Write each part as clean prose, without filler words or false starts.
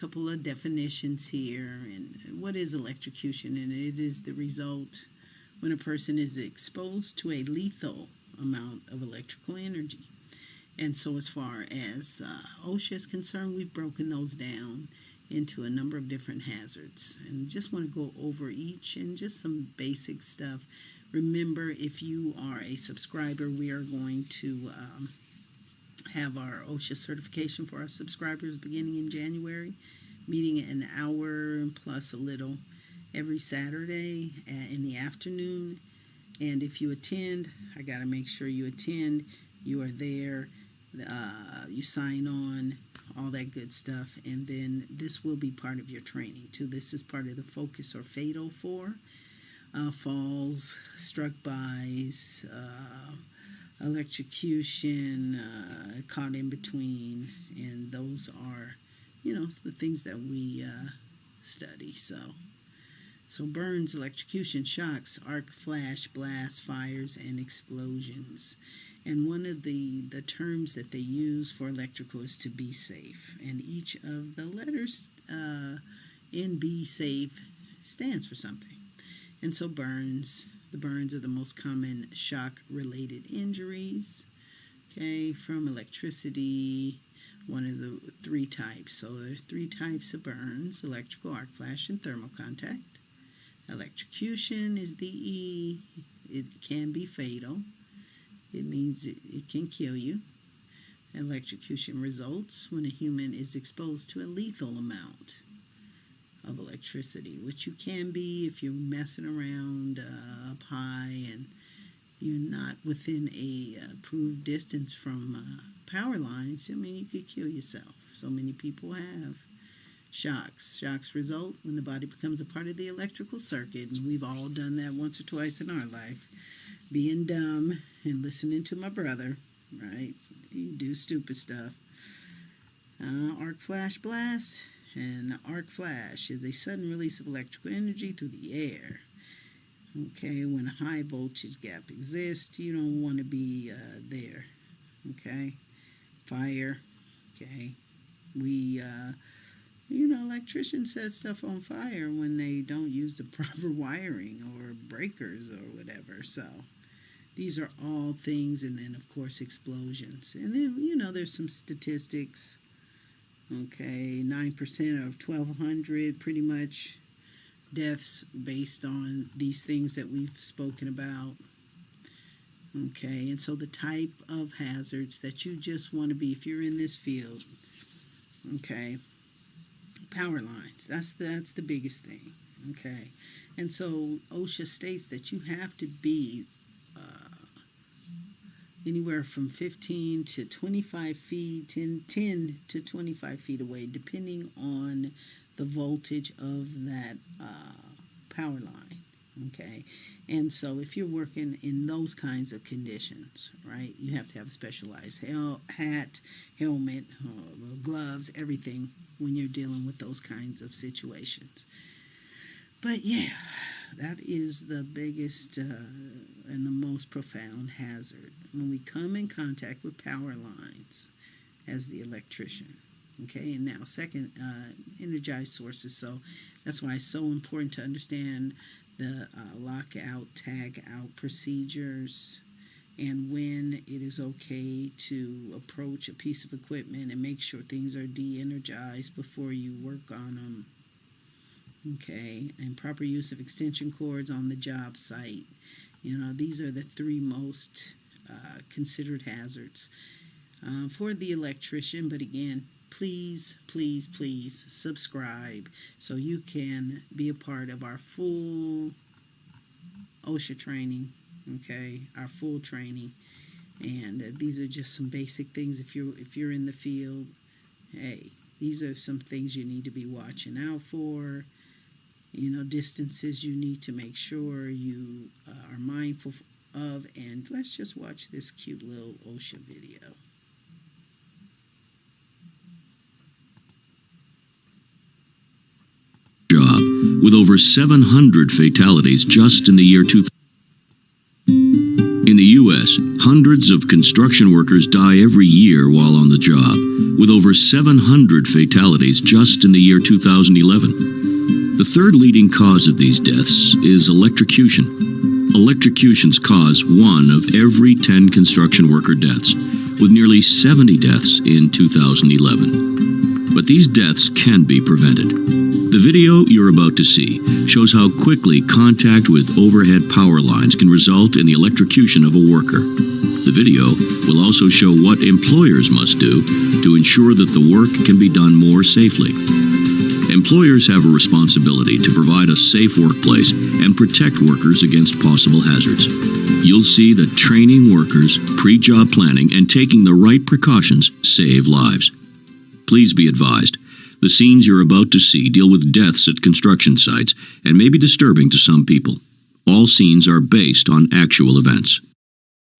couple of definitions here. And what is electrocution? And it is the result when a person is exposed to a lethal amount of electrical energy. And so as far as OSHA is concerned, we've broken those down into a number of different hazards. And just want to go over each and just some basic stuff. Remember, if you are a subscriber, we are going to have our OSHA certification for our subscribers beginning in January, meeting an hour plus a little every Saturday in the afternoon. And if you attend, I got to make sure you attend. You are there. You sign on, all that good stuff. And then this will be part of your training, too. This is part of the focus or fatal for falls, struck bys, electrocution, caught in between. And those are, the things that we study. So burns, electrocution, shocks, arc, flash, blast, fires, and explosions. And one of the terms that they use for electrical is to be safe. And each of the letters in be safe stands for something. And so the burns are the most common shock-related injuries, okay, from electricity, one of the three types. So there are three types of burns: electrical, arc flash, and thermal contact. Electrocution is the E. It can be fatal. It means it can kill you. Electrocution results when a human is exposed to a lethal amount of electricity, which you can be if you're messing around up high and you're not within a approved distance from power lines. You could kill yourself. So many people have. Shocks result when the body becomes a part of the electrical circuit, and we've all done that once or twice in our life. Being dumb and listening to my brother, right? You do stupid stuff. Arc flash blast. And arc flash is a sudden release of electrical energy through the air. Okay, when a high voltage gap exists, you don't want to be there. Okay, fire. Okay, we electricians set stuff on fire when they don't use the proper wiring or breakers or whatever. So these are all things. And then of course explosions. And then there's some statistics. Okay, 9% of 1,200 pretty much deaths based on these things that we've spoken about. Okay, and so the type of hazards that you just want to be, if you're in this field, okay, power lines, that's the biggest thing. Okay, and so OSHA states that you have to be anywhere from 15 to 25 feet, 10 to 25 feet away, depending on the voltage of that power line, okay? And so if you're working in those kinds of conditions, right, you have to have a specialized hat, helmet, gloves, everything when you're dealing with those kinds of situations. But yeah, that is the biggest and the most profound hazard when we come in contact with power lines as the electrician. Okay, and now second, energized sources. So that's why it's so important to understand the lockout, tag out procedures, and when it is okay to approach a piece of equipment and make sure things are de-energized before you work on them. Okay, and proper use of extension cords on the job site. These are the three most considered hazards for the electrician. But again, please subscribe so you can be a part of our full OSHA training. Okay, our full training. And these are just some basic things. If you're in the field, hey, these are some things you need to be watching out for. Distances you need to make sure you are mindful of. And let's just watch this cute little OSHA video. Job with over 700 fatalities just in the year 2000. In the U.S., Hundreds of construction workers die every year while on the job, with over 700 fatalities just in the year 2011. The third leading cause of these deaths is electrocution. Electrocutions cause 1 of every 10 construction worker deaths, with nearly 70 deaths in 2011. But these deaths can be prevented. The video you're about to see shows how quickly contact with overhead power lines can result in the electrocution of a worker. The video will also show what employers must do to ensure that the work can be done more safely. Employers have a responsibility to provide a safe workplace and protect workers against possible hazards. You'll see that training workers, pre-job planning, and taking the right precautions save lives. Please be advised, the scenes you're about to see deal with deaths at construction sites and may be disturbing to some people. All scenes are based on actual events.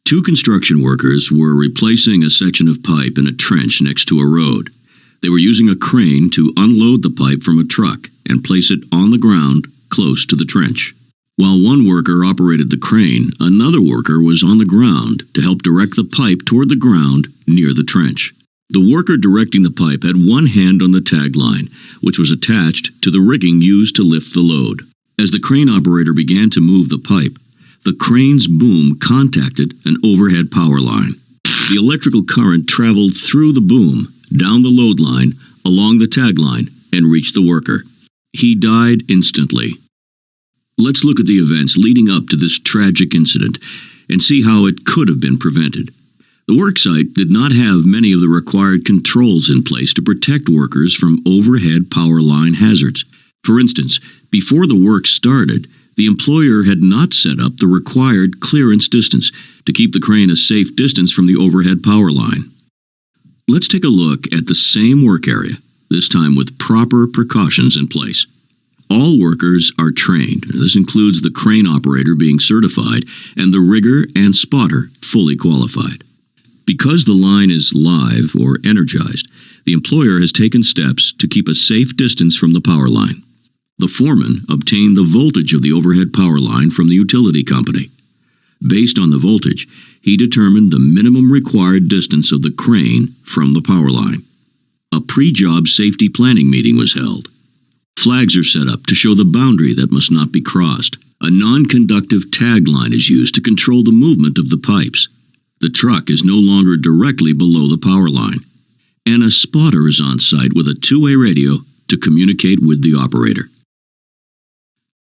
2 construction workers were replacing a section of pipe in a trench next to a road. They were using a crane to unload the pipe from a truck and place it on the ground close to the trench. While one worker operated the crane, another worker was on the ground to help direct the pipe toward the ground near the trench. The worker directing the pipe had one hand on the tag line, which was attached to the rigging used to lift the load. As the crane operator began to move the pipe, the crane's boom contacted an overhead power line. The electrical current traveled through the boom, down the load line, along the tag line, and reached the worker. He died instantly. Let's look at the events leading up to this tragic incident and see how it could have been prevented. The worksite did not have many of the required controls in place to protect workers from overhead power line hazards. For instance, before the work started, the employer had not set up the required clearance distance to keep the crane a safe distance from the overhead power line. Let's take a look at the same work area, this time with proper precautions in place. All workers are trained. This includes the crane operator being certified and the rigger and spotter fully qualified. Because the line is live or energized, the employer has taken steps to keep a safe distance from the power line. The foreman obtained the voltage of the overhead power line from the utility company. Based on the voltage, he determined the minimum required distance of the crane from the power line. A pre-job safety planning meeting was held. Flags are set up to show the boundary that must not be crossed. A non-conductive tag line is used to control the movement of the pipes. The truck is no longer directly below the power line. And a spotter is on site with a two-way radio to communicate with the operator.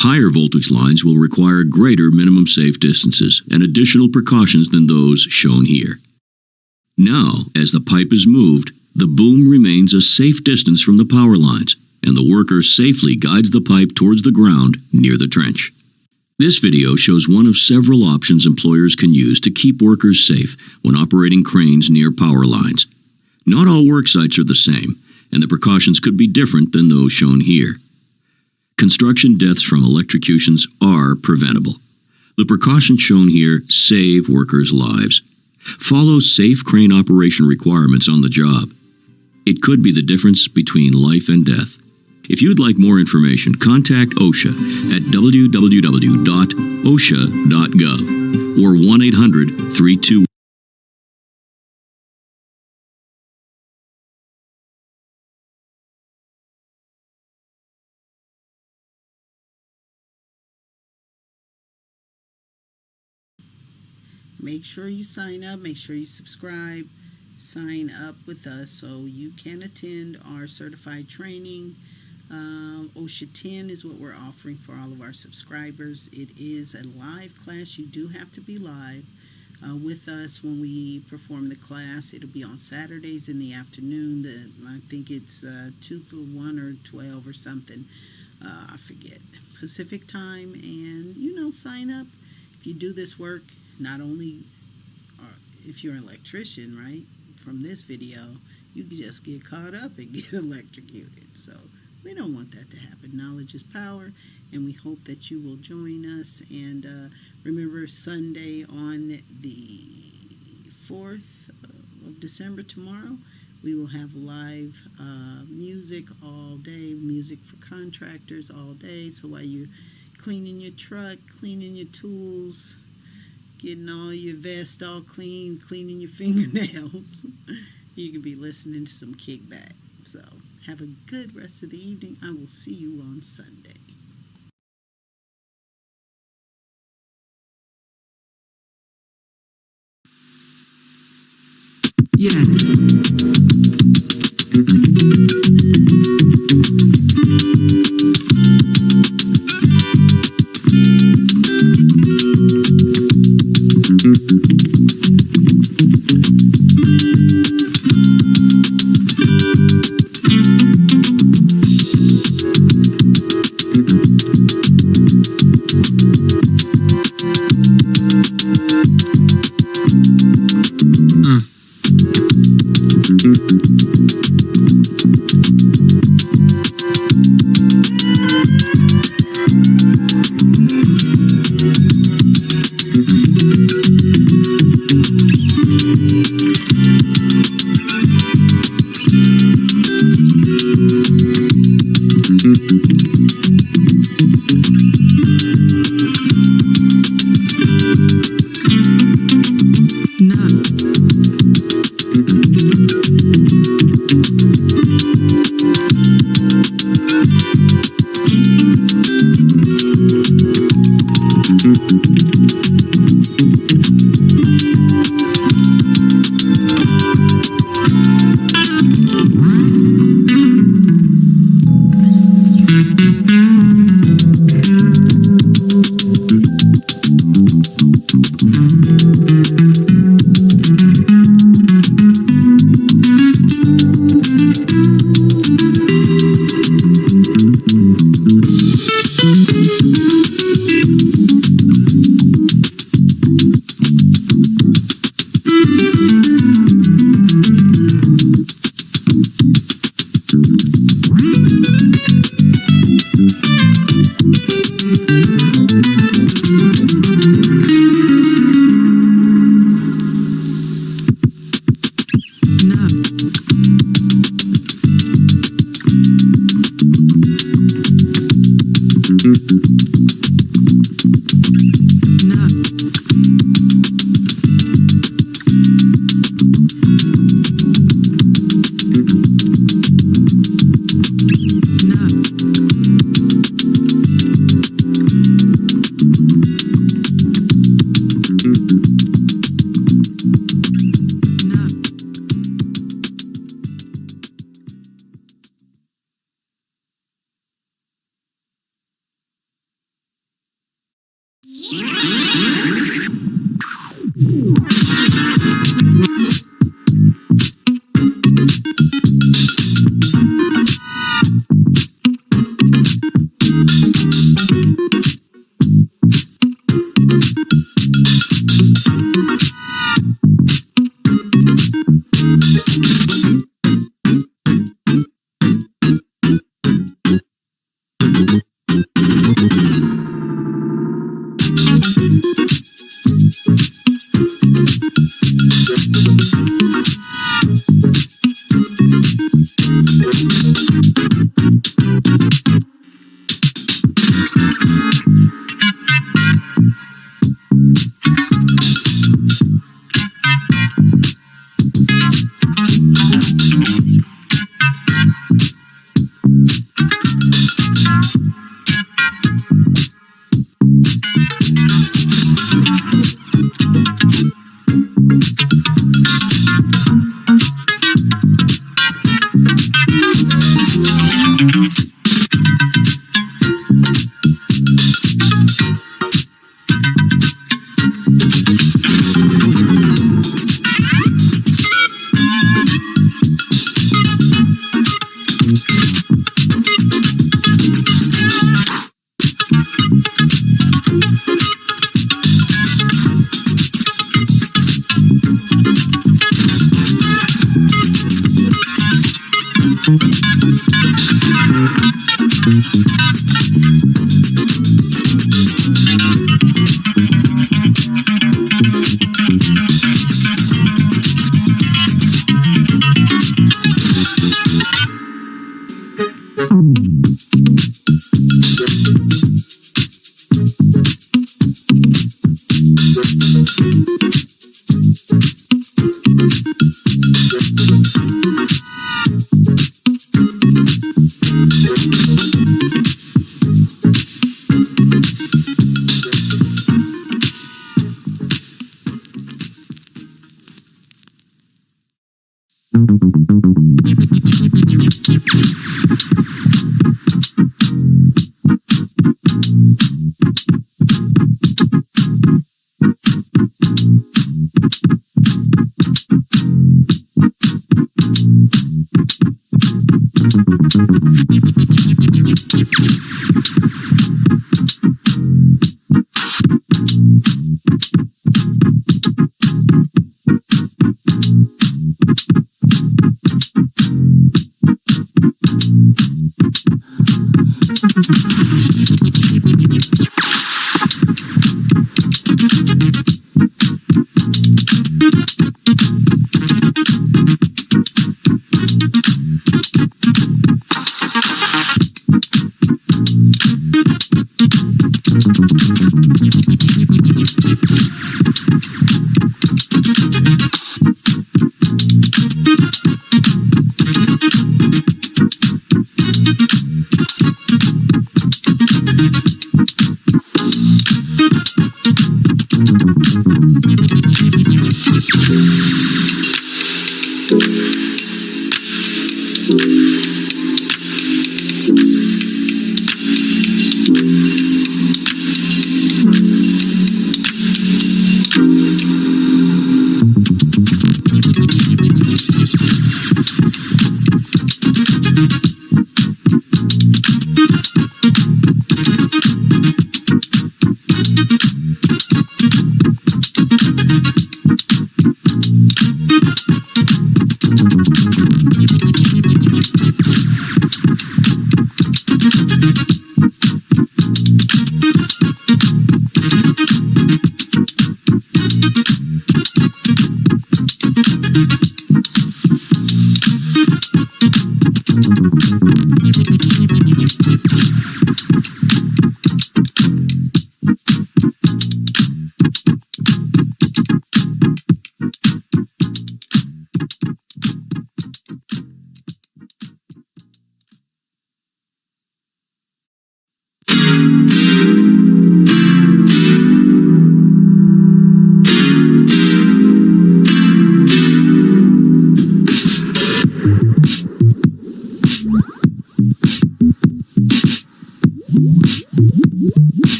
Higher voltage lines will require greater minimum safe distances and additional precautions than those shown here. Now, as the pipe is moved, the boom remains a safe distance from the power lines, and the worker safely guides the pipe towards the ground near the trench. This video shows one of several options employers can use to keep workers safe when operating cranes near power lines. Not all work sites are the same, and the precautions could be different than those shown here. Construction deaths from electrocutions are preventable. The precautions shown here save workers' lives. Follow safe crane operation requirements on the job. It could be the difference between life and death. If you'd like more information, contact OSHA at www.osha.gov or 1-800-32. Make sure you sign up, make sure you subscribe, sign up with us so you can attend our certified training. OSHA 10 is what we're offering for all of our subscribers. It is a live class. You do have to be live with us when we perform the class. It'll be on Saturdays in the afternoon. I think it's 2 to 1 or 12 or something. I forget. Pacific time. And, sign up. If you do this work, not only if you're an electrician, right, from this video, you can just get caught up and get electrocuted. So we don't want that to happen. Knowledge is power, and we hope that you will join us. And remember, Sunday on the 4th of December, tomorrow, we will have live music all day, music for contractors all day. So while you're cleaning your truck, cleaning your tools, getting all your vest all clean, cleaning your fingernails, you can be listening to some Kickback. So have a good rest of the evening. I will see you on Sunday. Yeah.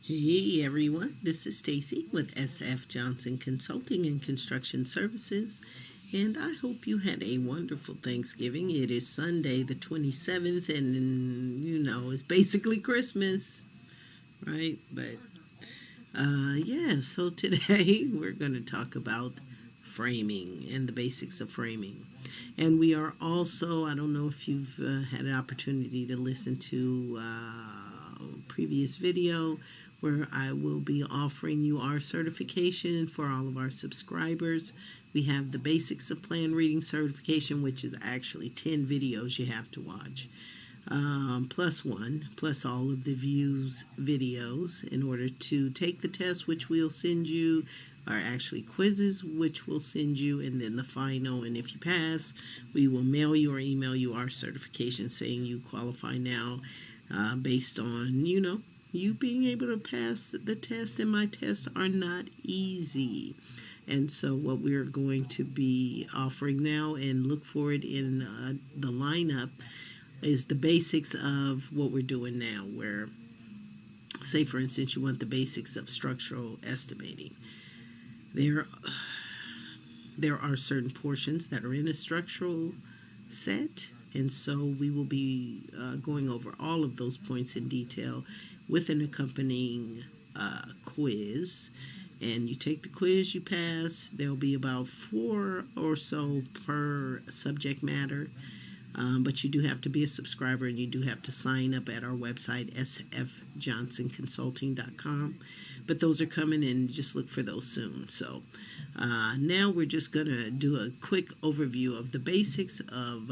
Hey everyone, this is Stacy with SF Johnson Consulting and Construction Services, and I hope you had a wonderful Thanksgiving. It is Sunday the 27th, and it's basically Christmas, right? But so today we're going to talk about framing and the basics of framing. And we are also, I don't know if you've had an opportunity to listen to previous video where I will be offering you our certification for all of our subscribers. We have the Basics of Plan Reading certification, which is actually 10 videos you have to watch, plus all of the views videos in order to take the test, which we'll send you, are actually quizzes, which we'll send you, and then the final. And if you pass, we will mail you or email you our certification saying you qualify now, based on, you being able to pass the test. And my tests are not easy. And so what we're going to be offering now, and look for it in the lineup, is the basics of what we're doing now, where, say for instance, you want the basics of structural estimating. There are certain portions that are in a structural set, and so we will be going over all of those points in detail with an accompanying quiz. And you take the quiz, you pass. There'll be about 4 or so per subject matter, but you do have to be a subscriber, and you do have to sign up at our website, sfjohnsonconsulting.com. But those are coming in. Just look for those soon. So now we're just going to do a quick overview of the basics of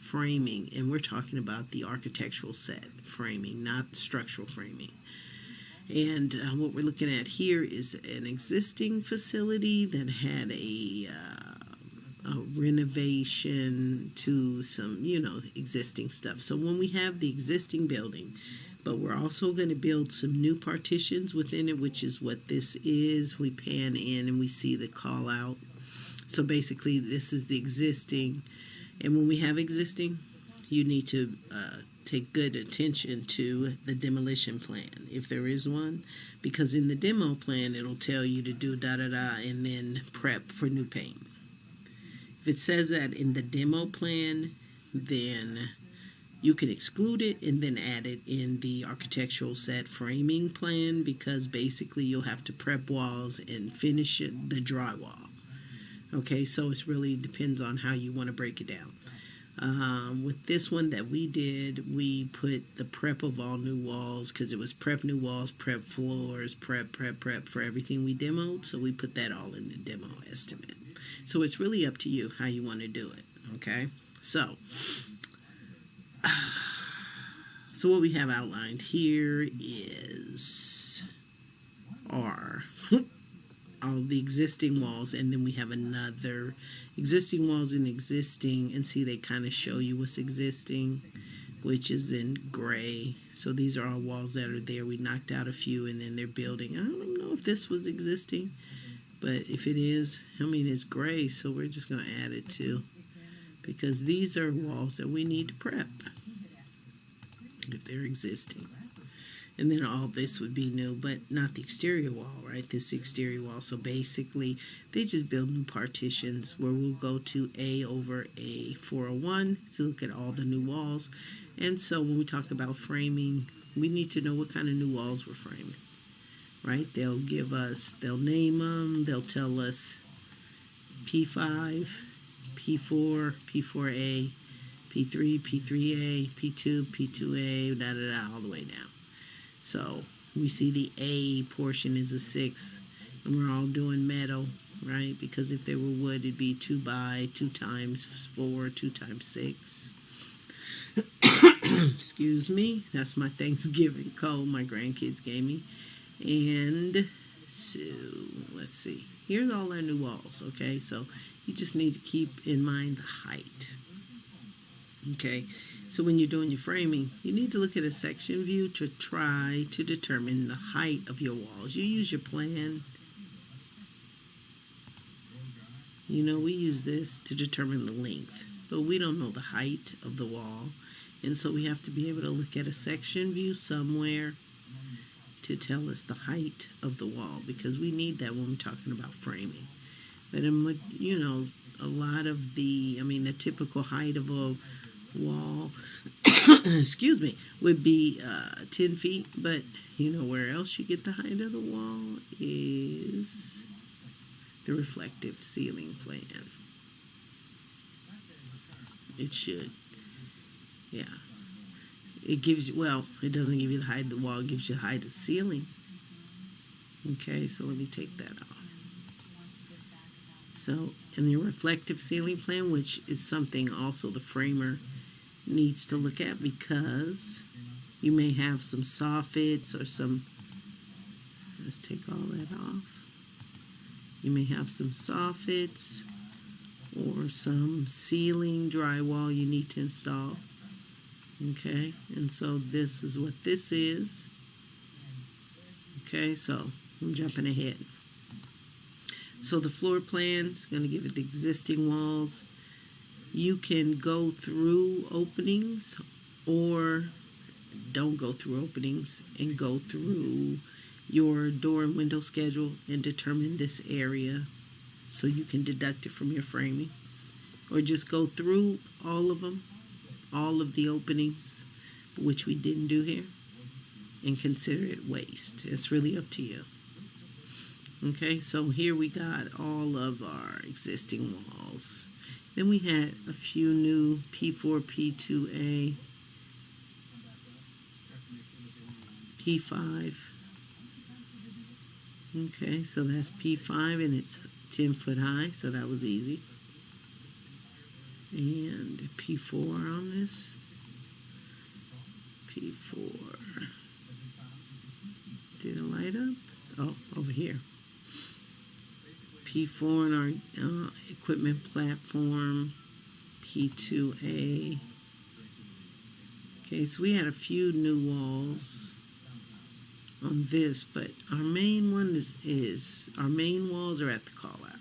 framing. And we're talking about the architectural set framing, not structural framing. And what we're looking at here is an existing facility that had a renovation to some, existing stuff. So when we have the existing building, but we're also going to build some new partitions within it, which is what this is. We pan in and we see the call out. So basically this is the existing. And when we have existing, you need to take good attention to the demolition plan, if there is one, because in the demo plan, it'll tell you to do da-da-da and then prep for new paint. If it says that in the demo plan, then you can exclude it and then add it in the architectural set framing plan, because basically you'll have to prep walls and finish the drywall. Okay, so it really depends on how you want to break it down. With this one that we did, we put the prep of all new walls, because it was prep new walls, prep floors, prep for everything we demoed. So we put that all in the demo estimate. So it's really up to you how you want to do it. Okay, so what we have outlined here is all the existing walls, and then we have another existing walls and existing, and see they kind of show you what's existing, which is in gray. So these are all walls that are there. We knocked out a few, and then they're building. I don't know if this was existing, but if it is, it's gray, so we're just going to add it too, because these are walls that we need to prep if they're existing. And then all this would be new, but not the exterior wall, right? This exterior wall. So basically, they just build new partitions, where we'll go to A over A 401 to look at all the new walls. And so when we talk about framing, we need to know what kind of new walls we're framing, right? They'll name them, they'll tell us P5, P4, P4A, P3, P3A, P2, P2A, all the way down. So we see the A portion is a 6, and we're all doing metal, right? Because if they were wood, it'd be 2 by 2 times 4, 2 times 6. Excuse me, that's my Thanksgiving cold my grandkids gave me. And so let's see. Here's all our new walls, okay? So you just need to keep in mind the height. Okay, so when you're doing your framing, you need to look at a section view to try to determine the height of your walls. You use your plan. We use this to determine the length, but we don't know the height of the wall. And so we have to be able to look at a section view somewhere to tell us the height of the wall, because we need that when we're talking about framing. But a lot of the typical height of a wall, excuse me, would be 10 feet. But where else you get the height of the wall is the reflective ceiling plan. It should. Yeah. It gives you, well, it doesn't give you the height of the wall, it gives you the height of the ceiling. Okay, so let me take that off. So, in your reflective ceiling plan, which is something also the framer needs to look at, because you may have some soffits or some, let's take all that off. You may have some soffits or some ceiling drywall you need to install. Okay, and so this is what this is. Okay, so I'm jumping ahead. So the floor plan is going to give it the existing walls. You can go through openings or don't go through openings and go through your door and window schedule and determine this area so you can deduct it from your framing. Or just go through all of them, all of the openings, which we didn't do here, and consider it waste. It's really up to you. Okay, so here we got all of our existing walls. Then we had a few new P4, P2A, P5. Okay, so that's P5 and it's 10 foot high, so that was easy. And P4 on this. P4. Did it light up? Oh, over here. P4 in our equipment platform. P2A. Okay, so we had a few new walls on this, but our main one is our main walls are at the call out.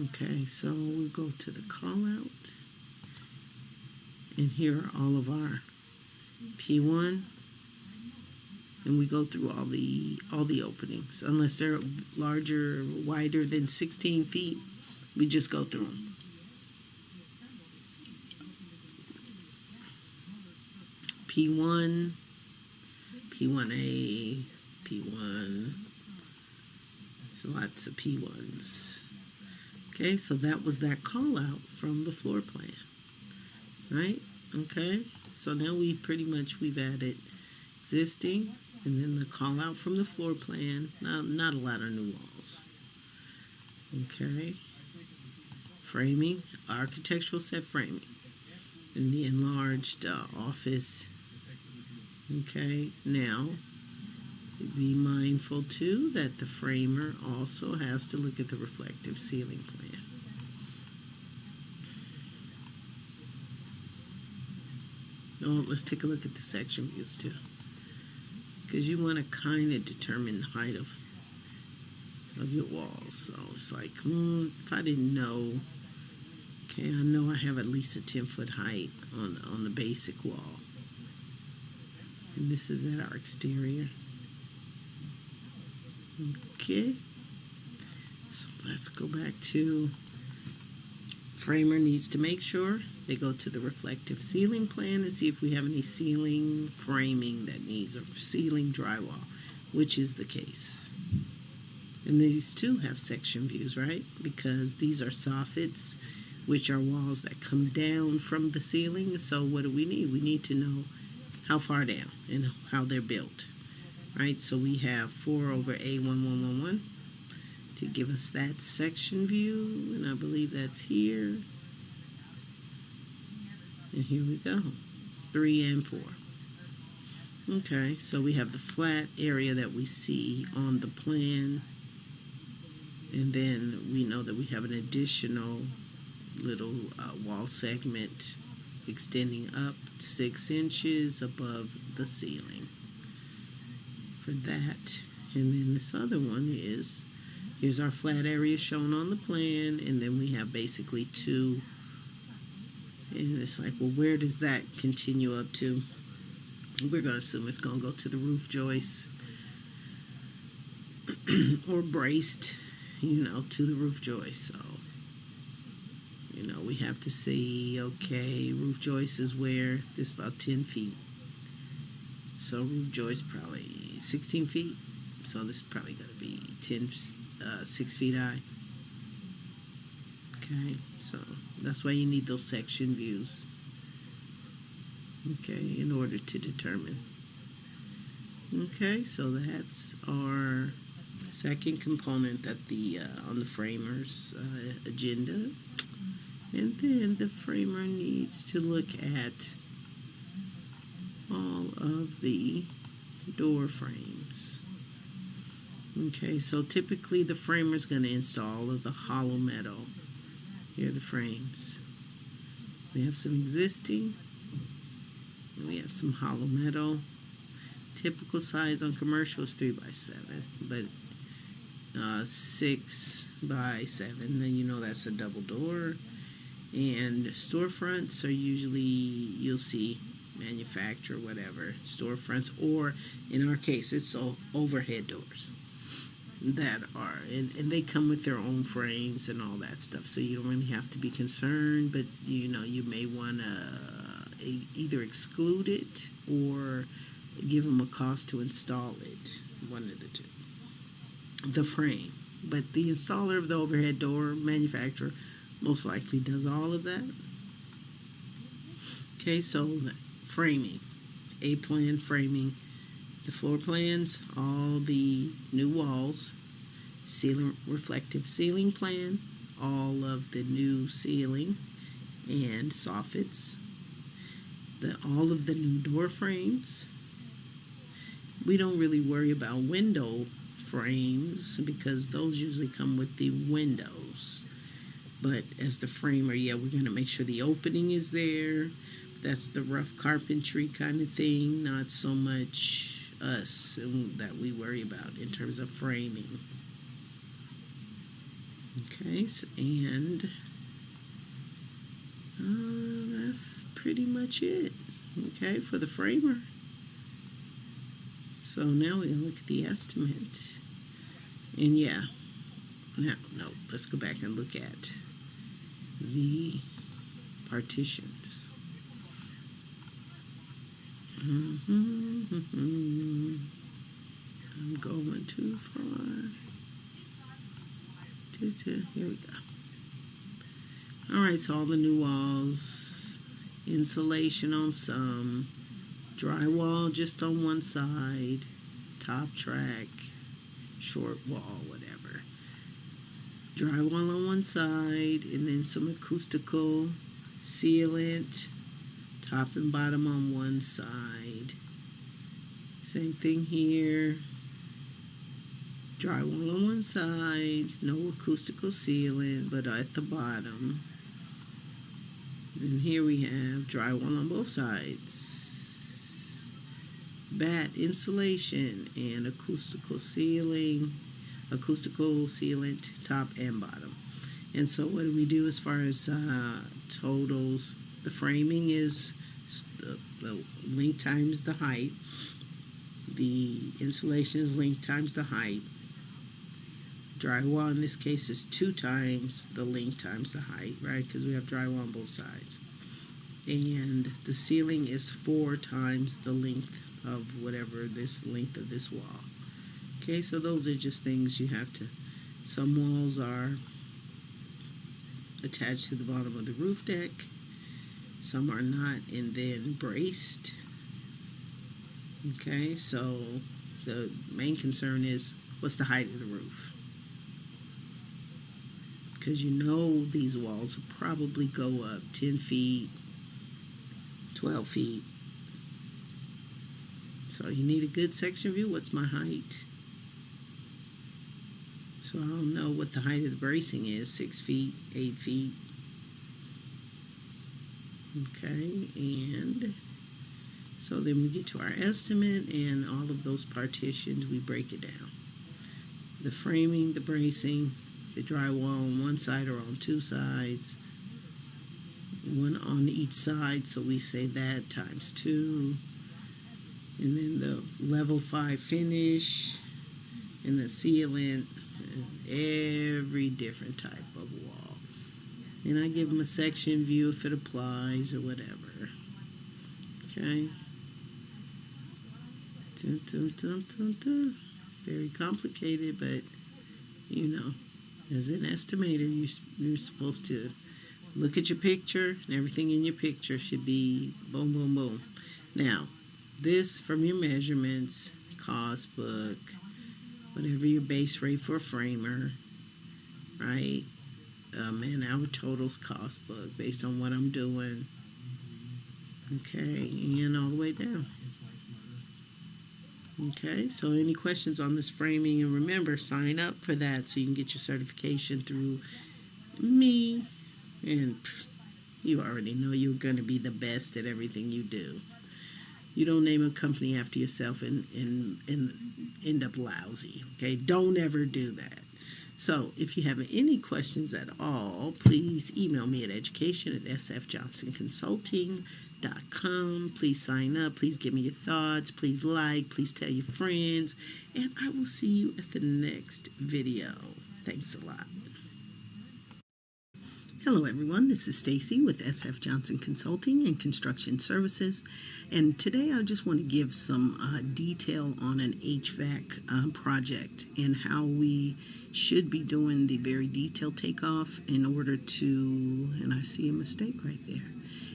Okay, so we'll go to the call out, and here are all of our P1, and we go through all the openings. Unless they're larger or wider than 16 feet, we just go through them. P1, P1A, P1. There's lots of P1s. Okay, so that was that call out from the floor plan. Right? Okay, so now we've added existing and then the call out from the floor plan. Not a lot of new walls. Okay. Framing, architectural set framing. And the enlarged office. Okay, now be mindful too that the framer also has to look at the reflective ceiling plan. Oh, let's take a look at the section views too, because you want to kind of determine the height of your walls. So it's like, if I didn't know, okay, I know I have at least a 10-foot height on the basic wall. And this is at our exterior. Okay. So let's go back to framer needs to make sure they go to the reflective ceiling plan and see if we have any ceiling framing that needs or ceiling drywall, which is the case. And these two have section views, right? Because these are soffits, which are walls that come down from the ceiling. So what do we need? We need to know how far down and how they're built, right? So we have 4/A1111 to give us that section view, and I believe that's here. And here we go, 3 and 4. Okay, so we have the flat area that we see on the plan, and then we know that we have an additional little wall segment extending up 6 inches above the ceiling for that. And then this other one is, here's our flat area shown on the plan, and then we have basically 2, and it's like, well, where does that continue up to? we're going to assume it's going to go to the roof joist or braced, to the roof joist. So, we have to see, okay, roof joist is where this about 10 feet. So roof joist probably 16 feet. So this is probably going to be 6 feet high. Okay, so that's why you need those section views. Okay, in order to determine. Okay, so that's our second component that on the framer's agenda. And then the framer needs to look at all of the door frames. Okay, so typically the framer is going to install all of the hollow metal. Here are the frames. We have some existing, and we have some hollow metal. Typical size on commercial is 3x7, but 6x7, then that's a double door. And storefronts are usually, you'll see manufacturer, whatever, storefronts, or in our case, it's overhead doors that are, and they come with their own frames and all that stuff, so you don't really have to be concerned, but you may want to either exclude it or give them a cost to install it, one of the two. The frame, but the installer of the overhead door manufacturer most likely does all of that. Okay, so framing, A-plan framing, the floor plans, all the new walls, ceiling, reflective ceiling plan, all of the new ceiling and soffits, all of the new door frames. We don't really worry about window frames because those usually come with the windows. But as the framer, we're going to make sure the opening is there. That's the rough carpentry kind of thing, not so much us that we worry about in terms of framing. Okay, and that's pretty much it, okay, for the framer. So now we're going to look at the estimate. And let's go back and look at the partitions. I'm going too far. Here we go. Alright, so all the new walls, insulation on some, drywall just on one side, top track, short wall, whatever. Drywall on one side, and then some acoustical sealant, top and bottom on one side. Same thing here. Drywall on one side, no acoustical sealant, but at the bottom. And here we have drywall on both sides. Batt insulation and acoustical sealant, top and bottom. And so what do we do as far as totals? The framing is the length times the height. The insulation is length times the height. Drywall in this case is 2 times the length times the height, right? Because we have drywall on both sides. And the ceiling is 4 times the length of whatever this length of this wall. Okay, so those are just things you have to. Some walls are attached to the bottom of the roof deck. Some are not, and then braced. Okay, so the main concern is what's the height of the roof? Because these walls will probably go up 10 feet, 12 feet. So you need a good section view. What's my height? So I'll know what the height of the bracing is, 6 feet, 8 feet. Okay, and so then we get to our estimate, and all of those partitions, we break it down. The framing, the bracing, the drywall on one side or on 2 sides, one on each side, so we say that times 2. and then the level 5 finish, and the sealant, and every different type of wall. And I give them a section view if it applies or whatever. Okay. Dun, dun, dun, dun, dun. Very complicated, but you know, as an estimator, you're supposed to look at your picture, and everything in your picture should be boom, boom, boom. Now, this from your measurements, cost book, whatever your base rate for a framer, right? And our totals cost book based on what I'm doing. Okay, and all the way down. Okay, so any questions on this framing? And remember, sign up for that so you can get your certification through me. And you already know you're going to be the best at everything you do. You don't name a company after yourself and end up lousy. Okay, don't ever do that. So if you have any questions at all, please email me at education@sfjohnsonconsulting.com. Please sign up. Please give me your thoughts. Please like. Please tell your friends. And I will see you at the next video. Thanks a lot. Hello everyone, this is Stacy with SF Johnson Consulting and Construction Services, and today I just want to give some detail on an HVAC project and how we should be doing the very detailed takeoff in order to, and I see a mistake right there,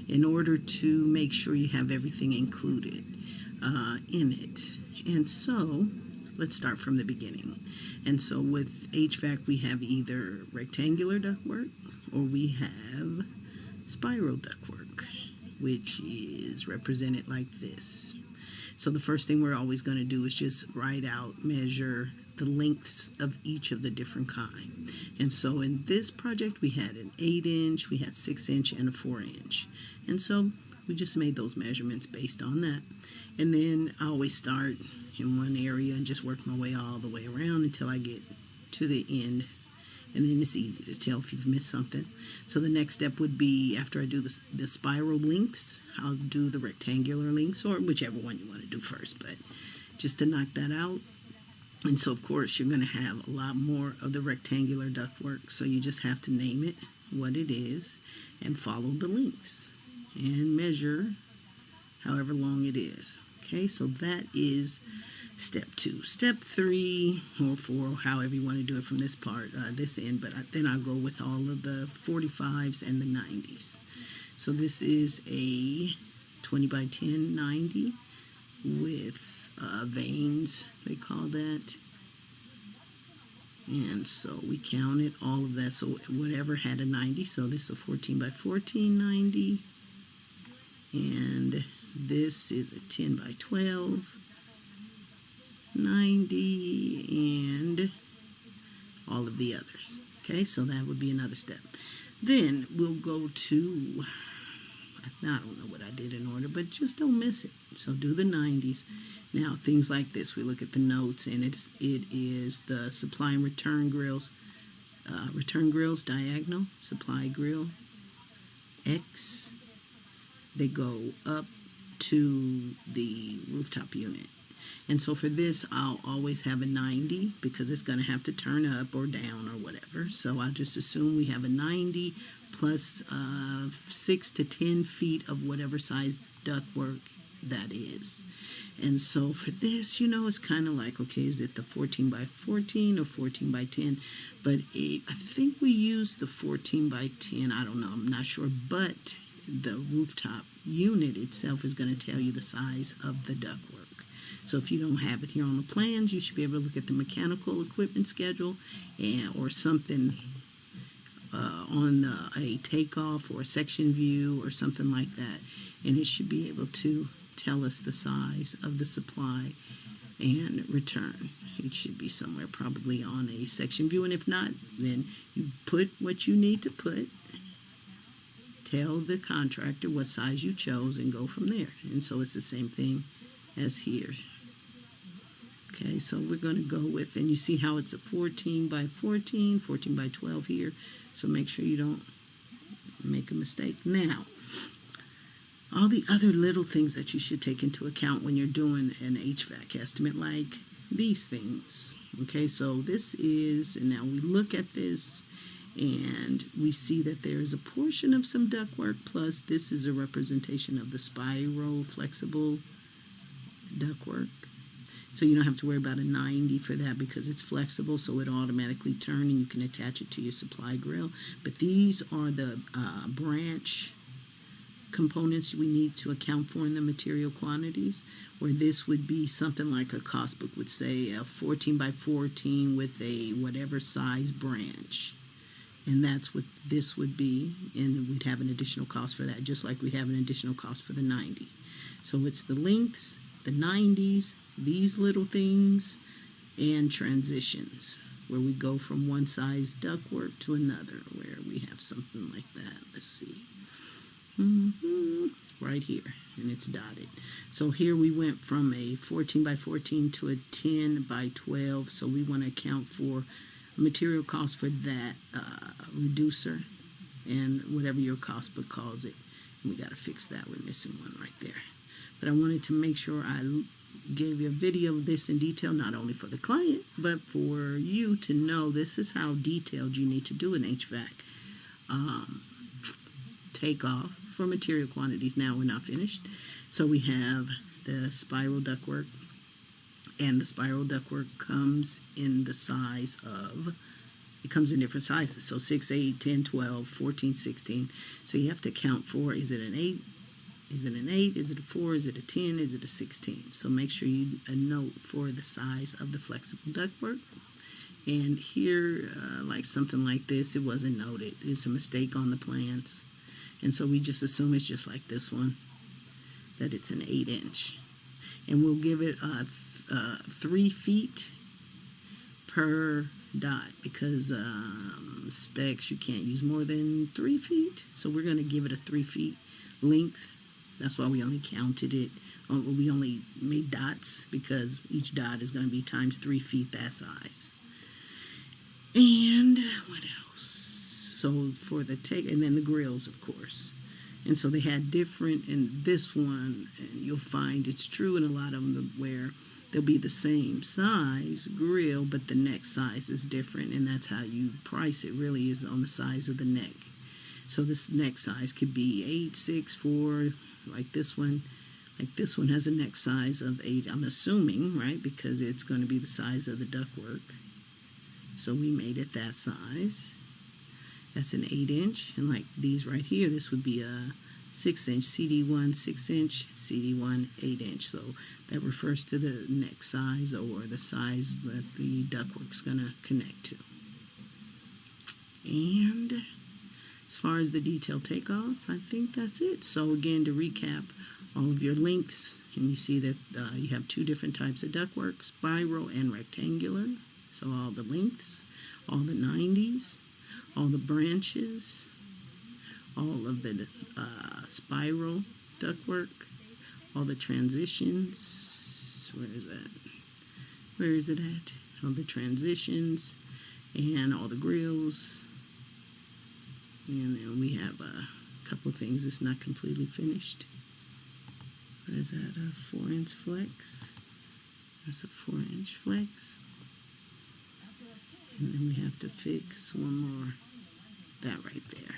in order to make sure you have everything included in it. And so let's start from the beginning. And so with HVAC we have either rectangular ductwork, or we have spiral ductwork, which is represented like this. So the first thing we're always going to do is just write out, measure the lengths of each of the different kind. And so in this project we had an 8-inch, we had 6-inch, and a 4-inch. And so we just made those measurements based on that. And then I always start in one area and just work my way all the way around until I get to the end. And then it's easy to tell if you've missed something. So the next step would be, after I do the spiral lengths, I'll do the rectangular lengths, or whichever one you want to do first, but just to knock that out. And so of course you're going to have a lot more of the rectangular ductwork, so you just have to name it what it is and follow the lengths and measure however long it is. Okay, so that is step 2. Step 3 or 4, however you want to do it from this part, this end, but then I'll go with all of the 45s and the 90s. So this is a 20 by 10 90 with veins, they call that. And so we counted all of that, so whatever had a 90, so this is a 14 by 14 90, and this is a 10 by 12 90, and all of the others. Okay, so that would be another step. Then we'll go to, I don't know what I did in order, but just don't miss it. So do the 90s. Now things like this, we look at the notes, and it is the supply and return grills, diagonal, supply grill, X, they go up to the rooftop unit. And so for this, I'll always have a 90 because it's going to have to turn up or down or whatever. So I'll just assume we have a 90 plus 6 to 10 feet of whatever size ductwork that is. And so for this, you know, it's kind of like, okay, is it the 14 by 14 or 14 by 10? But I think we use the 14 by 10. I don't know. I'm not sure. But the rooftop unit itself is going to tell you the size of the ductwork. So if you don't have it here on the plans, you should be able to look at the mechanical equipment schedule or something on a takeoff or a section view or something like that. And it should be able to tell us the size of the supply and return. It should be somewhere probably on a section view. And if not, then you put what you need to put. Tell the contractor what size you chose and go from there. And so it's the same thing as here. Okay, so we're going to go with, and you see how it's a 14 by 14, 14 by 12 here. So make sure you don't make a mistake. Now, all the other little things that you should take into account when you're doing an HVAC estimate, like these things. Okay, so this is, and now we look at this and we see that there is a portion of some ductwork, plus this is a representation of the spiral flexible ductwork. So you don't have to worry about a 90 for that because it's flexible, so it automatically turns and you can attach it to your supply grill. But these are the branch components we need to account for in the material quantities, where this would be something like a cost book would say a 14 by 14 with a whatever size branch. And that's what this would be, and we'd have an additional cost for that, just like we'd have an additional cost for the 90. So it's the lengths, the 90s, these little things, and transitions, where we go from one size ductwork to another, where we have something like that. Let's see. Right here, and it's dotted. So here we went from a 14 by 14 to a 10 by 12, so we want to account for material cost for that reducer and whatever your cost book calls it. And we got to fix that. We're missing one right there. But I wanted to make sure I gave you a video of this in detail, not only for the client, but for you to know this is how detailed you need to do an HVAC takeoff for material quantities. Now we're not finished. So we have the spiral ductwork, and the spiral ductwork comes in the size of, it comes in different sizes. So 6, 8, 10, 12, 14, 16. So you have to account for, is it an 8? Is it an 8? Is it a 4? Is it a 10? Is it a 16? So make sure you note for the size of the flexible ductwork. And here, like something like this, it wasn't noted. It's a mistake on the plans. And so we just assume it's just like this one, that it's an 8-inch. And we'll give it 3 feet per dot, because specs, you can't use more than 3 feet. So we're going to give it a 3 feet length. That's why we only counted it. We only made dots, because each dot is going to be times 3 feet that size. And what else? So for the take, and then the grills, of course. And so they had different, in this one, and you'll find it's true in a lot of them, where they'll be the same size grill, but the neck size is different, and that's how you price it, really, is on the size of the neck. So this neck size could be 8, 6, 4, like this one. Like this one has a neck size of 8, I'm assuming, right, because it's going to be the size of the ductwork. So we made it that size. That's an 8-inch, and like these right here, this would be a 6-inch, CD1 6-inch, CD1 8-inch. So that refers to the neck size, or the size that the ductwork is going to connect to. And as far as the detail takeoff, I think that's it. So again, to recap, all of your lengths, and you see that you have 2 different types of ductwork, spiral and rectangular. So all the lengths, all the 90s, all the branches, all of the spiral ductwork, all the transitions. Where is that? Where is it at? All the transitions and all the grills. And then we have a couple of things that's not completely finished. What is that? A 4-inch flex. That's a 4-inch flex. And then we have to fix one more. That right there.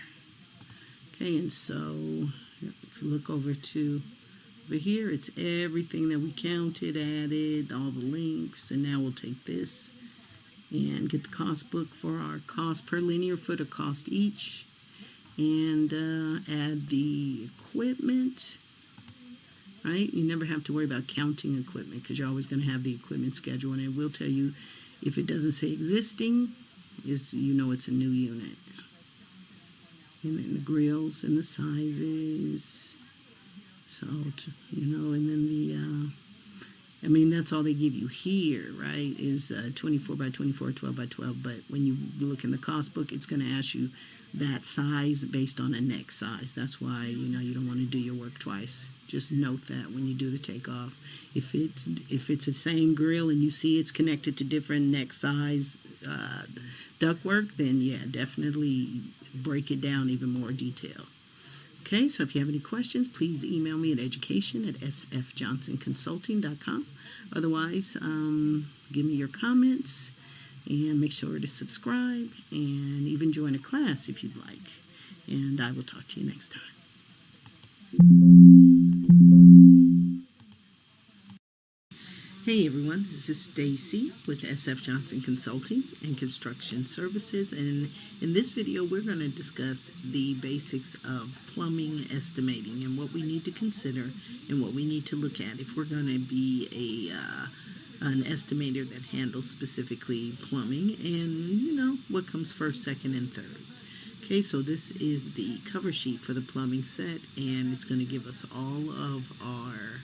Okay, and so if you look over here, it's everything that we counted, added, all the links, and now we'll take this and get the cost book for our cost per linear foot of cost each, and add the equipment. Right? You never have to worry about counting equipment, because you're always going to have the equipment schedule, and it will tell you if it doesn't say existing, you know it's a new unit. And then the grills and the sizes. So, and then that's all they give you here, right, is 24 by 24, 12 by 12. But when you look in the cost book, it's going to ask you that size based on a neck size. That's why, you don't want to do your work twice. Just note that when you do the takeoff. If it's the same grill and you see it's connected to different neck size ductwork, then yeah, definitely break it down even more detail. Okay, so if you have any questions, please email me at education@sfjohnsonconsulting.com. Otherwise, give me your comments and make sure to subscribe and even join a class if you'd like. And I will talk to you next time. Hey everyone, this is Stacy with SF Johnson Consulting and Construction Services, and in this video we're going to discuss the basics of plumbing estimating and what we need to consider and what we need to look at if we're going to be an estimator that handles specifically plumbing, and what comes first, second, and third. Okay, so this is the cover sheet for the plumbing set, and it's going to give us all of our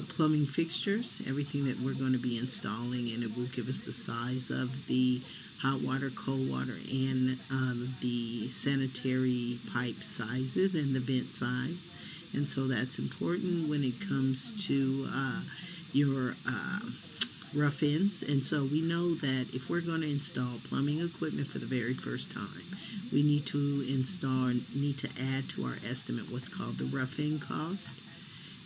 plumbing fixtures, everything that we're going to be installing, and it will give us the size of the hot water, cold water, and the sanitary pipe sizes and the vent size. And so that's important when it comes to your rough ends. And so we know that if we're going to install plumbing equipment for the very first time, we need to add to our estimate what's called the rough end cost.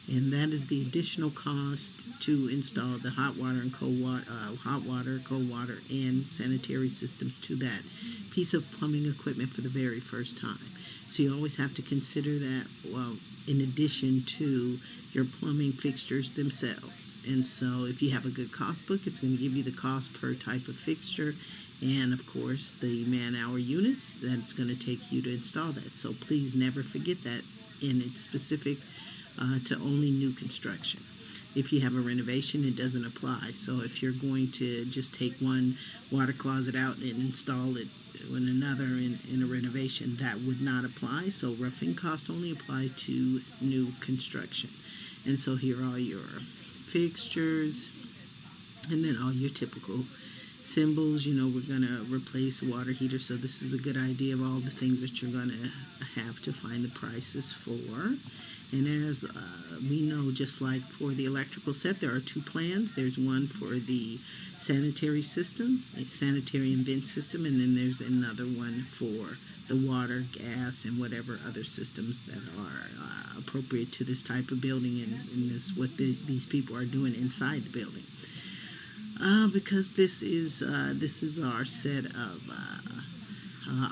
And that is the additional cost to install the hot water, cold water, and sanitary systems to that piece of plumbing equipment for the very first time. So you always have to consider that, well, in addition to your plumbing fixtures themselves. And so if you have a good cost book, it's going to give you the cost per type of fixture, and of course the man-hour units that it's going to take you to install that. So please never forget that, and it's specific to only new construction. If you have a renovation, it doesn't apply. So if you're going to just take one water closet out and install it in another in a renovation, that would not apply. So roughing costs only apply to new construction. And so here are your fixtures, and then all your typical symbols. We're going to replace a water heater, so this is a good idea of all the things that you're going to have to find the prices for. And as we know, just like for the electrical set, there are two plans. There's one for the sanitary system, a sanitary and vent system, and then there's another one for the water, gas, and whatever other systems that are appropriate to this type of building and what these people are doing inside the building. Because this is our set of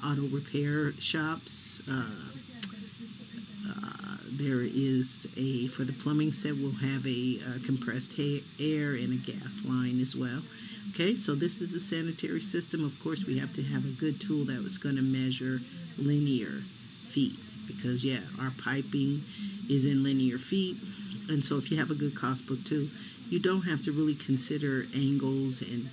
auto repair shops. There is for the plumbing set, we'll have a compressed air and a gas line as well. Okay, so this is a sanitary system. Of course, we have to have a good tool that was going to measure linear feet, because our piping is in linear feet. And so if you have a good cost book too, you don't have to really consider angles and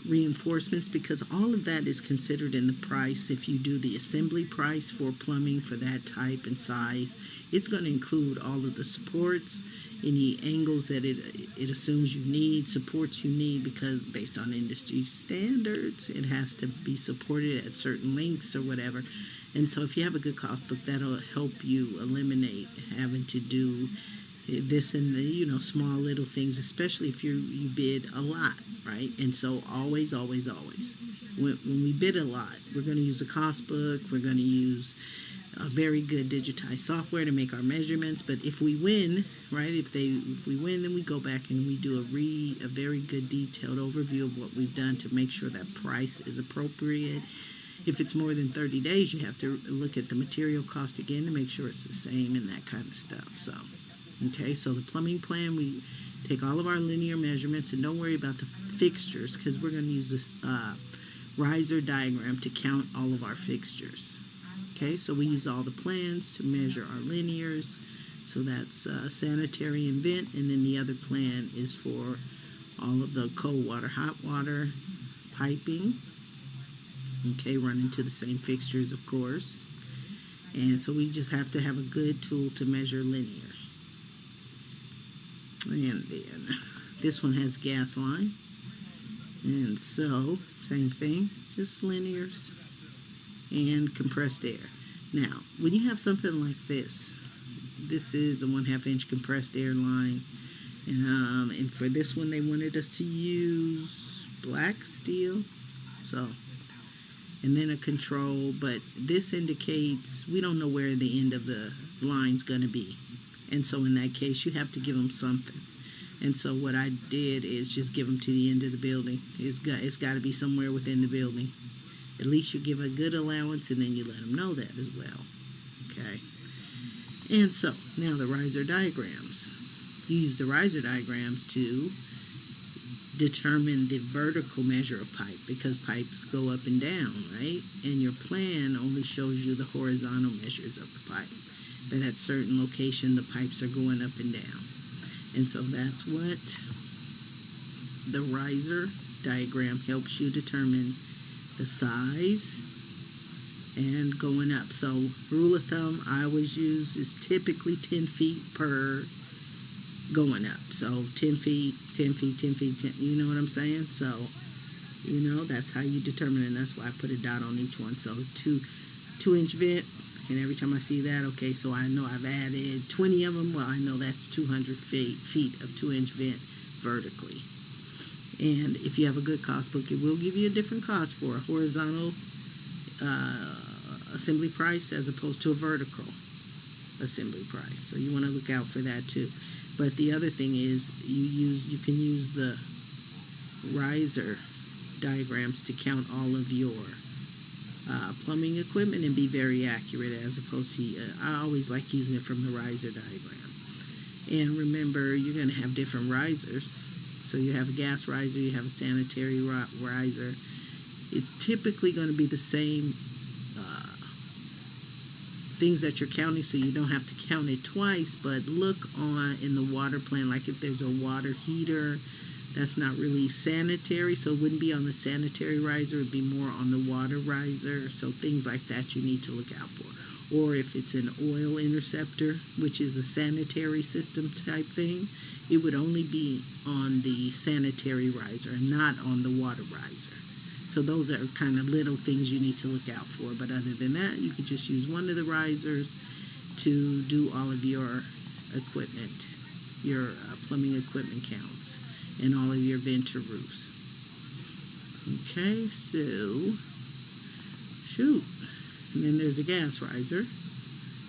reinforcements, because all of that is considered in the price. If you do the assembly price for plumbing for that type and size, it's going to include all of the supports, any angles that it assumes you need, supports you need, because based on industry standards, it has to be supported at certain lengths or whatever. And so if you have a good cost book, that'll help you eliminate having to do this and the small little things, especially if you bid a lot, right? And so always when we bid a lot, we're going to use a cost book, we're going to use a very good digitized software to make our measurements. But if we win, right, if we win, then we go back and we do a very good detailed overview of what we've done to make sure that price is appropriate. If it's more than 30 days, you have to look at the material cost again to make sure it's the same and that kind of stuff. So okay, so the plumbing plan, we take all of our linear measurements, and don't worry about the fixtures, because we're going to use this riser diagram to count all of our fixtures. Okay, so we use all the plans to measure our linears. So that's sanitary and vent, and then the other plan is for all of the cold water, hot water, piping. Okay, running to the same fixtures, of course. And so we just have to have a good tool to measure linear. And then this one has gas line, and so same thing, just linears and compressed air. Now when you have something like this is a 1/2 inch compressed air line, and for this one they wanted us to use black steel. So and then a control, but this indicates we don't know where the end of the line's going to be. And so in that case, you have to give them something. And so what I did is just give them to the end of the building. It's got to be somewhere within the building. At least you give a good allowance, and then you let them know that as well. Okay? And so, now the riser diagrams. You use the riser diagrams to determine the vertical measure of pipe, because pipes go up and down, right? And your plan only shows you the horizontal measures of the pipe. But at certain location, the pipes are going up and down. And so that's what the riser diagram helps you determine the size and going up. So rule of thumb I always use is typically 10 feet per going up. So 10 feet, 10 feet, 10 feet, 10, you know what I'm saying? So, you know, that's how you determine it, and that's why I put a dot on each one. So 2-inch vent, and every time I see that, okay, so I know I've added 20 of them. Well, I know that's 200 feet of 2-inch vent vertically. And if you have a good cost book, it will give you a different cost for a horizontal assembly price as opposed to a vertical assembly price. So you want to look out for that too. But the other thing is you can use the riser diagrams to count all of your plumbing equipment and be very accurate, as opposed to I always like using it from the riser diagram. And remember, you're going to have different risers. So you have a gas riser, you have a sanitary riser. It's typically going to be the same things that you're counting, so you don't have to count it twice. But look in the water plan, like if there's a water heater, that's not really sanitary, so it wouldn't be on the sanitary riser, it would be more on the water riser. So things like that you need to look out for. Or if it's an oil interceptor, which is a sanitary system type thing, it would only be on the sanitary riser and not on the water riser. So those are kind of little things you need to look out for. But other than that, you could just use one of the risers to do all of your equipment, your plumbing equipment counts, and all of your vent to roofs. Okay, so, shoot. And then there's a gas riser.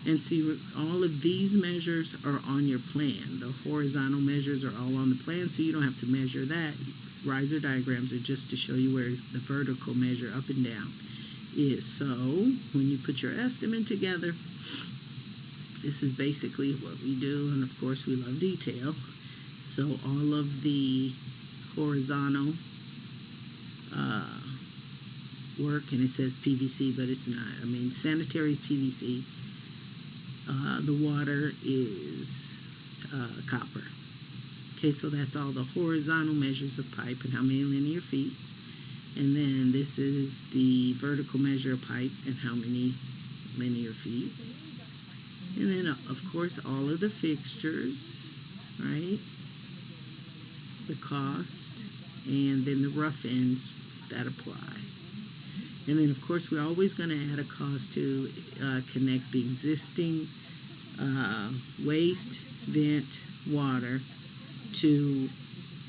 And see, all of these measures are on your plan. The horizontal measures are all on the plan, so you don't have to measure that. Riser diagrams are just to show you where the vertical measure up and down is. So when you put your estimate together, this is basically what we do. And of course, we love detail. So all of the horizontal work, and it says PVC, but it's not. I mean, sanitary is PVC. The water is copper. Okay, so that's all the horizontal measures of pipe and how many linear feet. And then this is the vertical measure of pipe and how many linear feet. And then, of course, all of the fixtures, right? The cost, and then the rough ends that apply. And then, of course, we're always going to add a cost to connect the existing waste, vent, water to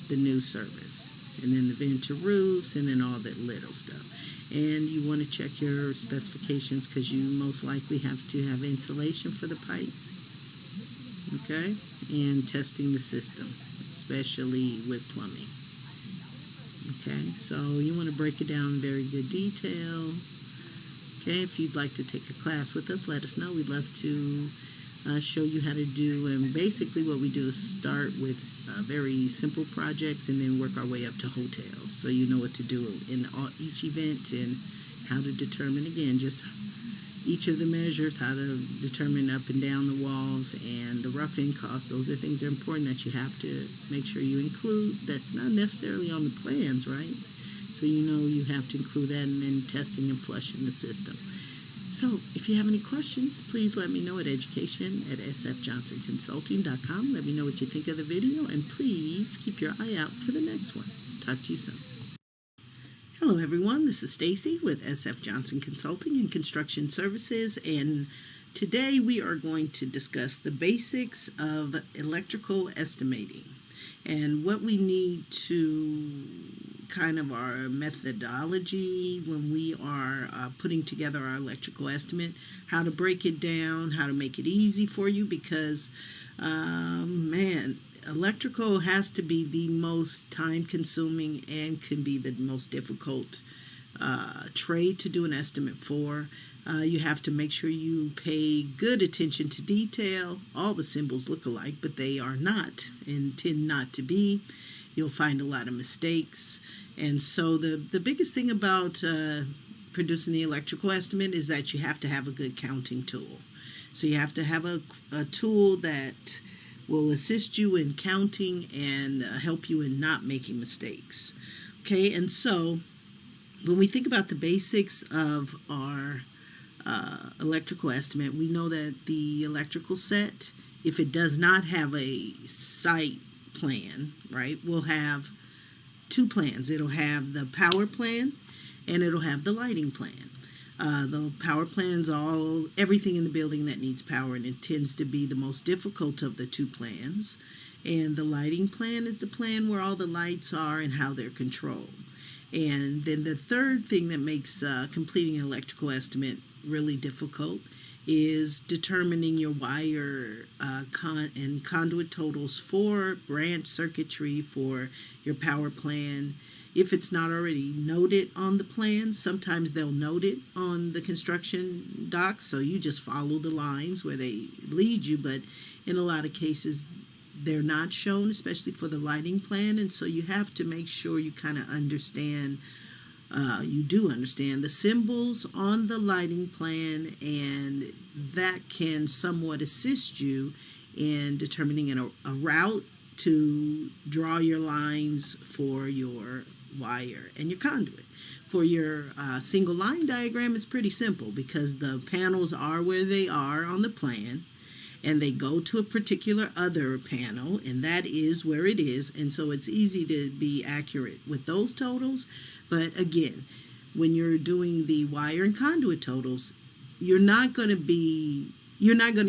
the new service. And then the vent to roofs, and then all that little stuff. And you want to check your specifications, because you most likely have to have insulation for the pipe. Okay? And testing the system, especially with plumbing. Okay, so you want to break it down in very good detail. Okay, if you'd like to take a class with us, let us know. We'd love to show you how to do, and basically what we do is start with very simple projects and then work our way up to hotels. So you know what to do in each event and how to determine, again, just each of the measures, how to determine up and down the walls, and the rough end cost. Those are things that are important that you have to make sure you include. That's not necessarily on the plans, right? So you know you have to include that, and then testing and flushing the system. So if you have any questions, please let me know at education@sfjohnsonconsulting.com. Let me know what you think of the video, and please keep your eye out for the next one. Talk to you soon. Hello everyone, this is Stacy with SF Johnson Consulting and Construction Services, and today we are going to discuss the basics of electrical estimating and what we need to kind of our methodology when we are putting together our electrical estimate, how to break it down, how to make it easy for you, because man, electrical has to be the most time consuming and can be the most difficult trade to do an estimate for. You have to make sure you pay good attention to detail. All the symbols look alike, but they are not and tend not to be. You'll find a lot of mistakes. And so the biggest thing about producing the electrical estimate is that you have to have a good counting tool. So you have to have a tool that will assist you in counting and help you in not making mistakes. Okay, and so when we think about the basics of our electrical estimate, we know that the electrical set, if it does not have a site plan, right, will have two plans. It'll have the power plan and it'll have the lighting plan. The power plan is everything in the building that needs power, and it tends to be the most difficult of the two plans. And the lighting plan is the plan where all the lights are and how they're controlled. And then the third thing that makes completing an electrical estimate really difficult is determining your wire and conduit totals for branch circuitry for your power plan. If it's not already noted on the plan, sometimes they'll note it on the construction docs, so you just follow the lines where they lead you, but in a lot of cases they're not shown, especially for the lighting plan, and so you have to make sure you kind of understand you do understand the symbols on the lighting plan, and that can somewhat assist you in determining a route to draw your lines for your wire and your conduit. For your single line diagram, it's pretty simple because the panels are where they are on the plan, and they go to a particular other panel, and that is where it is, and so it's easy to be accurate with those totals. But again, when you're doing the wire and conduit totals, you're not going to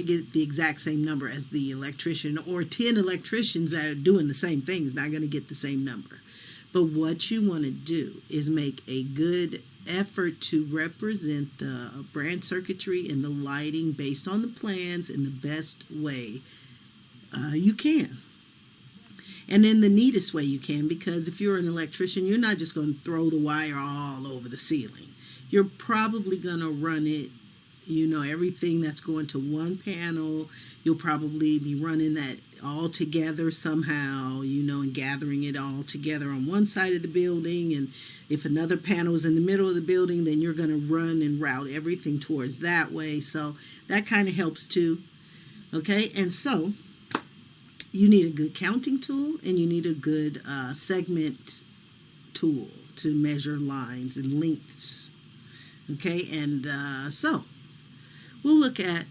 get the exact same number as the electrician, or 10 electricians that are doing the same things not going to get the same number. But what you want to do is make a good effort to represent the branch circuitry and the lighting based on the plans in the best way you can. And in the neatest way you can, because if you're an electrician, you're not just going to throw the wire all over the ceiling. You're probably going to run it, everything that's going to one panel, you'll probably be running that all together somehow, and gathering it all together on one side of the building. And if another panel is in the middle of the building, then you're going to run and route everything towards that way. So that kind of helps too. Okay, and so you need a good counting tool, and you need a good segment tool to measure lines and lengths. Okay, and so we'll look at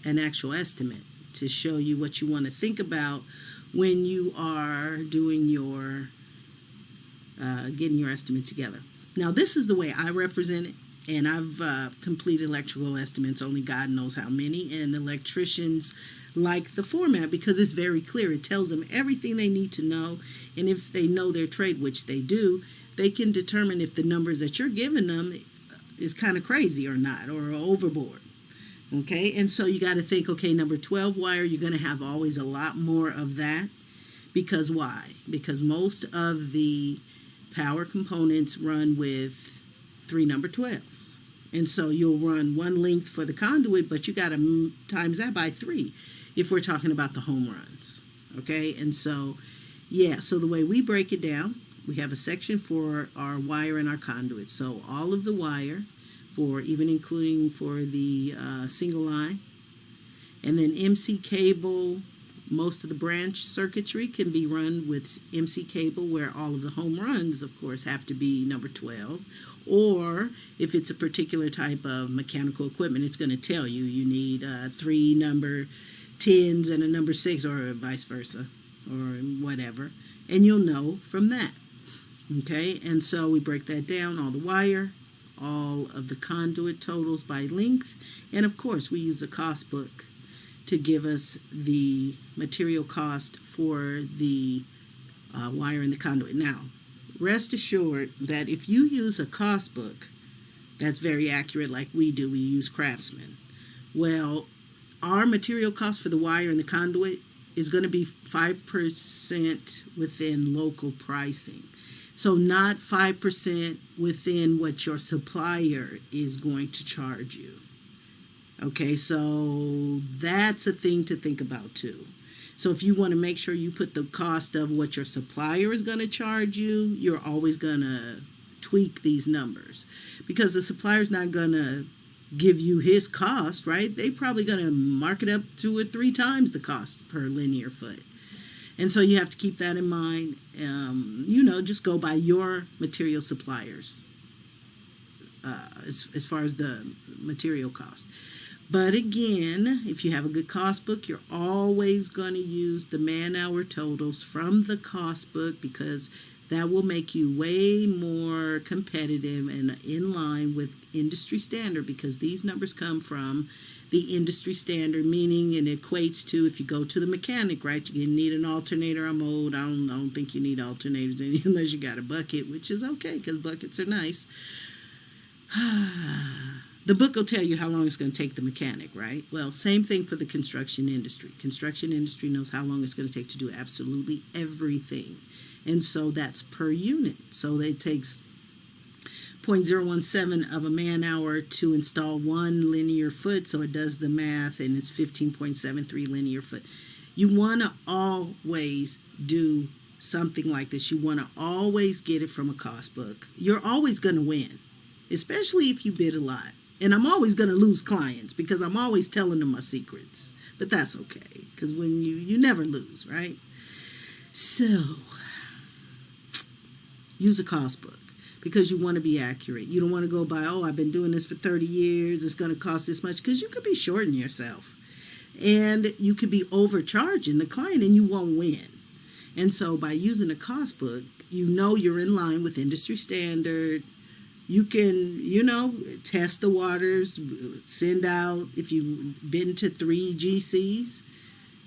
an actual estimate to show you what you want to think about when you are doing your getting your estimate together. Now, this is the way I represent it, and I've completed electrical estimates, only God knows how many, and electricians like the format because it's very clear. It tells them everything they need to know, and if they know their trade, which they do, they can determine if the numbers that you're giving them is kind of crazy or not, or overboard. Okay, and so you got to think, okay, number 12 wire, you're going to have always a lot more of that. Because why? Because most of the power components run with 3 number 12s. And so you'll run one length for the conduit, but you got to times that by 3 if we're talking about the home runs. Okay, and so, so the way we break it down, we have a section for our wire and our conduit. So all of the wire, even including for the single line, and then MC cable. Most of the branch circuitry can be run with MC cable, where all of the home runs, of course, have to be number 12. Or if it's a particular type of mechanical equipment, it's going to tell you need 3 number 10s and a number 6, or vice versa, or whatever. And you'll know from that. Okay, and so we break that down, all the wire, all of the conduit totals by length, and of course we use a cost book to give us the material cost for the wire and the conduit. Now, rest assured that if you use a cost book that's very accurate like we do, we use Craftsman. Well, our material cost for the wire and the conduit is going to be 5% within local pricing. So not 5% within what your supplier is going to charge you. Okay, so that's a thing to think about too. So if you want to make sure you put the cost of what your supplier is going to charge you, you're always going to tweak these numbers, because the supplier's not going to give you his cost, right? They're probably going to mark it up 2 or 3 times the cost per linear foot. And so you have to keep that in mind. Just go by your material suppliers as far as the material cost. But again, if you have a good cost book, you're always going to use the man-hour totals from the cost book, because that will make you way more competitive and in line with industry standard, because these numbers come from the industry standard, meaning it equates to, if you go to the mechanic, right, you need an alternator or mold. I don't think you need alternators unless you got a bucket, which is okay because buckets are nice. The book will tell you how long it's going to take the mechanic, right? Well, same thing for the construction industry. Construction industry knows how long it's going to take to do absolutely everything. And so that's per unit. So it takes 0.017 of a man-hour to install 1 linear foot. So it does the math, and it's 15.73 linear foot. You want to always do something like this. You want to always get it from a cost book. You're always going to win, especially if you bid a lot. And I'm always going to lose clients because I'm always telling them my secrets. But that's okay, because when you never lose, right? So use a cost book because you want to be accurate. You don't want to go by, I've been doing this for 30 years. It's going to cost this much, because you could be shorting yourself. And you could be overcharging the client and you won't win. And so by using a cost book, you're in line with industry standard. You can, test the waters, send out, if you've been to 3 GCs,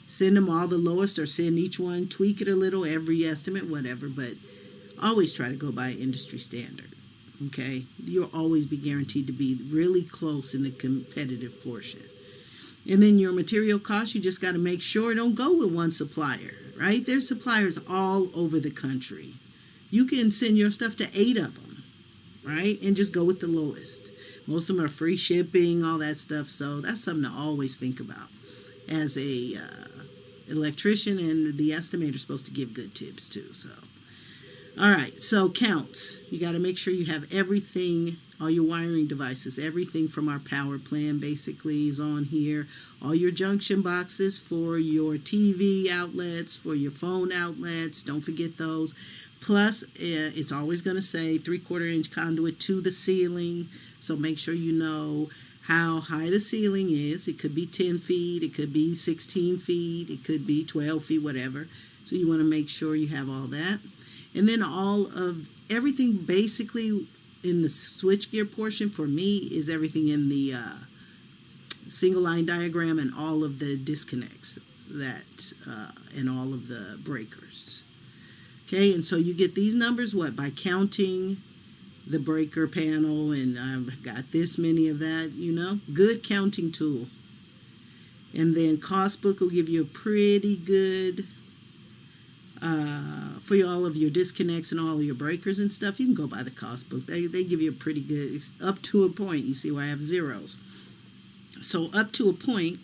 send them all the lowest, or send each one, tweak it a little, every estimate, whatever. But always try to go by industry standard, okay? You'll always be guaranteed to be really close in the competitive portion. And then your material costs, you just got to make sure don't go with one supplier, right? There's suppliers all over the country. You can send your stuff to 8 of them. Right? And just go with the lowest. Most of them are free shipping, all that stuff. So that's something to always think about as a electrician, and the estimator is supposed to give good tips too. So, all right. So counts. You got to make sure you have everything, all your wiring devices, everything from our power plan basically is on here. All your junction boxes for your TV outlets, for your phone outlets. Don't forget those. Plus, it's always going to say 3/4 inch conduit to the ceiling. So make sure you know how high the ceiling is. It could be 10 feet. It could be 16 feet. It could be 12 feet, whatever. So you want to make sure you have all that. And then all of everything basically in the switchgear portion for me is everything in the single line diagram and all of the disconnects and all of the breakers. Okay, and so you get these numbers, by counting the breaker panel, and I've got this many of that, good counting tool. And then cost book will give you a pretty good, for all of your disconnects and all of your breakers and stuff, you can go by the cost book. They give you a pretty good, up to a point. You see where I have zeros. So up to a point,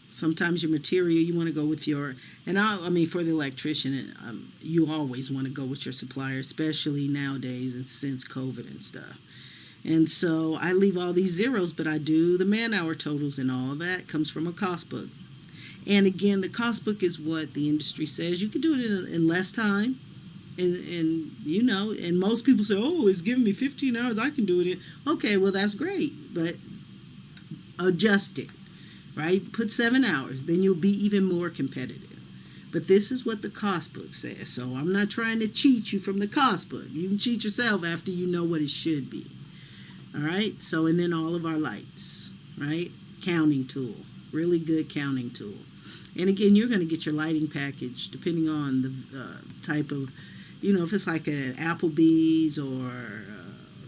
sometimes your material, you want to go with for the electrician, you always want to go with your supplier, especially nowadays and since COVID and stuff. And so I leave all these zeros, but I do the man-hour totals, and all that comes from a cost book. And again, the cost book is what the industry says. You can do it in less time. And most people say, it's giving me 15 hours. I can do it okay, well, that's great. But adjust it. Right? Put 7 hours, then you'll be even more competitive. But this is what the cost book says. So I'm not trying to cheat you from the cost book. You can cheat yourself after you know what it should be. All right? So, and then all of our lights, right? Counting tool. Really good counting tool. And again, you're going to get your lighting package depending on the type of, if it's like an Applebee's or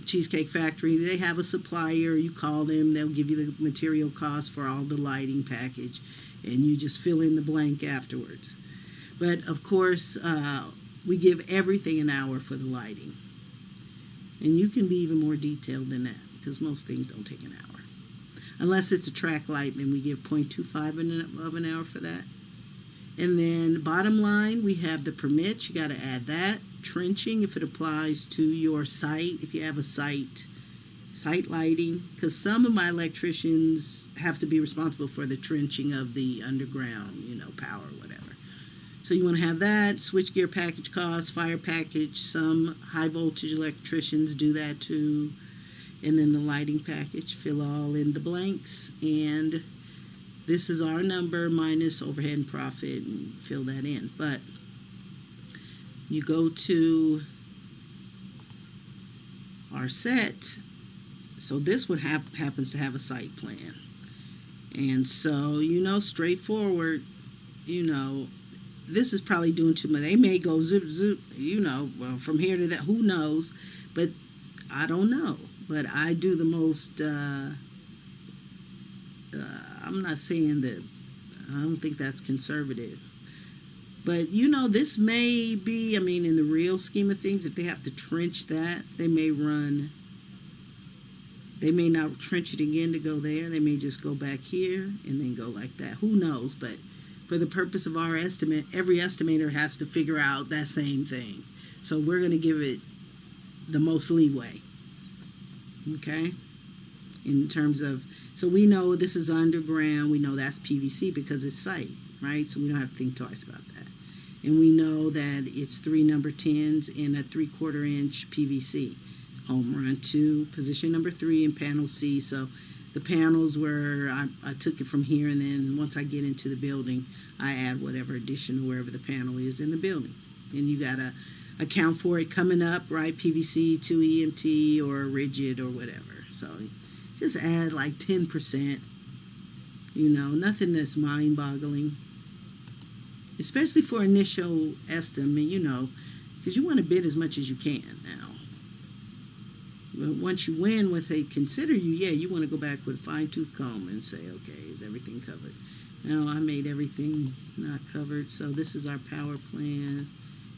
Cheesecake Factory, they have a supplier. You call them, they'll give you the material cost for all the lighting package, and you just fill in the blank afterwards. But of course, we give everything an hour for the lighting. And you can be even more detailed than that, because most things don't take an hour. Unless it's a track light, then we give 0.25 of an hour for that. And then bottom line, we have the permits. You got to add that. Trenching, if it applies to your site, if you have a site lighting, because some of my electricians have to be responsible for the trenching of the underground, power, whatever. So you want to have that. Switchgear package costs, fire package. Some high voltage electricians do that too. And then the lighting package, fill all in the blanks. And this is our number minus overhead and profit, and fill that in. But you go to our set. So this one happens to have a site plan. And so, straightforward, this is probably doing too much. They may go zoop, zoop, from here to that. Who knows? But I don't know. But I do the most, I'm not saying that, I don't think that's conservative. But, this may be, in the real scheme of things, if they have to trench that, they may not trench it again to go there. They may just go back here and then go like that. Who knows? But for the purpose of our estimate, every estimator has to figure out that same thing. So we're going to give it the most leeway. Okay? In terms of, so we know this is underground. We know that's PVC because it's site, right? So we don't have to think twice about that. And we know that it's 3 number 10s and a 3/4 inch PVC. Home run 2, position number 3 in panel C. So the panels where I took it from here, and then once I get into the building, I add whatever additional wherever the panel is in the building. And you got to account for it coming up, right? PVC, 2 EMT, or rigid, or whatever. So just add like 10%, nothing that's mind-boggling. Especially for initial estimate, because you want to bid as much as you can now. But once you win what they consider you, you want to go back with a fine-tooth comb and say, okay, is everything covered? Now, I made everything not covered, so this is our power plan,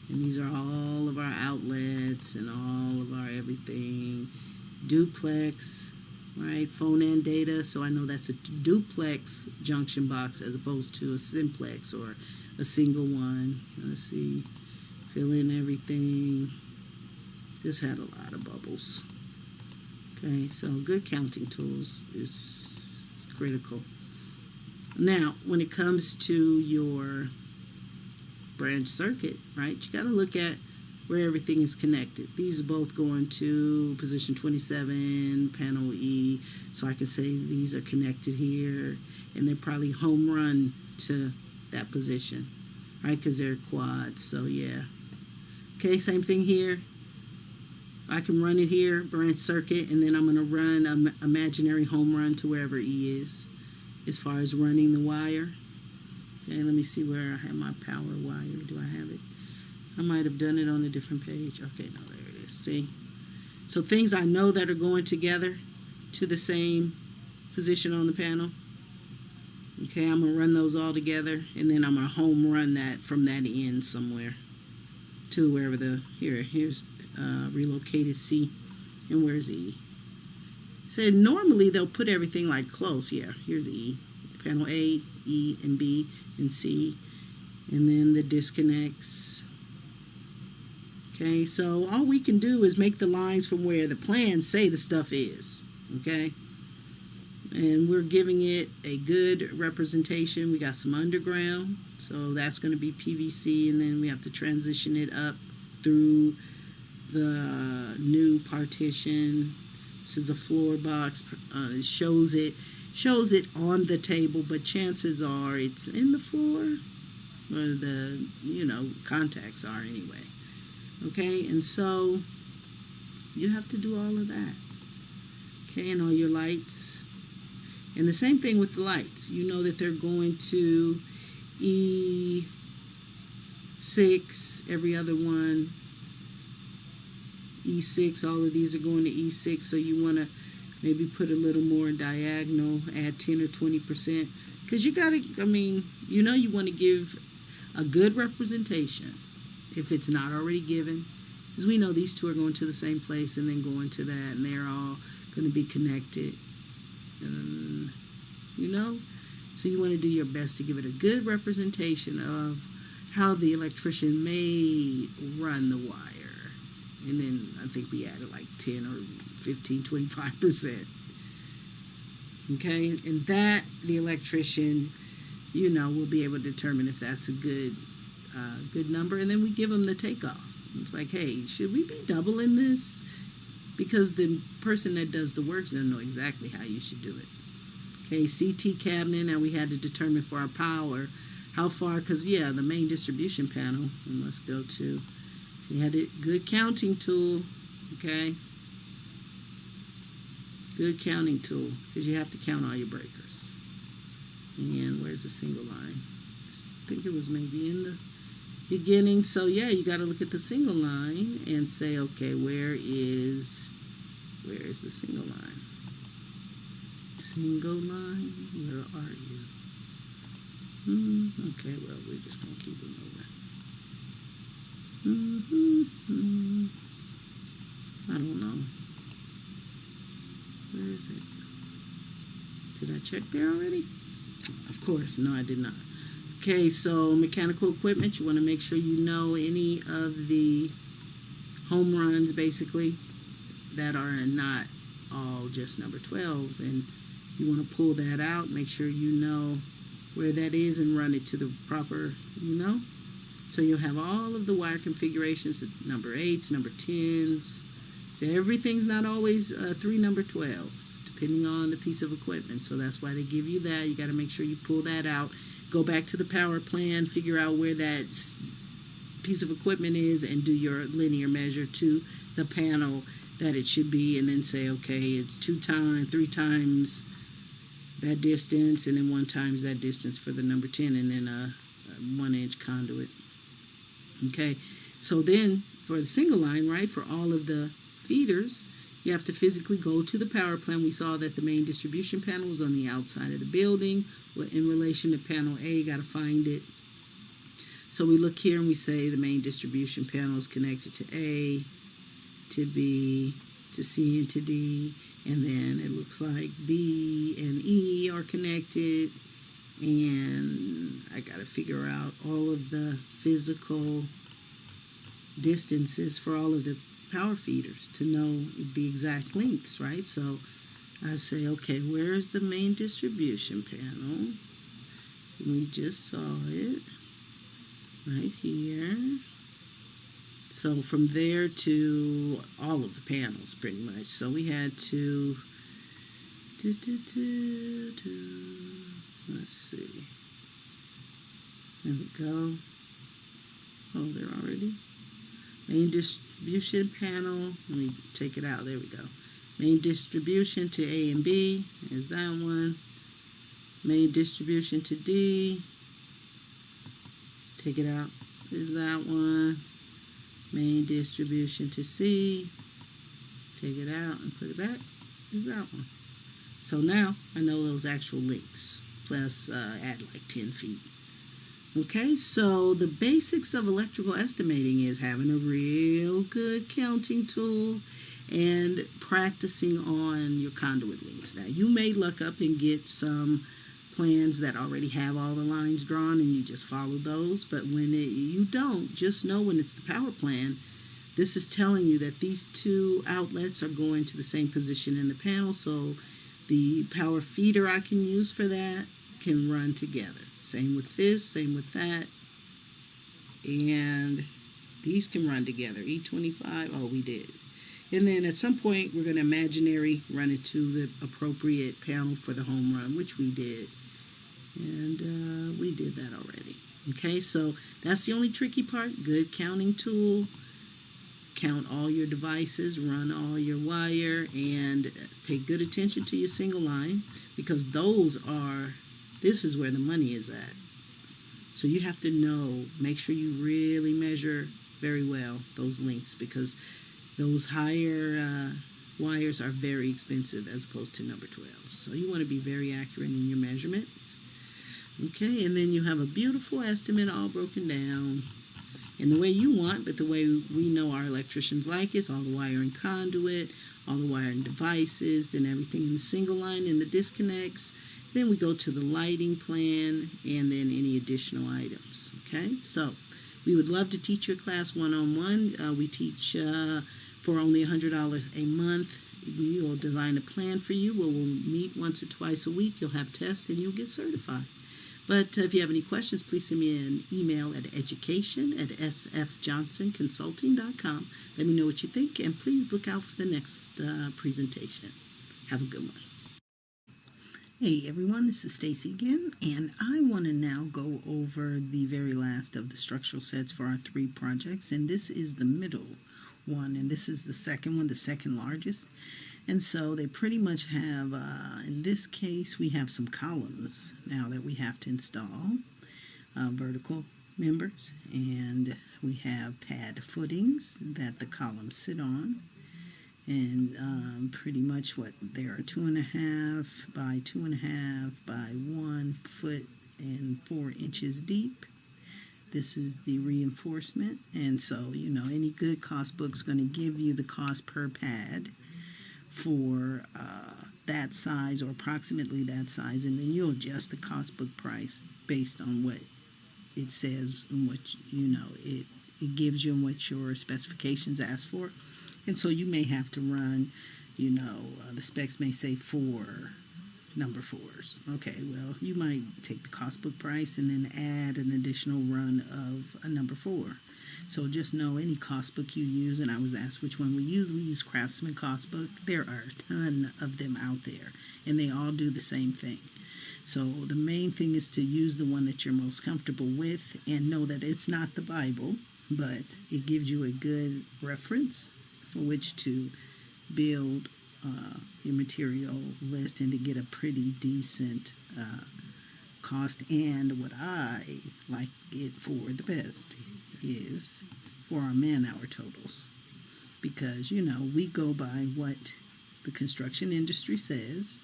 and these are all of our outlets and all of our everything. Duplex, right? Phone and data, so I know that's a duplex junction box as opposed to a simplex or a single one. Let's see, fill in everything. This had a lot of bubbles. Okay, so good counting tools is critical. Now, when it comes to your branch circuit, right, you got to look at where everything is connected. These are both going to position 27, panel E, so I can say these are connected here, and they're probably home run to that position, right, because they're quads, so yeah. Okay, same thing here. I can run it here, branch circuit, and then I'm going to run an imaginary home run to wherever E is as far as running the wire. Okay, let me see where I have my power wire. Do I have it? I might have done it on a different page. Okay, no, there it is. See? So things I know that are going together to the same position on the panel. Okay, I'm going to run those all together, and then I'm going to home run that from that end somewhere to wherever here's relocated C, and where's E? So normally they'll put everything like close. Yeah, here's E, panel A, E, and B, and C, and then the disconnects. Okay, so all we can do is make the lines from where the plans say the stuff is. Okay, and we're giving it a good representation. We got some underground, so that's going to be PVC, and then we have to transition it up through the new partition. This is a floor box. It shows it on the table, but chances are it's in the floor, or the contacts are anyway. Okay, and so you have to do all of that. Okay, and all your lights, and the same thing with the lights. You know that they're going to E6, every other one E6. All of these are going to E6, so you want to maybe put a little more diagonal, add 10 or 20%, because you got to, I mean, you know, you want to give a good representation if it's not already given, because we know these two are going to the same place and then going to that, and they're all going to be connected, you know. So you want to do your best to give it a good representation of how the electrician may run the wire. And then I think we added like 10 or 15, 25%. Okay, and that the electrician, you know, will be able to determine if that's a good number, and then we give them the takeoff. It's like, hey, should we be doubling this? Because the person that does the work doesn't know exactly how you should do it. Okay, CT cabinet, now we had to determine for our power how far, because yeah, the main distribution panel, and let's go to, we had a good counting tool, okay? Good counting tool, because you have to count all your breakers. And where's the single line? I think it was maybe in the beginning. So yeah, you got to look at the single line and say, okay, where is the single line? Single line, where are you? Okay, well, we're just going to keep it moving. I don't know. Where is it? Did I check there already? Of course, no, I did not. Okay, so mechanical equipment, you want to make sure you know any of the home runs, basically, that are not all just number 12, and you want to pull that out, make sure you know where that is and run it to the proper, you know. So you'll have all of the wire configurations, the number 8s, number 10s. So everything's not always 3 number 12s, depending on the piece of equipment. So that's why they give you that. You got to make sure you pull that out. Go back to the power plan, figure out where that piece of equipment is, and do your linear measure to the panel that it should be, and then say, okay, it's 3 times that distance, and then 1 times that distance for the number 10, and then a 1-inch conduit. Okay, so then for the single line, right, for all of the feeders, you have to physically go to the power plant. We saw that the main distribution panel was on the outside of the building. Well, in relation to panel A, you got to find it. So we look here and we say the main distribution panel is connected to A, to B, to C, and to D. And then it looks like B and E are connected. And I got to figure out all of the physical distances for all of the power feeders to know the exact lengths, right? So I say, okay, where is the main distribution panel? We just saw it right here. So from there to all of the panels, pretty much. So we had to let's see. There we go. Oh, there already. Main distribution panel. Let me take it out. There we go. Main distribution to A and B is that one. Main distribution to D. Take it out. Is that one. Main distribution to C. Take it out and put it back. Is that one. So now I know those actual lengths. Plus add like 10 feet. Okay, so the basics of electrical estimating is having a real good counting tool and practicing on your conduit links. Now, you may look up and get some plans that already have all the lines drawn and you just follow those, but when you don't, just know when it's the power plan, this is telling you that these 2 outlets are going to the same position in the panel, so the power feeder I can use for that can run together. Same with this, same with that. And these can run together. E25, oh, we did. And then at some point, we're going to imaginary run it to the appropriate panel for the home run, which we did. And we did that already. Okay, so that's the only tricky part. Good counting tool. Count all your devices, run all your wire, and pay good attention to your single line, because those are, this is where the money is at. So you have to know, make sure you really measure very well those lengths, because those higher wires are very expensive as opposed to number 12. So you want to be very accurate in your measurements. Okay, and then you have a beautiful estimate all broken down in the way you want, but the way we know our electricians like is all the wire and conduit, all the wire and devices, then everything in the single line and the disconnects. Then we go to the lighting plan and then any additional items. Okay, so we would love to teach your class one-on-one. We teach for only $100 a month. We will design a plan for you where we'll meet once or twice a week. You'll have tests and you'll get certified. But if you have any questions, please send me an email at education@sfjohnsonconsulting.com. Let me know what you think, and please look out for the next presentation. Have a good one. Hey everyone, this is Stacy again, and I want to now go over the very last of the structural sets for our 3 projects, and this is the middle one, and this is the second one, the second largest. And so they pretty much have, in this case, we have some columns now that we have to install, vertical members, and we have pad footings that the columns sit on. And pretty much what they are 2.5 by 2.5 by 1 foot and 4 inches deep. This is the reinforcement, and so any good cost book is going to give you the cost per pad for that size or approximately that size, and then you'll adjust the cost book price based on what it says and what it gives you and what your specifications ask for. And so you may have to run, the specs may say 4 number 4s. Okay, well, you might take the cost book price and then add an additional run of a number 4. So just know any cost book you use, and I was asked which one we use Craftsman cost book. There are a ton of them out there, and they all do the same thing. So the main thing is to use the one that you're most comfortable with, and know that it's not the Bible, but it gives you a good reference for which to build your material list and to get a pretty decent cost. And what I like it for the best is for our man-hour totals, because we go by what the construction industry says,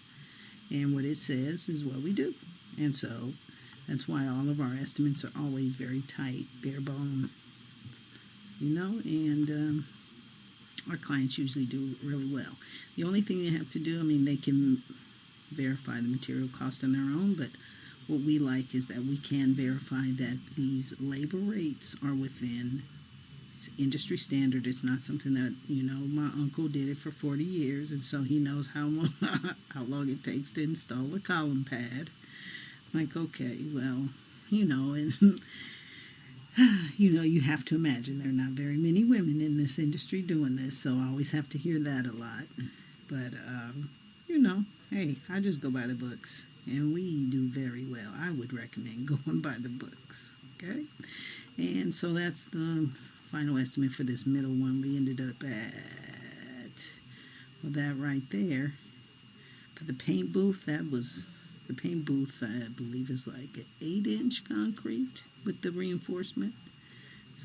and what it says is what we do. And so that's why all of our estimates are always very tight, bare bone, and our clients usually do really well. The only thing they have to do, they can verify the material cost on their own, but what we like is that we can verify that these labor rates are within industry standard. It's not something that, my uncle did it for 40 years, and so he knows how long it takes to install a column pad. Like, okay, well, and you have to imagine there are not very many women in this industry doing this, so I always have to hear that a lot. But, hey, I just go by the books, and we do very well. I would recommend going by the books, okay? And so that's the final estimate for this middle one. We ended up at, well, that right there. For the paint booth, the paint booth, I believe, is like an 8-inch concrete with the reinforcement.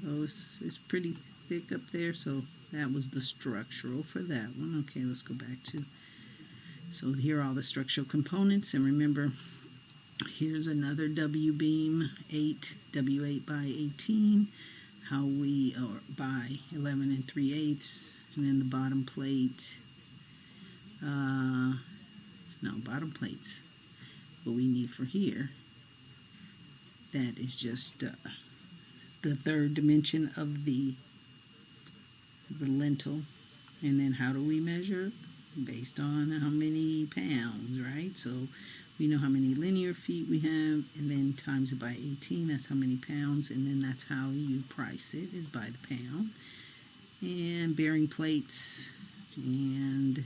So it's pretty thick up there. So that was the structural for that one. Okay, let's go back to, so here are all the structural components. And remember, here's another W-beam, W8 by 18, or by 11 3/8. And then the bottom plate, bottom plates, what we need for here. That is just the third dimension of the lintel. And then how do we measure? Based on how many pounds, right? So we know how many linear feet we have, and then times it by 18, that's how many pounds, and then that's how you price it, is by the pound. And bearing plates, and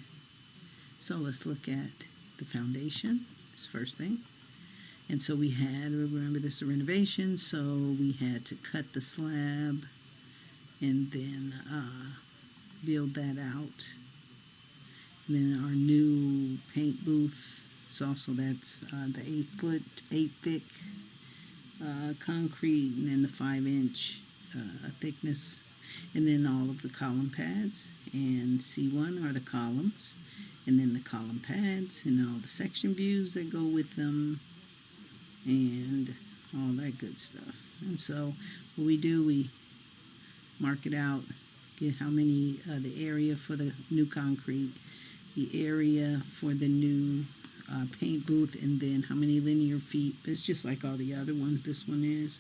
so let's look at the foundation, this first thing. And so we had, remember this is a renovation, so we had to cut the slab and then build that out. And then our new paint booth is also, that's the 8 thick concrete, and then the 5-inch thickness, and then all of the column pads. And C1 are the columns, and then the column pads, and all the section views that go with them, and all that good stuff. And so what we do, we mark it out, get how many, the area for the new concrete, the area for the new paint booth, and then how many linear feet. It's just like all the other ones. This one is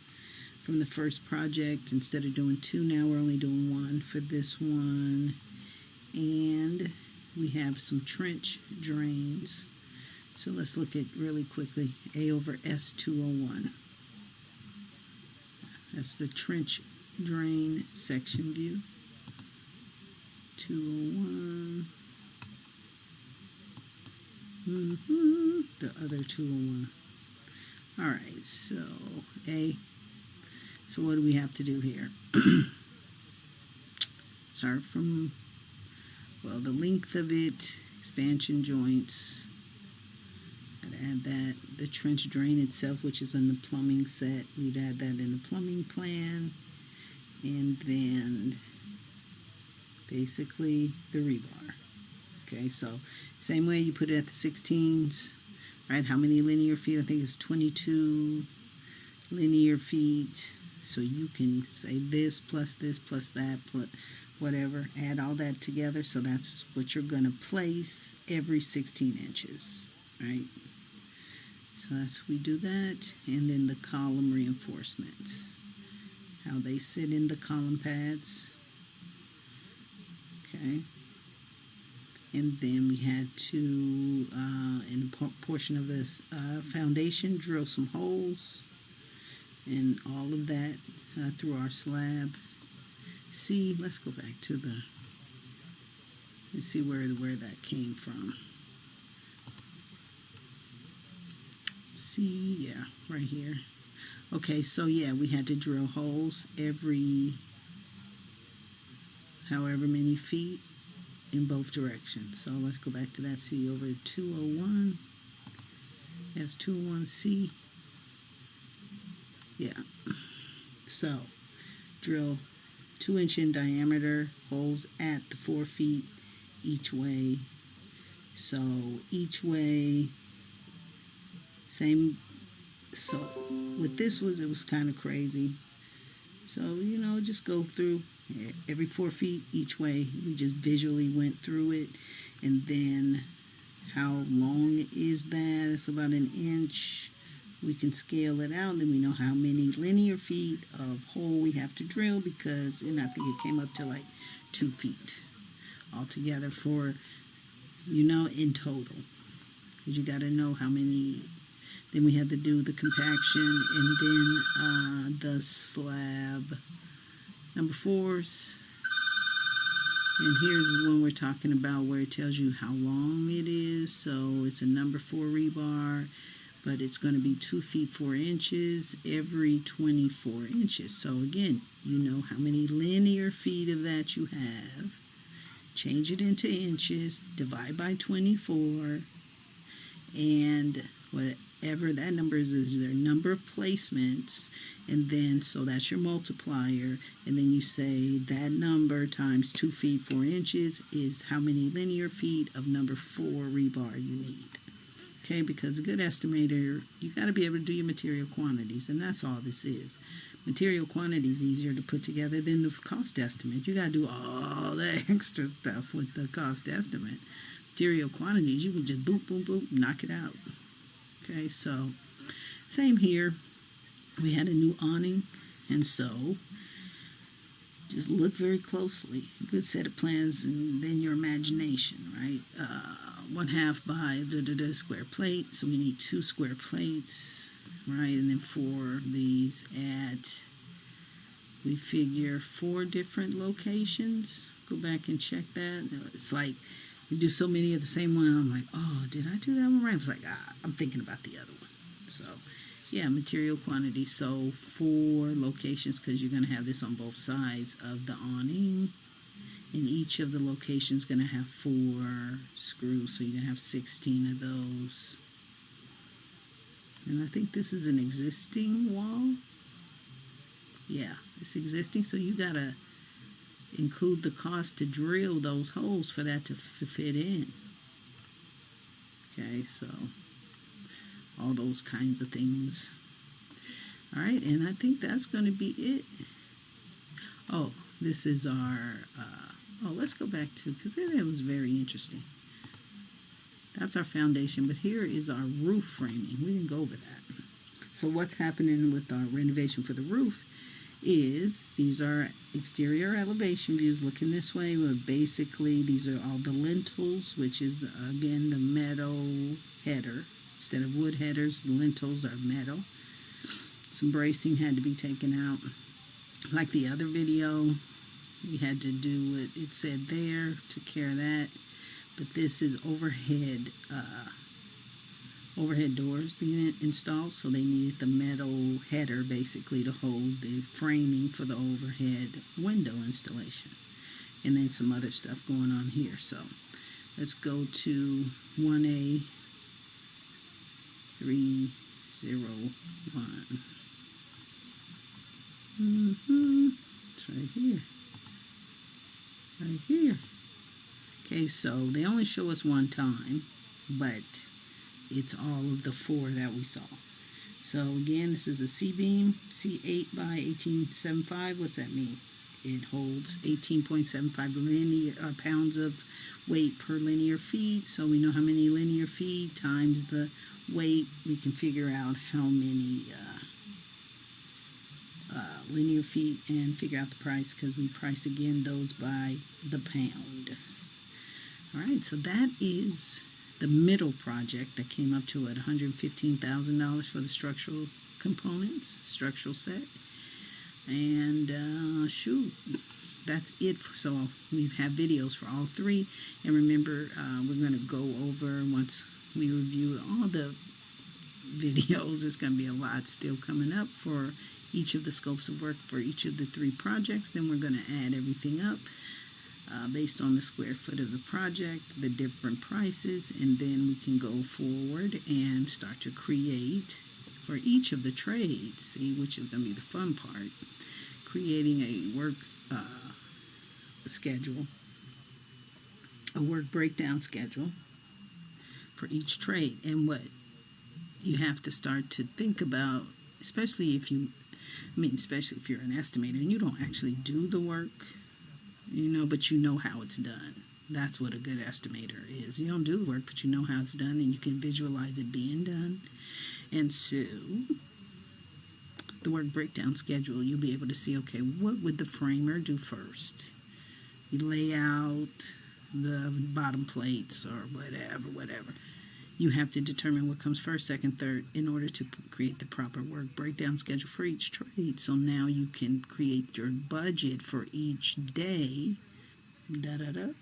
from the first project. Instead of doing 2 now, we're only doing 1 for this one. And we have some trench drains. So let's look at really quickly A over S201. That's the trench drain section view. 201. The other 201. Alright, so A. So what do we have to do here? Start from, well, the length of it, expansion joints. Gotta add that. The trench drain itself, which is in the plumbing set, we'd add that in the plumbing plan. And then basically the rebar. Okay, so same way you put it at the 16s, right? How many linear feet? I think it's 22 linear feet. So you can say this plus that, plus whatever. Add all that together. So that's what you're going to place every 16 inches, right? So that's, we do that. And then the column reinforcements, how they sit in the column pads. Okay. And then we had to, in a portion of this foundation, drill some holes, and all of that through our slab. C, let's go back to the, let's see where that came from. C, yeah, right here. Okay, so yeah, we had to drill holes every however many feet in both directions. So let's go back to that C over 201. That's 201C. Yeah. So drill 2-inch in diameter holes at the 4 feet each way. So each way, same. So with this it was kind of crazy. So, you know, just go through every 4 feet each way. We just visually went through it. And then how long is that? It's about 1 inch. We can scale it out, and then we know how many linear feet of hole we have to drill, because, and I think it came up to like 2 feet altogether for, you know, in total. Because you got to know how many. Then we had to do the compaction, and then the slab number 4s. And here's one we're talking about where it tells you how long it is. So it's a number 4 rebar, but it's going to be 2 feet 4 inches every 24 inches. So again, you know how many linear feet of that you have. Change it into inches, divide by 24, and whatever that number is their number of placements, and then so that's your multiplier, and then you say that number times 2 feet 4 inches is how many linear feet of number 4 rebar you need. Okay, because a good estimator, you got to be able to do your material quantities, and that's all this is. Material quantity is easier to put together than the cost estimate. You got to do all the extra stuff with the cost estimate. Material quantities, you can just boop, boop, boop, knock it out. Okay, so same here. We had a new awning, and so just look very closely. A good set of plans, and then your imagination, right? 1/2 by the square plate, so we need 2 square plates, right? And then for these we figure 4 different locations. Go back and check that. It's like we do so many of the same one. I'm like, oh, did I do that one right? I was like, I'm thinking about the other one. So yeah, material quantity. So 4 locations, because you're going to have this on both sides of the awning. And each of the locations going to have 4 screws, so you're going to have 16 of those. And I think this is an existing wall. Yeah, it's existing, so you gotta include the cost to drill those holes for that to fit in. Okay, so all those kinds of things. All right, and I think that's going to be it. Oh, this is our, let's go back to, because it was very interesting. That's our foundation, but here is our roof framing. We didn't go over that. So what's happening with our renovation for the roof is these are exterior elevation views looking this way. Where basically these are all the lintels, which is, again, the metal header. Instead of wood headers, the lintels are metal. Some bracing had to be taken out. Like the other video, we had to do what it said there, took care of that. But this is overhead doors being installed, so they needed the metal header basically to hold the framing for the overhead window installation. And then some other stuff going on here. So let's go to 1A 301. It's right here. Right here. Okay, so they only show us one time, but it's all of the 4 that we saw. So again, this is a C-beam, C8 by 18.75. What's that mean? It holds 18.75 pounds of weight per linear feet. So we know how many linear feet times the weight. We can figure out how many linear feet and figure out the price, because we price again those by the pound. All right, so that is the middle project that came up to at $115,000 for the structural components, structural set. And shoot, that's it. So we have videos for all 3. And remember, we're going to go over, once we review all the videos, there's going to be a lot still coming up for each of the scopes of work for each of the 3 projects. Then we're going to add everything up based on the square foot of the project, the different prices, and then we can go forward and start to create for each of the trades, see, which is going to be the fun part, creating a work schedule, a work breakdown schedule for each trade. And what you have to start to think about, especially if you're an estimator and you don't actually do the work, but you know how it's done. That's what a good estimator is. You don't do the work, but you know how it's done, and you can visualize it being done. And so the work breakdown schedule, you'll be able to see, okay, what would the framer do first? You lay out the bottom plates or whatever. You have to determine what comes first, second, third in order to create the proper work breakdown schedule for each trade. So now you can create your budget for each day, whatever.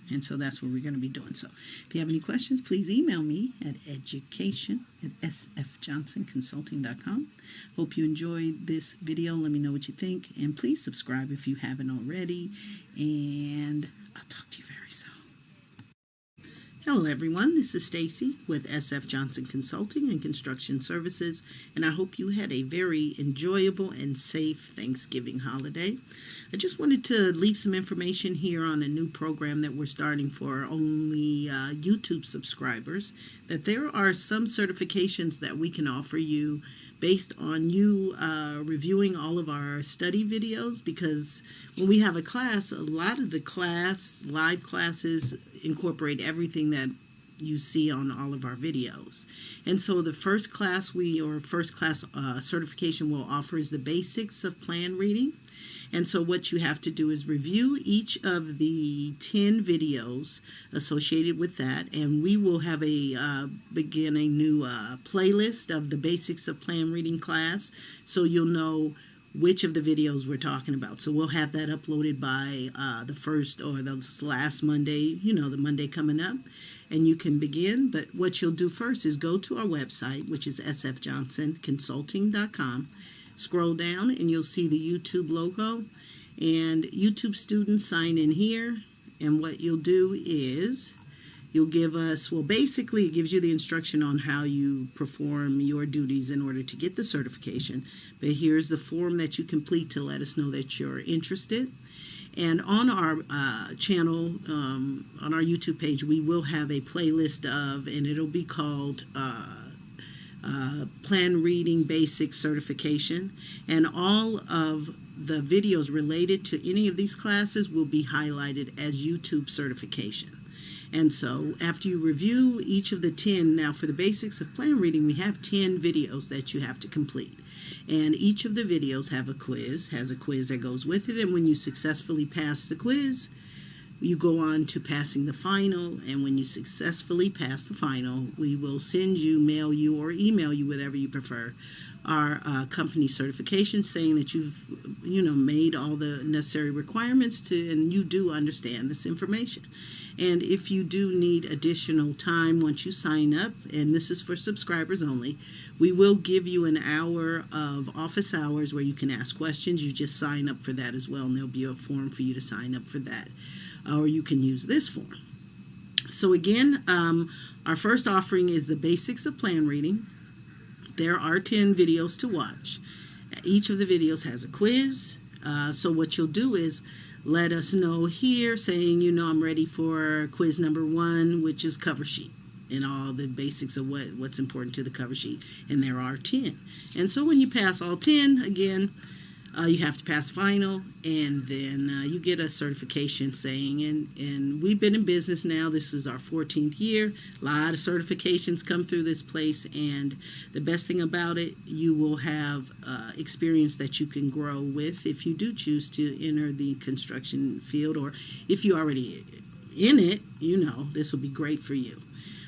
And so that's what we're going to be doing. So if you have any questions, please email me at education@sfjohnsonconsulting.com. Hope you enjoyed this video. Let me know what you think. And please subscribe if you haven't already. And I'll talk to you very soon. Hello everyone, this is Stacy with SF Johnson Consulting and Construction Services, and I hope you had a very enjoyable and safe Thanksgiving holiday. I just wanted to leave some information here on a new program that we're starting for only YouTube subscribers, that there are some certifications that we can offer you based on you reviewing all of our study videos, because when we have a class, a lot of the live classes incorporate everything that you see on all of our videos. And so the first class certification we'll offer is the basics of plan reading. And so what you have to do is review each of the 10 videos associated with that, and we will have begin a new playlist of the basics of plan reading class, so you'll know which of the videos we're talking about. So we'll have that uploaded by the first or the last Monday, the Monday coming up, and you can begin. But what you'll do first is go to our website, which is sfjohnsonconsulting.com. Scroll down and you'll see the YouTube logo, and YouTube students sign in here, and what you'll do is you'll give us, well, basically it gives you the instruction on how you perform your duties in order to get the certification. But here's the form that you complete to let us know that you're interested. And on our channel, on our YouTube page, we will have a playlist of, and it'll be called Plan Reading Basic Certification. And all of the videos related to any of these classes will be highlighted as YouTube certification. And so after you review each of the 10, now for the basics of plan reading, we have 10 videos that you have to complete. And each of the videos has a quiz that goes with it. And when you successfully pass the quiz, you go on to passing the final. And when you successfully pass the final, we will send you, mail you, or email you, whatever you prefer, our company certification saying that you've, made all the necessary requirements and you do understand this information. And if you do need additional time once you sign up, and this is for subscribers only, we will give you an hour of office hours where you can ask questions. You just sign up for that as well, and there'll be a form for you to sign up for that. Or you can use this form. So again, our first offering is the basics of plan reading. There are 10 videos to watch. Each of the videos has a quiz. So what you'll do is let us know here saying, I'm ready for quiz number 1, which is cover sheet, and all the basics of what's important to the cover sheet. And there are 10. And so when you pass all 10, again, you have to pass final, and then you get a certification saying, and we've been in business now, this is our 14th year, a lot of certifications come through this place, and the best thing about it, you will have experience that you can grow with if you do choose to enter the construction field, or if you're already in it, this will be great for you.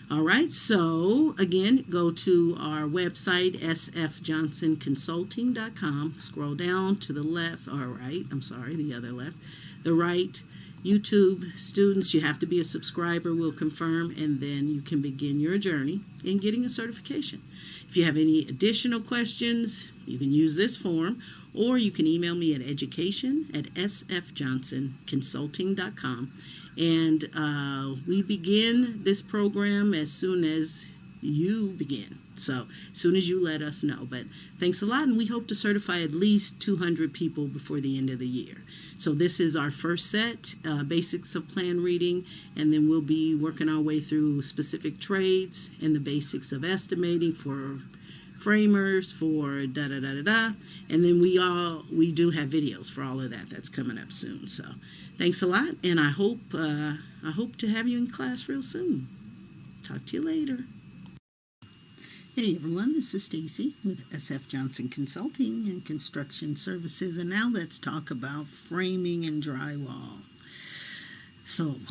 All right, so again, go to our website, sfjohnsonconsulting.com. Scroll down to the left, or right, the other left, the right. YouTube students, you have to be a subscriber, we'll confirm, and then you can begin your journey in getting a certification. If you have any additional questions, you can use this form, or you can email me at education@sfjohnsonconsulting.com. And we begin this program as soon as you begin. So as soon as you let us know. But thanks a lot, and we hope to certify at least 200 people before the end of the year. So this is our first set, basics of plan reading, and then we'll be working our way through specific trades and the basics of estimating for framers, for da-da-da-da-da. And then we do have videos for all of that. That's coming up soon. So thanks a lot, and I hope to have you in class real soon. Talk to you later. Hey everyone, this is Stacy with SF Johnson Consulting and Construction Services, and now let's talk about framing and drywall. So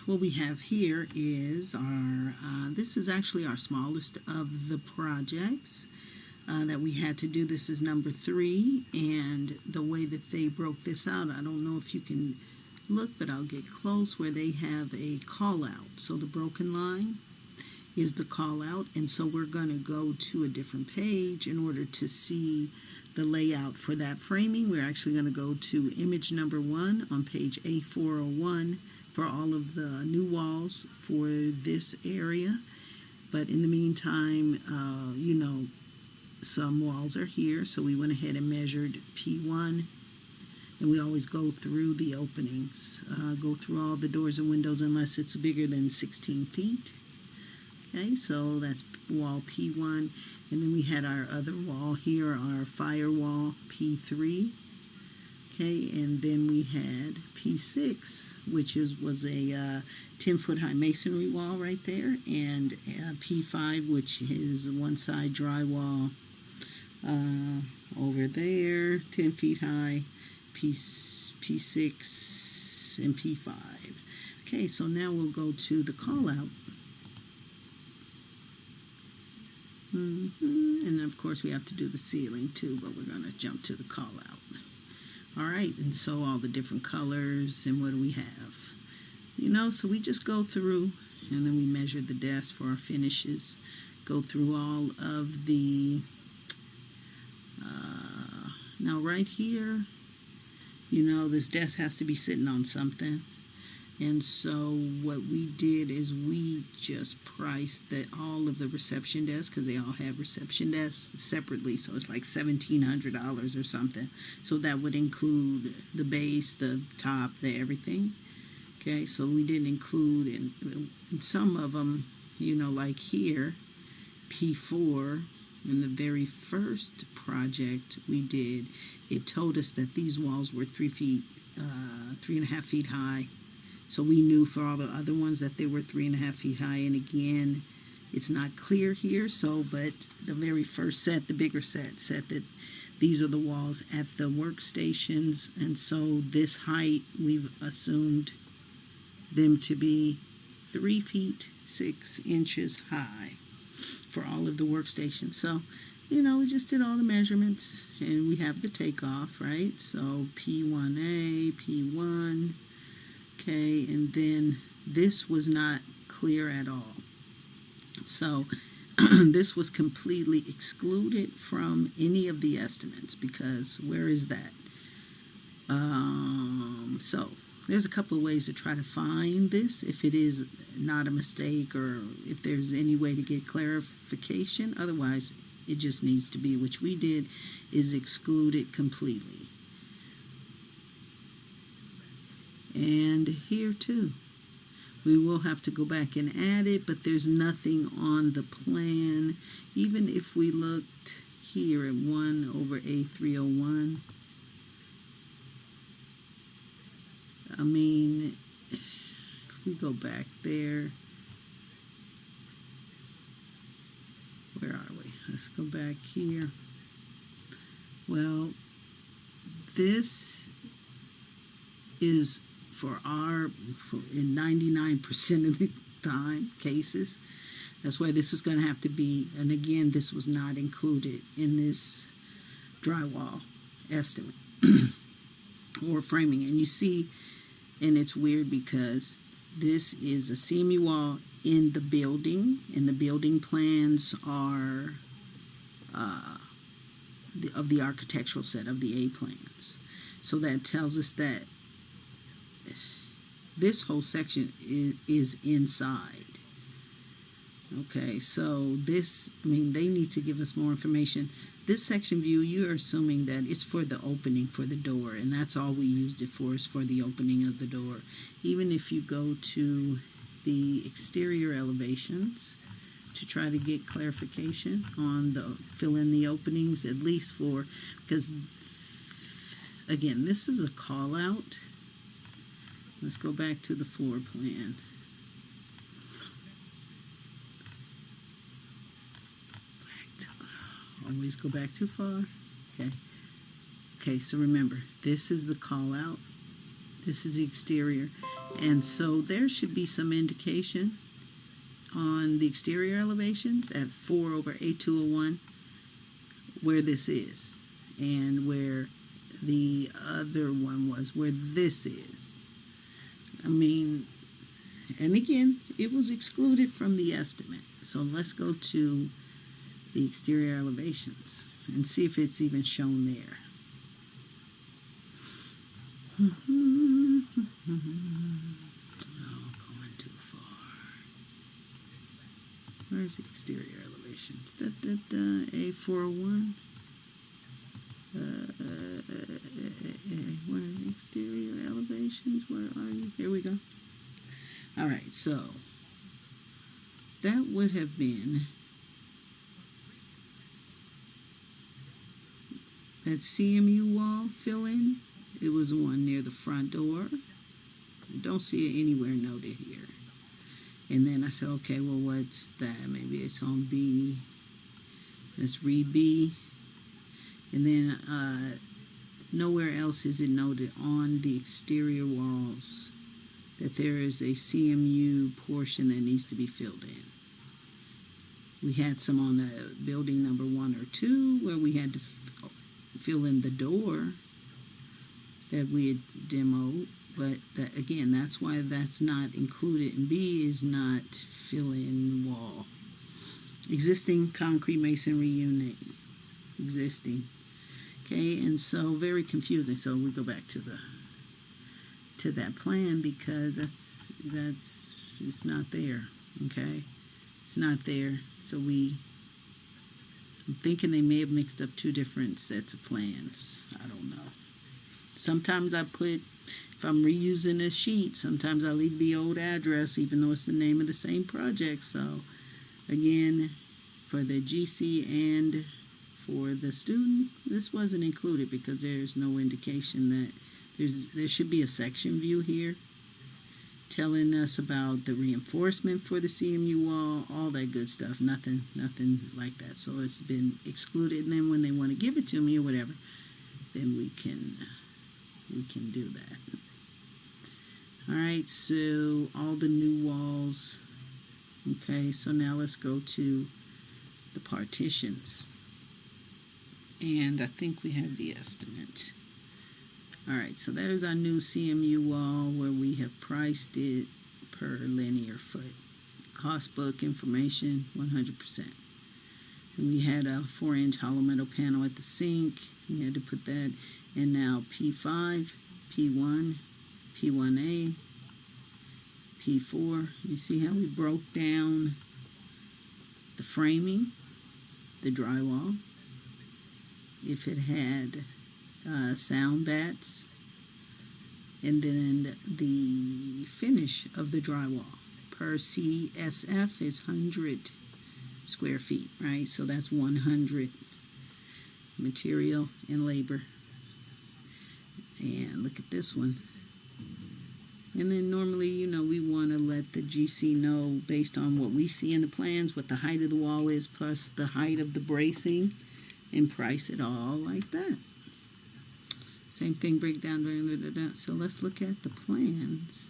what we have here is our, this is actually our smallest of the projects that we had to do. This is number 3, and the way that they broke this out, I don't know if you can look, but I'll get close, where they have a call out. So the broken line is the call out, and so we're going to go to a different page in order to see the layout for that framing. We're actually going to go to image number 1 on page A401 for all of the new walls for this area. But in the meantime, some walls are here, so we went ahead and measured P1, and we always go through the openings, go through all the doors and windows unless it's bigger than 16 feet. Okay, so that's wall P1, and then we had our other wall here, our firewall P3. Okay, and then we had P6, which was a 10-foot high masonry wall right there, and P5, which is one side drywall over there, 10 feet high, P6 and P5. Okay, so now we'll go to the call out. And of course we have to do the ceiling too, but we're going to jump to the call out. Alright, and so all the different colors, and what do we have? So we just go through, and then we measure the desk for our finishes, go through all of the, now right here, this desk has to be sitting on something. And so what we did is we just priced that all of the reception desks, because they all have reception desks separately, so it's like $1,700 or something. So that would include the base, the top, the everything. Okay, so we didn't include in some of them, like here, P4, in the very first project we did, it told us that these walls were 3.5 feet high. So we knew for all the other ones that they were 3.5 feet high. And again, it's not clear here. But the very first set, the bigger set, said that these are the walls at the workstations. And so this height, we've assumed them to be 3 feet 6 inches high for all of the workstations. So, we just did all the measurements, and we have the takeoff, right? So P1A, P1, okay, and then this was not clear at all. So this was completely excluded from any of the estimates, because where is that? So there's a couple of ways to try to find this, if it is not a mistake, or if there's any way to get clarification. Otherwise, it just needs to be, which we did, is excluded completely. And here too, we will have to go back and add it, but there's nothing on the plan. Even if we looked here at 1/A301, I mean, if we go back there, where are we? Let's go back here. Well, this is in 99% of the time cases. That's why this is going to have to be, and again, this was not included in this drywall estimate or framing. And you see, and it's weird because this is a CMU wall in the building, and the building plans are of the architectural set of the A plans. So that tells us that this whole section is inside. Okay, so this, they need to give us more information. This section view, you're assuming that it's for the opening for the door, and that's all we used it for, is for the opening of the door. Even if you go to the exterior elevations to try to get clarification on fill in the openings, at least because again, this is a call out. Let's go back to the floor plan. Always go back too far. Okay, so remember, this is the call out. This is the exterior. And so there should be some indication on the exterior elevations at 4/A201 where this is, and where the other one was, where this is. And again, it was excluded from the estimate. So let's go to the exterior elevations and see if it's even shown there. Oh, going too far. Where's the exterior elevations? A401. Where are the exterior elevations? Where are you? Here we go. All right, so that would have been that CMU wall fill-in. It was the one near the front door. I don't see it anywhere noted here. And then I said, okay, well, what's that? Maybe it's on B. Let's read B. And then nowhere else is it noted on the exterior walls that there is a CMU portion that needs to be filled in. We had some on the building number 1 or 2 where we had to fill in the door that we had demoed, but that, again, that's why that's not included. And B is not fill-in wall. Existing concrete masonry unit. Existing. Okay, and so very confusing. So we go back to to that plan because it's not there. Okay, it's not there. So I'm thinking they may have mixed up two different sets of plans. I don't know. Sometimes if I'm reusing a sheet, sometimes I leave the old address even though it's the name of the same project. So again, for the GC and for the student, this wasn't included because there's no indication that there should be a section view here telling us about the reinforcement for the CMU wall, all that good stuff. Nothing like that. So it's been excluded, and then when they want to give it to me or whatever, then we can do that. All right, so all the new walls. Okay, so now let's go to the partitions. And I think we have the estimate. All right, so there's our new CMU wall where we have priced it per linear foot. Cost book information, 100%. And we had a 4-inch hollow metal panel at the sink. We had to put that in now P5, P1, P1A, P4. You see how we broke down the framing, the drywall. If it had sound bats, and then the finish of the drywall per CSF is 100 square feet, right? So that's 100 material and labor. And look at this one. And then normally, we want to let the GC know based on what we see in the plans, what the height of the wall is plus the height of the bracing, and price it all like that. Same thing, breakdown. So let's look at the plans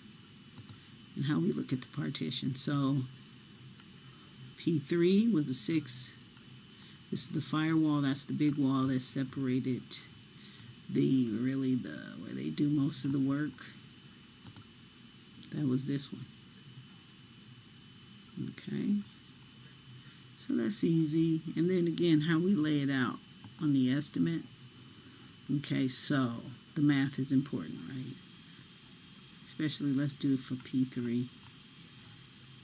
and how we look at the partition. So P3 was a 6. This is the firewall. That's the big wall that separated where they do most of the work. That was this one. Okay. So that's easy. And then again, how we lay it out on the estimate. Okay, so the math is important, right? Especially, let's do it for P3.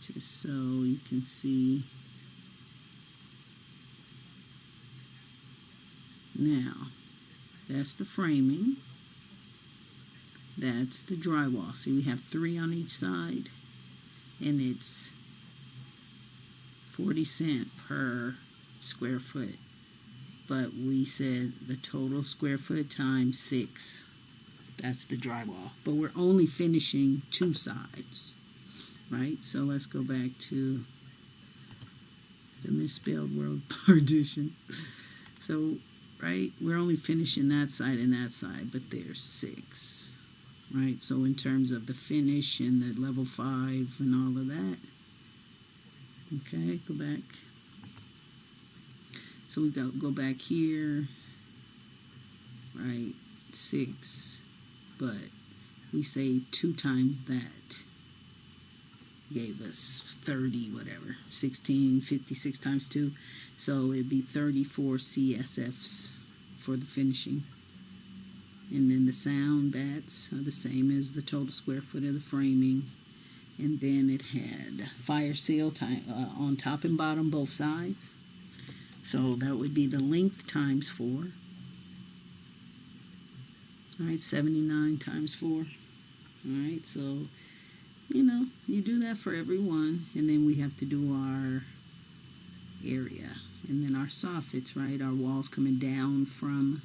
Just so you can see. Now, that's the framing. That's the drywall. See, we have 3 on each side. And it's 40 cents per square foot. But we said the total square foot times 6. That's the drywall. But we're only finishing 2 sides. Right? So let's go back to the misspelled word partition. So, right, we're only finishing that side and that side, but there's 6. Right? So in terms of the finish and the level 5 and all of that. Okay, go back. So we go back here, right, 6, but we say 2 times that gave us 30, whatever, 16, 56 times 2. So it'd be 34 CSFs for the finishing. And then the sound bats are the same as the total square foot of the framing. And then it had fire seal on top and bottom, both sides. So that would be the length times 4. All right, 79 times 4. All right, so, you do that for every one. And then we have to do our area. And then our soffits, right? Our walls coming down from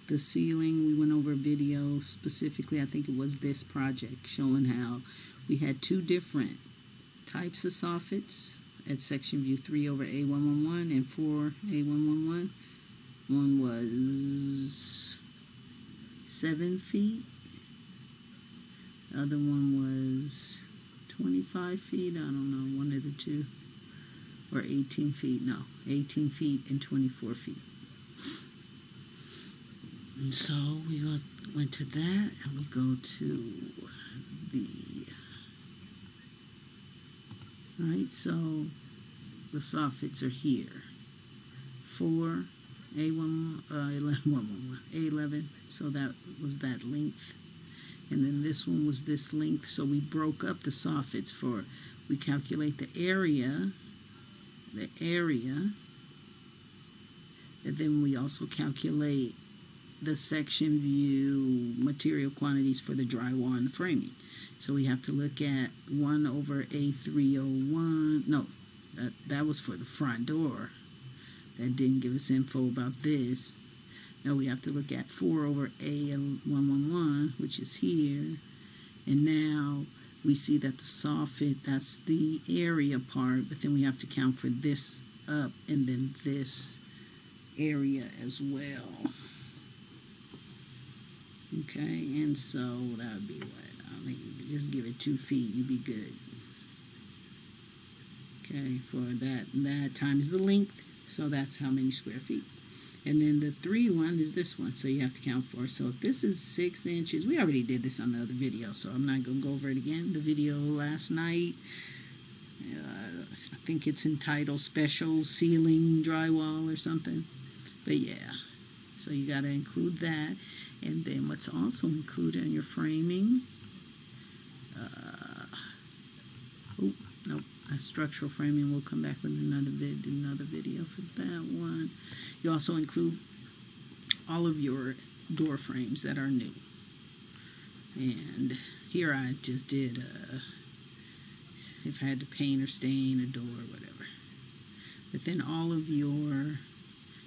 the ceiling. We went over a video specifically, I think it was this project, showing how we had 2 different types of soffits at section view 3 over A111 and 4 A111. One was 7 feet. The other one was 25 feet. I don't know, one of the two. Or 18 feet. No, 18 feet and 24 feet. And so we went to that, and we go to the... Right, so the soffits are here. 4, A1, 11, A11, so that was that length. And then this one was this length, so we broke up the soffits for, we calculate the area, and then we also calculate the section view material quantities for the drywall and the framing. So we have to look at 1 over A301, no, that was for the front door. That didn't give us info about this. Now we have to look at 4 over A111, which is here. And now we see that the soffit, that's the area part, but then we have to count for this up and then this area as well. Okay, and so that would be what? I mean, just give it 2 feet, you'd be good. Okay, for that times the length, so that's how many square feet. And then the 3 one is this one, so you have to count for. So if this is 6 inches, we already did this on the other video, so I'm not going to go over it again. The video last night, I think it's entitled Special Ceiling Drywall or something. But yeah, so you got to include that. And then what's also included in your framing, nope, structural framing. We'll come back with another video for that one. You also include all of your door frames that are new. And here I just did, if I had to paint or stain a door or whatever. But then all of your,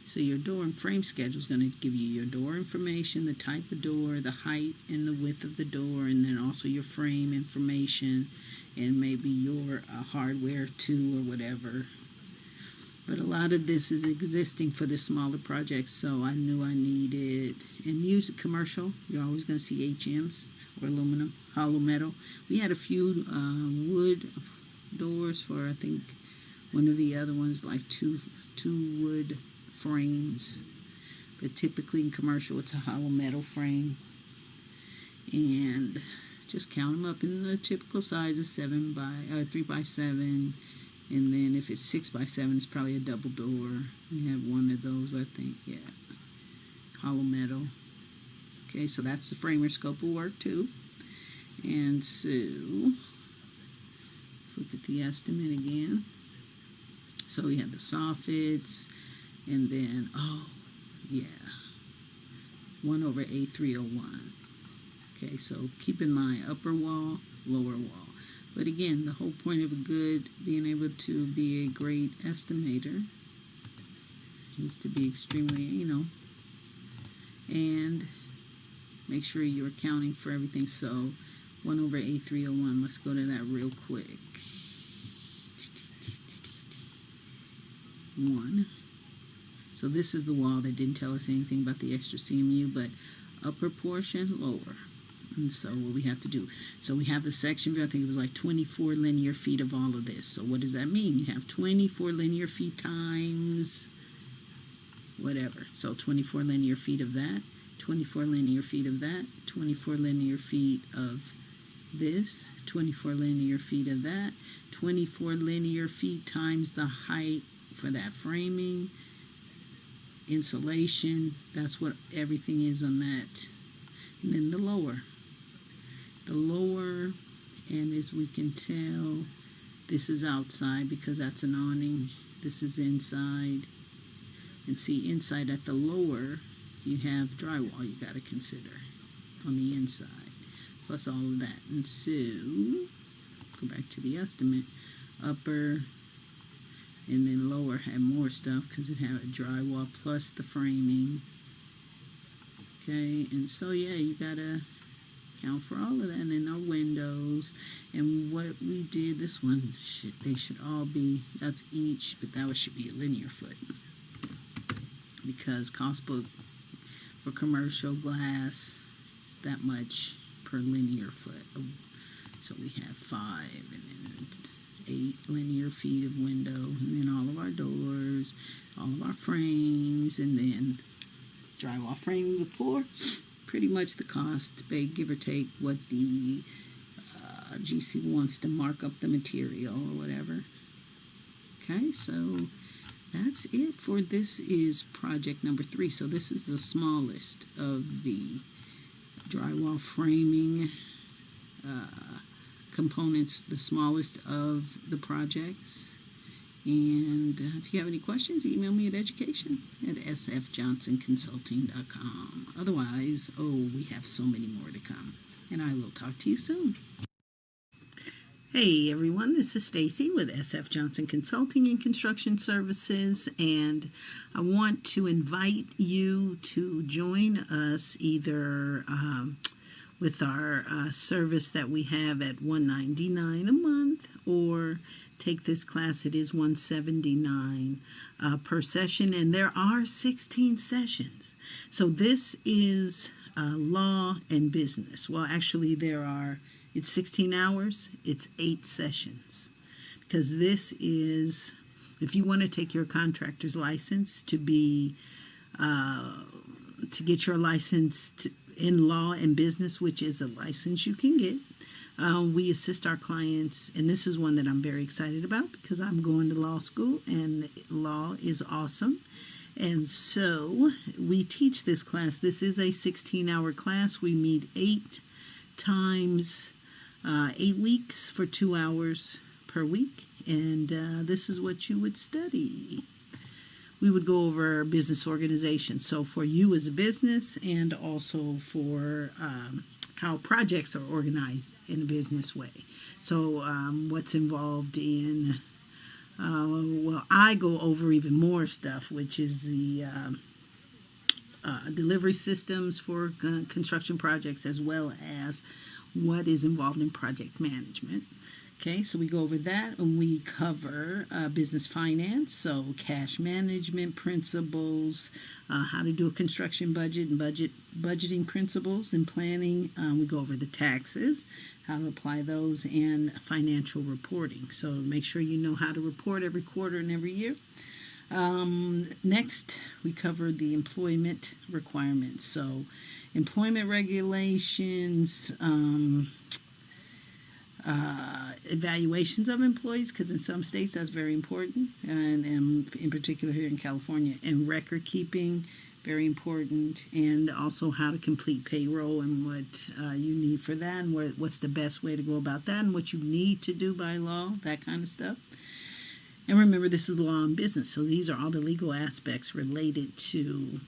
so your door and frame schedule is going to give you your door information, the type of door, the height and the width of the door, and then also your frame information, and maybe your hardware too or whatever. But a lot of this is existing for the smaller projects, so I knew I needed, and use a commercial. You're always going to see HMs or aluminum, hollow metal. We had a few wood doors for, I think, one of the other ones, like two wood frames. But typically in commercial, it's a hollow metal frame. And just count them up in the typical size of 3 by 7. And then if it's 6 by 7, it's probably a double door. We have one of those, I think, yeah. Hollow metal. Okay, so that's the framer scope of work too. And so, let's look at the estimate again. So we have the soffits, and then, 1 over A301. Okay, so keep in mind upper wall, lower wall. But again, the whole point of being able to be a great estimator is to be extremely, and make sure you're accounting for everything. So 1 over A301, let's go to that real quick. 1. So this is the wall that didn't tell us anything about the extra CMU, but upper portion, lower. And so what we have to do, so we have the section view, I think it was like 24 linear feet of all of this. So what does that mean? You have 24 linear feet times whatever. So 24 linear feet of that, 24 linear feet of that, 24 linear feet of this, 24 linear feet of that, 24 linear feet times the height for that framing, insulation, that's what everything is on that. And then the lower, and as we can tell, this is outside because that's an awning. This is inside. And see, inside at the lower, you have drywall you got to consider on the inside, plus all of that. And so, go back to the estimate. Upper and then lower had more stuff because it had a drywall plus the framing. Okay, and so yeah, you gotta count for all of that. And then our windows, and what we did, this one, they should all be, that's each, but that should be a linear foot. Because cost book for commercial glass, it's that much per linear foot. So we have 5 and then 8 linear feet of window, and then all of our doors, all of our frames, and then drywall framing before. Pretty much the cost, give or take what the GC wants to mark up the material or whatever. Okay, so that's it for this is project number 3. So this is the smallest of the drywall framing components, the smallest of the projects. And if you have any questions, email me at education@sfjohnsonconsulting.com. Otherwise, we have so many more to come. And I will talk to you soon. Hey everyone, this is Stacy with SF Johnson Consulting and Construction Services, and I want to invite you to join us either with our service that we have at $199 a month, or take this class. It is $179 per session, and there are 16 sessions. So this is law and business. Well, actually it's 16 hours, it's 8 sessions. Because this is, if you want to take your contractor's license to get your license in law and business, which is a license you can get, we assist our clients, and this is one that I'm very excited about because I'm going to law school, and law is awesome. And so we teach this class. This is a 16-hour class. We meet 8 times 8 weeks for 2 hours per week, and this is what you would study. We would go over business organization, so for you as a business, and also for how projects are organized in a business way. So what's involved in, I go over even more stuff, which is the delivery systems for construction projects, as well as what is involved in project management. Okay, so we go over that, and we cover business finance, so cash management principles, how to do a construction budget, and budgeting principles and planning. We go over the taxes, how to apply those, and financial reporting. So make sure you know how to report every quarter and every year. Next, we cover the employment requirements. So employment regulations, evaluations of employees, because in some states that's very important, and in particular here in California, and record keeping, very important, and also how to complete payroll and what you need for that, and what's the best way to go about that, and what you need to do by law, that kind of stuff. And remember, this is law and business, so these are all the legal aspects related to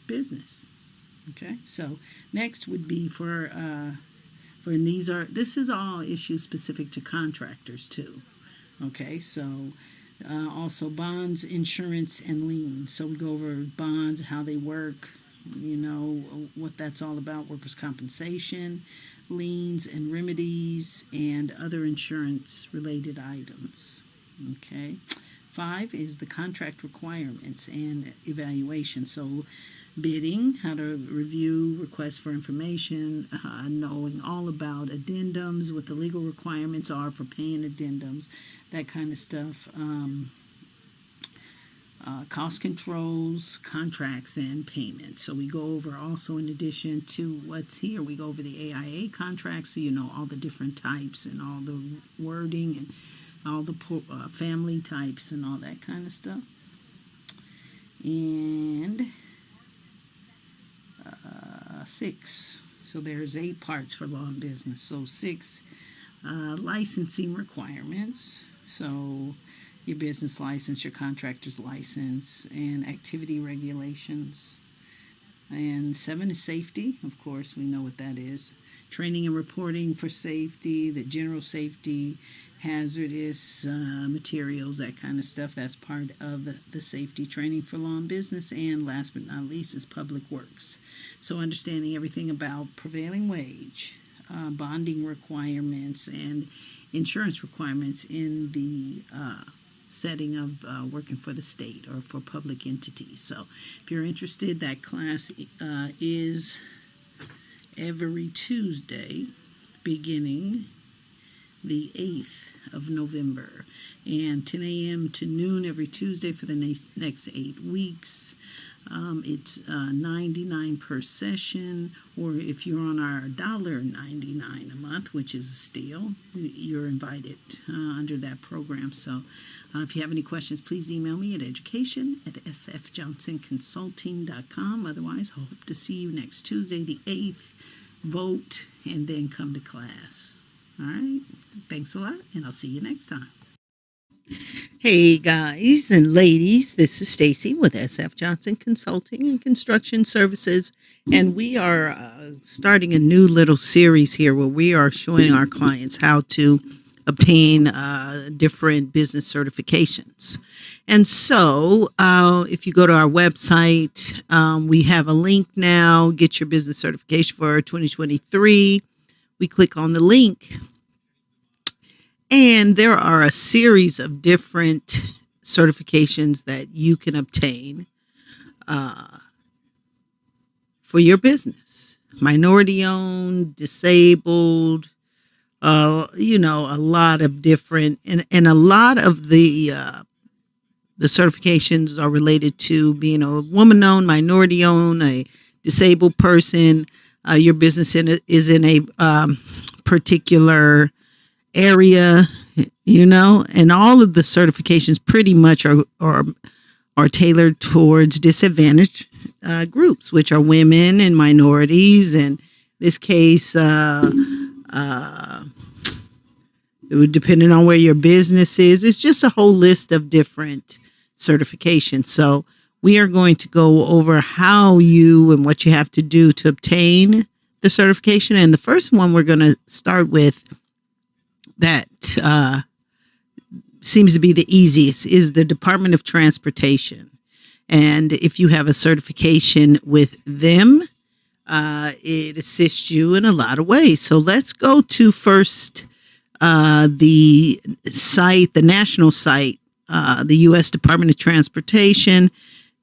business. Okay, so next would be this is all issues specific to contractors too. Okay, so also bonds, insurance, and liens. So we go over bonds, how they work, what that's all about, workers' compensation, liens and remedies, and other insurance-related items. Okay, 5 is the contract requirements and evaluation. So bidding, how to review requests for information, knowing all about addendums, what the legal requirements are for paying addendums, that kind of stuff. Cost controls, contracts, and payments. So we go over also, in addition to what's here, we go over the AIA contracts, so you know all the different types and all the wording and all the family types and all that kind of stuff. And 6. So there's 8 parts for law and business. So 6, licensing requirements. So your business license, your contractor's license, and activity regulations. And 7 is safety. Of course, we know what that is. Training and reporting for safety, the general safety, hazardous materials, that kind of stuff. That's part of the safety training for law and business. And last but not least is public works. So understanding everything about prevailing wage, bonding requirements, and insurance requirements in the setting of working for the state or for public entities. So if you're interested, that class is every Tuesday beginning the 8th of November, and 10 a.m. to noon every Tuesday for the next 8 weeks. It's $99 per session, or if you're on our $1.99 a month, which is a steal, you're invited under that program. So if you have any questions, please email me at education@sfjohnsonconsulting.com. Otherwise, I hope to see you next Tuesday, the 8th. Vote and then come to class. All right. Thanks a lot, and I'll see you next time. Hey guys and ladies, this is Stacy with SF Johnson Consulting and Construction Services, and we are starting a new little series here where we are showing our clients how to obtain different business certifications. And so if you go to our website, we have a link now, get your business certification for 2023. We click on the link. And there are a series of different certifications that you can obtain for your business. Minority owned, disabled, a lot of different, and a lot of the certifications are related to being a woman owned, minority owned, a disabled person. Your business is in a particular area, and all of the certifications pretty much are tailored towards disadvantaged groups, which are women and minorities. In this case, depending on where your business is, it's just a whole list of different certifications. So we are going to go over how you and what you have to do to obtain the certification. And the first one we're going to start with that seems to be the easiest is the Department of Transportation. And if you have a certification with them, it assists you in a lot of ways. So let's go to first the site, the national site, the U.S. Department of Transportation,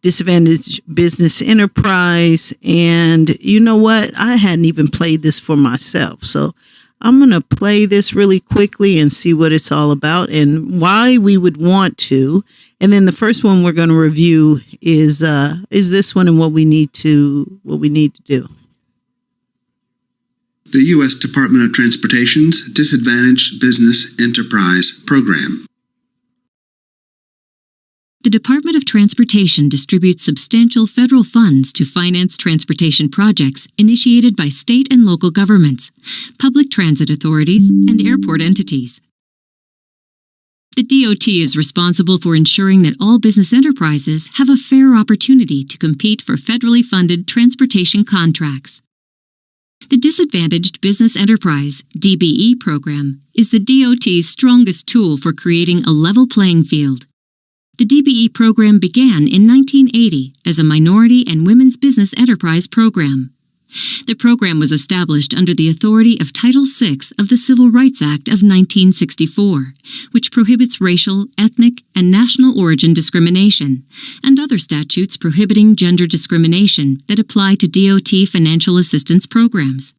Disadvantaged Business Enterprise. And you know what? I hadn't even played this for myself. So I'm going to play this really quickly and see what it's all about and why we would want to. And then the first one we're going to review is this one and what we need to do. The U.S. Department of Transportation's Disadvantaged Business Enterprise Program. The Department of Transportation distributes substantial federal funds to finance transportation projects initiated by state and local governments, public transit authorities, and airport entities. The DOT is responsible for ensuring that all business enterprises have a fair opportunity to compete for federally funded transportation contracts. The Disadvantaged Business Enterprise (DBE) program is the DOT's strongest tool for creating a level playing field. The DBE program began in 1980 as a minority and women's business enterprise program. The program was established under the authority of Title VI of the Civil Rights Act of 1964, which prohibits racial, ethnic, and national origin discrimination, and other statutes prohibiting gender discrimination that apply to DOT financial assistance programs.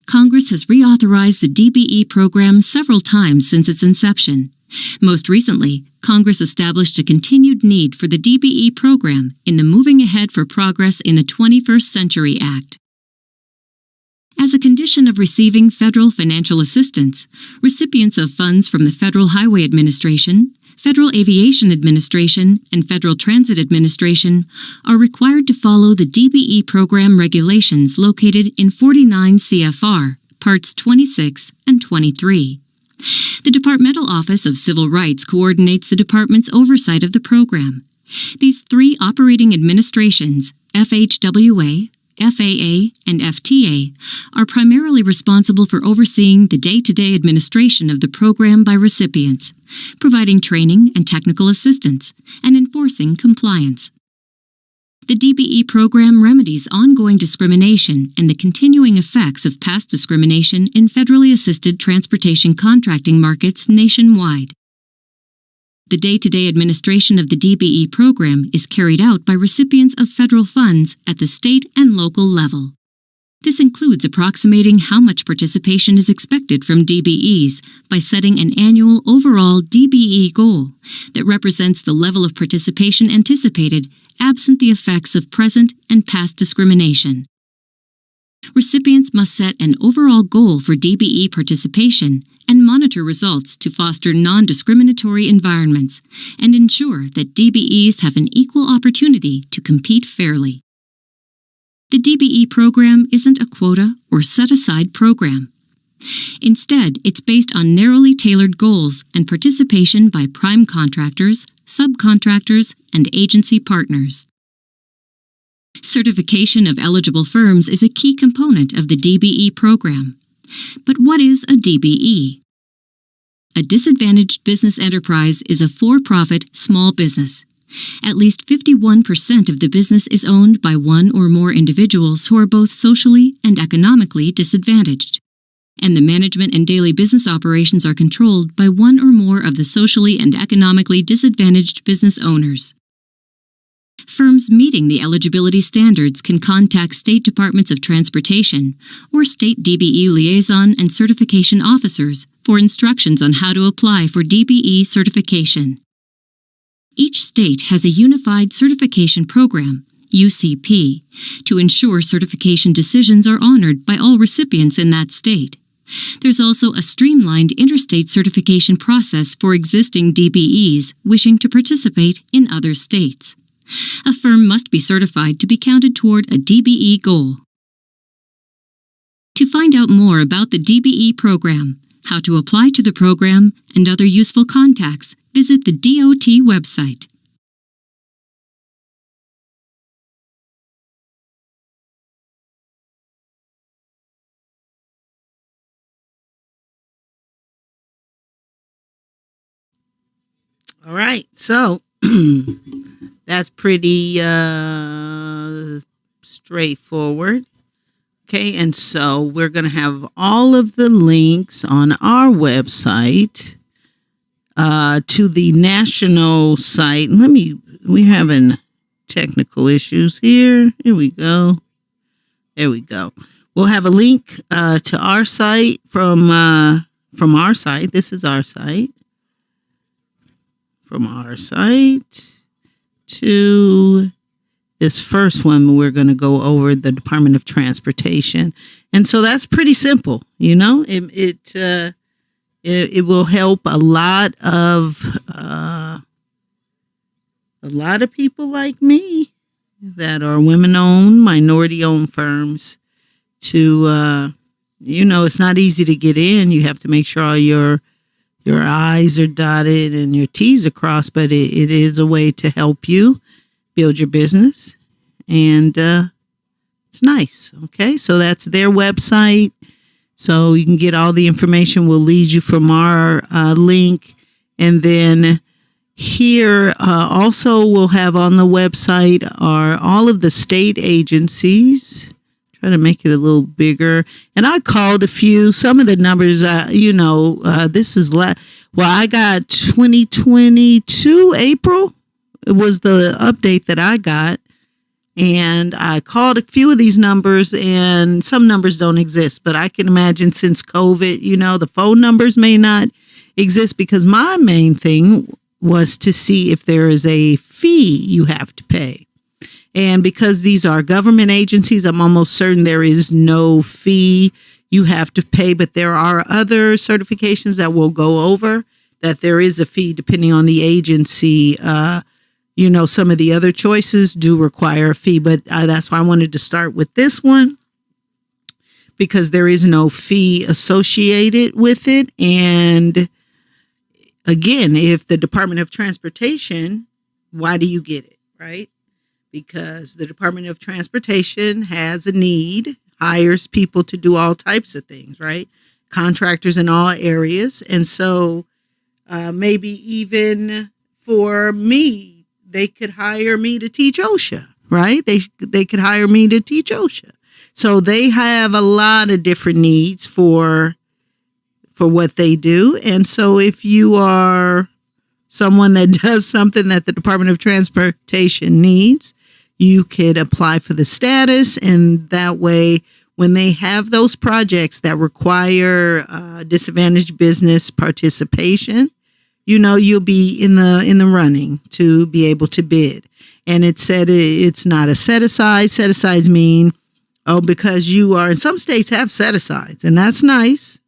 Congress has reauthorized the DBE program several times since its inception. Most recently, Congress established a continued need for the DBE program in the Moving Ahead for Progress in the 21st Century Act. As a condition of receiving federal financial assistance, recipients of funds from the Federal Highway Administration, Federal Aviation Administration, and Federal Transit Administration are required to follow the DBE program regulations located in 49 CFR, Parts 26 and 23. The Departmental Office of Civil Rights coordinates the department's oversight of the program. These three operating administrations, FHWA, FAA, and FTA, are primarily responsible for overseeing the day-to-day administration of the program by recipients, providing training and technical assistance, and enforcing compliance. The DBE program remedies ongoing discrimination and the continuing effects of past discrimination in federally assisted transportation contracting markets nationwide. The day-to-day administration of the DBE program is carried out by recipients of federal funds at the state and local level. This includes approximating how much participation is expected from DBEs by setting an annual overall DBE goal that represents the level of participation anticipated absent the effects of present and past discrimination. Recipients must set an overall goal for DBE participation and monitor results to foster non-discriminatory environments and ensure that DBEs have an equal opportunity to compete fairly. The DBE program isn't a quota or set-aside program. Instead, it's based on narrowly tailored goals and participation by prime contractors, subcontractors, and agency partners. Certification of eligible firms is a key component of the DBE program. But what is a DBE? A disadvantaged business enterprise is a for-profit small business. At least 51% of the business is owned by one or more individuals who are both socially and economically disadvantaged. And the management and daily business operations are controlled by one or more of the socially and economically disadvantaged business owners. Firms meeting the eligibility standards can contact state departments of transportation or state DBE liaison and certification officers for instructions on how to apply for DBE certification. Each state has a unified certification program, UCP, to ensure certification decisions are honored by all recipients in that state. There's also a streamlined interstate certification process for existing DBEs wishing to participate in other states. A firm must be certified to be counted toward a DBE goal. To find out more about the DBE program, how to apply to the program, and other useful contacts, visit the DOT website. All right, so that's pretty straightforward. Okay, and so we're going to have all of the links on our website to the national site. We're having technical issues here. Here we go. There we go. We'll have a link to our site from our site. This is our site. From our site to this first one, we're going to go over the Department of Transportation. And so that's pretty simple. You know, it will help a lot of people like me that are women-owned, minority-owned firms to, it's not easy to get in. You have to make sure all your I's are dotted and your T's are crossed, but it is a way to help you build your business. And it's nice. Okay, so that's their website. So you can get all the information. We'll lead you from our link. And then here also we'll have on the website are all of the state agencies. Try to make it a little bigger. And I called a few. Some of the numbers, this is I got 2022 April. It was the update that I got. And I called a few of these numbers, and some numbers don't exist. But I can imagine since COVID, the phone numbers may not exist, because my main thing was to see if there is a fee you have to pay. And because these are government agencies, I'm almost certain there is no fee you have to pay. But there are other certifications that we'll go over that there is a fee depending on the agency. Some of the other choices do require a fee, but that's why I wanted to start with this one, because there is no fee associated with it. And again, if the Department of Transportation, why do you get it, right? Because the Department of Transportation has a need, hires people to do all types of things, right? Contractors in all areas. And so maybe even for me, they could hire me to teach OSHA, right? They could hire me to teach OSHA. So they have a lot of different needs for what they do. And so if you are someone that does something that the Department of Transportation needs, you could apply for the status, and that way, when they have those projects that require disadvantaged business participation, you'll be in the running to be able to bid. And it said it's not a set aside. Set asides mean, because you are, in some states have set asides, and that's nice.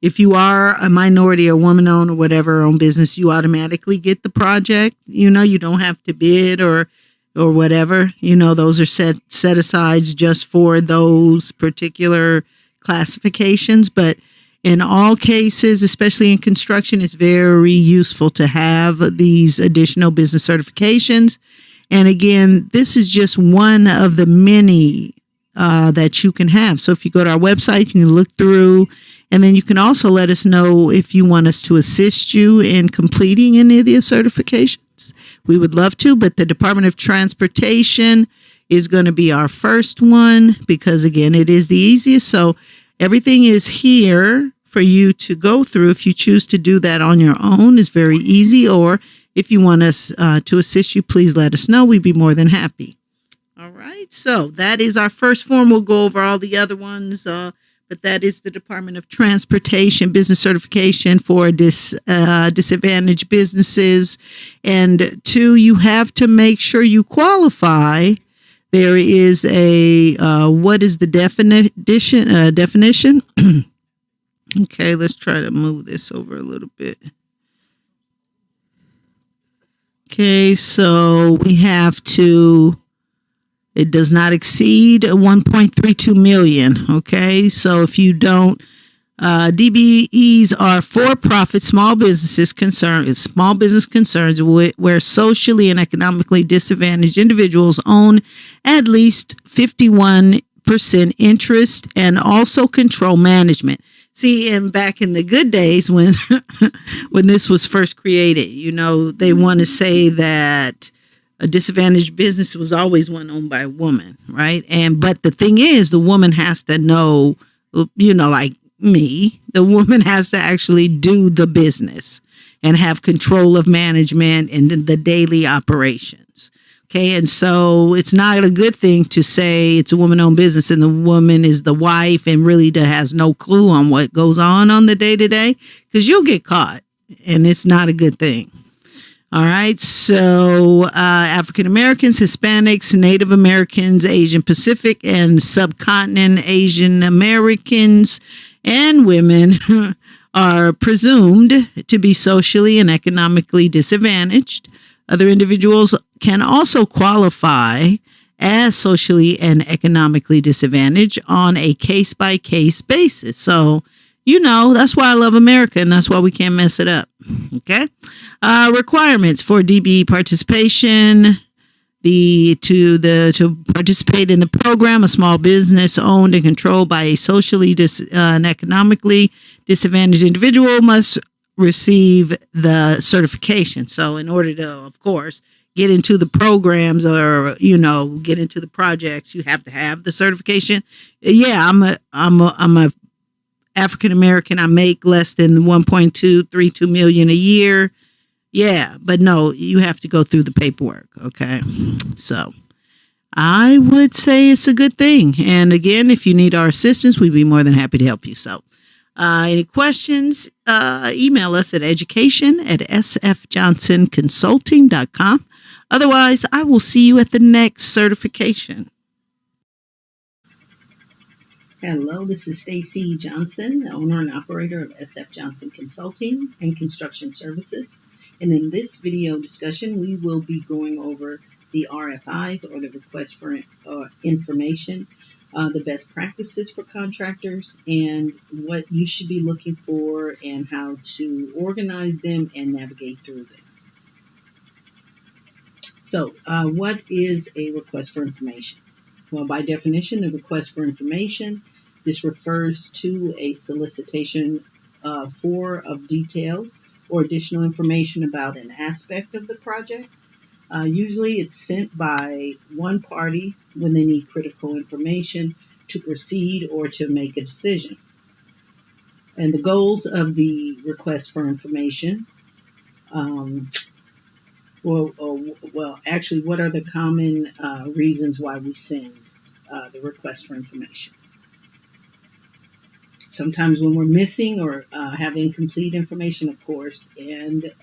If you are a minority or woman owned or whatever owned business, you automatically get the project. You don't have to bid or whatever. Those are set asides just for those particular classifications. But in all cases, especially in construction, it's very useful to have these additional business certifications. And again, this is just one of the many that you can have. So if you go to our website, you can look through, and then you can also let us know if you want us to assist you in completing any of these certifications. We would love to, but the Department of Transportation is going to be our first one because, again, it is the easiest. So everything is here for you to go through. If you choose to do that on your own, it's very easy. Or if you want us to assist you, please let us know. We'd be more than happy. All right. So that is our first form. We'll go over all the other ones, but that is the Department of Transportation business certification for disadvantaged businesses. And 2, you have to make sure you qualify. There is a, what is the definition? Okay, let's try to move this over a little bit. Okay, so we have to, it does not exceed 1.32 million. Okay, so if you don't, DBEs are for-profit small business concerns where socially and economically disadvantaged individuals own at least 51% interest and also control management. See, and back in the good days when when this was first created, they want to say that a disadvantaged business was always one owned by a woman, right? But the thing is, the woman has to know, like me, the woman has to actually do the business and have control of management and the daily operations. Okay, and so it's not a good thing to say it's a woman-owned business and the woman is the wife and really has no clue on what goes on the day-to-day, because you'll get caught, and it's not a good thing. All right, so African Americans, Hispanics, Native Americans, Asian Pacific, and subcontinent Asian Americans and women are presumed to be socially and economically disadvantaged. Other individuals can also qualify as socially and economically disadvantaged on a case-by-case basis. So, that's why I love America, and that's why we can't mess it up. Okay? Requirements for DBE participation. To participate in the program, a small business owned and controlled by a socially and economically disadvantaged individual must receive the certification. So in order to, of course, get into the programs or, get into the projects, you have to have the certification. Yeah, I'm a African American. I make less than 1.232 million a year. Yeah, but no, you have to go through the paperwork. Okay. So I would say it's a good thing. And again, if you need our assistance, we'd be more than happy to help you. So any questions, email us at education@sfjohnsonconsulting.com. Otherwise, I will see you at the next certification. Hello, this is Stacey Johnson, owner and operator of SF Johnson Consulting and Construction Services. And in this video discussion, we will be going over the RFIs, or the request for information, the best practices for contractors, and what you should be looking for and how to organize them and navigate through them. So what is a request for information? Well, by definition, the request for information, this refers to a solicitation of details or additional information about an aspect of the project. Usually it's sent by one party when they need critical information to proceed or to make a decision. And the goals of the request for information, actually, what are the common reasons why we send the request for information? Sometimes when we're missing or have incomplete information, of course, and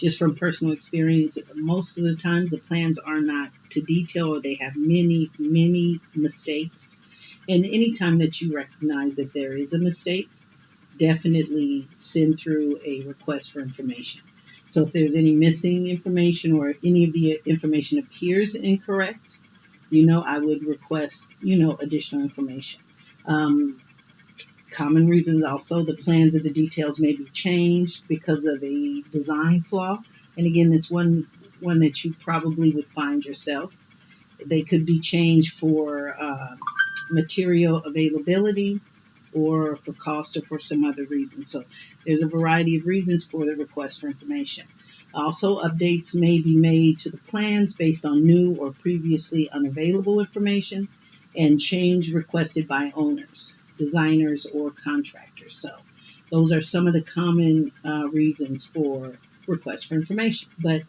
just from personal experience, most of the times the plans are not to detail, or they have many, many mistakes. And anytime that you recognize that there is a mistake, definitely send through a request for information. So if there's any missing information, or any of the information appears incorrect, I would request, additional information. Common reasons also, the plans or the details may be changed because of a design flaw. And again, this one that you probably would find yourself. They could be changed for material availability, or for cost, or for some other reason. So there's a variety of reasons for the request for information. Also, updates may be made to the plans based on new or previously unavailable information, and change requested by owners, designers, or contractors. So those are some of the common reasons for requests for information. But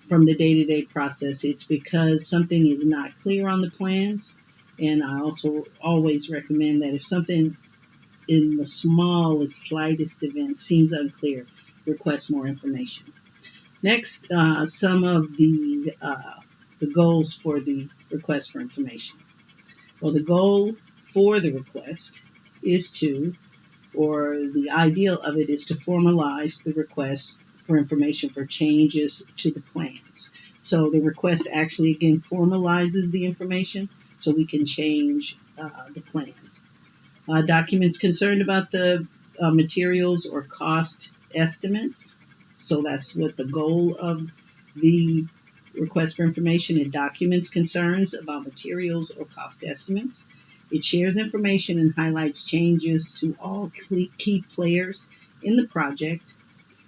from the day-to-day process, it's because something is not clear on the plans. And I also always recommend that if something in the smallest, slightest event seems unclear, request more information. Next, some of the goals for the request for information. Well, the goal for the request is to, or the ideal of it is to formalize the request for information for changes to the plans. So the request actually, again, formalizes the information so we can change the plans. Documents concerned about the materials or cost estimates. So that's what the goal of the request for information. It documents concerns about materials or cost estimates. It shares information and highlights changes to all key players in the project.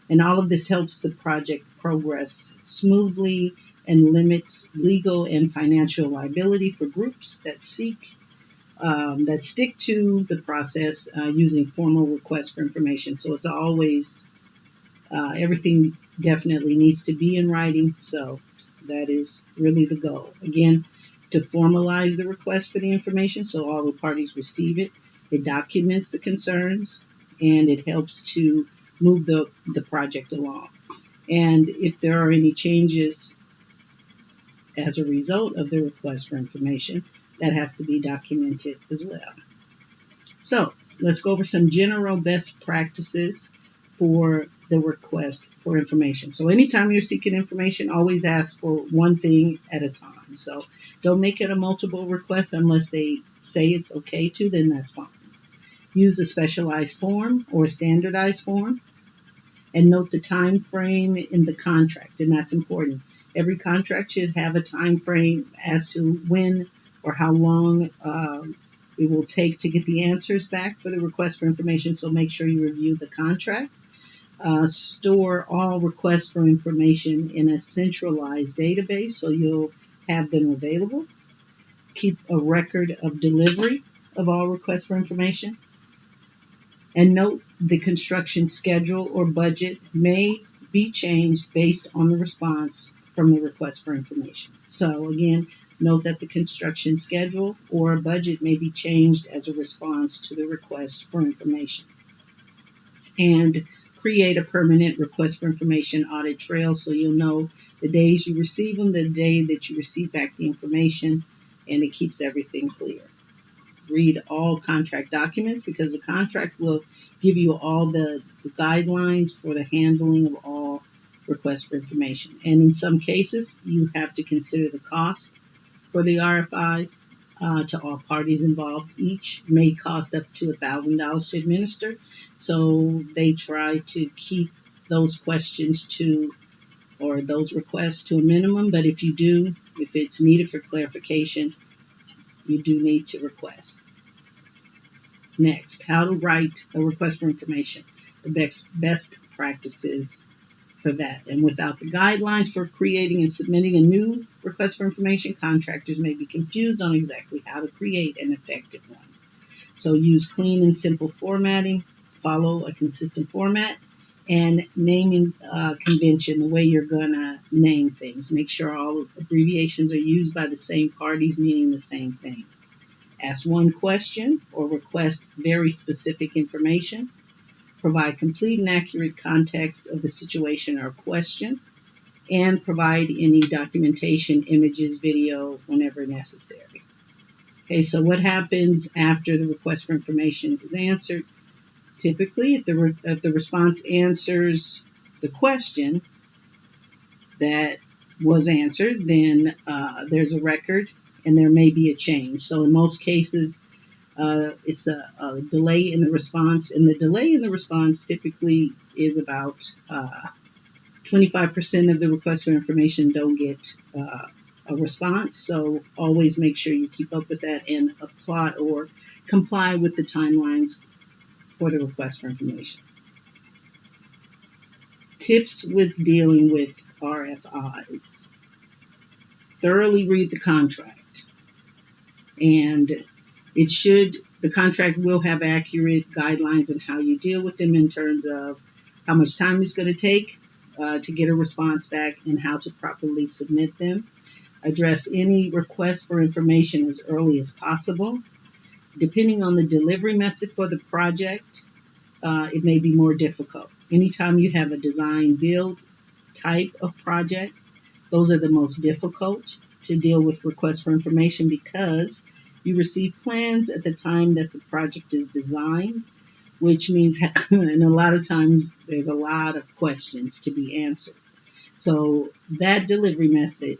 And all of this helps the project progress smoothly and limits legal and financial liability for groups that stick to the process using formal requests for information. So it's always, everything definitely needs to be in writing. So that is really the goal. Again, to formalize the request for the information so all the parties receive it. It documents the concerns, and it helps to move the project along. And if there are any changes as a result of the request for information, that has to be documented as well. So let's go over some general best practices for the request for information. So anytime you're seeking information, always ask for one thing at a time. So don't make it a multiple request unless they say it's okay to, then that's fine. Use a specialized form or standardized form, and note the time frame in the contract, and that's important. Every contract should have a time frame as to when or how long it will take to get the answers back for the request for information, so make sure you review the contract. Store all requests for information in a centralized database so you'll have them available. Keep a record of delivery of all requests for information. And note the construction schedule or budget may be changed based on the response from the request for information. So again, note that the construction schedule or budget may be changed as a response to the request for information. And create a permanent request for information audit trail so you'll know the days you receive them, the day that you receive back the information, and it keeps everything clear. Read all contract documents because the contract will give you all the guidelines for the handling of all requests for information. And in some cases, you have to consider the cost for the RFIs to all parties involved. Each may cost up to $1,000 to administer. So they try to keep those questions or those requests to a minimum. But if it's needed for clarification, you do need to request. Next, how to write a request for information. The best practices for that. And without the guidelines for creating and submitting a new request for information, contractors may be confused on exactly how to create an effective one. So use clean and simple formatting, follow a consistent format, and naming convention, the way you're going to name things. Make sure all abbreviations are used by the same parties, meaning the same thing. Ask one question or request very specific information. provide complete and accurate context of the situation or question, and provide any documentation, images, video whenever necessary. Okay, so what happens after the request for information is answered? Typically, if the response answers the question that was answered, then there's a record and there may be a change. So in most cases, it's a delay in the response, and the delay in the response typically is about 25% of the request for information don't get a response. So always make sure you keep up with that and apply or comply with the timelines for the request for information. Tips with dealing with RFIs. Thoroughly read the contract. And the contract will have accurate guidelines on how you deal with them in terms of how much time it's going to take to get a response back and how to properly submit them. Address any request for information as early as possible. Depending on the delivery method for the project, it may be more difficult. Anytime you have a design build type of project, those are the most difficult to deal with requests for information because you receive plans at the time that the project is designed, which means, and a lot of times there's a lot of questions to be answered. So that delivery method,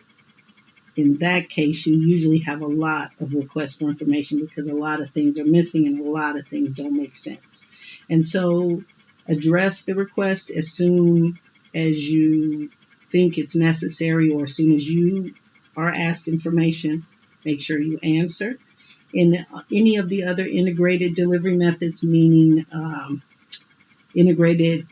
in that case, you usually have a lot of requests for information because a lot of things are missing and a lot of things don't make sense. And so address the request as soon as you think it's necessary or as soon as you are asked information, make sure you answer. In any of the other integrated delivery methods, meaning integrated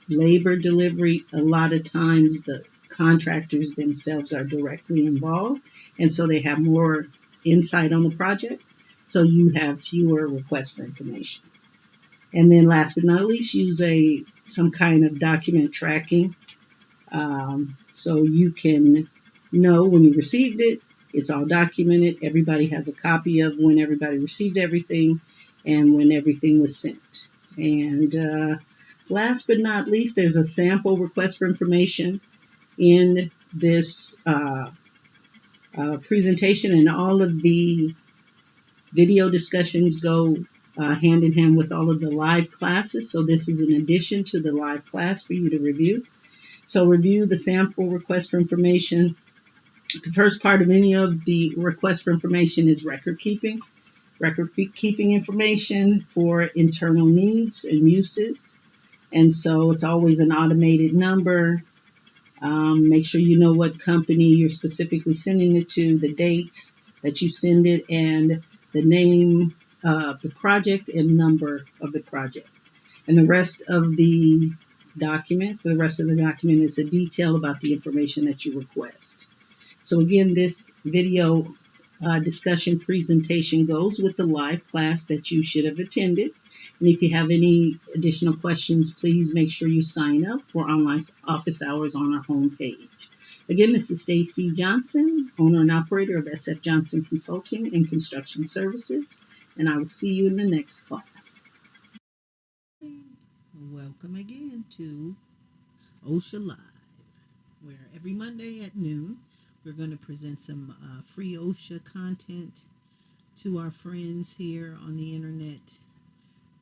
labor delivery, a lot of times the contractors themselves are directly involved, and so they have more insight on the project, so you have fewer requests for information. And then last but not least, use some kind of document tracking so you can know when you received it. It's all documented. Everybody has a copy of when everybody received everything and when everything was sent. And last but not least, there's a sample request for information in this presentation, and all of the video discussions go hand in hand with all of the live classes. So this is an addition to the live class for you to review. So review the sample request for information. The first part of any of the request for information is record keeping. Record keeping information for internal needs and uses. And so it's always an automated number. Make sure you know what company you're specifically sending it to, the dates that you send it, and the name of the project and number of the project. And the rest of the document, is a detail about the information that you request. So again, this video discussion presentation goes with the live class that you should have attended. And if you have any additional questions, please make sure you sign up for online office hours on our homepage. Again, this is Stacey Johnson, owner and operator of SF Johnson Consulting and Construction Services, and I will see you in the next class. Welcome again to OSHA Live, where every Monday at noon, we're going to present some free OSHA content to our friends here on the internet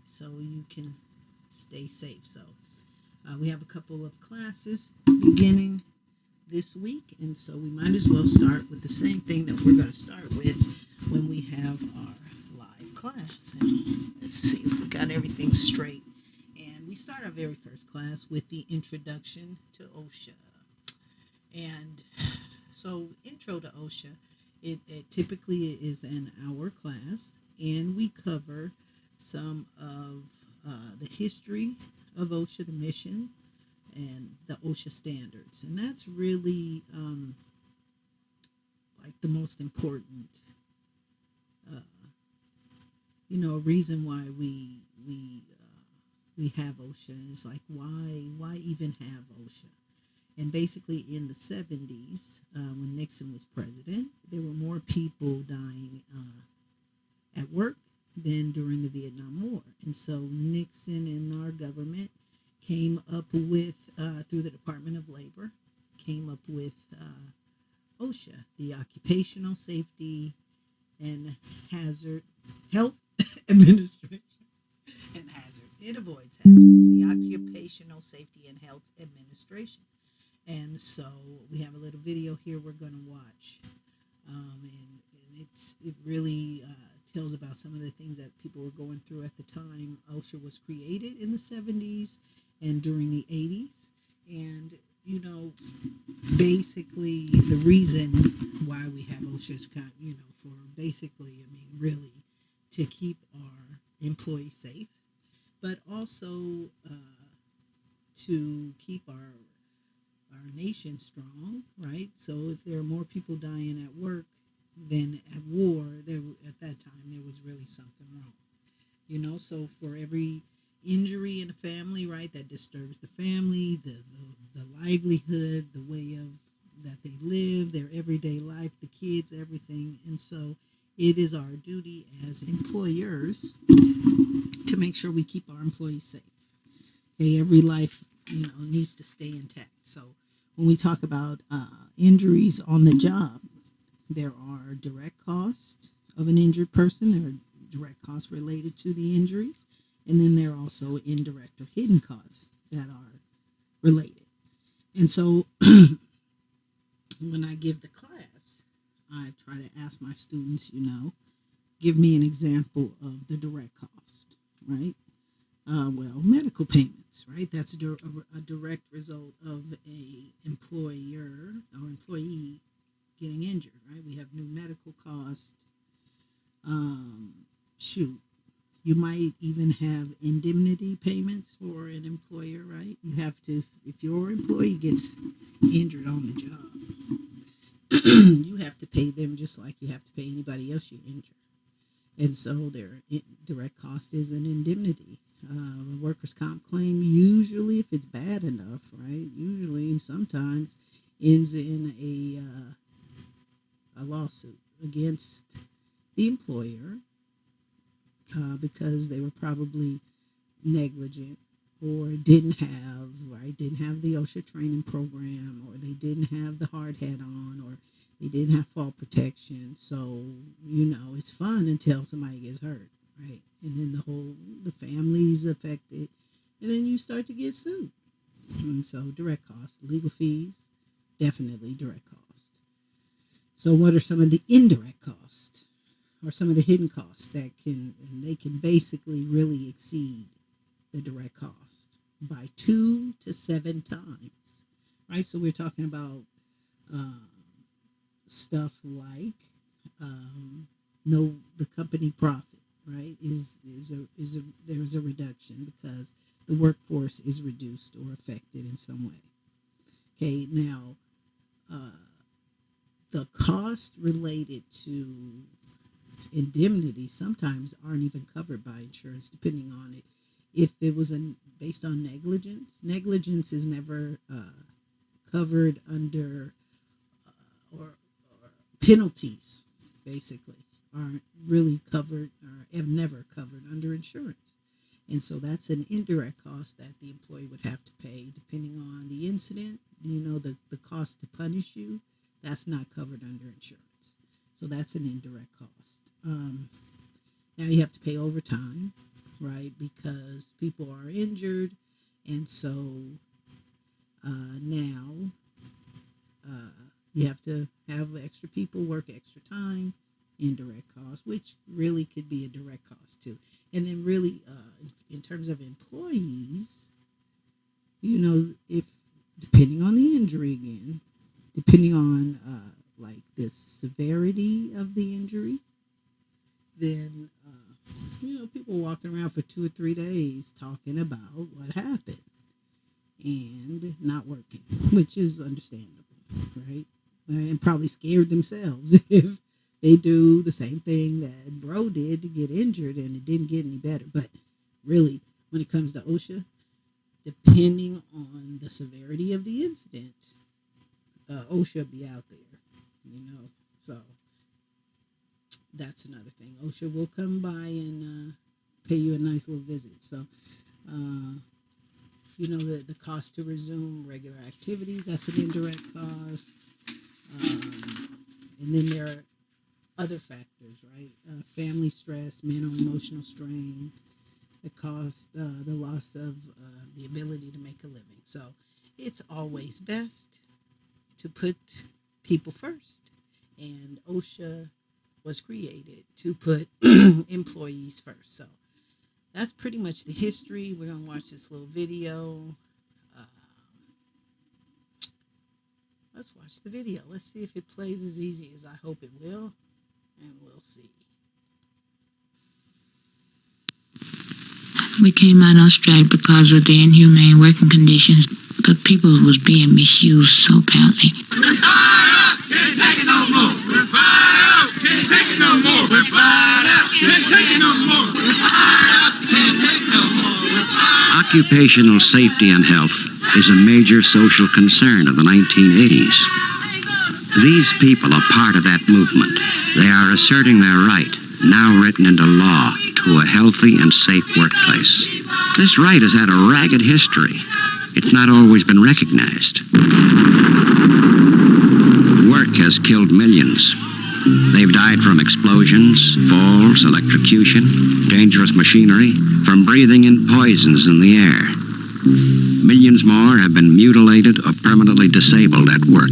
so you can stay safe. So we have a couple of classes beginning this week, and so we might as well start with the same thing that we're going to start with when we have our live class. And let's see if we got everything straight. And we start our very first class with the introduction to OSHA. And so intro to OSHA, it typically is an hour class, and we cover some of the history of OSHA, the mission, and the OSHA standards. And that's really like the most important, reason why we have OSHA is like, why even have OSHA? And basically in the 70s, when Nixon was president, there were more people dying at work than during the Vietnam War. And so Nixon and our government came up with, through the Department of Labor, came up with OSHA, the Occupational Safety and Hazard Health Administration. And hazard. It avoids hazards. The Occupational Safety and Health Administration. And so we have a little video here we're going to watch. And it really tells about some of the things that people were going through at the time. OSHA was created in the 70s and during the 80s. And, you know, basically the reason why we have OSHA is kind of, you know, for basically, I mean, really to keep our employees safe, but also to keep our nation strong, right? So if there are more people dying at work than at war, at that time there was really something wrong, you know. So for every injury in a family, right, that disturbs the family, the livelihood, the way of that they live, their everyday life, the kids, everything. And so it is our duty as employers to make sure we keep our employees safe. Okay, every life, you know, needs to stay intact. So when we talk about injuries on the job, there are direct costs of an injured person. There are direct costs related to the injuries. And then there are also indirect or hidden costs that are related. And so when I give the class, I try to ask my students, you know, give me an example of the direct cost, right? Well, medical payments, right? That's a direct result of a employer or employee getting injured, right? We have new medical costs. You might even have indemnity payments for an employer, right? You have to, if your employee gets injured on the job, you have to pay them just like you have to pay anybody else you injure. And so their direct cost is an indemnity. A workers' comp claim, usually, if it's bad enough, right, usually sometimes ends in a lawsuit against the employer because they were probably negligent or didn't have the OSHA training program, or they didn't have the hard hat on, or they didn't have fall protection. So, you know, it's fun until somebody gets hurt, right? And then the family's affected, and then you start to get sued. And so direct costs, legal fees, definitely direct cost. So what are some of the indirect costs, or some of the hidden costs that can basically really exceed the direct cost by 2 to 7 times, right? So we're talking about stuff like the company profit, right? There's a reduction because the workforce is reduced or affected in some way. Okay, now the cost related to indemnity sometimes aren't even covered by insurance, depending on it. If it was based on negligence is never covered under, or penalties basically aren't really covered or have never covered under insurance. And so that's an indirect cost that the employee would have to pay depending on the incident. You know, the cost to punish you, that's not covered under insurance. So that's an indirect cost. Now you have to pay overtime, right? Because people are injured. And so now you have to have extra people work extra time, indirect cost, which really could be a direct cost too. And then really, in terms of employees, you know, if depending on the injury again, depending on like the severity of the injury, then you know, people walking around for 2 or 3 days talking about what happened and not working, which is understandable, right? And probably scared themselves if they do the same thing that bro did to get injured and it didn't get any better. But really, when it comes to OSHA, depending on the severity of the incident, OSHA be out there, you know. So that's another thing. OSHA will come by and pay you a nice little visit. So, the cost to resume regular activities, that's an indirect cost. And then there are other factors, right? Family stress, mental, emotional strain, the cost, the loss of the ability to make a living. So it's always best to put people first. And OSHA was created to put employees first. So that's pretty much the history. We're going to watch this little video. Let's watch the video. Let's see if it plays as easy as I hope it will. And we'll see. We came out on strike because of the inhumane working conditions, but people was being misused so badly. We're fired up! Can't take it no more! We're fired up! Can't take it no more! We're fired up! Can't take it no more! We're fired up! Can't take it no more! We're fired up! Occupational safety and health is a major social concern of the 1980s. These people are part of that movement. They are asserting their right, now written into law, to a healthy and safe workplace. This right has had a ragged history. It's not always been recognized. Work has killed millions. They've died from explosions, falls, electrocution, dangerous machinery, from breathing in poisons in the air. Millions more have been mutilated or permanently disabled at work.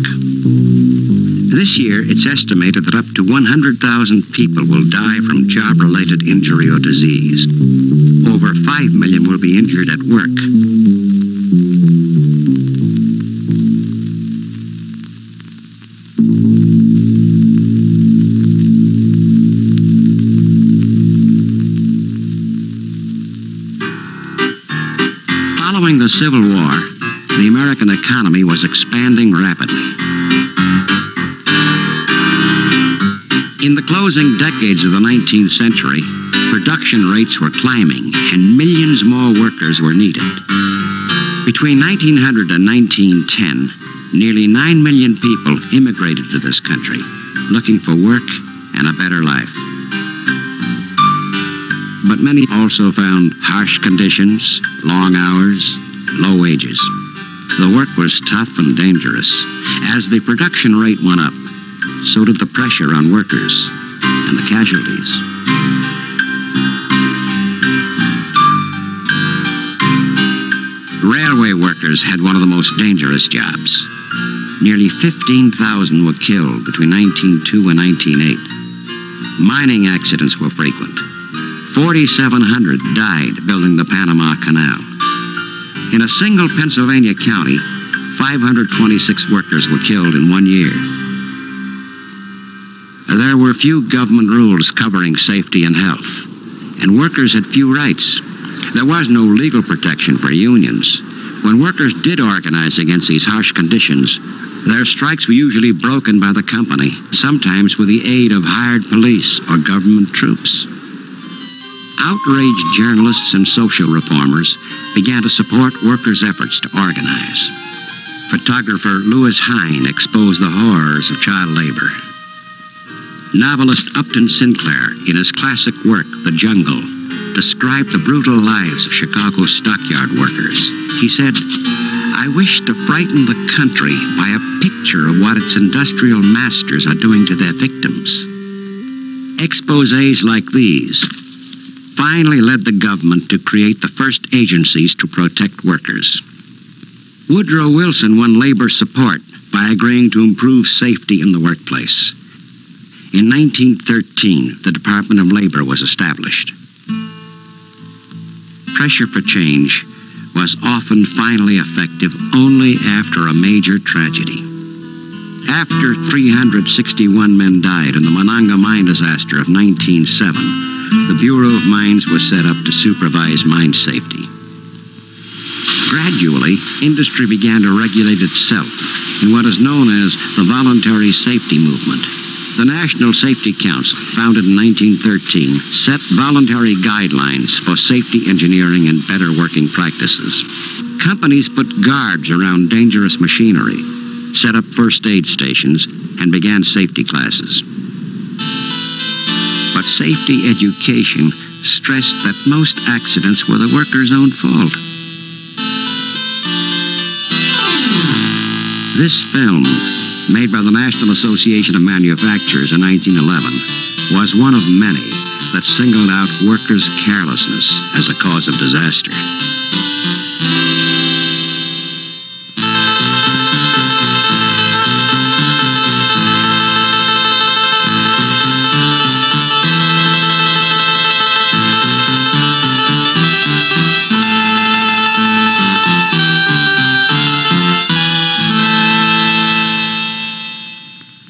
This year, it's estimated that up to 100,000 people will die from job-related injury or disease. Over 5 million will be injured at work. Following the Civil War, the American economy was expanding rapidly. In the closing decades of the 19th century, production rates were climbing and millions more workers were needed. Between 1900 and 1910, nearly 9 million people immigrated to this country, looking for work and a better life. But many also found harsh conditions, long hours, low wages. The work was tough and dangerous. As the production rate went up, so did the pressure on workers and the casualties. Railway workers had one of the most dangerous jobs. Nearly 15,000 were killed between 1902 and 1908. Mining accidents were frequent. 4,700 died building the Panama Canal. In a single Pennsylvania county, 526 workers were killed in 1 year. There were few government rules covering safety and health, and workers had few rights. There was no legal protection for unions. When workers did organize against these harsh conditions, their strikes were usually broken by the company, sometimes with the aid of hired police or government troops. Outraged journalists and social reformers began to support workers' efforts to organize. Photographer Lewis Hine exposed the horrors of child labor. Novelist Upton Sinclair, in his classic work, The Jungle, described the brutal lives of Chicago's stockyard workers. He said, "I wish to frighten the country by a picture of what its industrial masters are doing to their victims." Exposés like these finally led the government to create the first agencies to protect workers. Woodrow Wilson won labor support by agreeing to improve safety in the workplace. In 1913, the Department of Labor was established. Pressure for change was often finally effective only after a major tragedy. After 361 men died in the Monongah mine disaster of 1907, the Bureau of Mines was set up to supervise mine safety. Gradually, industry began to regulate itself in what is known as the voluntary safety movement. The National Safety Council, founded in 1913, set voluntary guidelines for safety engineering and better working practices. Companies put guards around dangerous machinery, set up first aid stations, and began safety classes. But safety education stressed that most accidents were the worker's own fault. This film, made by the National Association of Manufacturers in 1911, was one of many that singled out workers' carelessness as a cause of disaster.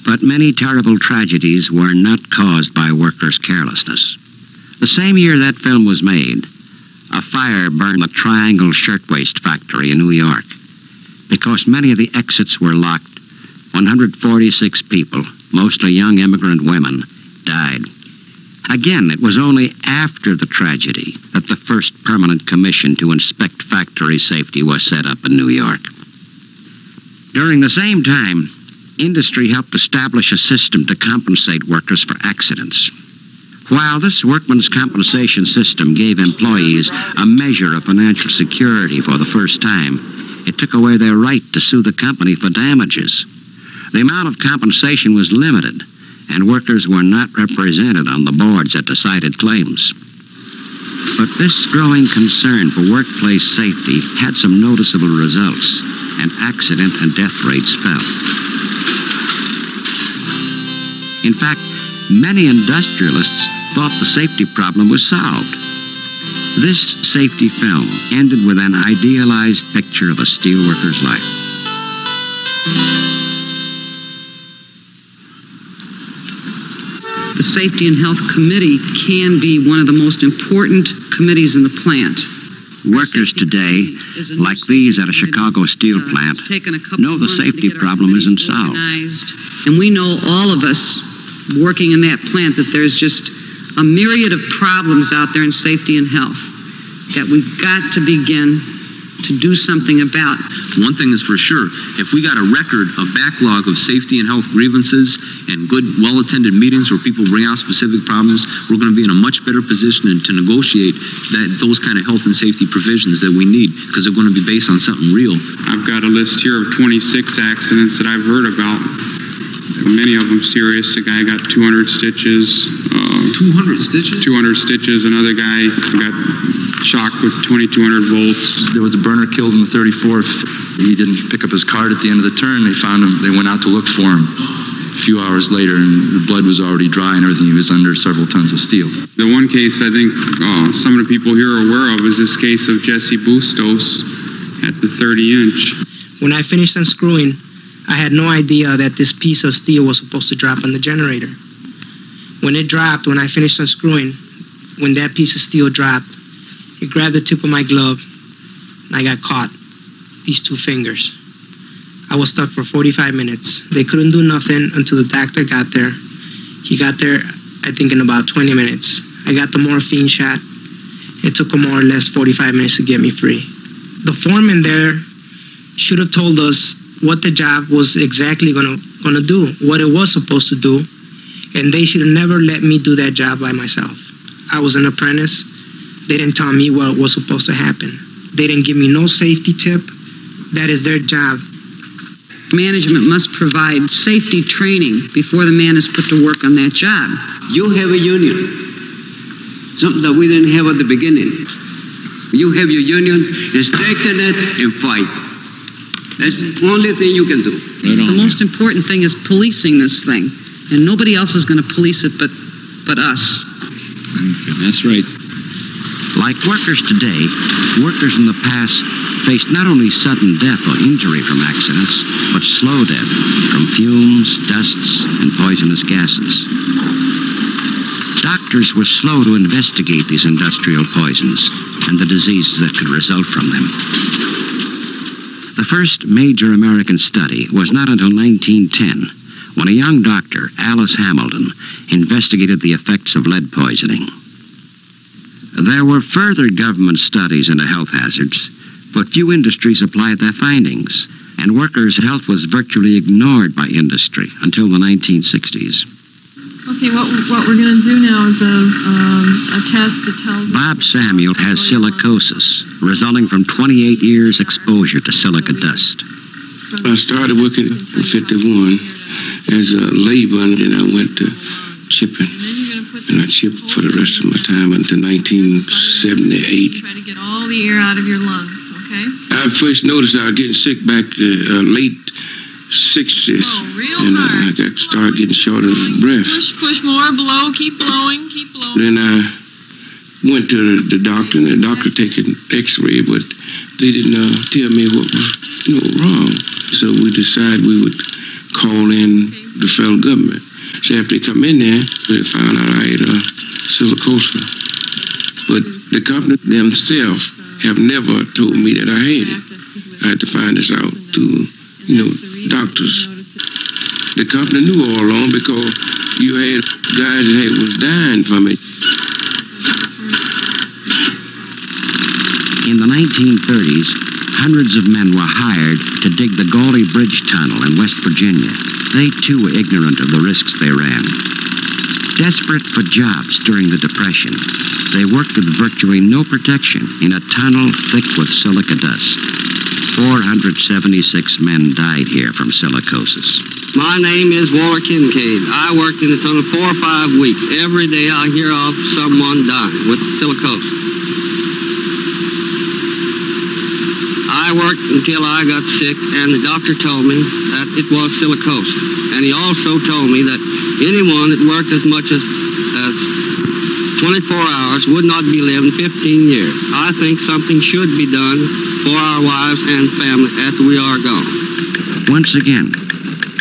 But many terrible tragedies were not caused by workers' carelessness. The same year that film was made, a fire burned the Triangle Shirtwaist Factory in New York. Because many of the exits were locked, 146 people, mostly young immigrant women, died. Again, it was only after the tragedy that the first permanent commission to inspect factory safety was set up in New York. During the same time, industry helped establish a system to compensate workers for accidents. While this workman's compensation system gave employees a measure of financial security for the first time, it took away their right to sue the company for damages. The amount of compensation was limited, and workers were not represented on the boards that decided claims. But this growing concern for workplace safety had some noticeable results, and accident and death rates fell. In fact, many industrialists thought the safety problem was solved. This safety film ended with an idealized picture of a steelworker's life. The Safety and Health Committee can be one of the most important committees in the plant. Workers today, like these at a Chicago steel plant, know the safety problem isn't solved. And we know, all of us working in that plant, that there's just a myriad of problems out there in safety and health that we've got to begin to do something about. One thing is for sure, if we got a record, a backlog of safety and health grievances and good, well-attended meetings where people bring out specific problems, we're going to be in a much better position to negotiate those kind of health and safety provisions that we need, because they're going to be based on something real. I've got a list here of 26 accidents that I've heard about. Many of them serious. A guy got 200 stitches. 200 stitches? 200 stitches. Another guy got shocked with 2200 volts. There was a burner killed in the 34th. He didn't pick up his card at the end of the turn. They found him. They went out to look for him a few hours later, and the blood was already dry and everything. He was under several tons of steel. The one case I think some of the people here are aware of is this case of Jesse Bustos at the 30-inch. When I finished unscrewing, I had no idea that this piece of steel was supposed to drop on the generator. When it dropped, when I finished unscrewing, when that piece of steel dropped, it grabbed the tip of my glove, and I got caught, these two fingers. I was stuck for 45 minutes. They couldn't do nothing until the doctor got there. He got there, I think, in about 20 minutes. I got the morphine shot. It took him more or less 45 minutes to get me free. The foreman there should have told us what the job was exactly gonna do, what it was supposed to do, and they should have never let me do that job by myself. I was an apprentice. They didn't tell me what was supposed to happen. They didn't give me no safety tip. That is their job. Management must provide safety training before the man is put to work on that job. You have a union, something that we didn't have at the beginning. You have your union, strengthen it and fight. That's the only thing you can do. The most important thing is policing this thing, and nobody else is going to police it but us. That's right. Like workers today, workers in the past faced not only sudden death or injury from accidents, but slow death from fumes, dusts, and poisonous gases. Doctors were slow to investigate these industrial poisons and the diseases that could result from them. The first major American study was not until 1910, when a young doctor, Alice Hamilton, investigated the effects of lead poisoning. There were further government studies into health hazards, but few industries applied their findings, and workers' health was virtually ignored by industry until the 1960s. Okay, what we're going to do now is a test that tells us... Bob Samuel has silicosis, resulting from 28 years exposure to silica dust. I started working in 51 as a laborer, and then I went to shipping. And I shipped for the rest of my time until 1978. Try to get all the air out of your lungs, okay? I first noticed I was getting sick back late 60s. And I started getting short of breath. Push more, blow, keep blowing, keep blowing. Then I went to the doctor, and the doctor taking x-ray, but they didn't tell me what was wrong. So we decided we would call in the federal government. So after they come in there, they found out I had silicosis. But the company themselves have never told me that I had it. I had to find this out through, doctors. The company knew all along because you had guys that was dying from it. In the 1930s, hundreds of men were hired to dig the Gauley Bridge Tunnel in West Virginia. They, too, were ignorant of the risks they ran. Desperate for jobs during the Depression, they worked with virtually no protection in a tunnel thick with silica dust. 476 men died here from silicosis. My name is Walter Kincaid. I worked in the tunnel 4 or 5 weeks. Every day I hear of someone dying with silicosis. I worked until I got sick, and the doctor told me that it was silicosis. And he also told me that anyone that worked as much as 24 hours would not be living 15 years. I think something should be done for our wives and family after we are gone. Once again,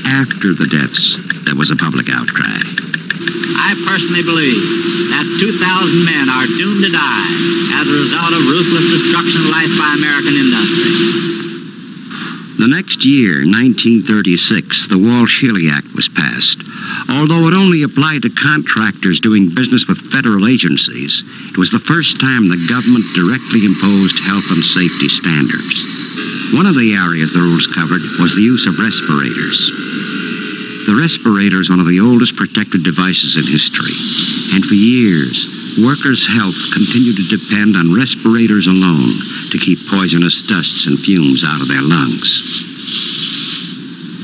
after the deaths, there was a public outcry. I personally believe that 2,000 men are doomed to die as a result of ruthless destruction of life by American industry. The next year, 1936, the Walsh-Healy Act was passed. Although it only applied to contractors doing business with federal agencies, it was the first time the government directly imposed health and safety standards. One of the areas the rules covered was the use of respirators. The respirator is one of the oldest protective devices in history, and for years, workers' health continued to depend on respirators alone to keep poisonous dusts and fumes out of their lungs.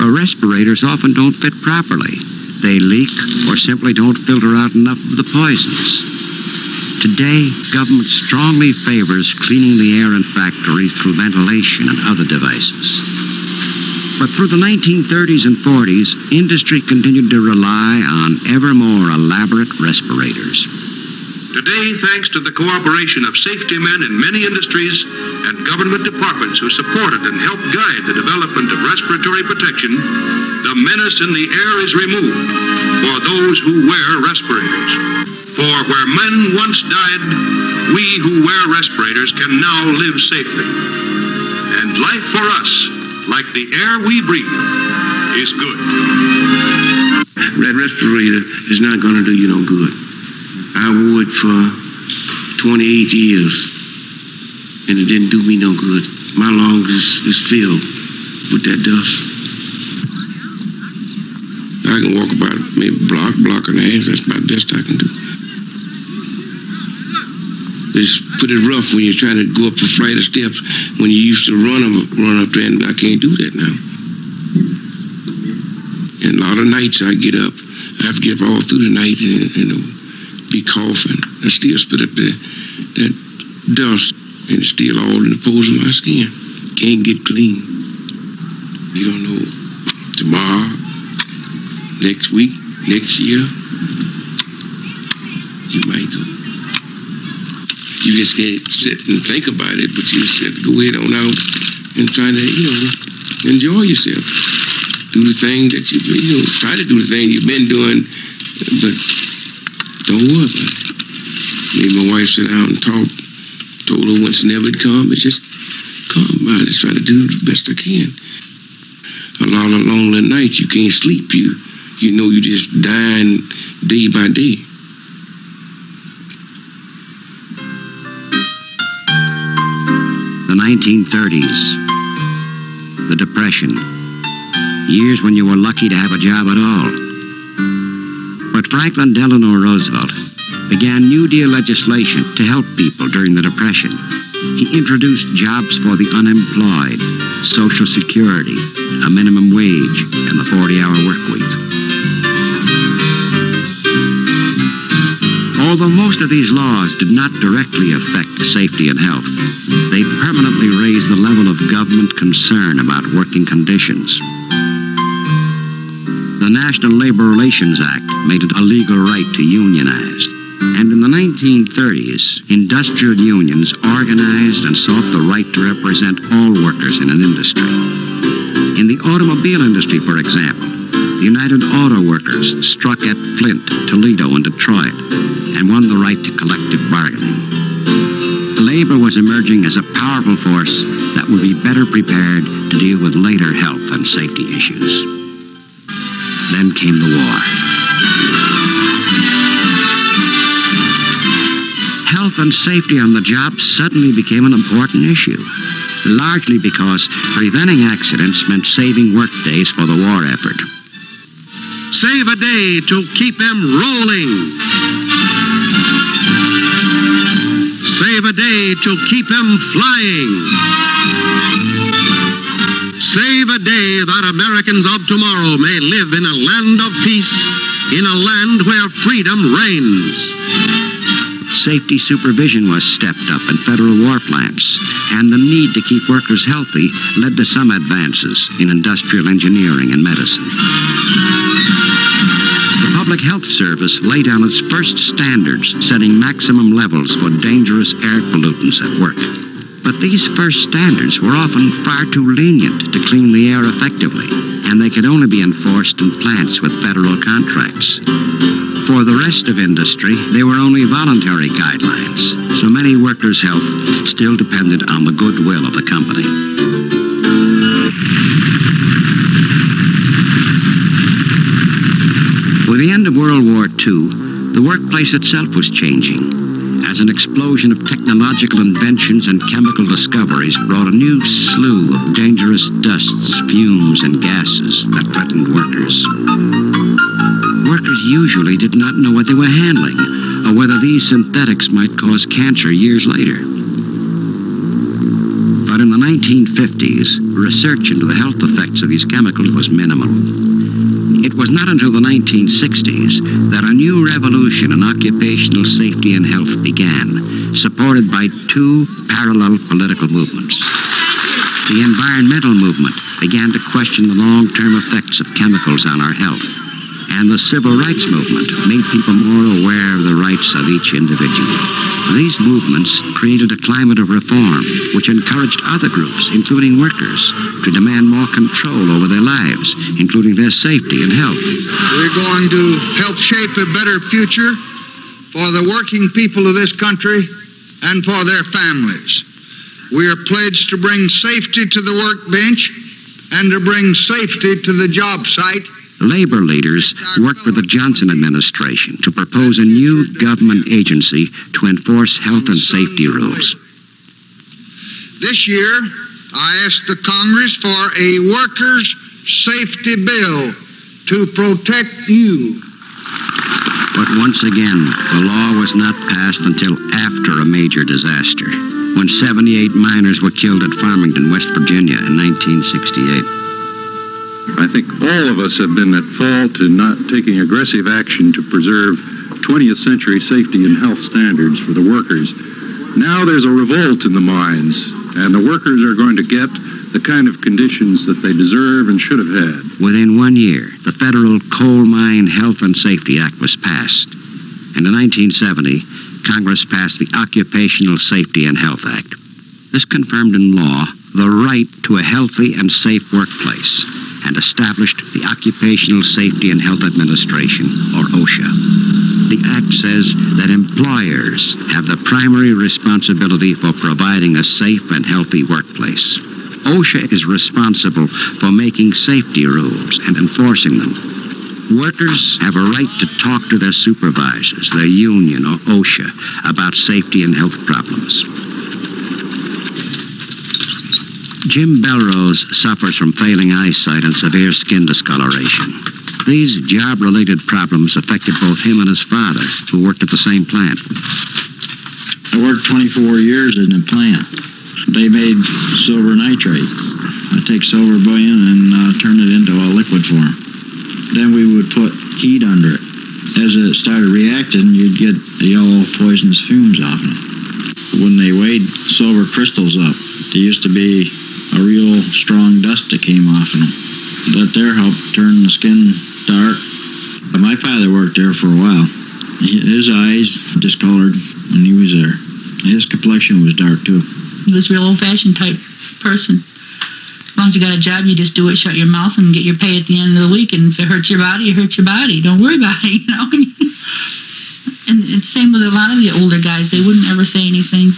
But respirators often don't fit properly. They leak or simply don't filter out enough of the poisons. Today, government strongly favors cleaning the air in factories through ventilation and other devices. But through the 1930s and 40s, industry continued to rely on ever more elaborate respirators. Today, thanks to the cooperation of safety men in many industries and government departments who supported and helped guide the development of respiratory protection, the menace in the air is removed for those who wear respirators. For where men once died, we who wear respirators can now live safely. And life for us, like the air we breathe, is good. That respirator is not going to do you no good. I wore it for 28 years, and it didn't do me no good. My lungs is filled with that dust. I can walk about maybe block and a half. That's about the best I can do. It's pretty rough when you're trying to go up a flight of steps when you used to run up there, and I can't do that now. And a lot of nights I get up. I have to get up all through the night and be coughing. I still spit up that dust, and it's still all in the pores of my skin. Can't get clean. You don't know tomorrow, next week, next year. You might go. You just can't sit and think about it, but you just have to go ahead on out and try to, enjoy yourself. Do the thing that try to do the thing you've been doing, but don't worry about it. Made my wife sit down and talk. Told her once never would come, it's just come by. Just try to do the best I can. A lot of lonely nights, you can't sleep. You know you just dying day by day. The 1930s, the Depression, years when you were lucky to have a job at all. But Franklin Delano Roosevelt began New Deal legislation to help people during the Depression. He introduced jobs for the unemployed, Social Security, a minimum wage, and the 40-hour work week. Although most of these laws did not directly affect safety and health, they permanently raised the level of government concern about working conditions. The National Labor Relations Act made it a legal right to unionize. And in the 1930s, industrial unions organized and sought the right to represent all workers in an industry. In the automobile industry, for example, the United Auto Workers struck at Flint, Toledo, and Detroit, and won the right to collective bargaining. Labor was emerging as a powerful force that would be better prepared to deal with later health and safety issues. Then came the war. Health and safety on the job suddenly became an important issue, largely because preventing accidents meant saving work days for the war effort. Save a day to keep them rolling. Save a day to keep them flying. Save a day that Americans of tomorrow may live in a land of peace, in a land where freedom reigns. Safety supervision was stepped up in federal war plants, and the need to keep workers healthy led to some advances in industrial engineering and medicine. The Public Health Service laid down its first standards, setting maximum levels for dangerous air pollutants at work. But these first standards were often far too lenient to clean the air effectively, and they could only be enforced in plants with federal contracts. For the rest of industry, they were only voluntary guidelines, so many workers' health still depended on the goodwill of the company. With the end of World War II, the workplace itself was changing, as an explosion of technological inventions and chemical discoveries brought a new slew of dangerous dusts, fumes, and gases that threatened workers. Workers usually did not know what they were handling, or whether these synthetics might cause cancer years later. But in the 1950s, research into the health effects of these chemicals was minimal. It was not until the 1960s that a new revolution in occupational safety and health began, supported by two parallel political movements. The environmental movement began to question the long-term effects of chemicals on our health, and the civil rights movement made people more aware of the rights of each individual. These movements created a climate of reform which encouraged other groups, including workers, to demand more control over their lives, including their safety and health. We're going to help shape a better future for the working people of this country and for their families. We are pledged to bring safety to the workbench and to bring safety to the job site. Labor leaders worked with the Johnson administration to propose a new government agency to enforce health and safety rules. This year, I asked the Congress for a workers' safety bill to protect you. But once again, the law was not passed until after a major disaster, when 78 miners were killed at Farmington, West Virginia in 1968. I think all of us have been at fault in not taking aggressive action to preserve 20th century safety and health standards for the workers. Now there's a revolt in the mines, and the workers are going to get the kind of conditions that they deserve and should have had. Within 1 year, the Federal Coal Mine Health and Safety Act was passed. And in 1970, Congress passed the Occupational Safety and Health Act. This confirmed in law the right to a healthy and safe workplace, and established the Occupational Safety and Health Administration, or OSHA. The Act says that employers have the primary responsibility for providing a safe and healthy workplace. OSHA is responsible for making safety rules and enforcing them. Workers have a right to talk to their supervisors, their union, or OSHA, about safety and health problems. Jim Belrose suffers from failing eyesight and severe skin discoloration. These job-related problems affected both him and his father, who worked at the same plant. I worked 24 years in the plant. They made silver nitrate. I take silver bullion and turn it into a liquid form. Then we would put heat under it. As it started reacting, you'd get the yellow poisonous fumes off them. When they weighed silver crystals up, there used to be a real strong dust that came off of them. That there helped turn the skin dark. My father worked there for a while. His eyes discolored when he was there. His complexion was dark too. He was a real old-fashioned type person. As long as you got a job, you just do it, shut your mouth, and get your pay at the end of the week. And if it hurts your body, it hurts your body. Don't worry about it, you know. And it's the same with a lot of the older guys. They wouldn't ever say anything.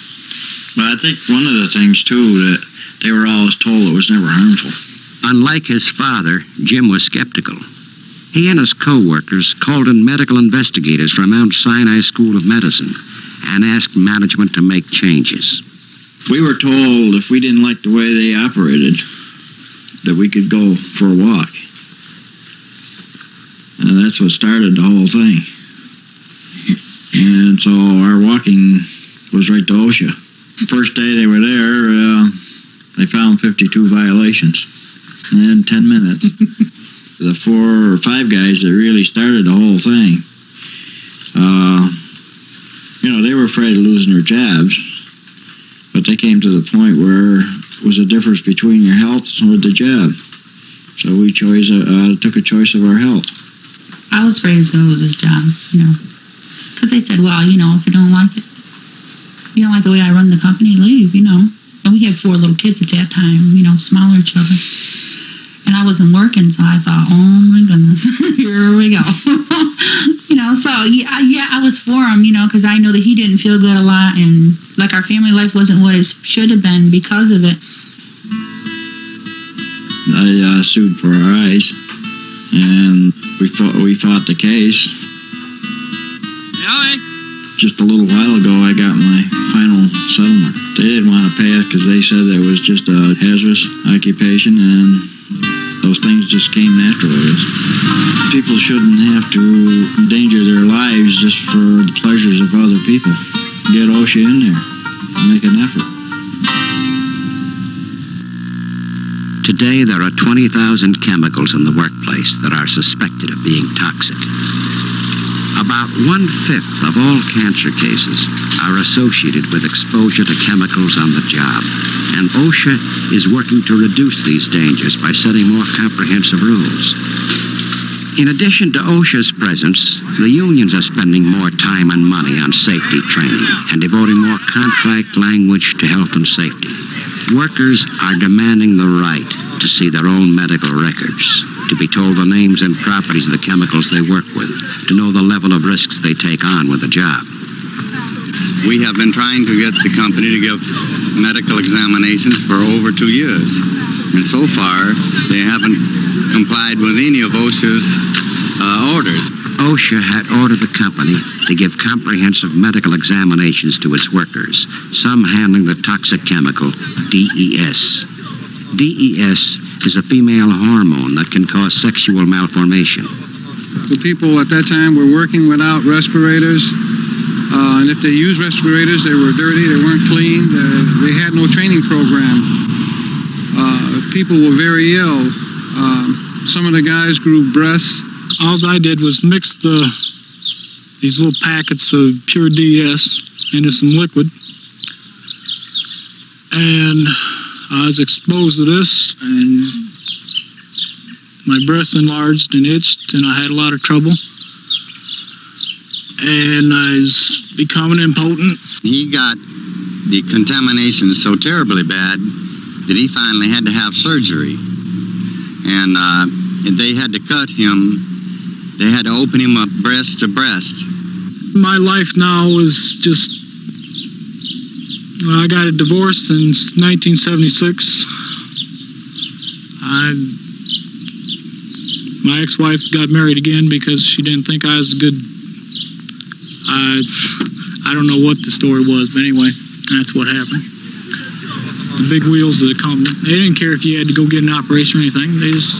But I think one of the things, too, that they were always told it was never harmful. Unlike his father, Jim was skeptical. He and his co-workers called in medical investigators from Mount Sinai School of Medicine and asked management to make changes. We were told if we didn't like the way they operated, that we could go for a walk. And that's what started the whole thing. And so our walking was right to OSHA. The first day they were there, they found 52 violations in 10 minutes. The 4 or 5 guys that really started the whole thing, they were afraid of losing their jobs, but they came to the point where it was a difference between your health or the job. So we took a choice of our health. I was afraid he was going to lose his job, because they said, well, if you don't like it, you don't like the way I run the company, leave, And we had 4 little kids at that time, smaller children. And I wasn't working, so I thought, oh my goodness, here we go. So yeah, I was for him, because I know that he didn't feel good a lot, and like our family life wasn't what it should have been because of it. I sued for our eyes, and we fought the case. Just a little while ago, I got my final settlement. They didn't want to pay us because they said it was just a hazardous occupation, and those things just came naturally. People shouldn't have to endanger their lives just for the pleasures of other people. Get OSHA in there and make an effort. Today, there are 20,000 chemicals in the workplace that are suspected of being toxic. About 1/5 of all cancer cases are associated with exposure to chemicals on the job, and OSHA is working to reduce these dangers by setting more comprehensive rules. In addition to OSHA's presence, the unions are spending more time and money on safety training and devoting more contract language to health and safety. Workers are demanding the right to see their own medical records, to be told the names and properties of the chemicals they work with, to know the level of risks they take on with the job. We have been trying to get the company to give medical examinations for over 2 years. And so far, they haven't complied with any of OSHA's orders. OSHA had ordered the company to give comprehensive medical examinations to its workers, some handling the toxic chemical DES. DES is a female hormone that can cause sexual malformation. The people at that time were working without respirators, and if they used respirators, they were dirty, they weren't clean, they had no training program. People were very ill. Some of the guys grew breasts. All I did was mix these little packets of pure DS into some liquid, and I was exposed to this, and my breast enlarged and itched, and I had a lot of trouble, and I was becoming impotent. He got the contamination so terribly bad that he finally had to have surgery, and they had to cut him. They had to open him up breast to breast. My life now is just... I got a divorce in 1976. My ex-wife got married again because she didn't think I was good. I don't know what the story was, but anyway, that's what happened. The big wheels of the company, they didn't care if you had to go get an operation or anything. They just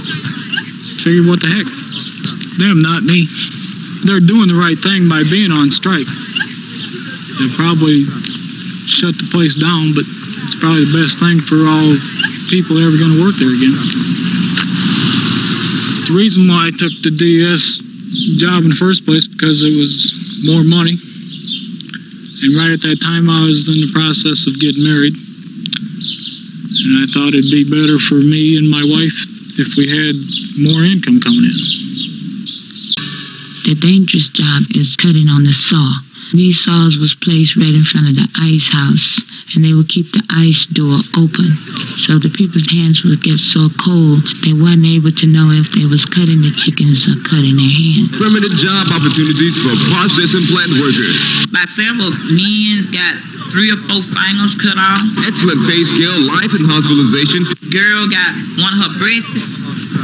figured, what the heck? them, not me. They're doing the right thing by being on strike. They'll probably shut the place down, but it's probably the best thing for all people ever going to work there again. The reason why I took the DS job in the first place because it was more money. And right at that time I was in the process of getting married. And I thought it'd be better for me and my wife if we had more income coming in. The dangerous job is cutting on the saw. These saws was placed right in front of the ice house, and they would keep the ice door open. So the people's hands would get so cold, they weren't able to know if they was cutting the chickens or cutting their hands. Limited job opportunities for process and plant workers. By several men got 3 or 4 fingers cut off. Excellent pay scale, life and hospitalization. Girl got one of her breasts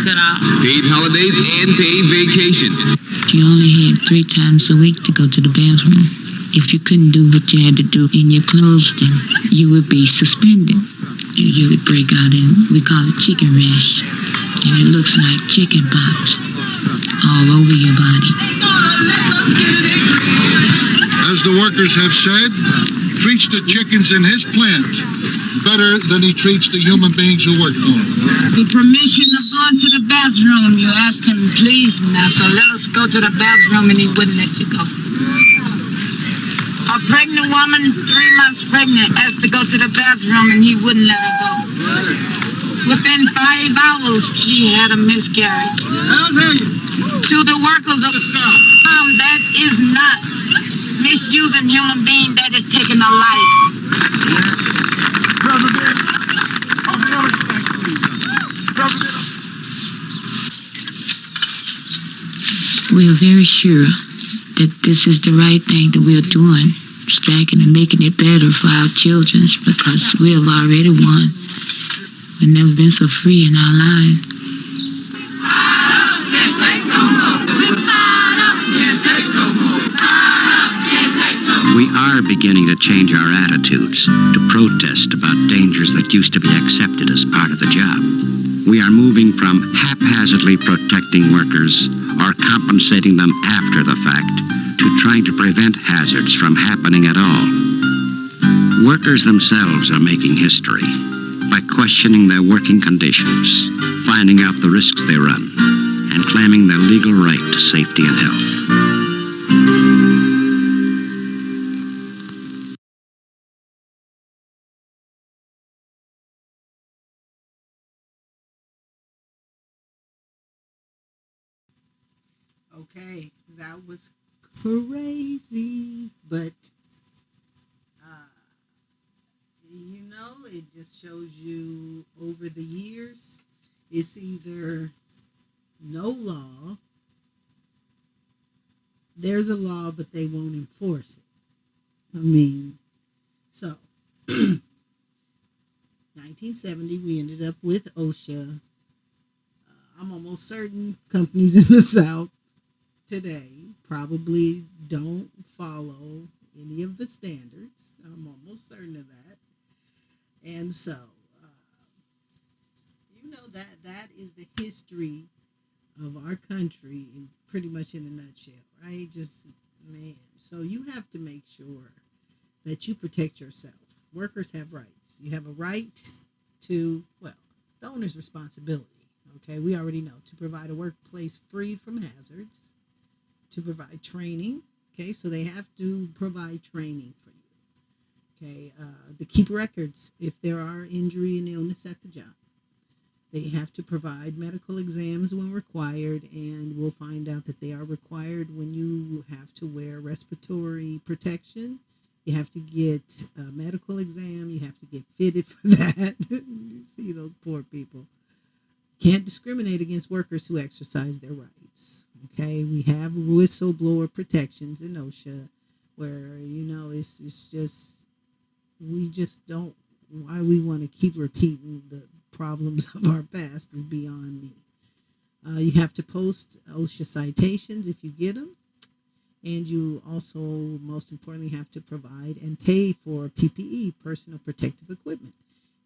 cut off. Paid holidays and paid vacation. You only had 3 times a week to go to the bathroom. If you couldn't do what you had to do in your clothes, then you would be suspended. You would break out in, we call it chicken rash. And it looks like chicken pox all over your body. As the workers have said, treats the chickens in his plant better than he treats the human beings who work for him. The permission of going to the bathroom, you ask him, please, now, so let us go to the bathroom, and he wouldn't let you go. A pregnant woman, 3 months pregnant, asked to go to the bathroom, and he wouldn't let her go. Within 5 hours, she had a miscarriage. To the workers of the farm, that is not misusing human being, that is taking a life. We are very sure that this is the right thing that we are doing, striking and making it better for our children, because we have already won. We've never been so free in our lives. We are beginning to change our attitudes, to protest about dangers that used to be accepted as part of the job. We are moving from haphazardly protecting workers or compensating them after the fact to trying to prevent hazards from happening at all. Workers themselves are making history by questioning their working conditions, finding out the risks they run, and claiming their legal right to safety and health. Okay, that was crazy, but you know, it just shows you over the years, it's either no law, there's a law, but they won't enforce it. I mean, so 1970, we ended up with OSHA. I'm almost certain companies in the South today probably don't follow any of the standards. I'm almost certain of that. And so, you know, that is the history of our country pretty much in a nutshell, right? Just, man. So you have to make sure that you protect yourself. Workers have rights. You have a right to, well, the owner's responsibility, okay? We already know, to provide a workplace free from hazards, to provide training, okay? So they have to provide training for you. Okay, to keep records if there are injury and illness at the job. They have to provide medical exams when required, and we'll find out that they are required when you have to wear respiratory protection. You have to get a medical exam. You have to get fitted for that. You see those poor people. Can't discriminate against workers who exercise their rights. Okay, we have whistleblower protections in OSHA where, you know, it's just, we just don't, why we want to keep repeating the problems of our past is beyond me. You have to post OSHA citations if you get them. And you also, most importantly, have to provide and pay for PPE, personal protective equipment.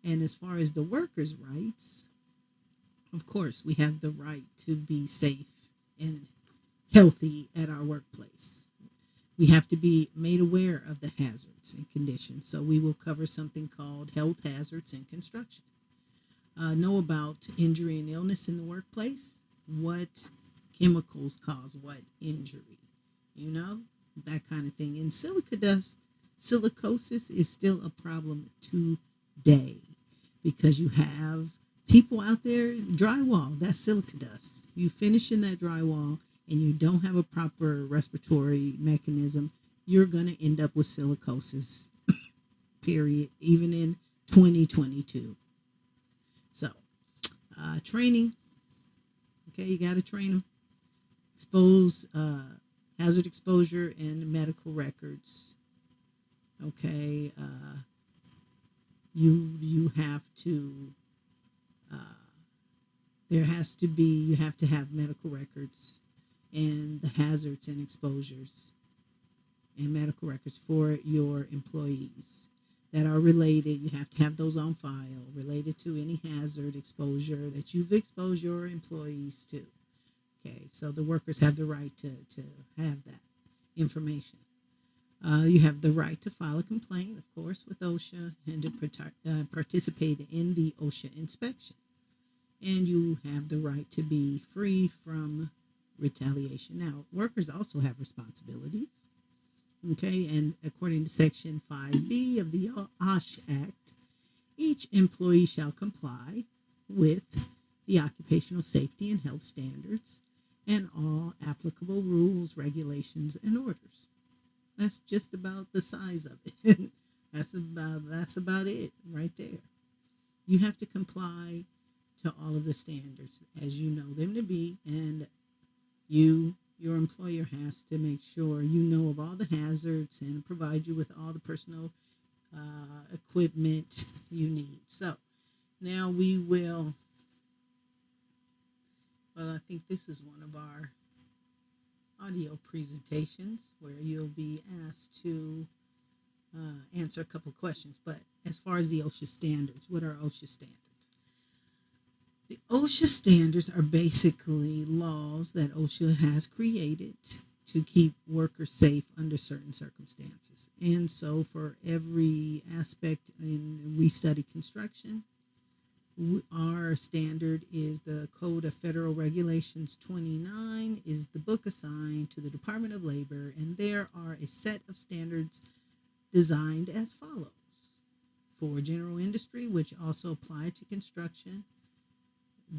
And as far as the workers' rights, of course, we have the right to be safe and healthy at our workplace. We have to be made aware of the hazards and conditions. So we will cover something called health hazards in construction. Know about injury and illness in the workplace. What chemicals cause what injury? That kind of thing. And silica dust, silicosis is still a problem today because you have people out there, drywall, that's silica dust. You finish in that drywall and you don't have a proper respiratory mechanism, you're going to end up with silicosis, period, even in 2022. So, training. Okay, you got to train them. Expose, hazard exposure and medical records. Okay, you have to, you have to have medical records and the hazards and exposures and medical records for your employees that are related. You have to have those on file related to any hazard exposure that you've exposed your employees to. Okay, so the workers have the right to have that information. You have the right to file a complaint, of course, with OSHA and to participate in the OSHA inspection. And you have the right to be free from retaliation. Now, workers also have responsibilities. Okay, and according to Section 5B of the OSH Act, each employee shall comply with the occupational safety and health standards and all applicable rules, regulations, and orders. That's just about the size of it. That's about it right there. You have to comply to all of the standards as you know them to be, and your employer has to make sure you know of all the hazards and provide you with all the personal equipment you need. So now we will, I think this is one of our audio presentations where you'll be asked to answer a couple of questions. But as far as the OSHA standards, what are OSHA standards? The OSHA standards are basically laws that OSHA has created to keep workers safe under certain circumstances. And so for every aspect, we study construction, our standard is the Code of Federal Regulations 29 is the book assigned to the Department of Labor, and there are a set of standards designed as follows. For general industry, which also apply to construction,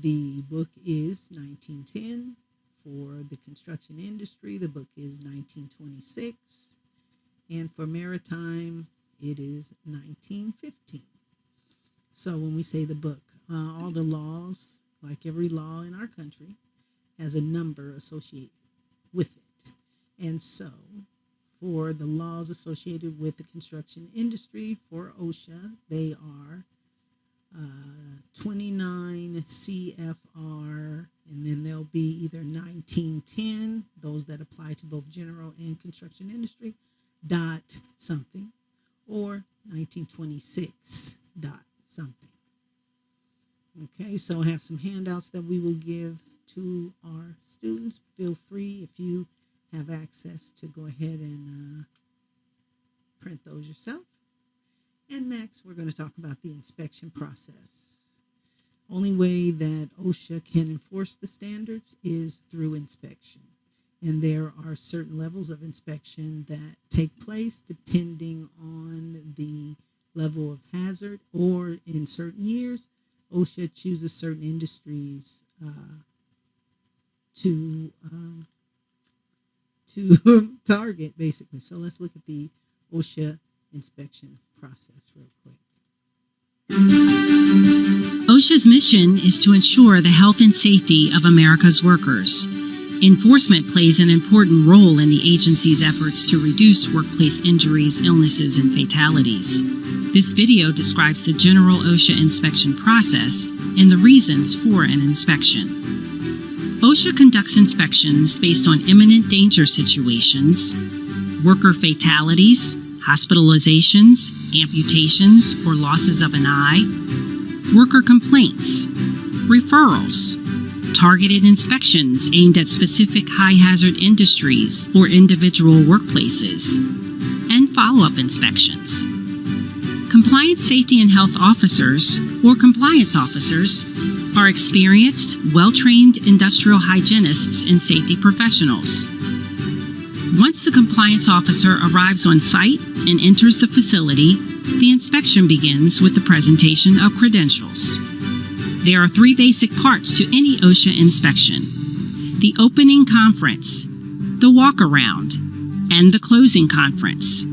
the book is 1910. For the construction industry, the book is 1926. And for maritime, it is 1915. So when we say the book, all the laws, like every law in our country, has a number associated with it. And so for the laws associated with the construction industry for OSHA, they are 29 CFR, and then there'll be either 1910, those that apply to both general and construction industry, dot something, or 1926 dot something. Okay, so I have some handouts that we will give to our students. Feel free, if you have access, to go ahead and print those yourself. And next, we're going to talk about the inspection process. Only way that OSHA can enforce the standards is through inspection. And there are certain levels of inspection that take place depending on the level of hazard, or in certain years, OSHA chooses certain industries to target, basically. So let's look at the OSHA inspection process real quick. OSHA's mission is to ensure the health and safety of America's workers. Enforcement plays an important role in the agency's efforts to reduce workplace injuries, illnesses, and fatalities. This video describes the general OSHA inspection process and the reasons for an inspection. OSHA conducts inspections based on imminent danger situations, worker fatalities, hospitalizations, amputations, or losses of an eye, worker complaints, referrals, targeted inspections aimed at specific high-hazard industries or individual workplaces, and follow-up inspections. Compliance safety and health officers, or compliance officers, are experienced, well-trained industrial hygienists and safety professionals. Once the compliance officer arrives on site and enters the facility, the inspection begins with the presentation of credentials. There are 3 basic parts to any OSHA inspection: the opening conference, the walk-around, and the closing conference.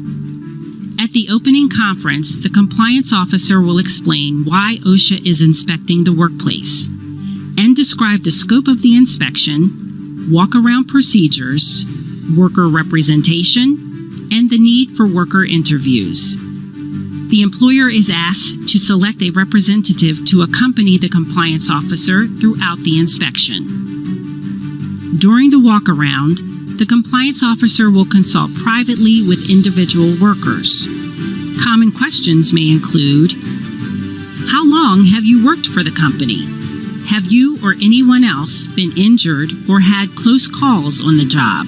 At the opening conference, the compliance officer will explain why OSHA is inspecting the workplace and describe the scope of the inspection, walk-around procedures, worker representation, and the need for worker interviews. The employer is asked to select a representative to accompany the compliance officer throughout the inspection. During the walk-around, the compliance officer will consult privately with individual workers. Common questions may include: how long have you worked for the company? Have you or anyone else been injured or had close calls on the job?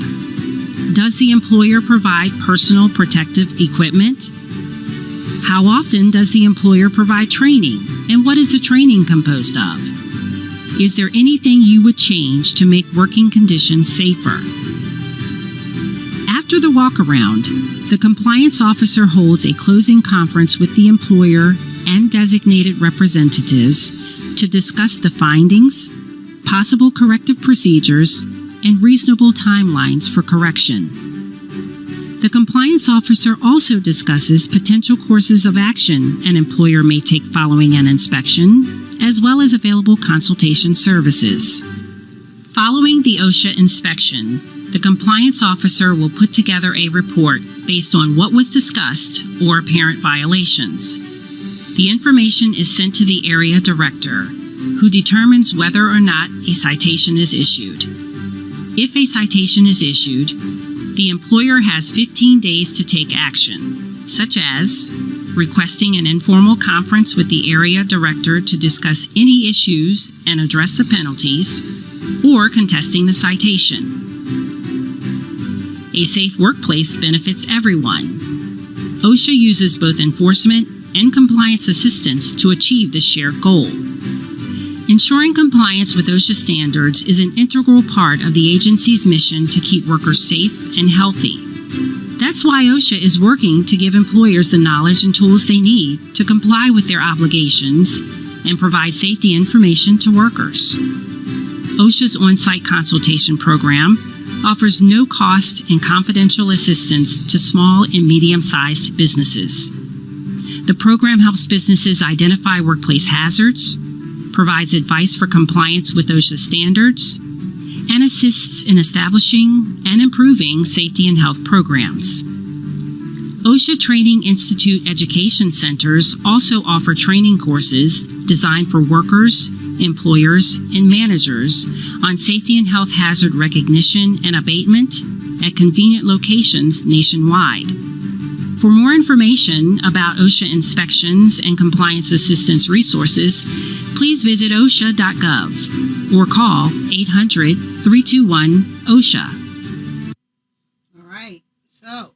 Does the employer provide personal protective equipment? How often does the employer provide training, and what is the training composed of? Is there anything you would change to make working conditions safer? After the walk-around, the compliance officer holds a closing conference with the employer and designated representatives to discuss the findings, possible corrective procedures, and reasonable timelines for correction. The compliance officer also discusses potential courses of action an employer may take following an inspection, as well as available consultation services. Following the OSHA inspection, the compliance officer will put together a report based on what was discussed or apparent violations. The information is sent to the area director, who determines whether or not a citation is issued. If a citation is issued, the employer has 15 days to take action, such as requesting an informal conference with the area director to discuss any issues and address the penalties, or contesting the citation. A safe workplace benefits everyone. OSHA uses both enforcement and compliance assistance to achieve this shared goal. Ensuring compliance with OSHA standards is an integral part of the agency's mission to keep workers safe and healthy. That's why OSHA is working to give employers the knowledge and tools they need to comply with their obligations and provide safety information to workers. OSHA's on-site consultation program offers no-cost and confidential assistance to small and medium-sized businesses. The program helps businesses identify workplace hazards, provides advice for compliance with OSHA standards, and assists in establishing and improving safety and health programs. OSHA Training Institute education centers also offer training courses designed for workers, employers, and managers on safety and health hazard recognition and abatement at convenient locations nationwide. For more information about OSHA inspections and compliance assistance resources, please visit OSHA.gov or call 800-321-OSHA. All right, so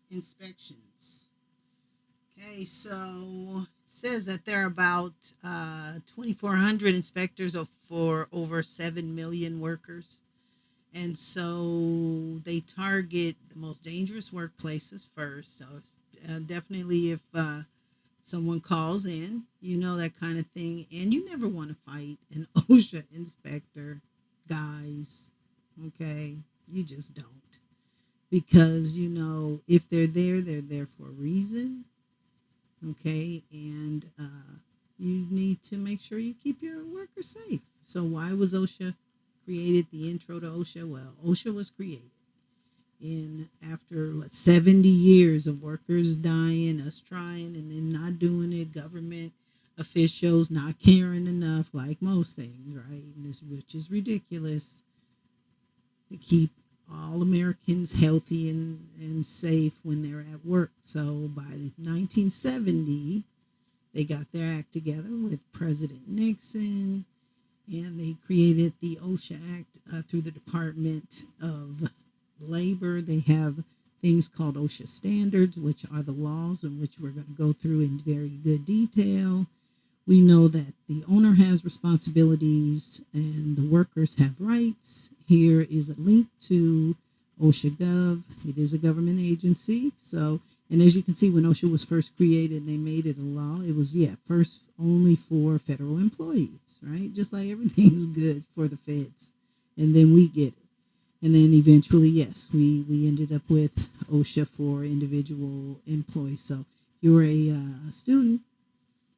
inspections. Okay, so it says that there are about 2,400 inspectors for over 7 million workers. And so they target the most dangerous workplaces first. So definitely if someone calls in, you know, that kind of thing. And you never want to fight an OSHA inspector, guys. Okay? You just don't. Because, you know, if they're there for a reason. Okay? And you need to make sure you keep your workers safe. So why was OSHA created? The intro to OSHA? Well, OSHA was created after 70 years of workers dying, us trying and then not doing it, government officials not caring enough, like most things, right? Which is ridiculous, to keep all Americans healthy and safe when they're at work. So by 1970, they got their act together with President Nixon. And they created the OSHA Act through the Department of Labor. They have things called OSHA standards, which are the laws in which we're going to go through in very good detail. We know that the owner has responsibilities and the workers have rights. Here is a link to OSHA Gov. It is a government agency. So, and as you can see, when OSHA was first created, they made it a law. It was, first only for federal employees, right? Just like everything's good for the feds. And then we get it. And then eventually, yes, we ended up with OSHA for individual employees. So you're a student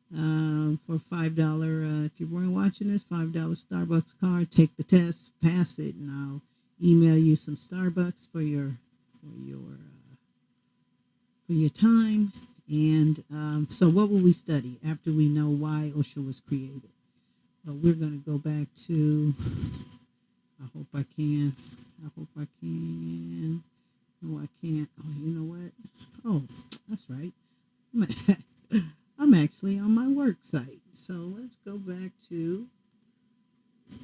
for $5, if you weren't watching this, $5 Starbucks card, take the test, pass it, and I'll email you some Starbucks for your time. And so what will we study after we know why OSHA was created? Well, we're going to go back to, I hope I can. No, I can't. Oh, you know what? Oh, that's right. I'm actually on my work site. So let's go back to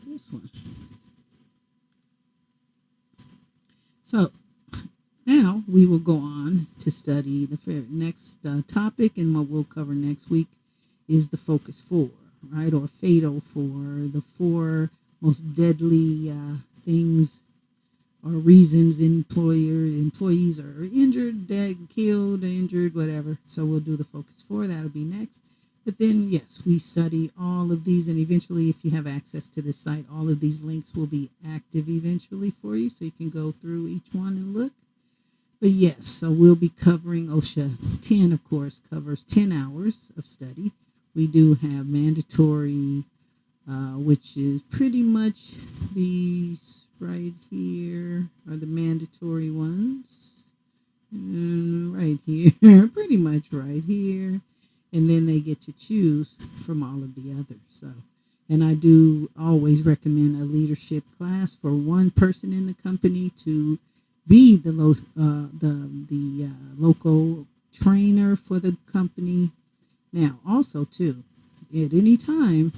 this one. So now we will go on to study the next topic, and what we'll cover next week is the Focus 4, right? Or Fatal 4, the 4 most deadly things or reasons employees are injured, dead, killed, injured, whatever. So we'll do the Focus 4. That'll be next. But then, yes, we study all of these, and eventually, if you have access to this site, all of these links will be active eventually for you, so you can go through each one and look. But yes, so we'll be covering OSHA 10, of course, covers 10 hours of study. We do have mandatory, which is pretty much these right here are the mandatory ones. Right here, pretty much right here. And then they get to choose from all of the others. So, and I do always recommend a leadership class for one person in the company to be the local trainer for the company. Now, also too, at any time,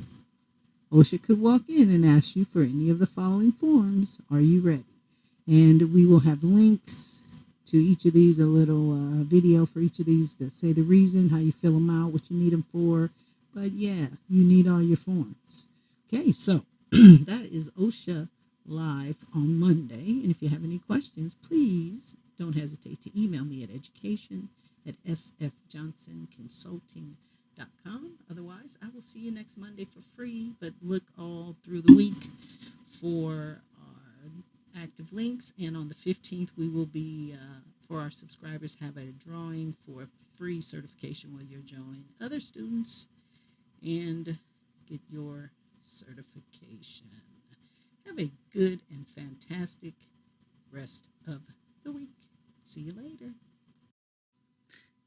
OSHA could walk in and ask you for any of the following forms. Are you ready? And we will have links to each of these, a little video for each of these that say the reason, how you fill them out, what you need them for. But yeah, you need all your forms. Okay, so that is OSHA Live on Monday. And if you have any questions, please don't hesitate to email me at education@sfjohnsonconsulting.com. Otherwise, I will see you next Monday for free, but look all through the week for active links. And on the 15th, we will be, for our subscribers, have a drawing for free certification where you'll join other students and get your certification. Have a good and fantastic rest of the week. See you later.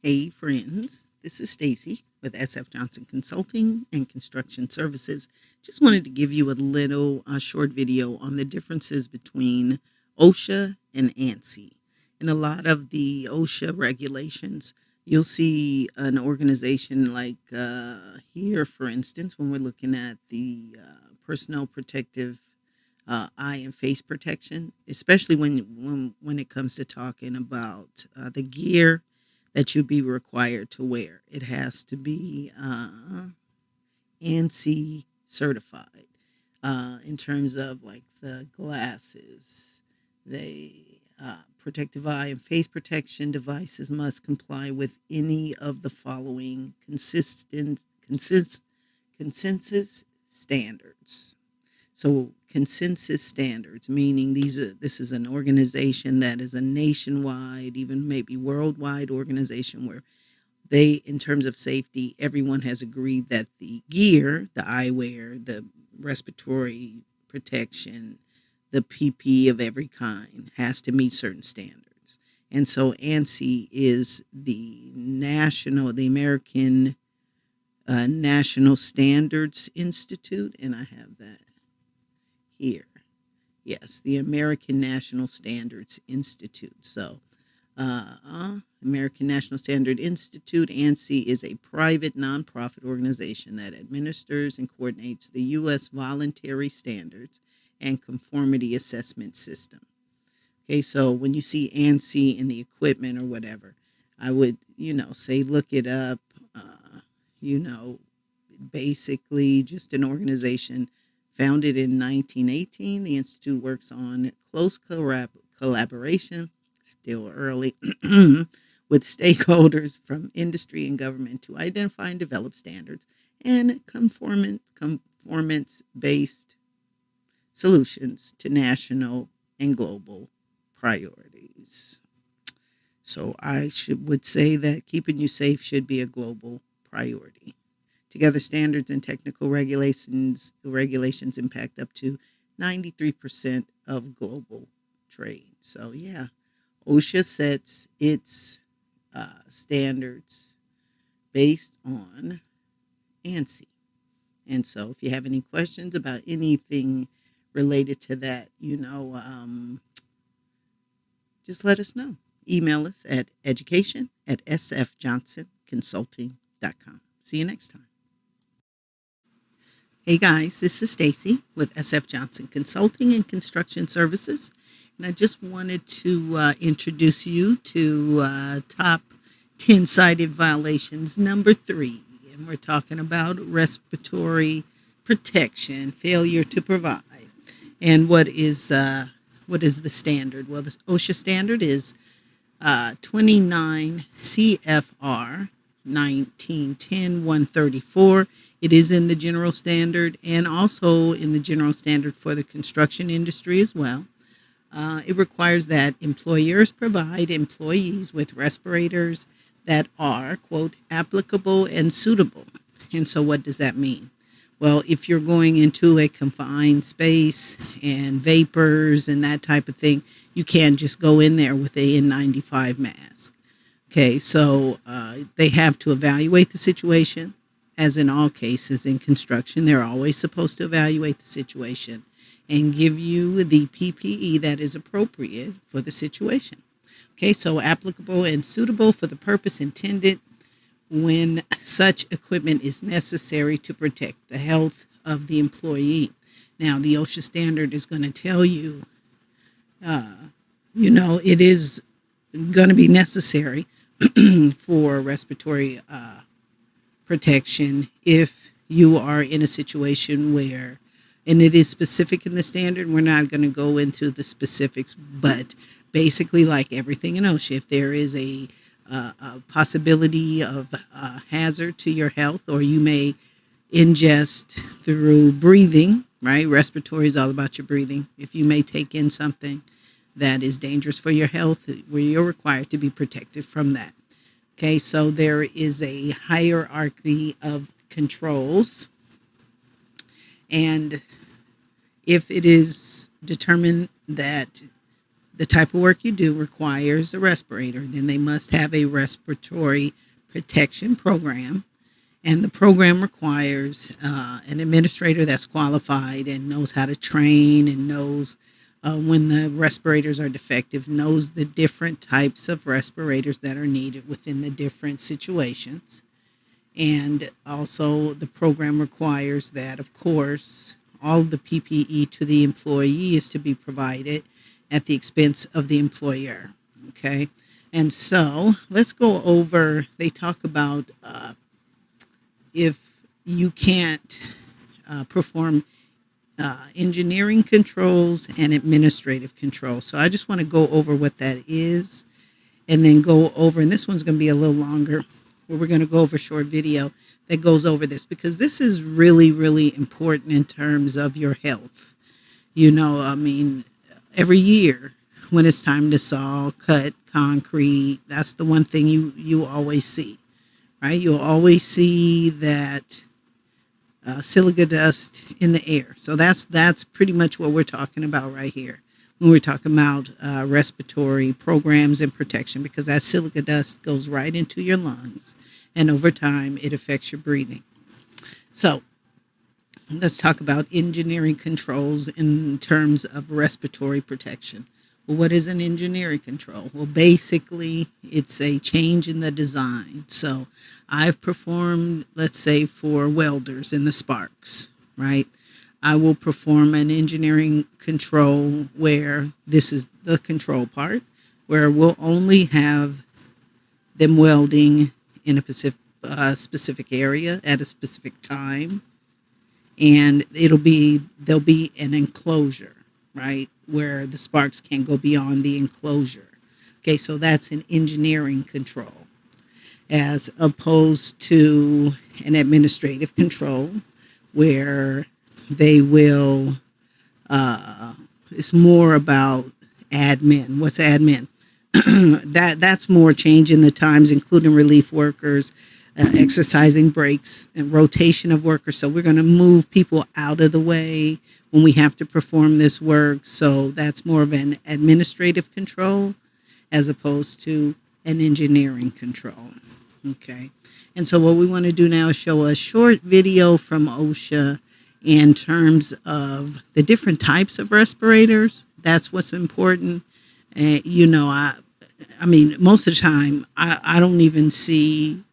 Hey, friends. This is Stacy with SF Johnson Consulting and Construction Services. Just wanted to give you a little short video on the differences between OSHA and ANSI. In a lot of the OSHA regulations, you'll see an organization like here, for instance, when we're looking at the personal protective eye and face protection, especially when it comes to talking about the gear that you'd be required to wear. It has to be ANSI certified in terms of like the glasses. The protective eye and face protection devices must comply with any of the following consensus standards. So consensus standards, meaning this is an organization that is a nationwide, even maybe worldwide organization where they, in terms of safety, everyone has agreed that the gear, the eyewear, the respiratory protection, the PPE of every kind has to meet certain standards. And so ANSI is the American National Standards Institute, and I have that here. Yes, the American National Standards Institute. So American National Standard Institute, ANSI, is a private nonprofit organization that administers and coordinates the U.S. voluntary standards and conformity assessment system. Okay, so when you see ANSI in the equipment or whatever, I would, say look it up. Basically just an organization founded in 1918. The Institute works on close collaboration, still early, with stakeholders from industry and government to identify and develop standards and conformance-based solutions to national and global priorities. So I would say that keeping you safe should be a global priority. Together, standards and technical regulations impact up to 93% of global trade. So yeah, OSHA sets its standards based on ANSI. And so if you have any questions about anything related to that, just let us know. Email us at education@sfjohnsonconsulting.com. See you next time. Hey guys, this is Stacy with SF Johnson Consulting and Construction Services. And I just wanted to introduce you to top 10 cited violations, number 3. And we're talking about respiratory protection, failure to provide. And what is the standard? Well, the OSHA standard is 29 CFR 1910-134. It is in the general standard and also in the general standard for the construction industry as well. It requires that employers provide employees with respirators that are, quote, applicable and suitable. And so what does that mean? Well, if you're going into a confined space and vapors and that type of thing, you can't just go in there with a N95 mask. Okay, so they have to evaluate the situation. As in all cases in construction, they're always supposed to evaluate the situation and give you the PPE that is appropriate for the situation. Okay, so applicable and suitable for the purpose intended when such equipment is necessary to protect the health of the employee. Now, the OSHA standard is going to tell you, it is going to be necessary for respiratory protection if you are in a situation where, and it is specific in the standard, we're not going to go into the specifics, but basically like everything in OSHA, if there is a possibility of hazard to your health, or you may ingest through breathing, right? Respiratory is all about your breathing. If you may take in something that is dangerous for your health, where you're required to be protected from that. Okay, so there is a hierarchy of controls, and if it is determined that the type of work you do requires a respirator, then they must have a respiratory protection program, and the program requires an administrator that's qualified and knows how to train and knows when the respirators are defective, knows the different types of respirators that are needed within the different situations. And also the program requires that, of course, all the PPE to the employee is to be provided at the expense of the employer. Okay. And so let's go over, they talk about if you can't perform engineering controls and administrative controls. So I just want to go over what that is and then go over, and this one's going to be a little longer, where we're going to go over a short video that goes over this, because this is really, really important in terms of your health. Every year when it's time to saw, cut, concrete, that's the one thing you always see, right? You'll always see that silica dust in the air. So that's pretty much what we're talking about right here when we're talking about respiratory programs and protection, because that silica dust goes right into your lungs, and over time it affects your breathing. So let's talk about engineering controls in terms of respiratory protection. Well, what is an engineering control? Well, basically, it's a change in the design. So I've performed, let's say, for welders in the sparks, right? I will perform an engineering control where this is the control part, where we'll only have them welding in a specific area at a specific time. And there'll be an enclosure, right, where the sparks can't go beyond the enclosure. Okay, so that's an engineering control, as opposed to an administrative control where they will, it's more about admin. What's admin? That's more changing the times, including relief workers, exercising breaks, and rotation of workers. So we're going to move people out of the way when we have to perform this work. So that's more of an administrative control as opposed to an engineering control. Okay. And so what we want to do now is show a short video from OSHA in terms of the different types of respirators. That's what's important. You know, I mean, most of the time, I don't even see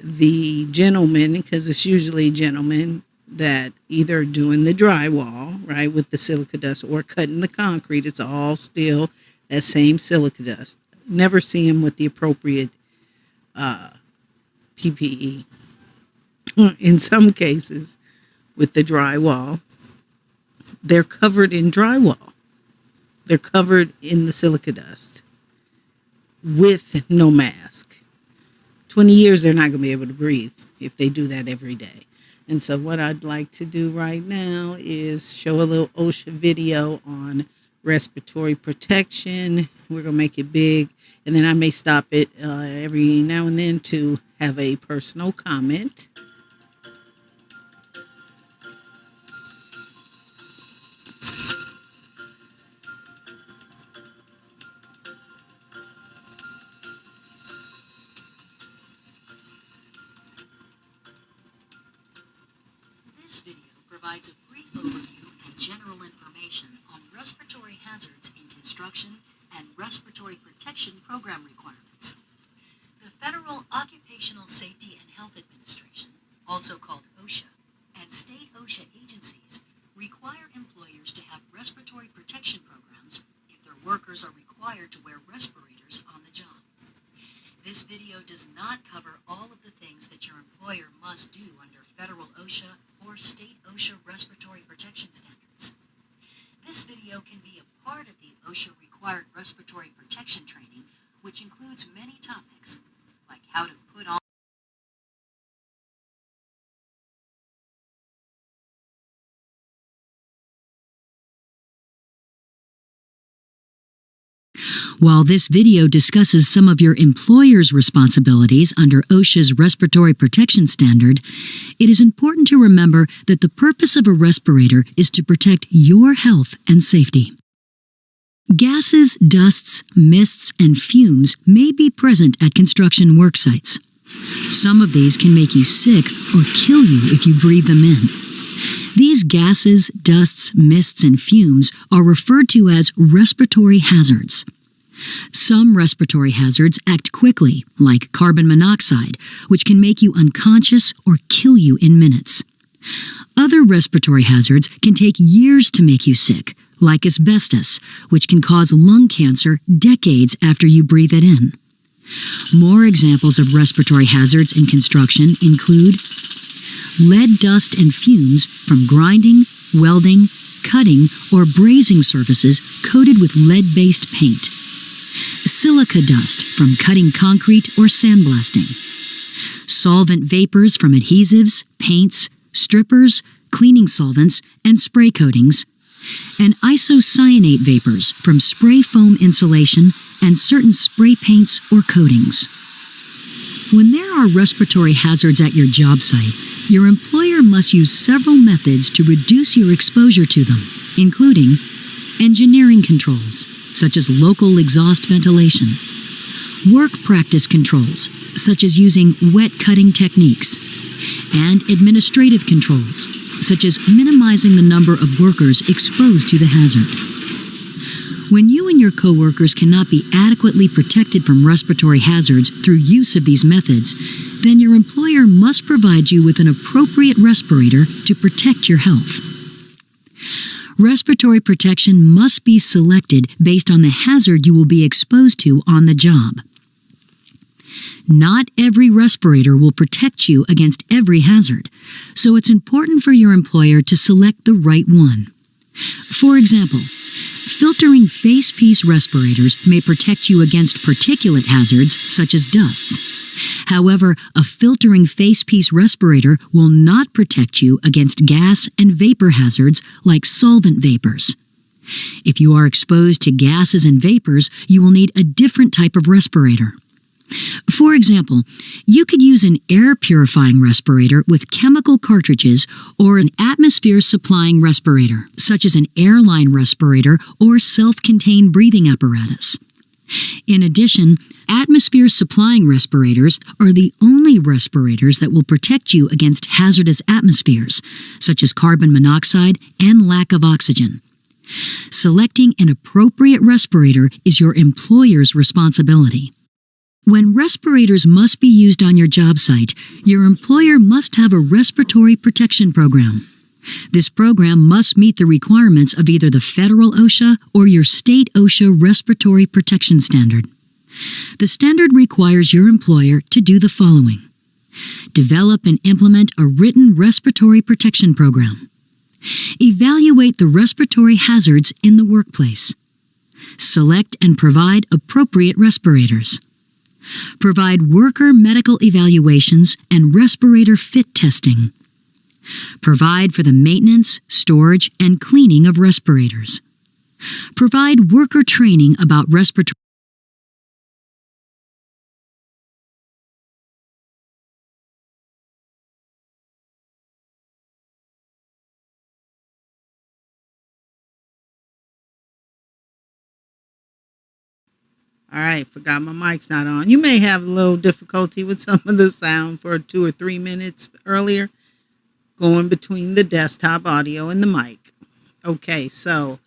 the gentlemen, because it's usually gentlemen that either doing the drywall, right, with the silica dust, or cutting the concrete. It's all still that same silica dust. Never see them with the appropriate PPE. In some cases, with the drywall, they're covered in drywall. They're covered in the silica dust with no mask. 20 years, they're not going to be able to breathe if they do that every day. And so what I'd like to do right now is show a little OSHA video on respiratory protection. We're going to make it big. And then I may stop it every now and then to have a personal comment. This video provides a brief overview and general information on respiratory hazards in construction and respiratory protection program requirements. The Federal Occupational Safety and Health Administration, also called OSHA, and state OSHA agencies require employers to have respiratory protection programs if their workers are required to wear respirators on the job. This video does not cover all of the things that your employer must do under federal OSHA or state OSHA respiratory protection standards. This video can be a part of the OSHA required respiratory protection training, which includes many topics, like how to put on While this video discusses some of your employer's responsibilities under OSHA's respiratory protection standard, it is important to remember that the purpose of a respirator is to protect your health and safety. Gases, dusts, mists, and fumes may be present at construction work sites. Some of these can make you sick or kill you if you breathe them in. These gases, dusts, mists, and fumes are referred to as respiratory hazards. Some respiratory hazards act quickly, like carbon monoxide, which can make you unconscious or kill you in minutes. Other respiratory hazards can take years to make you sick, like asbestos, which can cause lung cancer decades after you breathe it in. More examples of respiratory hazards in construction include lead dust and fumes from grinding, welding, cutting, or brazing surfaces coated with lead-based paint. Silica dust from cutting concrete or sandblasting. Solvent vapors from adhesives, paints, strippers, cleaning solvents, and spray coatings. And isocyanate vapors from spray foam insulation and certain spray paints or coatings. When there are respiratory hazards at your job site, your employer must use several methods to reduce your exposure to them, including engineering controls, such as local exhaust ventilation, work practice controls, such as using wet cutting techniques, and administrative controls, such as minimizing the number of workers exposed to the hazard. When you and your coworkers cannot be adequately protected from respiratory hazards through use of these methods, then your employer must provide you with an appropriate respirator to protect your health. Respiratory protection must be selected based on the hazard you will be exposed to on the job. Not every respirator will protect you against every hazard, so it's important for your employer to select the right one. For example, filtering face-piece respirators may protect you against particulate hazards such as dusts. However, a filtering face-piece respirator will not protect you against gas and vapor hazards like solvent vapors. If you are exposed to gases and vapors, you will need a different type of respirator. For example, you could use an air purifying respirator with chemical cartridges or an atmosphere supplying respirator, such as an airline respirator or self-contained breathing apparatus. In addition, atmosphere supplying respirators are the only respirators that will protect you against hazardous atmospheres, such as carbon monoxide and lack of oxygen. Selecting an appropriate respirator is your employer's responsibility. When respirators must be used on your job site, your employer must have a respiratory protection program. This program must meet the requirements of either the federal OSHA or your state OSHA respiratory protection standard. The standard requires your employer to do the following: develop and implement a written respiratory protection program. Evaluate the respiratory hazards in the workplace. Select and provide appropriate respirators. Provide worker medical evaluations and respirator fit testing. Provide for the maintenance, storage, and cleaning of respirators. Provide worker training about respiratory. All right, forgot my mic's not on. You may have a little difficulty with some of the sound for 2 or 3 minutes earlier, going between the desktop audio and the mic. Okay, so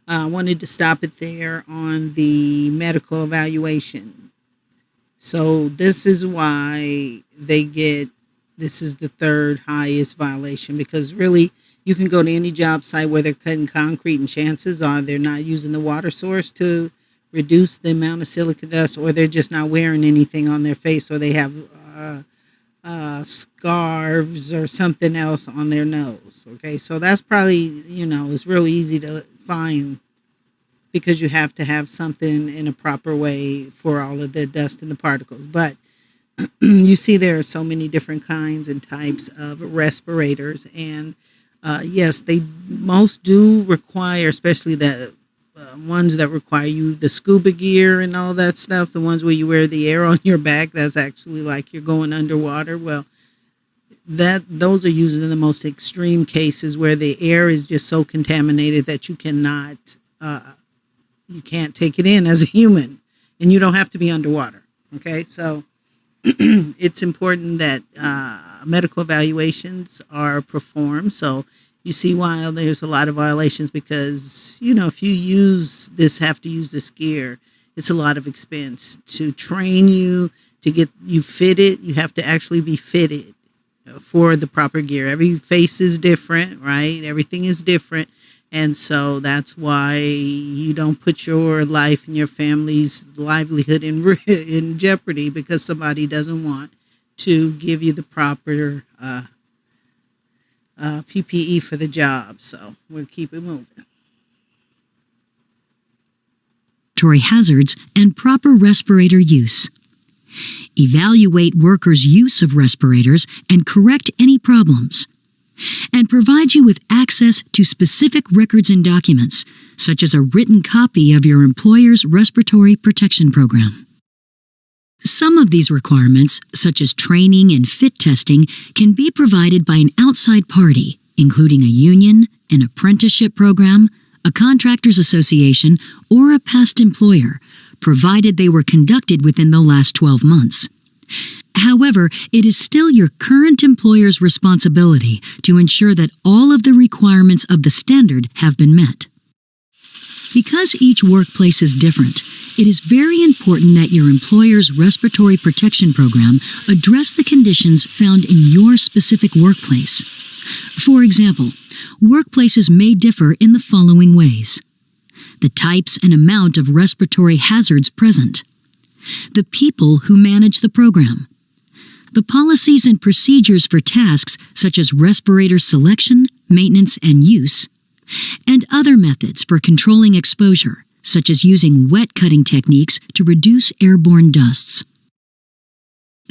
I wanted to stop it there on the medical evaluation. So this is why this is the third highest violation, because really you can go to any job site where they're cutting concrete and chances are they're not using the water source to reduce the amount of silica dust, or they're just not wearing anything on their face, or they have scarves or something else on their nose. Okay, so that's probably, it's really easy to find, because you have to have something in a proper way for all of the dust and the particles. But you see there are so many different kinds and types of respirators, and yes, they most do require, especially the ones that require you the scuba gear and all that stuff, the ones where you wear the air on your back, that's actually like you're going underwater. Well, those are used in the most extreme cases where the air is just so contaminated that you can't take it in as a human, and you don't have to be underwater. Okay, so it's important that medical evaluations are performed. So you see why there's a lot of violations, because, if you have to use this gear, it's a lot of expense to train you, to get you fitted. You have to actually be fitted for the proper gear. Every face is different, right? Everything is different. And so that's why you don't put your life and your family's livelihood in jeopardy because somebody doesn't want to give you the proper PPE for the job. So we'll keep it moving. Hazards and proper respirator use. Evaluate workers' use of respirators and correct any problems. And provide you with access to specific records and documents, such as a written copy of your employer's respiratory protection program. Some of these requirements, such as training and fit testing, can be provided by an outside party, including a union, an apprenticeship program, a contractors association, or a past employer, provided they were conducted within the last 12 months. However, it is still your current employer's responsibility to ensure that all of the requirements of the standard have been met. Because each workplace is different, it is very important that your employer's respiratory protection program address the conditions found in your specific workplace. For example, workplaces may differ in the following ways: the types and amount of respiratory hazards present, the people who manage the program, the policies and procedures for tasks such as respirator selection, maintenance, and use, and other methods for controlling exposure, such as using wet cutting techniques to reduce airborne dusts.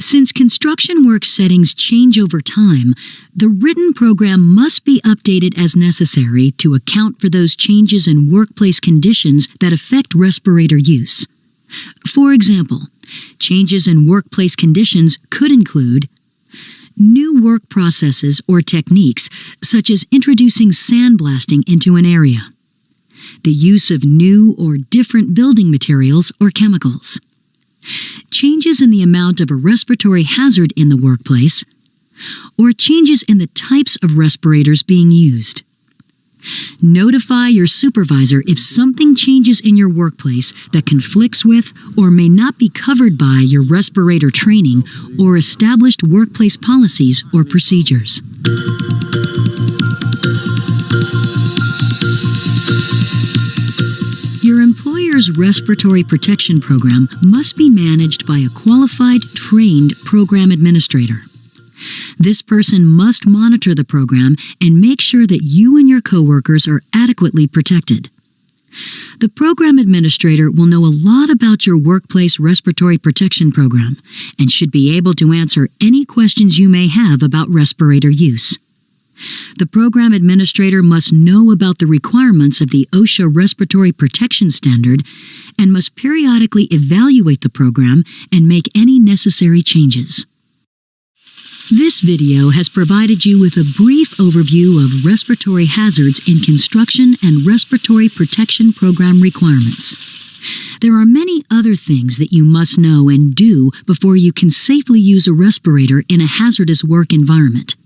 Since construction work settings change over time, the written program must be updated as necessary to account for those changes in workplace conditions that affect respirator use. For example, changes in workplace conditions could include new work processes or techniques, such as introducing sandblasting into an area, the use of new or different building materials or chemicals, changes in the amount of a respiratory hazard in the workplace, or changes in the types of respirators being used. Notify your supervisor if something changes in your workplace that conflicts with or may not be covered by your respirator training or established workplace policies or procedures. Your employer's respiratory protection program must be managed by a qualified, trained program administrator. This person must monitor the program and make sure that you and your coworkers are adequately protected. The program administrator will know a lot about your workplace respiratory protection program and should be able to answer any questions you may have about respirator use. The program administrator must know about the requirements of the OSHA Respiratory Protection Standard and must periodically evaluate the program and make any necessary changes. This video has provided you with a brief overview of respiratory hazards in construction and respiratory protection program requirements. There are many other things that you must know and do before you can safely use a respirator in a hazardous work environment.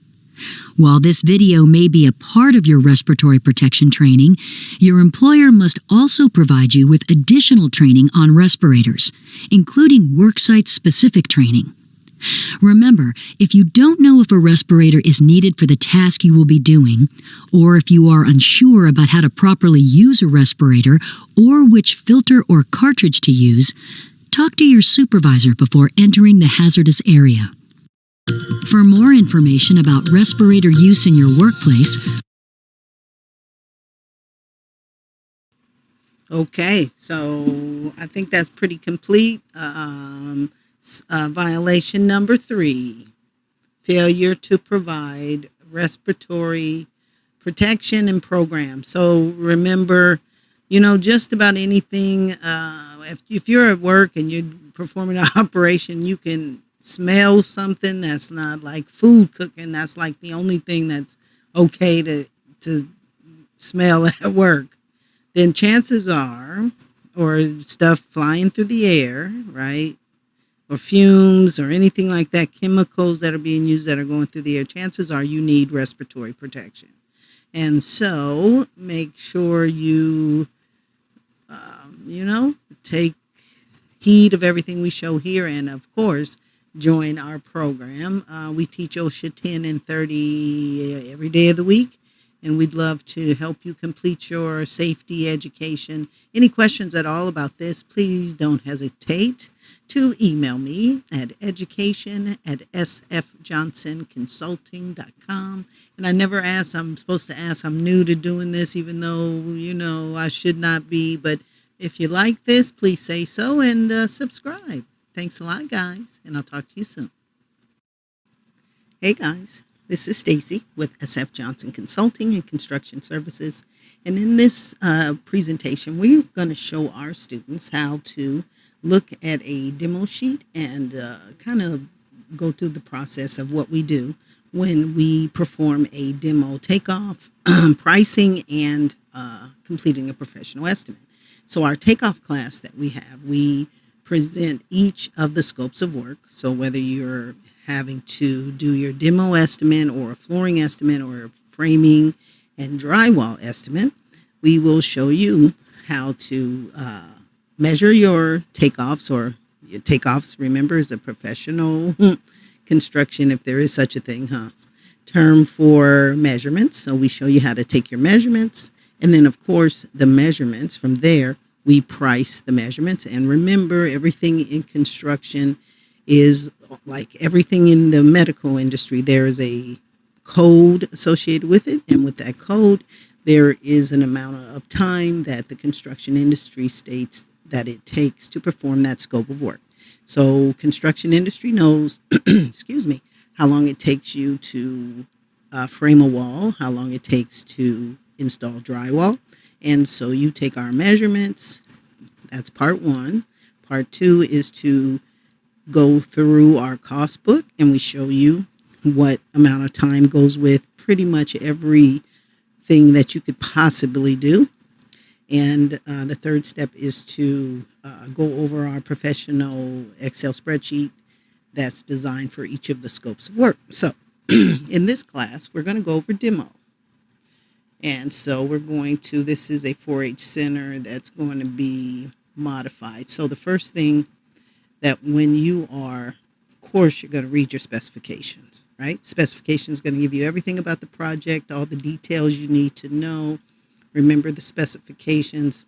While this video may be a part of your respiratory protection training, your employer must also provide you with additional training on respirators, including worksite-specific training. Remember, if you don't know if a respirator is needed for the task you will be doing, or if you are unsure about how to properly use a respirator or which filter or cartridge to use, talk to your supervisor before entering the hazardous area. For more information about respirator use in your workplace, Okay, so I think that's pretty complete. Violation number 3, failure to provide respiratory protection and program. So remember, just about anything, if you're at work and you're performing an operation, you can smell something that's not like food cooking. That's like the only thing that's okay to smell at work. Then chances are, or stuff flying through the air, right? Or fumes or anything like that, chemicals that are being used that are going through the air, chances are you need respiratory protection. And so make sure you, take heed of everything we show here. And of course, join our program. We teach OSHA 10 and 30 every day of the week. And we'd love to help you complete your safety education. Any questions at all about this, please don't hesitate to email me at education@sfjohnsonconsulting.com. And I never ask, I'm supposed to ask, I'm new to doing this, even though, I should not be. But if you like this, please say so and subscribe. Thanks a lot, guys, and I'll talk to you soon. Hey, guys. This is Stacy with SF Johnson Consulting and Construction Services. And in this presentation, we're going to show our students how to look at a demo sheet and kind of go through the process of what we do when we perform a demo takeoff, pricing, and completing a professional estimate. So our takeoff class that we have, we present each of the scopes of work. So whether you're having to do your demo estimate or a flooring estimate or a framing and drywall estimate, we will show you how to measure your takeoffs, or your takeoffs, remember, is a professional construction, if there is such a thing, term for measurements. So we show you how to take your measurements. And then, of course, the measurements, from there, we price the measurements. And remember, everything in construction is like everything in the medical industry. There is a code associated with it. And with that code, there is an amount of time that the construction industry states that it takes to perform that scope of work. So construction industry knows, excuse me, how long it takes you to frame a wall, how long it takes to install drywall. And so you take our measurements. That's part one. Part two is to go through our cost book, and we show you what amount of time goes with pretty much everything that you could possibly do. And the third step is to go over our professional Excel spreadsheet that's designed for each of the scopes of work. So in this class, we're going to go over demo. And so we're going to, this is a 4-H center that's going to be modified. So the first thing that when you are, of course, you're going to read your specifications, right? Specifications going to give you everything about the project, all the details you need to know. Remember, the specifications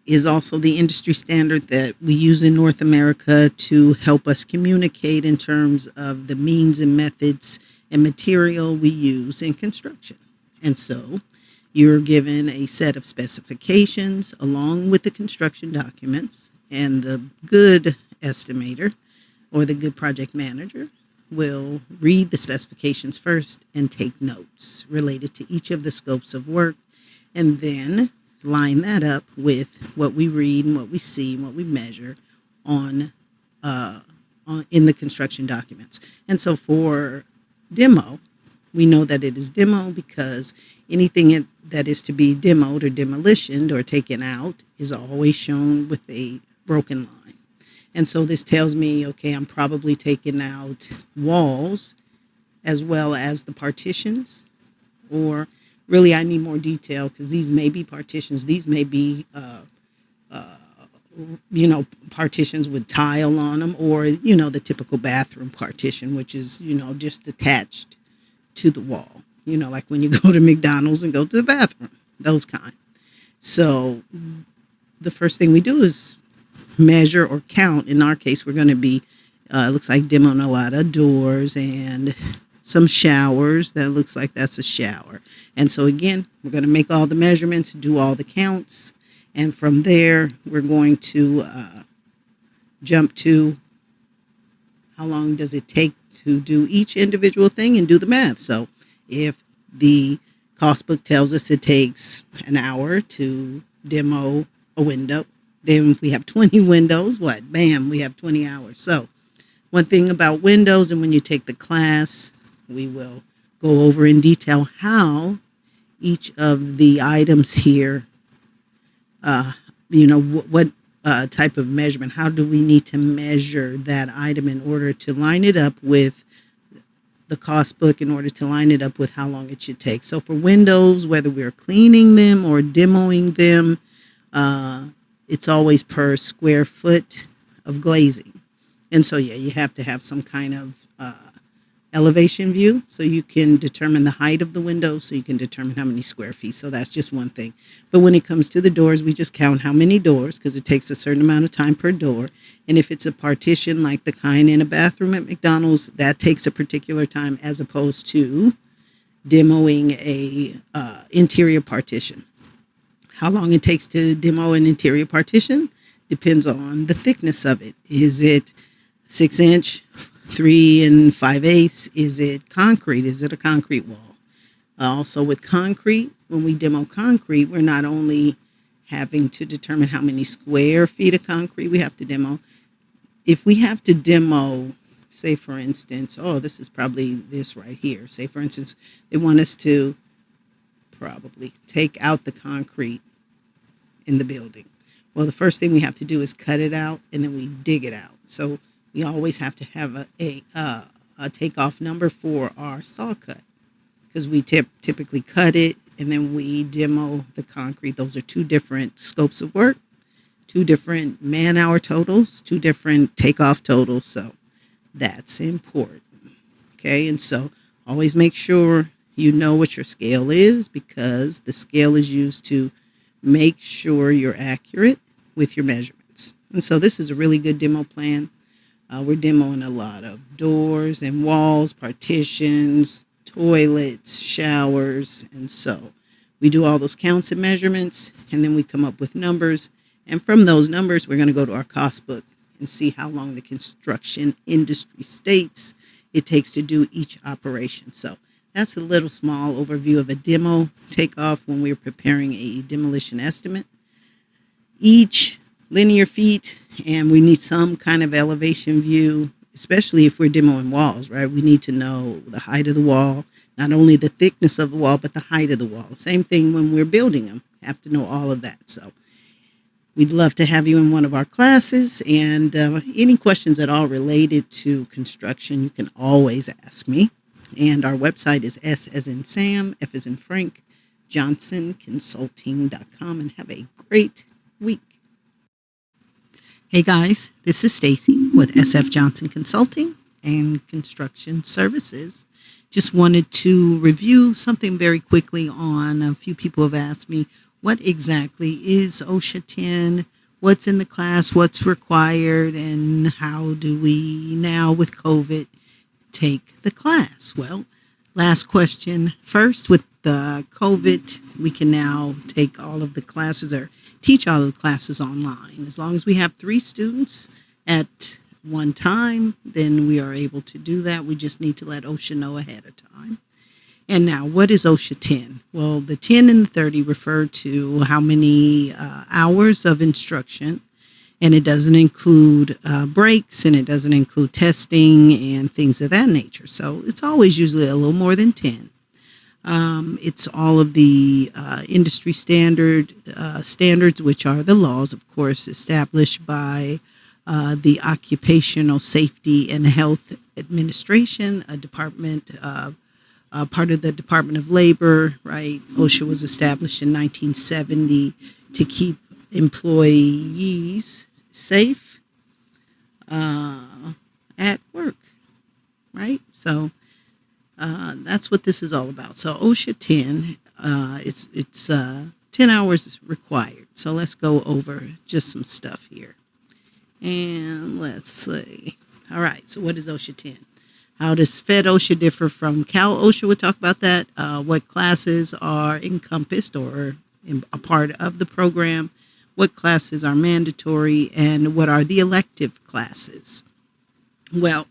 is also the industry standard that we use in North America to help us communicate in terms of the means and methods and material we use in construction. And so you're given a set of specifications along with the construction documents, and the good estimator or the good project manager will read the specifications first and take notes related to each of the scopes of work, and then line that up with what we read and what we see and what we measure on in the construction documents. And so for demo, we know that it is demo because anything that is to be demoed or demolitioned or taken out is always shown with a broken line. And so this tells me, okay, I'm probably taking out walls as well as the partitions, or really I need more detail because these may be partitions. These may be, partitions with tile on them, or, the typical bathroom partition, which is, just attached to the wall, like when you go to McDonald's and go to the bathroom, those kind. So the first thing we do is measure or count. In our case, we're going to be, it looks like demoing a lot of doors and some showers. That looks like that's a shower. And so again, we're going to make all the measurements, do all the counts. And from there, we're going to jump to how long does it take to do each individual thing and do the math. So if the cost book tells us it takes an hour to demo a window, then if we have 20 windows, bam, we have 20 hours. So one thing about windows, and when you take the class, we will go over in detail how each of the items here, what type of measurement, how do we need to measure that item in order to line it up with the cost book, in order to line it up with how long it should take. So for windows, whether we're cleaning them or demoing them, it's always per square foot of glazing. And so, you have to have some kind of elevation view so you can determine the height of the window, so you can determine how many square feet. So that's just one thing. But when it comes to the doors, we just count how many doors because it takes a certain amount of time per door. And if it's a partition like the kind in a bathroom at McDonald's, that takes a particular time as opposed to demoing a interior partition. How long it takes to demo an interior partition depends on the thickness of it. Is it 6-inch, 3 5/8? Is it concrete? Is it a concrete wall? Also with concrete, when we demo concrete, we're not only having to determine how many square feet of concrete we have to demo. If we have to demo, say for instance, this is probably this right here. Say for instance, they want us to probably take out the concrete in the building. Well, the first thing we have to do is cut it out, and then we dig it out. So we always have to have a takeoff number for our saw cut, because we typically cut it and then we demo the concrete. Those are two different scopes of work, two different man-hour totals, two different takeoff totals. So that's important. Okay, and so always make sure you know what your scale is, because the scale is used to make sure you're accurate with your measurements. And so this is a really good demo plan. We're demoing a lot of doors and walls, partitions, toilets, showers, and so we do all those counts and measurements, and then we come up with numbers. And from those numbers, we're going to go to our cost book and see how long the construction industry states it takes to do each operation. So that's a little small overview of a demo takeoff when we're preparing a demolition estimate. Each linear feet, and we need some kind of elevation view, especially if we're demoing walls, right? We need to know the height of the wall, not only the thickness of the wall, but the height of the wall. Same thing when we're building them, have to know all of that. So we'd love to have you in one of our classes, and any questions at all related to construction, you can always ask me. And our website is S as in Sam, F as in Frank, johnsonconsulting.com, and have a great week. Hey guys, this is Stacy with SF Johnson Consulting and Construction Services. Just wanted to review something very quickly on, a few people have asked me, what exactly is OSHA 10? What's in the class? What's required? And how do we now with COVID take the class? Well, last question first. With the COVID, we can now take all of the classes or teach all of the classes online. As long as we have 3 students at one time, then we are able to do that. We just need to let OSHA know ahead of time. And now, what is OSHA 10? Well, the 10 and the 30 refer to how many hours of instruction, and it doesn't include breaks, and it doesn't include testing and things of that nature. So it's always usually a little more than 10. It's all of the industry standards, which are the laws, of course, established by the Occupational Safety and Health Administration, a department, part of the Department of Labor, right? OSHA was established in 1970 to keep employees safe at work, right? So that's what this is all about. So OSHA 10, it's 10 hours required. So let's go over just some stuff here. And let's see. All right, so what is OSHA 10? How does Fed OSHA differ from Cal OSHA? We'll talk about that. What classes are encompassed or a part of the program? What classes are mandatory? And what are the elective classes? Well,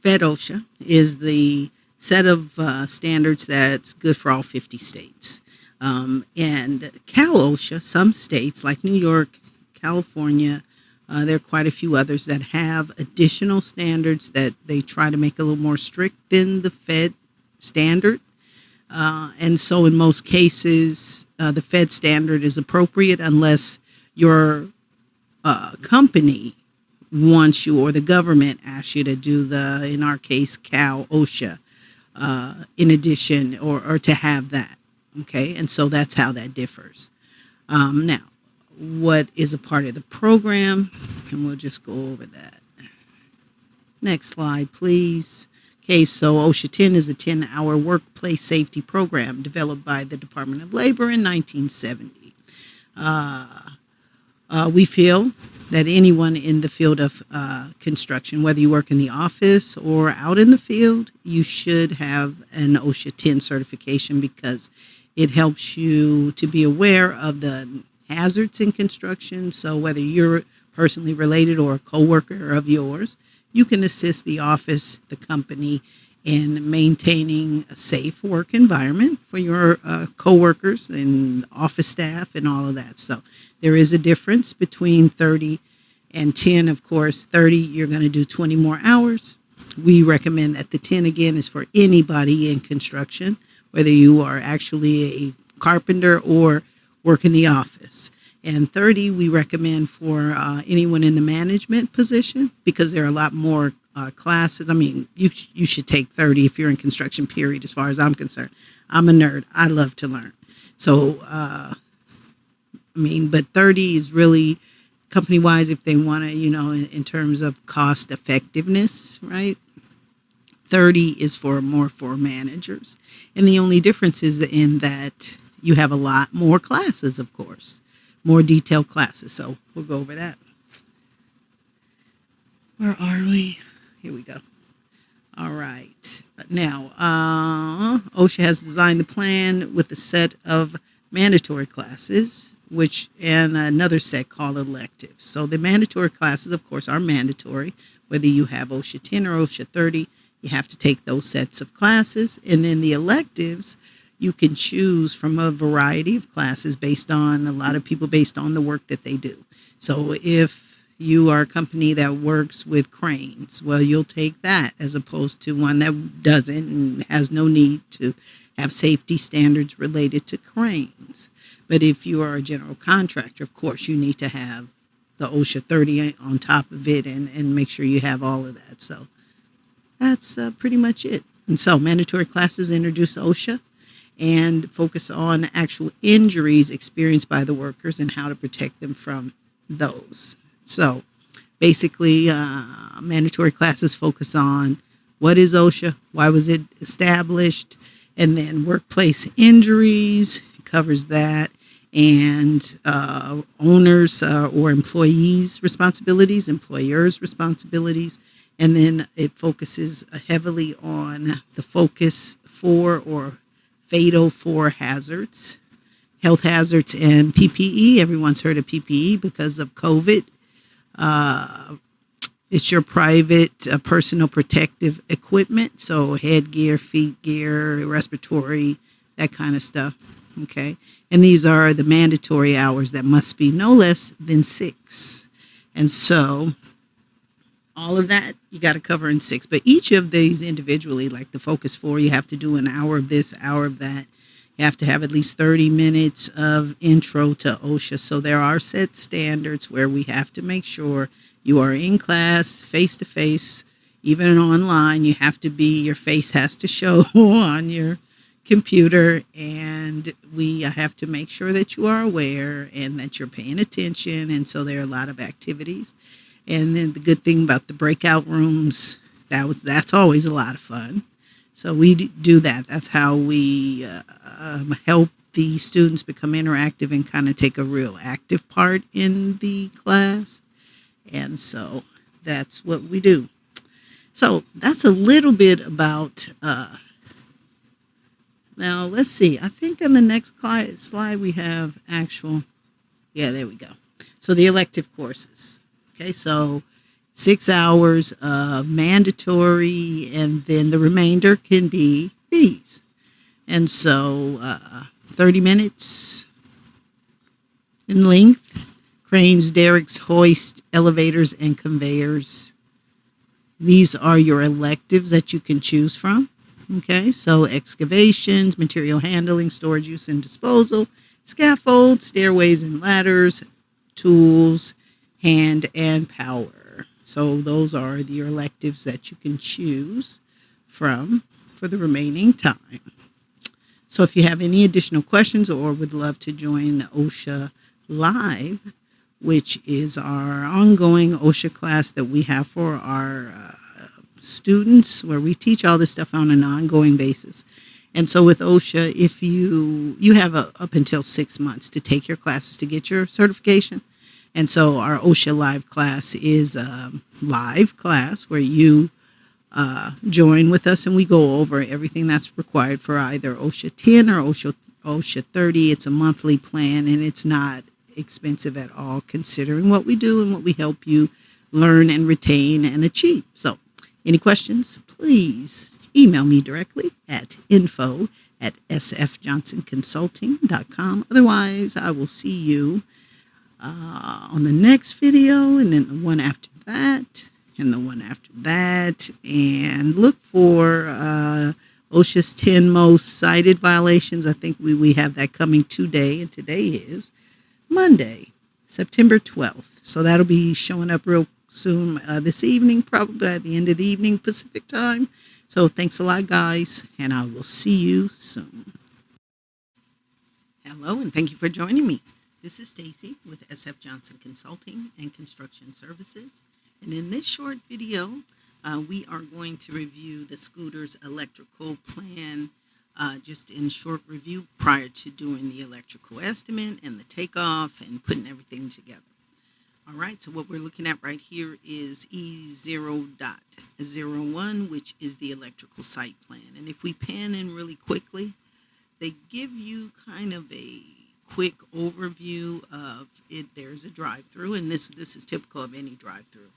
Fed OSHA is the set of standards that's good for all 50 states. And Cal OSHA, some states like New York, California, there are quite a few others that have additional standards that they try to make a little more strict than the Fed standard. And so in most cases, the Fed standard is appropriate unless your company wants you or the government asks you to do the, in our case, Cal OSHA, in addition, or to have that. Okay, and so that's how that differs. Now, what is a part of the program? And we'll just go over that. Next slide, please. Okay, so OSHA 10 is a 10-hour workplace safety program developed by the Department of Labor in 1970. We feel that anyone in the field of construction, whether you work in the office or out in the field, you should have an OSHA 10 certification because it helps you to be aware of the hazards in construction. So whether you're personally related or a coworker of yours, you can assist the office, the company, in maintaining a safe work environment for your coworkers and office staff and all of that. So there is a difference between 30 and 10. Of course, 30, you're going to do 20 more hours. We recommend that the 10, again, is for anybody in construction, whether you are actually a carpenter or work in the office. And 30, we recommend for anyone in the management position because there are a lot more classes. I mean, you should take 30 if you're in construction, period, as far as I'm concerned. I'm a nerd. I love to learn. So, but 30 is really company-wise if they want to, in terms of cost effectiveness, right? 30 is more for managers. And the only difference is in that you have a lot more classes, of course, more detailed classes. So we'll go over that. Where are we? Here we go. All right. Now, OSHA has designed the plan with a set of mandatory classes, and another set called electives. So the mandatory classes, of course, are mandatory. Whether you have OSHA 10 or OSHA 30, you have to take those sets of classes. And then the electives, you can choose from a variety of classes based on the work that they do. So if you are a company that works with cranes, well, you'll take that as opposed to one that doesn't and has no need to have safety standards related to cranes. But if you are a general contractor, of course, you need to have the OSHA 30 on top of it and make sure you have all of that. So that's pretty much it. And so mandatory classes introduce OSHA and focus on actual injuries experienced by the workers and how to protect them from those. So basically, mandatory classes focus on what is OSHA, why was it established, and then workplace injuries covers that, and owners or employees' responsibilities, employers' responsibilities, and then it focuses heavily on the focus for or fatal for hazards, health hazards, and PPE. Everyone's heard of PPE because of COVID. It's your private personal protective equipment, so headgear, feet gear, respiratory, that kind of stuff. Okay, and these are the mandatory hours that must be no less than 6. And so all of that you got to cover in 6. But each of these individually, like the focus 4, you have to do an hour of this, hour of that. You have to have at least 30 minutes of intro to OSHA. So there are set standards where we have to make sure you are in class, face-to-face, even online. You have to your face has to show on your computer, and we have to make sure that you are aware and that you're paying attention. And so there are a lot of activities. And then the good thing about the breakout rooms, that's always a lot of fun. So we do that. That's how we help the students become interactive and kind of take a real active part in the class. And so that's what we do. So that's a little bit about, now let's see. I think on the next slide we have there we go. So the elective courses. Okay, so 6 hours of mandatory, and then the remainder can be these. And so 30 minutes in length, cranes, derricks, hoists, elevators, and conveyors. These are your electives that you can choose from. Okay, so excavations, material handling, storage, use, and disposal, scaffolds, stairways and ladders, tools, hand and power. So those are your electives that you can choose from for the remaining time. So if you have any additional questions or would love to join OSHA Live, which is our ongoing OSHA class that we have for our students, where we teach all this stuff on an ongoing basis. And so with OSHA, if you have up until 6 months to take your classes to get your certification. And so our OSHA Live class is a live class where you join with us and we go over everything that's required for either OSHA 10 or OSHA 30. It's a monthly plan and it's not expensive at all considering what we do and what we help you learn and retain and achieve. So any questions, please email me directly at info@sfjohnsonconsulting.com. Otherwise, I will see you on the next video, and then the one after that, and the one after that, and look for OSHA's 10 most cited violations. I think we have that coming today, and today is Monday, September 12th. So that'll be showing up real soon this evening, probably at the end of the evening Pacific time. So thanks a lot, guys, and I will see you soon. Hello, and thank you for joining me. This is Stacy with SF Johnson Consulting and Construction Services. And in this short video, we are going to review the scooter's electrical plan, just in short review prior to doing the electrical estimate and the takeoff and putting everything together. All right, so what we're looking at right here is E0.01, which is the electrical site plan. And if we pan in really quickly, they give you kind of a quick overview of it. There's a drive-through, and this is typical of any drive-through,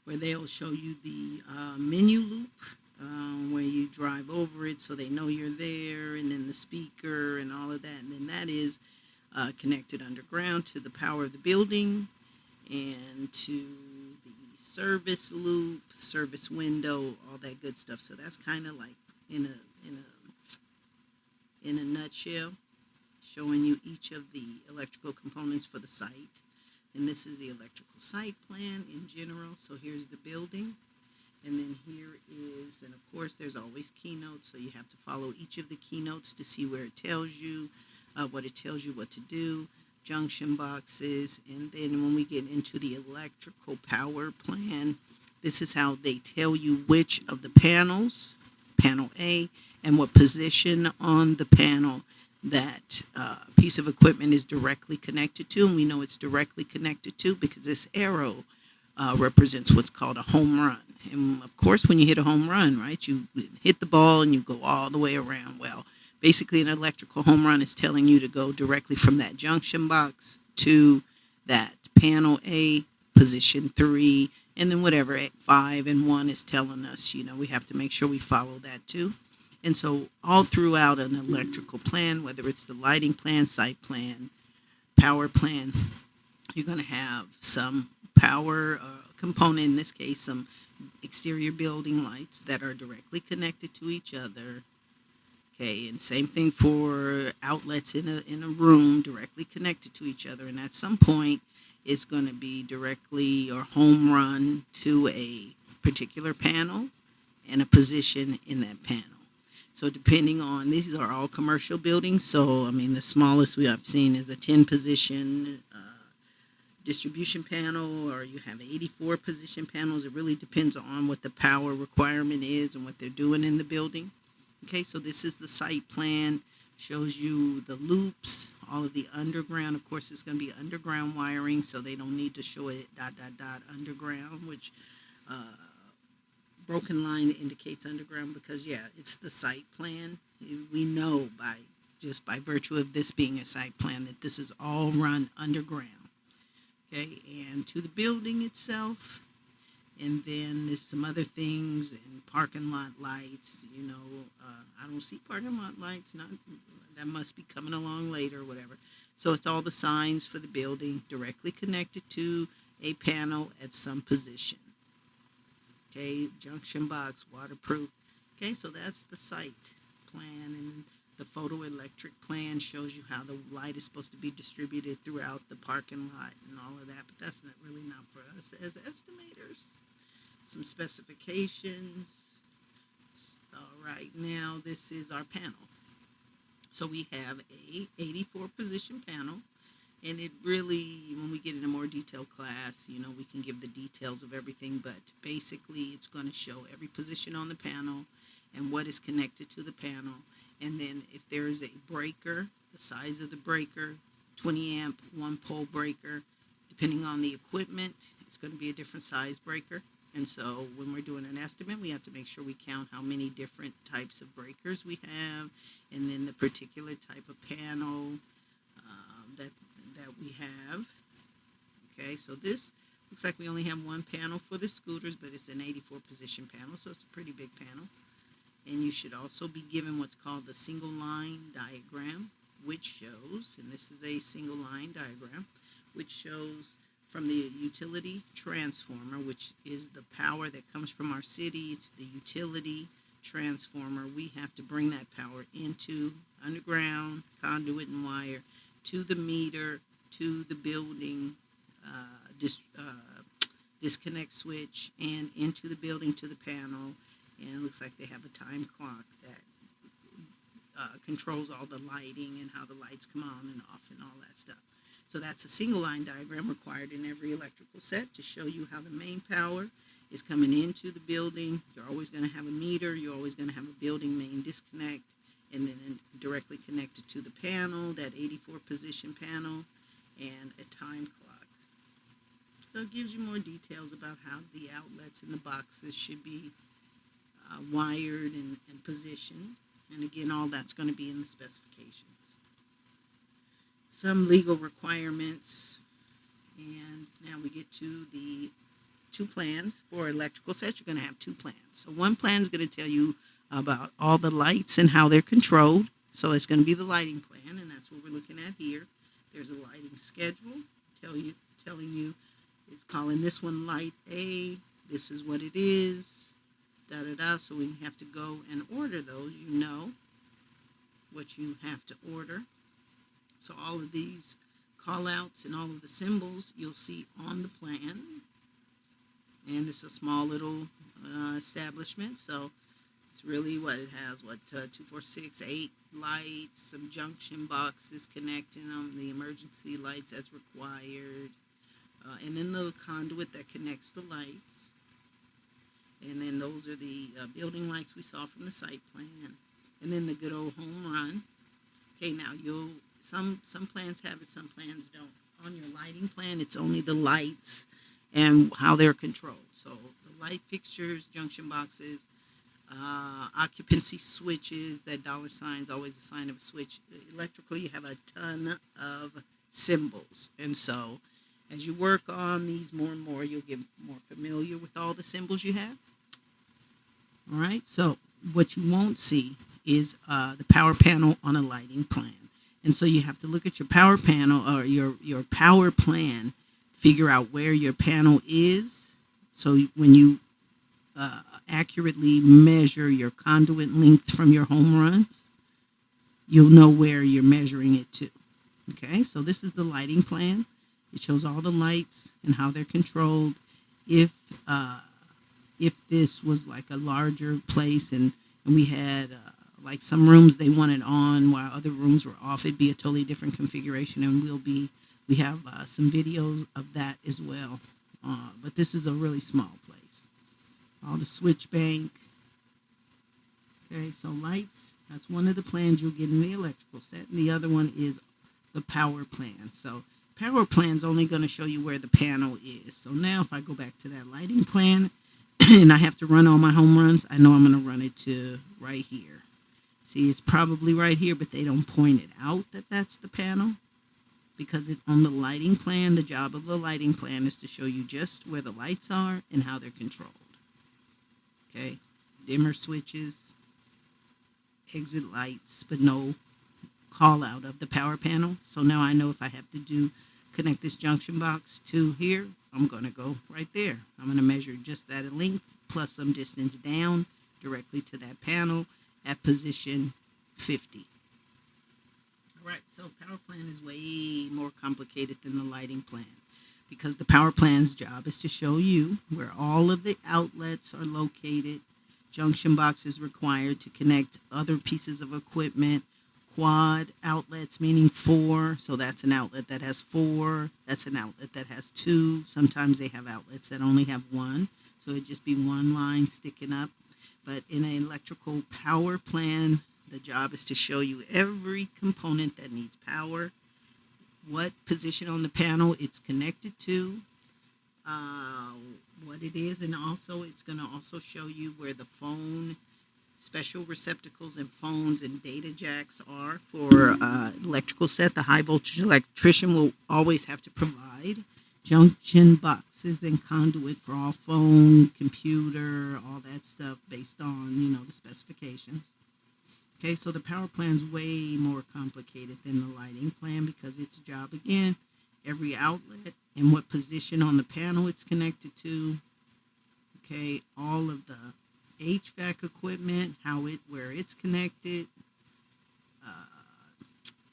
where they'll show you the menu loop, where you drive over it so they know you're there, and then the speaker and all of that. And then that is connected underground to the power of the building and to the service loop, service window, all that good stuff. So that's kind of like in a nutshell, showing you each of the electrical components for the site. And this is the electrical site plan in general. So here's the building, and then here is, and of course there's always keynotes, so you have to follow each of the keynotes to see where it tells you what to do, junction boxes. And then when we get into the electrical power plan, this is how they tell you which of the panels, panel A, and what position on the panel that piece of equipment is directly connected to. And we know it's directly connected to because this arrow represents what's called a home run. And of course, when you hit a home run, right, you hit the ball and you go all the way around. Well, basically an electrical home run is telling you to go directly from that junction box to that panel A, position 3, and then whatever 5 and 1 is telling us, we have to make sure we follow that too. And so all throughout an electrical plan, whether it's the lighting plan, site plan, power plan, you're going to have some power component, in this case, some exterior building lights that are directly connected to each other. Okay, and same thing for outlets in a room directly connected to each other. And at some point, it's going to be directly or home run to a particular panel and a position in that panel. So depending on, these are all commercial buildings. So, I mean, the smallest we have seen is a 10-position distribution panel, or you have 84 position panels. It really depends on what the power requirement is and what they're doing in the building. Okay, so this is the site plan, shows you the loops, all of the underground. Of course, it's going to be underground wiring, so they don't need to show it ... underground, which broken line indicates underground because, yeah, it's the site plan. We know by virtue of this being a site plan that this is all run underground. Okay, and to the building itself. And then there's some other things, and parking lot lights, I don't see parking lot lights, that must be coming along later or whatever. So it's all the signs for the building directly connected to a panel at some position. Okay, junction box, waterproof. Okay, so that's the site plan, and the photoelectric plan shows you how the light is supposed to be distributed throughout the parking lot and all of that, but that's really not for us as estimators. Some specifications. All right, now this is our panel. So we have a 84 position panel, and it really, when we get in a more detailed class, we can give the details of everything, but basically it's going to show every position on the panel and what is connected to the panel. And then if there is a breaker, the size of the breaker, 20 amp, 1-pole breaker, depending on the equipment, it's going to be a different size breaker. And so when we're doing an estimate, we have to make sure we count how many different types of breakers we have, and then the particular type of panel that we have. Okay, so this looks like we only have one panel for the scooters, but it's an 84 position panel, so it's a pretty big panel. And you should also be given what's called the single line diagram, which shows, and this is a single line diagram, which shows from the utility transformer, which is the power that comes from our city. It's the utility transformer. We have to bring that power into underground conduit and wire to the meter, to the building disconnect switch, and into the building to the panel. And it looks like they have a time clock that controls all the lighting and how the lights come on and off and all that stuff. So that's a single line diagram required in every electrical set to show you how the main power is coming into the building. You're always going to have a meter. You're always going to have a building main disconnect, and then directly connected to the panel, that 84 position panel, and a time clock. So it gives you more details about how the outlets in the boxes should be wired and positioned. And again, all that's going to be in the specifications. Some legal requirements, and now we get to the 2 plans. For electrical sets, you're going to have 2 plans. So one plan is going to tell you about all the lights and how they're controlled. So it's going to be the lighting plan, and that's what we're looking at here. There's a lighting schedule telling you it's calling this one light A. This is what it is. Da da da. So when you have to go and order those, you know what you have to order. So all of these call outs and all of the symbols you'll see on the plan. And it's a small little establishment, so it's really what it has, 2, 4, 6, 8 lights, some junction boxes connecting them, the emergency lights as required, and then the conduit that connects the lights. And then those are the building lights we saw from the site plan. And then the good old home run. Okay, now some plans have it, some plans don't. On your lighting plan, it's only the lights and how they're controlled. So the light fixtures, junction boxes, occupancy switches, that dollar sign is always a sign of a switch. Electrical, you have a ton of symbols. And so as you work on these more and more, you'll get more familiar with all the symbols you have. All right, so what you won't see is the power panel on a lighting plan. And so you have to look at your power panel or your power plan, figure out where your panel is. So when you accurately measure your conduit length from your home runs, you'll know where you're measuring it to. Okay, so this is the lighting plan. It shows all the lights and how they're controlled. If this was like a larger place and we had like some rooms they wanted on while other rooms were off, it'd be a totally different configuration, and we have some videos of that as well. But this is a really small place. All the switch bank. Okay, so lights, that's one of the plans you'll get in the electrical set, and the other one is the power plan. So power plan's only going to show you where the panel is. So now if I go back to that lighting plan and I have to run all my home runs, I know I'm going to run it to right here. See, it's probably right here, but they don't point it out that that's the panel, because on the lighting plan, the job of the lighting plan is to show you just where the lights are and how they're controlled. Okay, dimmer switches, exit lights, but no call out of the power panel. So now I know if I have to connect this junction box to here, I'm going to go right there. I'm going to measure just that length plus some distance down directly to that panel at position 50. All right, so power plan is way more complicated than the lighting plan, because the power plan's job is to show you where all of the outlets are located. Junction box is required to connect other pieces of equipment. Quad outlets, meaning 4, so that's an outlet that has 4. That's an outlet that has 2. Sometimes they have outlets that only have 1, so it'd just be one line sticking up. But in an electrical power plan, the job is to show you every component that needs power, what position on the panel it's connected to, what it is, and also it's going to also show you where the phone, special receptacles and phones and data jacks are for electrical set. The high voltage electrician will always have to provide junction boxes and conduit for all phone, computer, all that stuff based on, the specifications. Okay, so the power plan's way more complicated than the lighting plan, because its job, again, every outlet and what position on the panel it's connected to. Okay, all of the HVAC equipment, where it's connected,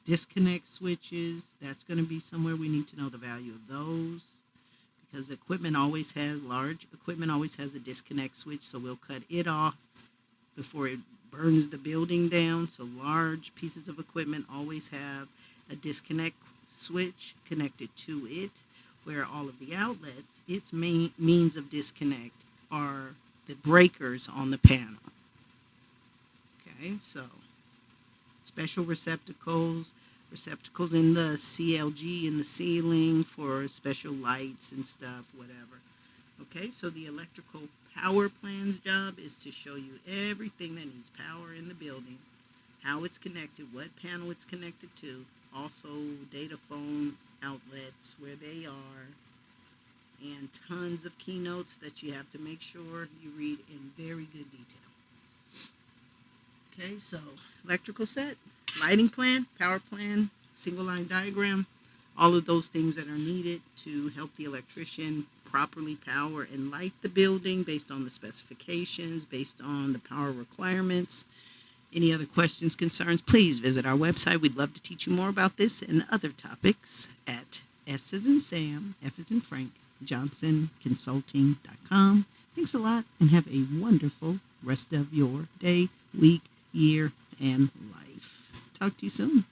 disconnect switches, that's going to be somewhere we need to know the value of those, because large equipment always has a disconnect switch, so we'll cut it off before it burns the building down. So large pieces of equipment always have a disconnect switch connected to it, where all of the outlets, its main means of disconnect, are the breakers on the panel. Okay, so special receptacles in the CLG in the ceiling for special lights and stuff, whatever. Okay, so the electrical power plan's job is to show you everything that needs power in the building, how it's connected, what panel it's connected to, also data phone outlets, where they are, and tons of keynotes that you have to make sure you read in very good detail. Okay, so electrical set, lighting plan, power plan, single line diagram, all of those things that are needed to help the electrician properly power and light the building based on the specifications, based on the power requirements. Any other questions, concerns, please visit our website. We'd love to teach you more about this and other topics at S as in Sam, F as in Frank, JohnsonConsulting.com. Thanks a lot and have a wonderful rest of your day, week, year, and life. Talk to you soon.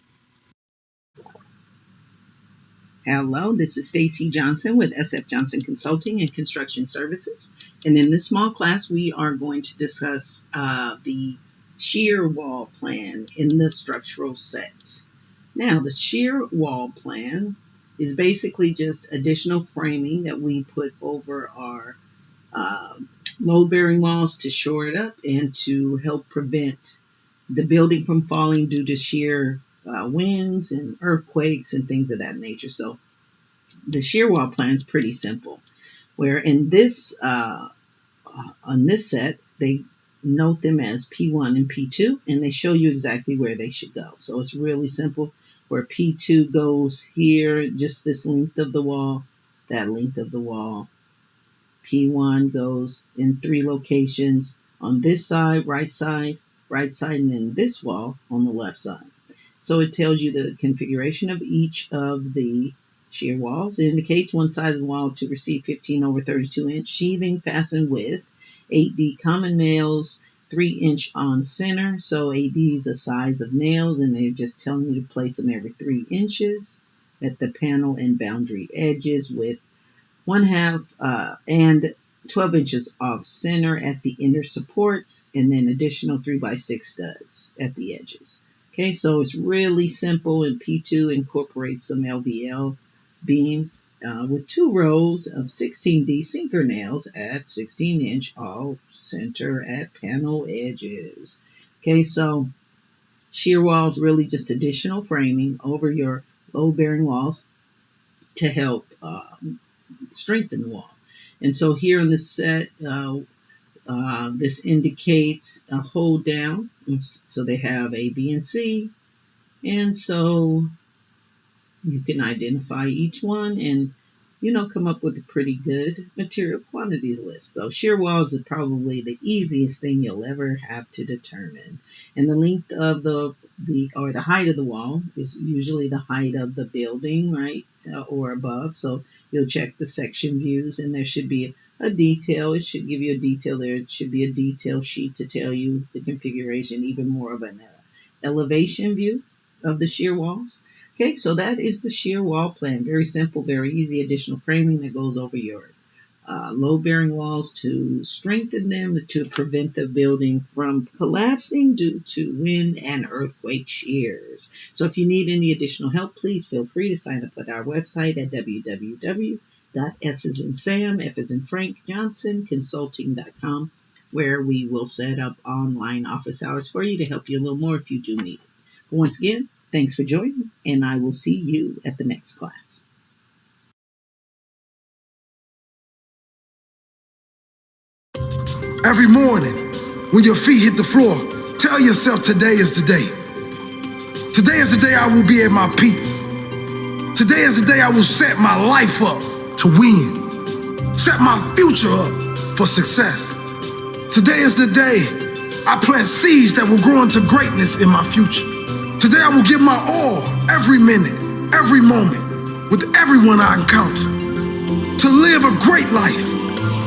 Hello, this is Stacy Johnson with SF Johnson Consulting and Construction Services. And in this small class, we are going to discuss the shear wall plan in the structural set. Now, the shear wall plan is basically just additional framing that we put over our load-bearing walls to shore it up and to help prevent the building from falling due to shear winds and earthquakes and things of that nature. So the shear wall plan is pretty simple, where in this on this set they note them as P1 and P2, and they show you exactly where they should go. So it's really simple, where P2 goes here, just this length of the wall, that length of the wall. P1 goes in 3 locations on this side, right side, and then this wall on the left side. So it tells you the configuration of each of the shear walls. It indicates one side of the wall to receive 15/32-inch sheathing fastened with 8D common nails, 3-inch on center. So 8D is the size of nails, and they're just telling you to place them every 3 inches at the panel and boundary edges, with 1/2 and 12 inches off center at the inner supports, and then additional 3x6 studs at the edges. Okay, so it's really simple, and P2 incorporates some LVL beams with 2 rows of 16D sinker nails at 16-inch off center at panel edges. Okay, so shear walls, really just additional framing over your load-bearing walls to help strengthen the wall. And so here on this set, this indicates a hold down. So they have A, B, and C. And so you can identify each one and, come up with a pretty good material quantities list. So shear walls is probably the easiest thing you'll ever have to determine. And the length of the height of the wall is usually the height of the building, right? Or above. So you'll check the section views, and there should be a detail. It should give you a detail there. It should be a detail sheet to tell you the configuration, even more of an elevation view of the shear walls. Okay, so that is the shear wall plan. Very simple, very easy. Additional framing that goes over your load-bearing walls to strengthen them, to prevent the building from collapsing due to wind and earthquake shears. So if you need any additional help, please feel free to sign up at our website at www.S as in Sam, F as in Frank, Johnson, Consulting.com, where we will set up online office hours for you to help you a little more if you do need it. But once again, thanks for joining, and I will see you at the next class. Every morning, when your feet hit the floor, tell yourself today is the day. Today is the day I will be at my peak. Today is the day I will set my life up to win. Set my future up for success. Today is the day I plant seeds that will grow into greatness in my future. Today I will give my all, every minute, every moment, with everyone I encounter. To live a great life,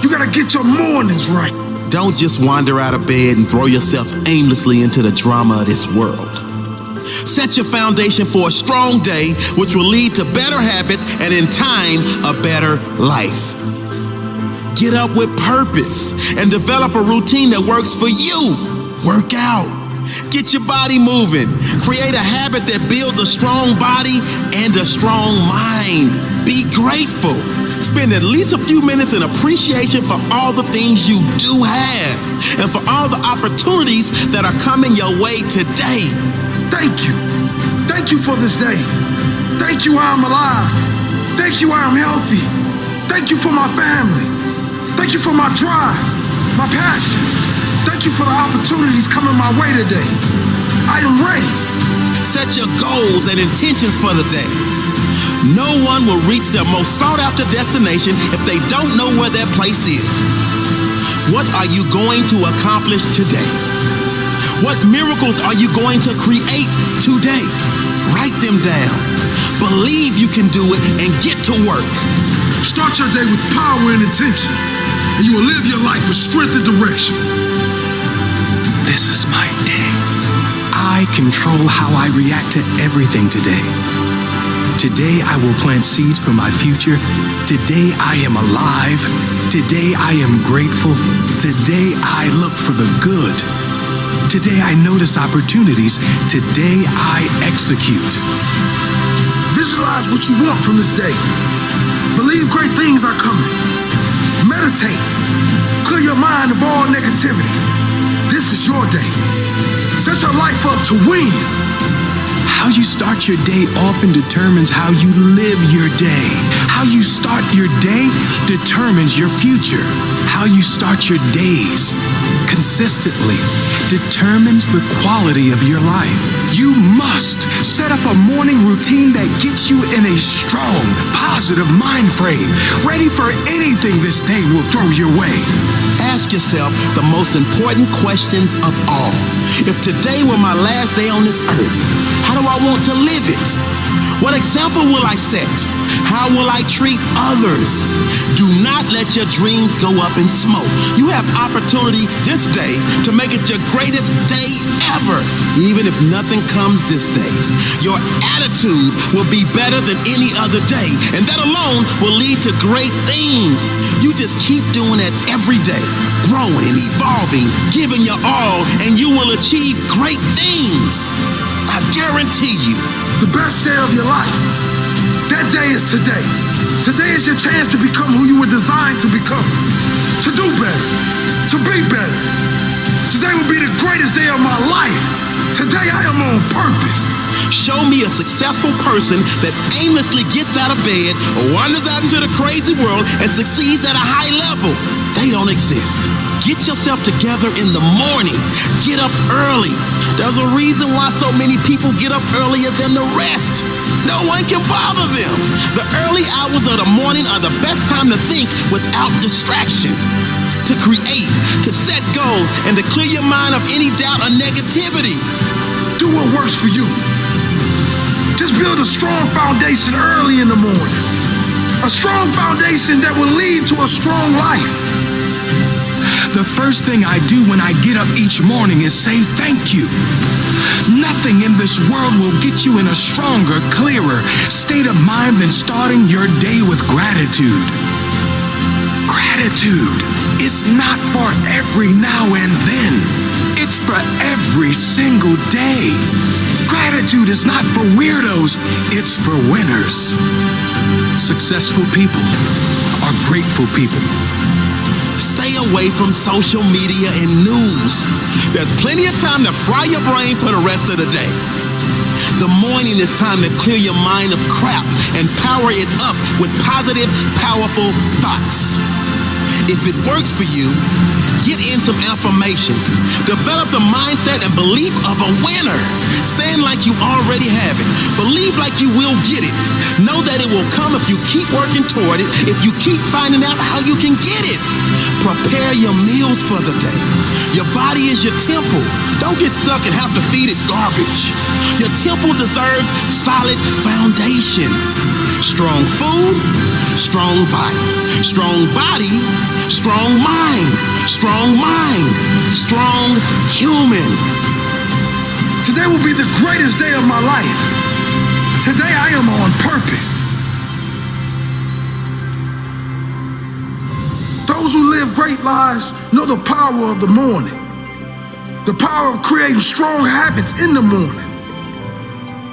you gotta get your mornings right. Don't just wander out of bed and throw yourself aimlessly into the drama of this world. Set your foundation for a strong day, which will lead to better habits and, in time, a better life. Get up with purpose and develop a routine that works for you. Work out. Get your body moving. Create a habit that builds a strong body and a strong mind. Be grateful. Spend at least a few minutes in appreciation for all the things you do have and for all the opportunities that are coming your way today. Thank you. Thank you for this day. Thank you I'm alive. Thank you I'm healthy. Thank you for my family. Thank you for my drive, my passion. Thank you for the opportunities coming my way today. I am ready. Set your goals and intentions for the day. No one will reach their most sought after destination if they don't know where their place is. What are you going to accomplish today? What miracles are you going to create today? Write them down. Believe you can do it and get to work. Start your day with power and intention, and you will live your life with strength and direction. This is my day. I control how I react to everything today. Today I will plant seeds for my future. Today I am alive. Today I am grateful. Today I look for the good. Today I notice opportunities. Today I execute. Visualize what you want from this day. Believe great things are coming. Meditate. Clear your mind of all negativity. This is your day. Set your life up to win. How you start your day often determines how you live your day. How you start your day determines your future. How you start your days consistently determines the quality of your life. You must set up a morning routine that gets you in a strong, positive mind frame, ready for anything this day will throw your way. Ask yourself the most important questions of all. If today were my last day on this earth, how do I want to live it? What example will I set? How will I treat others? Do not let your dreams go up in smoke. You have opportunity this day to make it your greatest day ever, even if nothing comes this day. Your attitude will be better than any other day, and that alone will lead to great things. You just keep doing it every day, growing, evolving, giving your all, and you will achieve great things. I guarantee you. The best day of your life. That day is today. Today is your chance to become who you were designed to become. To do better. To be better. Today will be the greatest day of my life. Today I am on purpose. Show me a successful person that aimlessly gets out of bed, wanders out into the crazy world, and succeeds at a high level. They don't exist. Get yourself together in the morning. Get up early. There's a reason why so many people get up earlier than the rest. No one can bother them. The early hours of the morning are the best time to think without distraction, to create, to set goals, and to clear your mind of any doubt or negativity. Do what works for you. Just build a strong foundation early in the morning. A strong foundation that will lead to a strong life. The first thing I do when I get up each morning is say thank you. Nothing in this world will get you in a stronger, clearer state of mind than starting your day with gratitude. Gratitude is not for every now and then. It's for every single day. Gratitude is not for weirdos, it's for winners. Successful people are grateful people. Stay away from social media and news. There's plenty of time to fry your brain for the rest of the day. The morning is time to clear your mind of crap and power it up with positive, powerful thoughts. If it works for you, get in some affirmations. Develop the mindset and belief of a winner. Stand like you already have it. Believe like you will get it. Know that it will come if you keep working toward it, if you keep finding out how you can get it. Prepare your meals for the day. Your body is your temple. Don't get stuck and have to feed it garbage. Your temple deserves solid foundations. Strong food, strong body. Strong body, strong mind. Strong mind, strong human. Today will be the greatest day of my life. Today I am on purpose. Those who live great lives know the power of the morning, the power of creating strong habits in the morning,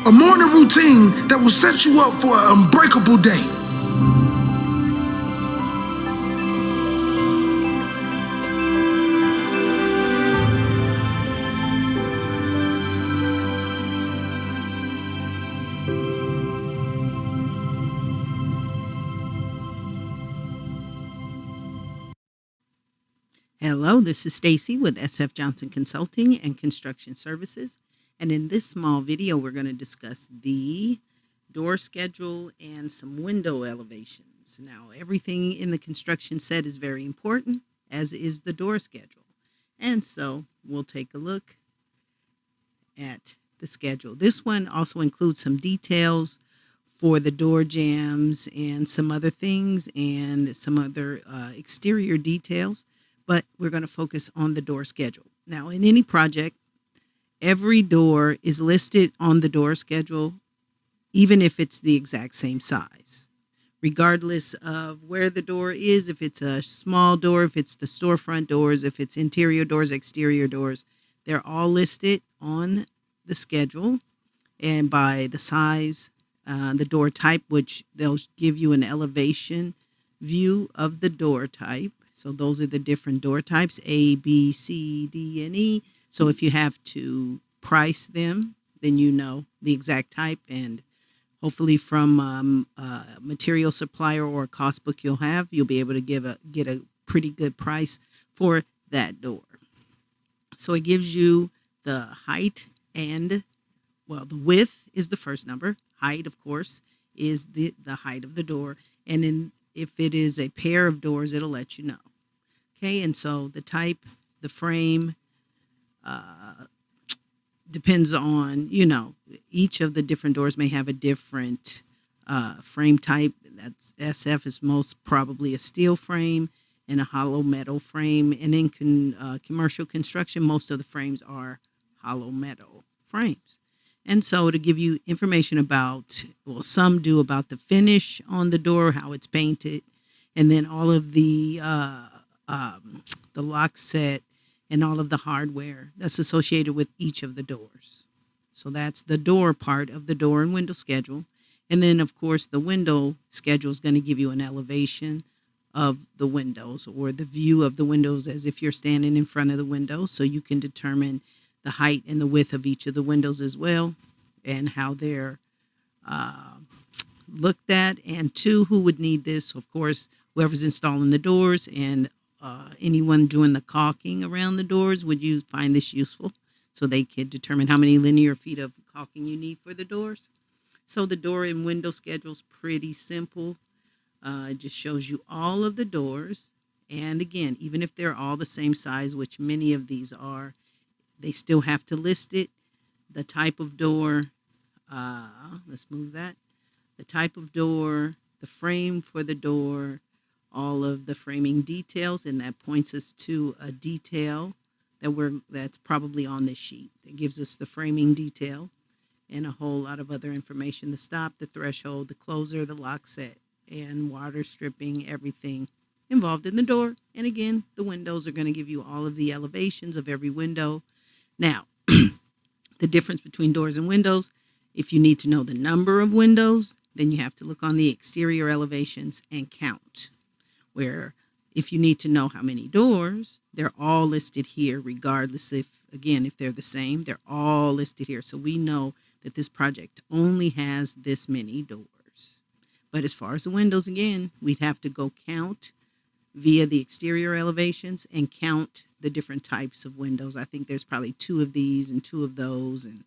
a morning routine that will set you up for an unbreakable day. Hello, this is Stacy with SF Johnson Consulting and Construction Services. And in this small video, we're going to discuss the door schedule and some window elevations. Now, everything in the construction set is very important, as is the door schedule. And so we'll take a look at the schedule. This one also includes some details for the door jambs and some other things and some other exterior details. But we're going to focus on the door schedule. Now, in any project, every door is listed on the door schedule, even if it's the exact same size, regardless of where the door is, if it's a small door, if it's the storefront doors, if it's interior doors, exterior doors, they're all listed on the schedule and by the size, the door type, which they'll give you an elevation view of the door type. So those are the different door types, A, B, C, D, and E. So if you have to price them, then you know the exact type. And hopefully from a material supplier or a cost book you'll be able to get a pretty good price for that door. So it gives you the height and, well, the width is the first number. Height, of course, is the height of the door. And then if it is a pair of doors, it'll let you know. Okay, and so the type, the frame, depends on, each of the different doors may have a different frame type. That's SF is most probably a steel frame and a hollow metal frame. And in commercial construction, most of the frames are hollow metal frames. And so to give you information about, well, some do about the finish on the door, how it's painted, and then all of the lock set and all of the hardware that's associated with each of the doors. So that's the door part of the door and window schedule. And then, of course, the window schedule is going to give you an elevation of the windows or the view of the windows as if you're standing in front of the window. So you can determine the height and the width of each of the windows as well and how they're looked at. And two, who would need this? Of course, whoever's installing the doors and anyone doing the caulking around the doors would find this useful so they could determine how many linear feet of caulking you need for the doors. So the door and window schedule is pretty simple. It just shows you all of the doors. And again, even if they're all the same size, which many of these are, they still have to list it. The type of door, let's move that. The type of door, the frame for the door, all of the framing details, and that points us to a detail that's probably on this sheet. It gives us the framing detail and a whole lot of other information: the stop, the threshold, the closer, the lock set, and water stripping, everything involved in the door. And again, the windows are going to give you all of the elevations of every window. Now, the difference between doors and windows, if you need to know the number of windows, then you have to look on the exterior elevations and count. Where if you need to know how many doors, they're all listed here, regardless if they're the same, they're all listed here. So we know that this project only has this many doors. But as far as the windows, again, we'd have to go count via the exterior elevations and count the different types of windows. I think there's probably 2 of these and 2 of those and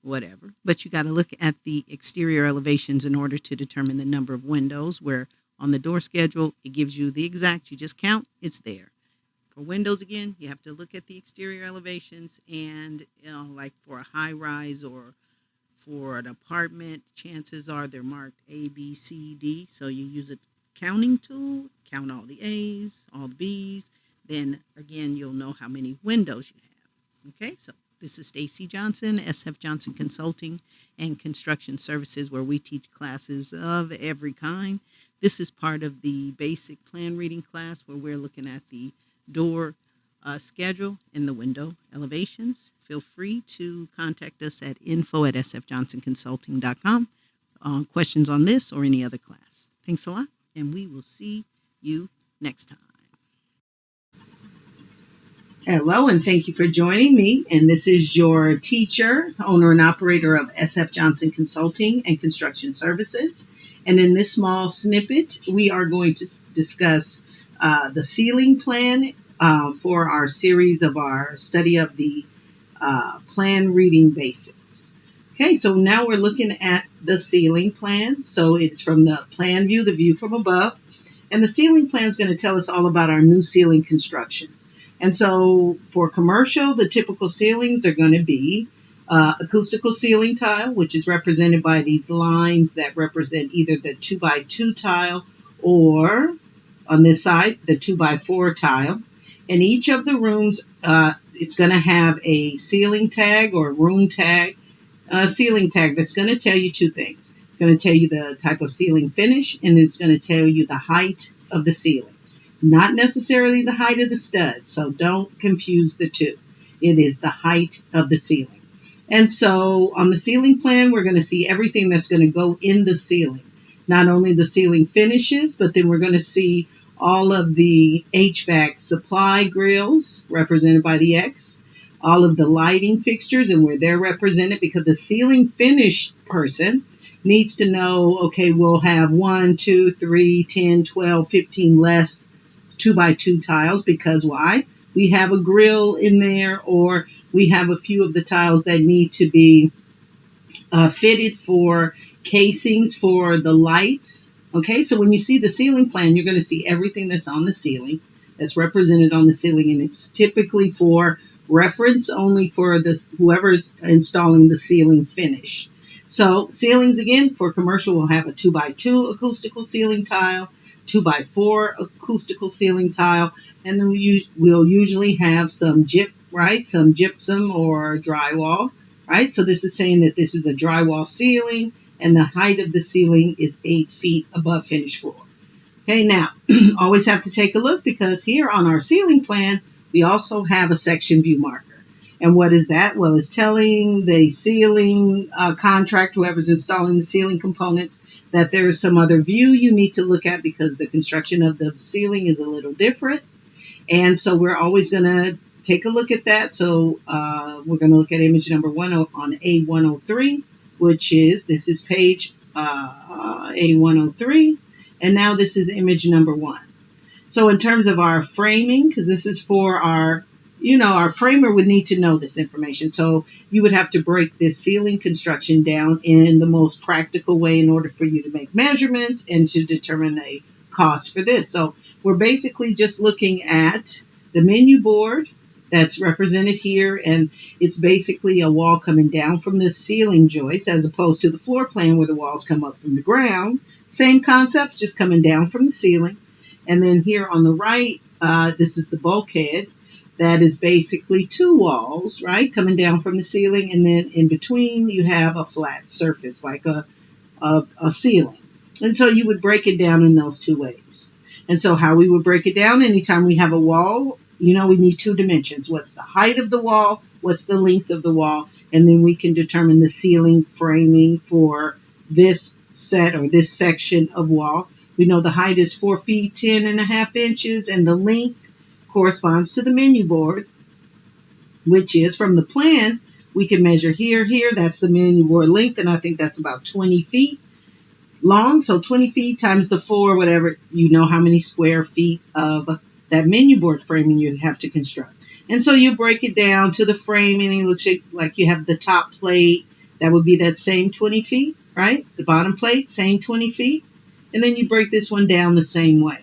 whatever. But you got to look at the exterior elevations in order to determine the number of windows, where on the door schedule, it gives you the exact, you just count, it's there. For windows, again, you have to look at the exterior elevations, and like for a high rise or for an apartment, chances are they're marked A, B, C, D. So you use a counting tool, count all the A's, all the B's. Then again, you'll know how many windows you have. Okay, so this is Stacy Johnson, SF Johnson Consulting and Construction Services, where we teach classes of every kind. This is part of the basic plan reading class where we're looking at the door schedule and the window elevations. Feel free to contact us at info@sfjohnsonconsulting.com. Questions on this or any other class. Thanks a lot, and we will see you next time. Hello, and thank you for joining me. And this is your teacher, owner, and operator of SF Johnson Consulting and Construction Services. And in this small snippet, we are going to discuss the ceiling plan for our series of our study of the plan reading basics. Okay, so now we're looking at the ceiling plan. So it's from the plan view, the view from above. And the ceiling plan is going to tell us all about our new ceiling construction. And so for commercial, the typical ceilings are going to be acoustical ceiling tile, which is represented by these lines that represent either the 2x2 tile or on this side, the 2x4 tile. And each of the rooms, it's going to have a ceiling tag or room tag, ceiling tag that's going to tell you two things. It's going to tell you the type of ceiling finish, and it's going to tell you the height of the ceiling. Not necessarily the height of the stud, so don't confuse the two. It is the height of the ceiling. And so on the ceiling plan, we're going to see everything that's going to go in the ceiling. Not only the ceiling finishes, but then we're going to see all of the HVAC supply grills represented by the X, all of the lighting fixtures and where they're represented, because the ceiling finish person needs to know, okay, we'll have 1, 2, 3, 10, 12, 15 less 2x2 tiles, because why? We have a grill in there, or we have a few of the tiles that need to be fitted for casings for the lights. Okay, so when you see the ceiling plan, you're going to see everything that's on the ceiling, that's represented on the ceiling, and it's typically for reference only for this whoever's installing the ceiling finish. So ceilings, again, for commercial, will have a 2x2 acoustical ceiling tile, 2x4 acoustical ceiling tile, and then we'll usually have some some gypsum or drywall, right? So this is saying that this is a drywall ceiling, and the height of the ceiling is 8 feet above finished floor. Okay, now, always have to take a look, because here on our ceiling plan, we also have a section view marker. And what is that? Well, it's telling the ceiling contractor, whoever's installing the ceiling components, that there is some other view you need to look at, because the construction of the ceiling is a little different. And so we're always going to take a look at that. So we're going to look at image number 1 on A103, which is, this is page A103. And now this is image number 1. So in terms of our framing, because this is for our, our framer would need to know this information. So you would have to break this ceiling construction down in the most practical way in order for you to make measurements and to determine a cost for this. So we're basically just looking at the menu board that's represented here, and it's basically a wall coming down from the ceiling joist, as opposed to the floor plan where the walls come up from the ground. Same concept, just coming down from the ceiling. And then here on the right, this is the bulkhead. That is basically 2 walls, right, coming down from the ceiling, and then in between you have a flat surface like a ceiling. And so you would break it down in those 2 ways. And so how we would break it down, anytime we have a wall, we need 2 dimensions. What's the height of the wall? What's the length of the wall? And then we can determine the ceiling framing for this set or this section of wall. We know the height is 4 feet, 10.5 inches, and the length corresponds to the menu board, which is from the plan. We can measure here, that's the menu board length, and I think that's about 20 feet long. So 20 feet times the 4, whatever, how many square feet of that menu board framing you'd have to construct. And so you break it down to the framing, and it looks like you have the top plate, that would be that same 20 feet, right? The bottom plate, same 20 feet. And then you break this one down the same way.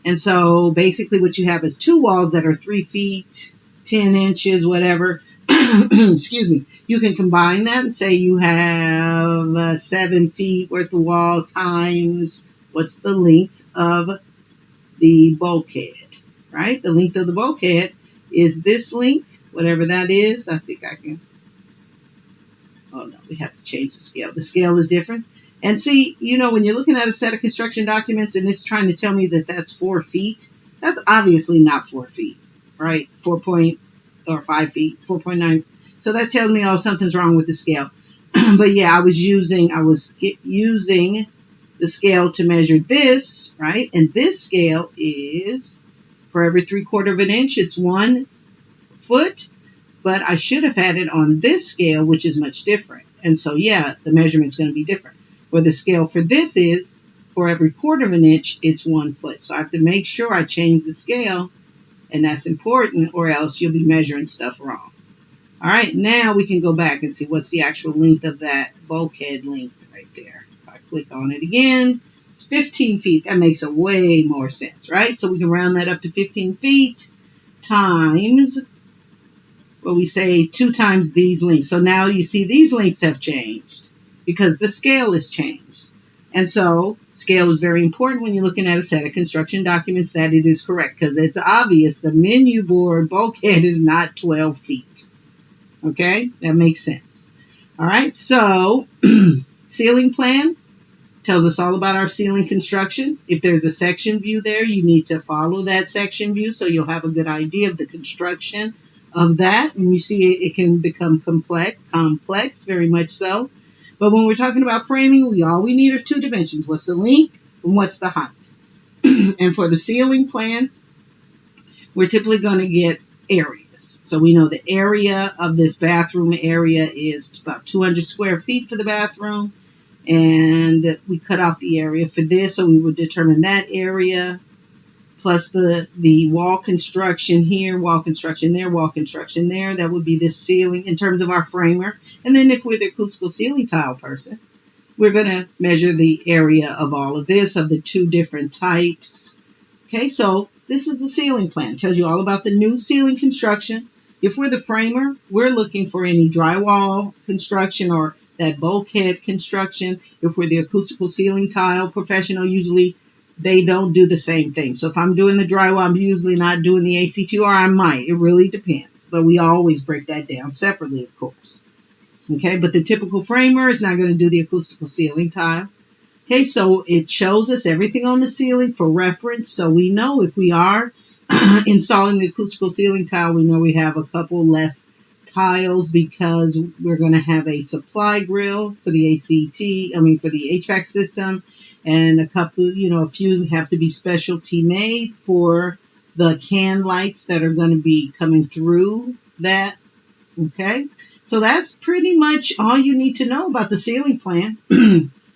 And so basically what you have is two walls that are 3 feet, 10 inches, whatever. Excuse me. You can combine that and say you have 7 feet worth of wall times what's the length of the bulkhead, right? The length of the bulkhead is this length, whatever that is. I think I can. Oh no, we have to change the scale. The scale is different. And see, you know, when you're looking at a set of construction documents and it's trying to tell me that that's 4 feet, that's obviously not 4 feet, right? 5 feet, 4.9. So that tells me, oh, something's wrong with the scale. But yeah, I was using the scale to measure this, right? And this scale is for every 3/4 of an inch, it's 1 foot. But I should have had it on this scale, which is much different. And so, yeah, the measurement's going to be different. Where the scale for this is, for every 1/4 of an inch, it's 1 foot. So I have to make sure I change the scale, and that's important, or else you'll be measuring stuff wrong. All right, now we can go back and see what's the actual length of that bulkhead length right there. If I click on it again, it's 15 feet. That makes a way more sense, right? So we can round that up to 15 feet times, well, we say 2 times these lengths. So now you see these lengths have changed because the scale has changed. And so scale is very important when you're looking at a set of construction documents that it is correct, because it's obvious the menu board bulkhead is not 12 feet. Okay, that makes sense. All right, so ceiling plan tells us all about our ceiling construction. If there's a section view there, you need to follow that section view so you'll have a good idea of the construction of that. And you see it can become complex, very much so. But when we're talking about framing, all we need are 2 dimensions. What's the length and what's the height? And for the ceiling plan, we're typically going to get areas. So we know the area of this bathroom area is about 200 square feet for the bathroom. And we cut off the area for this, so we would determine that area, plus the wall construction here, wall construction there, wall construction there. That would be the ceiling in terms of our framer. And then if we're the acoustical ceiling tile person, we're going to measure the area of all of this, of the 2 different types. Okay, so this is the ceiling plan. It tells you all about the new ceiling construction. If we're the framer, we're looking for any drywall construction or that bulkhead construction. If we're the acoustical ceiling tile professional, usually they don't do the same thing. So if I'm doing the drywall, I'm usually not doing the ACT, or I might. It really depends. But we always break that down separately, of course. Okay, but the typical framer is not going to do the acoustical ceiling tile. Okay, so it shows us everything on the ceiling for reference. So we know if we are installing the acoustical ceiling tile, we know we have a couple less tiles because we're going to have a supply grill for the for the HVAC system, and a few have to be specialty made for the can lights that are going to be coming through that. Okay, so that's pretty much all you need to know about the ceiling plan.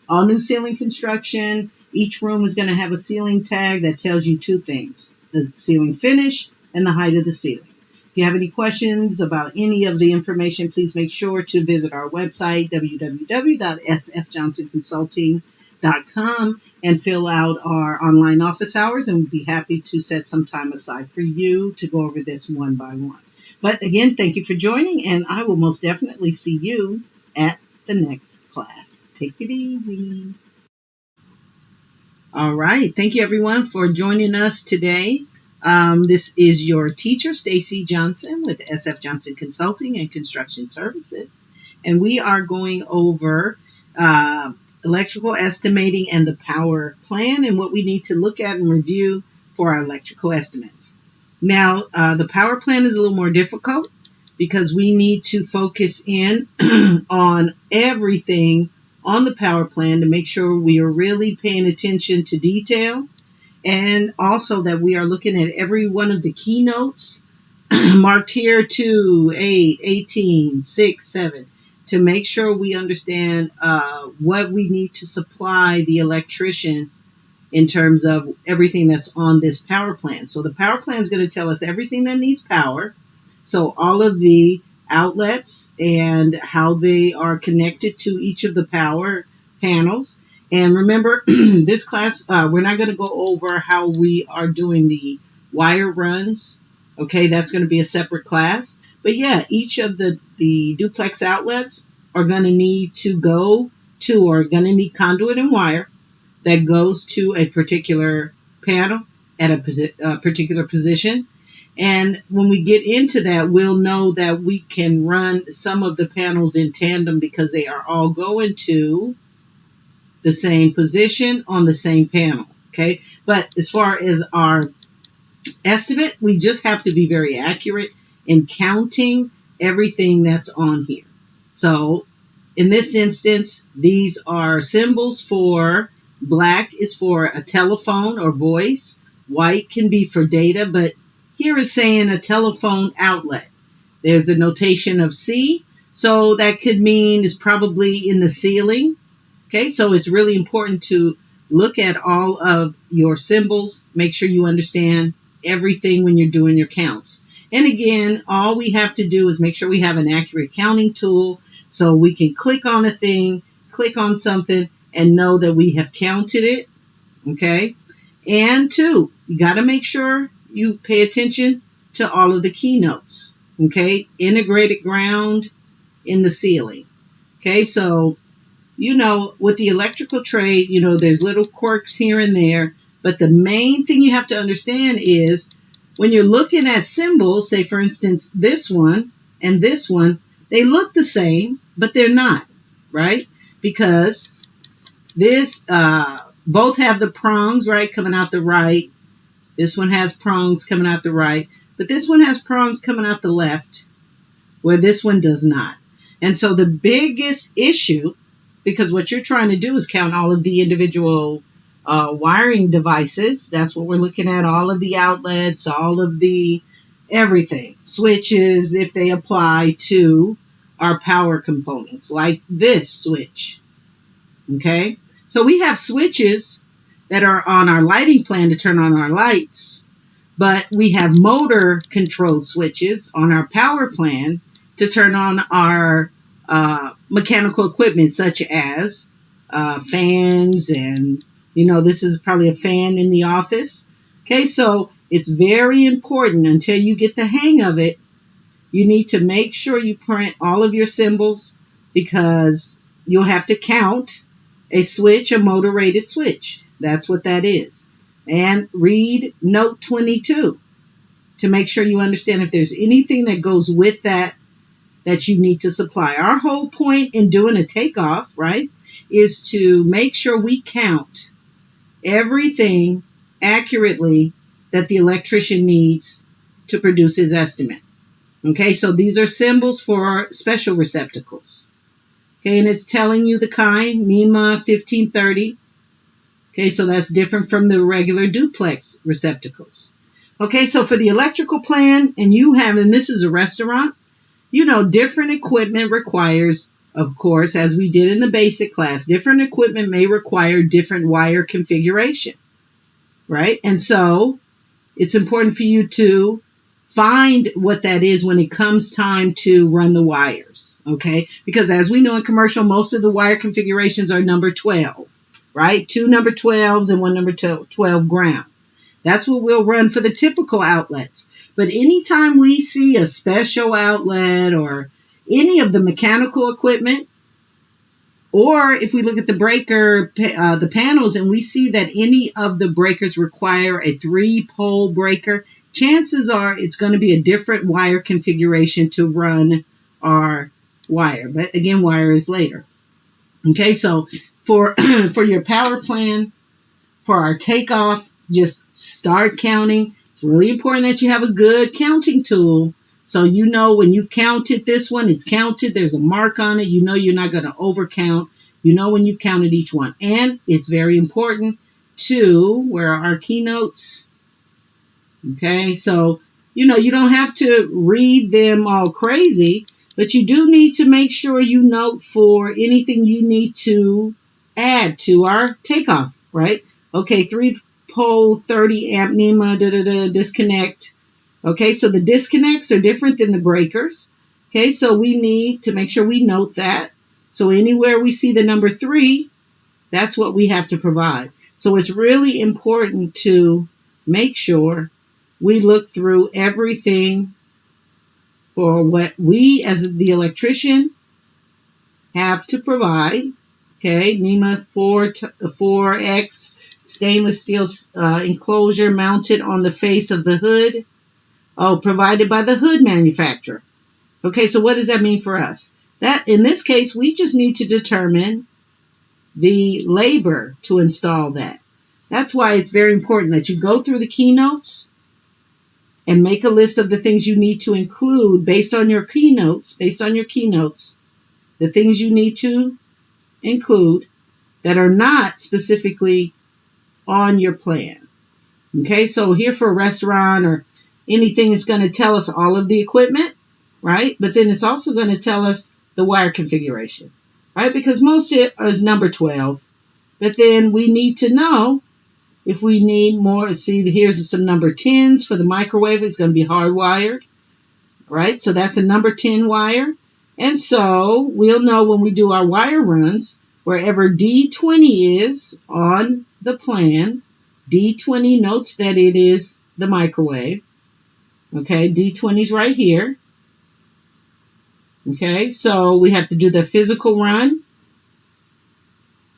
All new ceiling construction, each room is going to have a ceiling tag that tells you 2 things: the ceiling finish and the height of the ceiling. If you have any questions about any of the information, please make sure to visit our website, www.sfjohnsonconsulting.com, and fill out our online office hours, and we'll be happy to set some time aside for you to go over this one by one. But again, thank you for joining, and I will most definitely see you at the next class. Take it easy. All right. Thank you, everyone, for joining us today. This is your teacher, Stacey Johnson, with SF Johnson Consulting and Construction Services. And we are going over electrical estimating and the power plan and what we need to look at and review for our electrical estimates. Now, the power plan is a little more difficult because we need to focus in on everything on the power plan to make sure we are really paying attention to detail, and also that we are looking at every one of the keynotes marked here 2, 8, 18, 6, 7 to make sure we understand what we need to supply the electrician in terms of everything that's on this power plan. So the power plan is going to tell us everything that needs power. So all of the outlets and how they are connected to each of the power panels. And remember, this class, we're not going to go over how we are doing the wire runs. Okay, that's going to be a separate class. But yeah, each of the duplex outlets are going to need to go to, or going to need conduit and wire that goes to a particular panel at a particular position. And when we get into that, we'll know that we can run some of the panels in tandem because they are all going to the same position on the same panel. Okay, but as far as our estimate, we just have to be very accurate in counting everything that's on here. So in this instance, these are symbols for black is for a telephone or voice. White can be for data, but here it's saying a telephone outlet. There's a notation of C, so that could mean it's probably in the ceiling. Okay, so it's really important to look at all of your symbols. Make sure you understand everything when you're doing your counts. And again, all we have to do is make sure we have an accurate counting tool so we can click on a thing, click on something, and know that we have counted it. Okay, and two, you got to make sure you pay attention to all of the keynotes. Okay, integrated ground in the ceiling. Okay, so with the electrical trade, there's little quirks here and there, but the main thing you have to understand is when you're looking at symbols, say for instance, this one and this one, they look the same, but they're not, right? Because this, both have the prongs, right, coming out the right. This one has prongs coming out the right, but this one has prongs coming out the left, where this one does not. And so the biggest issue, because what you're trying to do is count all of the individual wiring devices. That's what we're looking at, all of the outlets, all of the everything. Switches, if they apply to our power components, like this switch. Okay, so we have switches that are on our lighting plan to turn on our lights, but we have motor controlled switches on our power plan to turn on our mechanical equipment, such as fans, and this is probably a fan in the office. Okay, so it's very important, until you get the hang of it, you need to make sure you print all of your symbols, because you'll have to count a switch, a motor rated switch. That's what that is. And read note 22 to make sure you understand if there's anything that goes with that you need to supply. Our whole point in doing a takeoff, right, is to make sure we count everything accurately that the electrician needs to produce his estimate. Okay, so these are symbols for special receptacles. Okay, and it's telling you the kind, NEMA 1530. Okay, so that's different from the regular duplex receptacles. Okay, so for the electrical plan, and this is a restaurant, different equipment requires, of course, as we did in the basic class, different equipment may require different wire configuration, right? And so it's important for you to find what that is when it comes time to run the wires, okay? Because as we know in commercial, most of the wire configurations are number 12, right? 2 number 12s and 1 number 12 ground. That's what we'll run for the typical outlets. But anytime we see a special outlet or any of the mechanical equipment, or if we look at the breaker, the panels, and we see that any of the breakers require a 3-pole breaker, chances are it's going to be a different wire configuration to run our wire. But again, wire is later. Okay, so for your power plan, for our takeoff, just start counting. It's really important that you have a good counting tool, so when you've counted this one, it's counted, there's a mark on it, you're not going to overcount, when you've counted each one. And it's very important to, where are our keynotes? Okay, so you don't have to read them all crazy, but you do need to make sure you note for anything you need to add to our takeoff, right? Okay, 3-pole 30 amp NEMA disconnect. Okay, so the disconnects are different than the breakers. Okay, so we need to make sure we note that. So anywhere we see the number 3, That's what we have to provide. So it's really important to make sure we look through everything for what we as the electrician have to provide. Okay, NEMA 4X stainless steel enclosure mounted on the face of the hood. Oh, provided by the hood manufacturer. Okay, so what does that mean for us? That in this case, we just need to determine the labor to install that. That's why it's very important that you go through the keynotes and make a list of the things you need to include based on your keynotes, the things you need to include that are not specifically on your plan. Okay, so here for a restaurant or anything is going to tell us all of the equipment, right? But then it's also going to tell us the wire configuration, right? Because most of it is number 12. But then we need to know if we need more. See, here's some number 10s for the microwave. It's going to be hardwired, right? So that's a number 10 wire. And so we'll know when we do our wire runs, wherever D20 is on the plan, D20 notes that it is the microwave. Okay, D20 is right here. Okay, so we have to do the physical run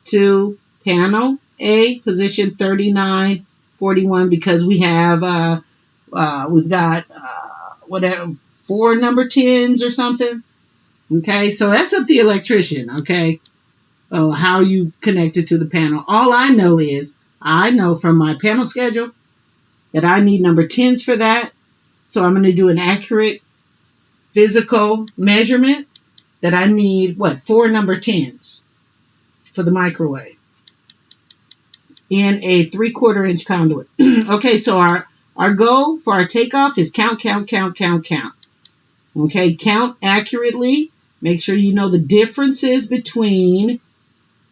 to panel A, position 3941, because we have, we've got, whatever, 4 number 10s or something. Okay, so that's up to the electrician, okay, how you connect it to the panel. All I know is, I know from my panel schedule that I need number 10s for that. So I'm going to do an accurate physical measurement that I need, 4 number 10s for the microwave in a 3/4 inch conduit. Okay, so our goal for our takeoff is count. Okay, count accurately. Make sure you know the differences between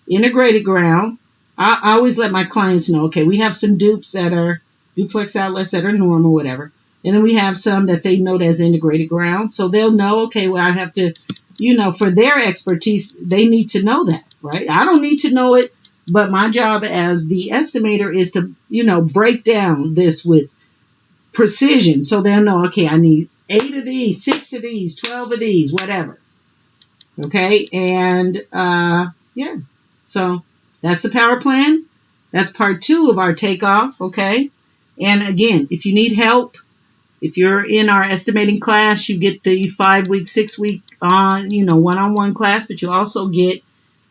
integrated ground. I always let my clients know, okay, we have some dupes that are duplex outlets that are normal, whatever. And then we have some that they note as integrated ground. So they'll know, okay, well, I have to, for their expertise, they need to know that, right? I don't need to know it, but my job as the estimator is to, break down this with precision. So they'll know, okay, I need 8 of these, 6 of these, 12 of these, whatever. Okay, and yeah, so that's the power plan. That's part 2 of our takeoff, okay? And again, if you need help, if you're in our estimating class, you get the 5-week, 6-week one-on-one class, but you also get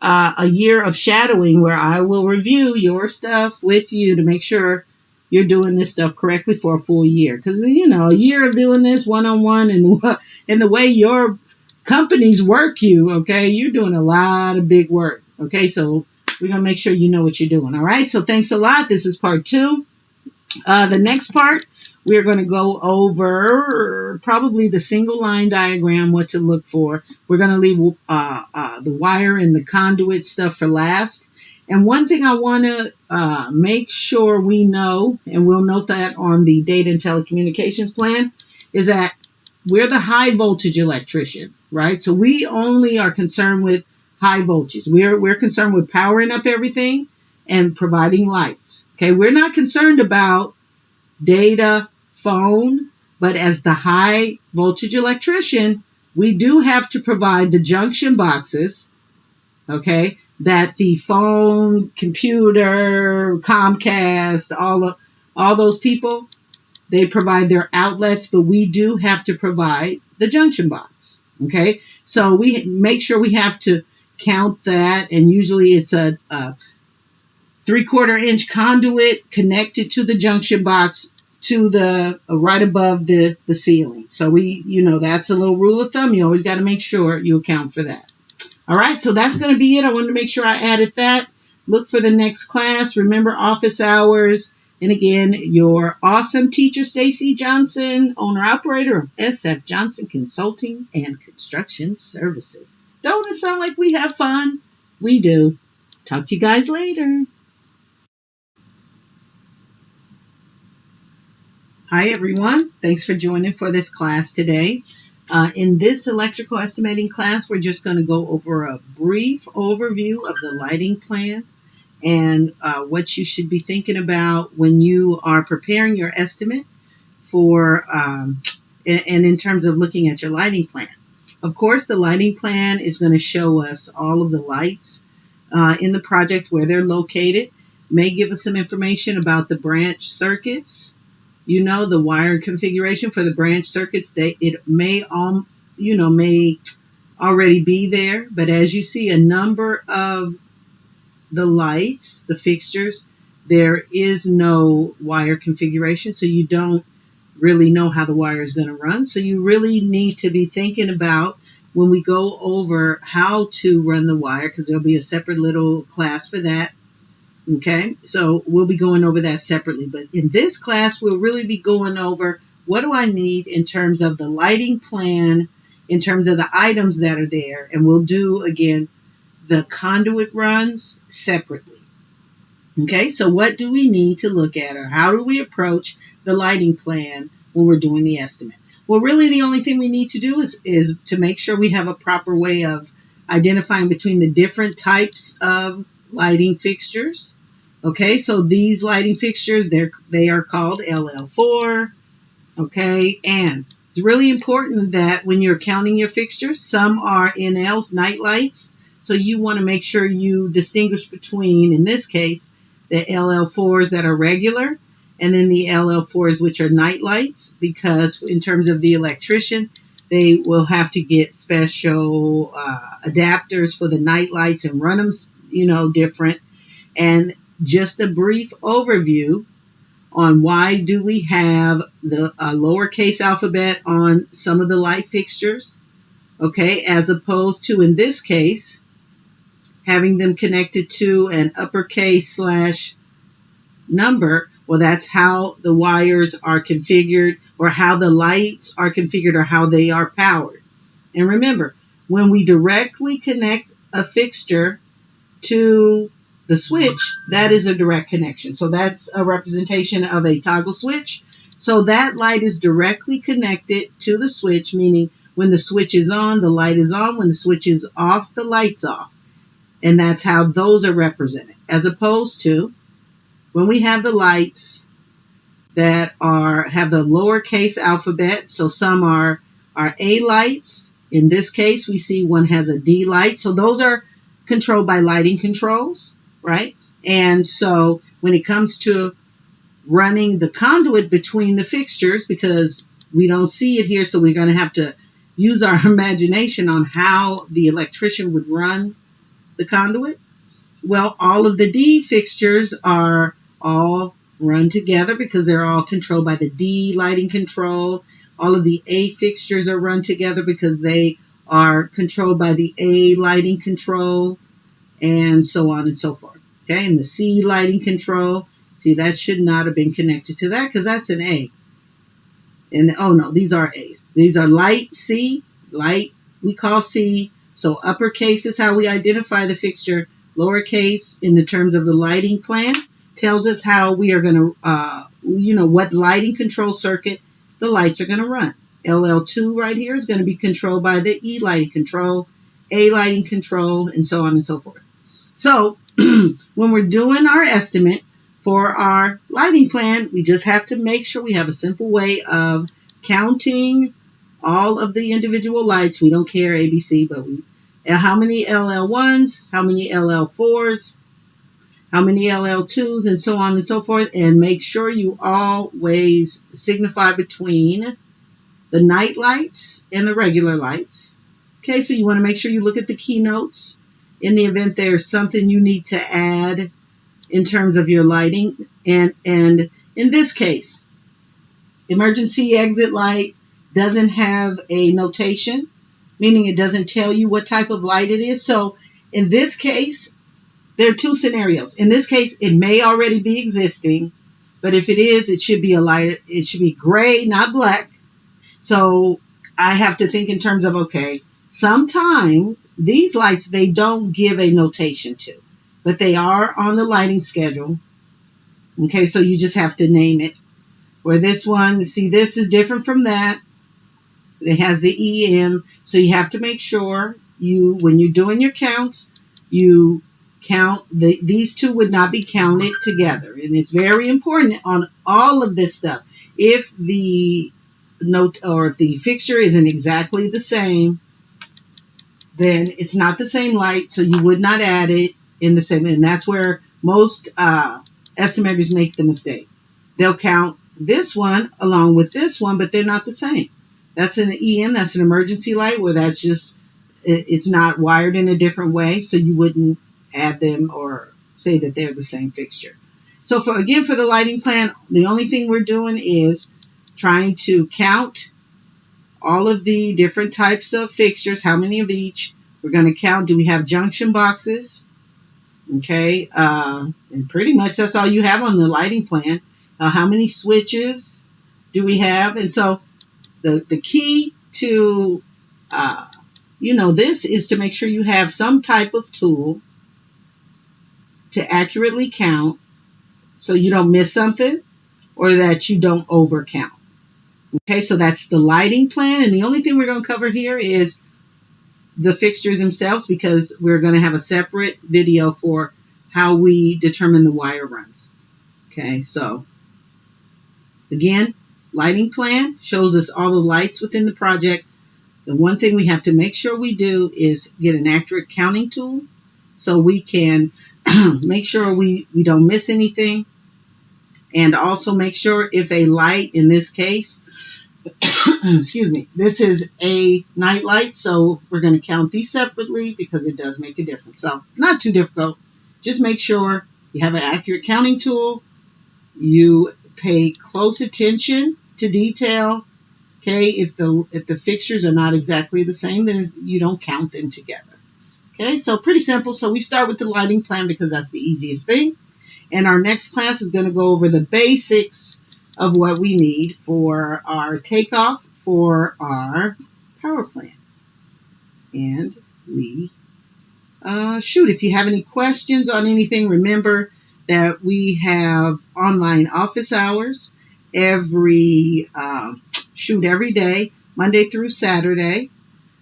a year of shadowing where I will review your stuff with you to make sure you're doing this stuff correctly for a full year. Because, a year of doing this one-on-one and the way your companies work you, okay, you're doing a lot of big work. Okay, so we're going to make sure you know what you're doing. All right, so thanks a lot. This is part 2. The next part, we're going to go over probably the single line diagram, what to look for. We're going to leave the wire and the conduit stuff for last. And one thing I want to make sure we know, and we'll note that on the data and telecommunications plan, is that we're the high voltage electrician, right? So we only are concerned with high voltage. We're concerned with powering up everything and providing lights. Okay, we're not concerned about data, phone, but as the high voltage electrician, we do have to provide the junction boxes, okay, that the phone, computer, Comcast, all those people, they provide their outlets, but we do have to provide the junction box, okay? So we make sure we have to count that, and usually it's a 3/4 inch conduit connected to the junction box to the right above the ceiling. So that's a little rule of thumb. You always got to make sure you account for that. All right, so that's going to be it. I wanted to make sure I added that. Look for the next class. Remember office hours. And again, your awesome teacher, Stacey Johnson, owner-operator of SF Johnson Consulting and Construction Services. Don't it sound like we have fun? We do. Talk to you guys later. Hi, everyone. Thanks for joining for this class today. In this electrical estimating class, we're just going to go over a brief overview of the lighting plan and what you should be thinking about when you are preparing your estimate for, and in terms of looking at your lighting plan. Of course, the lighting plan is going to show us all of the lights in the project, where they're located. May give us some information about the branch circuits. You know, the wire configuration for the branch circuits. It may may already be there, but as you see, a number of the lights, the fixtures, there is no wire configuration, so you don't really know how the wire is going to run. So you really need to be thinking about, when we go over how to run the wire, because there'll be a separate little class for that. Okay, so we'll be going over that separately. But in this class, we'll really be going over, what do I need in terms of the lighting plan, in terms of the items that are there. And we'll do, again, the conduit runs separately. Okay, so what do we need to look at, or how do we approach the lighting plan when we're doing the estimate? Well, really the only thing we need to do is to make sure we have a proper way of identifying between the different types of lighting fixtures. Okay, so these lighting fixtures, they are called LL4. Okay, and it's really important that when you're counting your fixtures, some are NLs, night lights. So you want to make sure you distinguish between, in this case, the LL4s that are regular, and then the LL4s which are night lights, because in terms of the electrician, they will have to get special adapters for the night lights and run them, different. And just a brief overview on why do we have the lowercase alphabet on some of the light fixtures, okay, as opposed to, in this case, having them connected to an uppercase / number. Well, that's how the wires are configured, or how the lights are configured, or how they are powered. And remember, when we directly connect a fixture to the switch, that is a direct connection. So that's a representation of a toggle switch. So that light is directly connected to the switch, meaning when the switch is on, the light is on. When the switch is off, the light's off. And that's how those are represented. As opposed to when we have the lights that have the lowercase alphabet. So some are A lights. In this case, we see one has a D light. So those are controlled by lighting controls, right? And so when it comes to running the conduit between the fixtures, because we don't see it here, so we're going to have to use our imagination on how the electrician would run the conduit. Well, all of the D fixtures are all run together because they're all controlled by the D lighting control. All of the A fixtures are run together because they are controlled by the A lighting control, and so on and so forth. Okay, and the C lighting control, see, that should not have been connected to that because that's an A. And oh no, these are A's. These are light C, light we call C. So uppercase is how we identify the fixture. Lowercase, in the terms of the lighting plan, tells us how we are going to, what lighting control circuit the lights are going to run. LL2 right here is going to be controlled by the E lighting control, A lighting control, and so on and so forth. So when we're doing our estimate for our lighting plan, we just have to make sure we have a simple way of counting all of the individual lights. We don't care ABC, but how many LL1s, how many LL4s, how many LL2s, and so on and so forth, and make sure you always signify between the night lights and the regular lights. Okay, so you want to make sure you look at the keynotes in the event there's something you need to add in terms of your lighting. And in this case, emergency exit light doesn't have a notation, meaning it doesn't tell you what type of light it is. So in this case, there are two scenarios. In this case, it may already be existing, but if it is, it should be a light. It should be gray, not black. So I have to think in terms of, okay, sometimes these lights, they don't give a notation to, but they are on the lighting schedule. Okay, so you just have to name it. Where this one, see, this is different from that. It has the EM, so you have to make sure when you're doing your counts, you these two would not be counted together. And it's very important on all of this stuff. If the note or if the fixture isn't exactly the same, then it's not the same light, so you would not add it in the same. And that's where most estimators make the mistake. They'll count this one along with this one, but they're not the same. That's an EM, that's an emergency light, where that's just, it's not wired in a different way, so you wouldn't add them or say that they're the same fixture. So for the lighting plan, the only thing we're doing is trying to count all of the different types of fixtures, how many of each. We're going to count, do we have junction boxes? Okay, and pretty much that's all you have on the lighting plan. How many switches do we have? And so the key to, this is to make sure you have some type of tool to accurately count so you don't miss something or that you don't overcount. Okay, so that's the lighting plan. And the only thing we're going to cover here is the fixtures themselves, because we're going to have a separate video for how we determine the wire runs. Okay, so again, lighting plan shows us all the lights within the project. The one thing we have to make sure we do is get an accurate counting tool so we can make sure we don't miss anything. And also make sure if a light, in this case, excuse me, this is a night light, so we're going to count these separately because it does make a difference. So not too difficult. Just make sure you have an accurate counting tool. You pay close attention to detail. Okay, if the fixtures are not exactly the same, then you don't count them together. Okay, so pretty simple. So we start with the lighting plan because that's the easiest thing. And our next class is going to go over the basics of what we need for our takeoff for our power plant. And we shoot. If you have any questions on anything, remember that we have online office hours every day, Monday through Saturday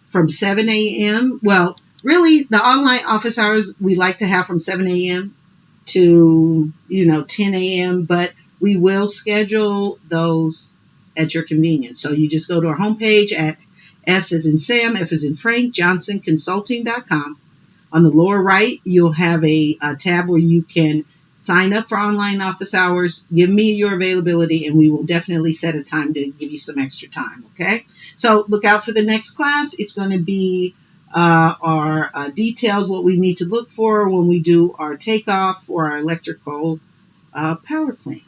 from 7 a.m. Well, really, the online office hours we like to have from 7 a.m. to 10 a.m., but we will schedule those at your convenience. So you just go to our homepage at S as in Sam, F as in Frank, JohnsonConsulting.com. On the lower right, you'll have a tab where you can sign up for online office hours. Give me your availability, and we will definitely set a time to give you some extra time, okay? So look out for the next class. It's going to be our details, what we need to look for when we do our takeoff for our electrical power plant.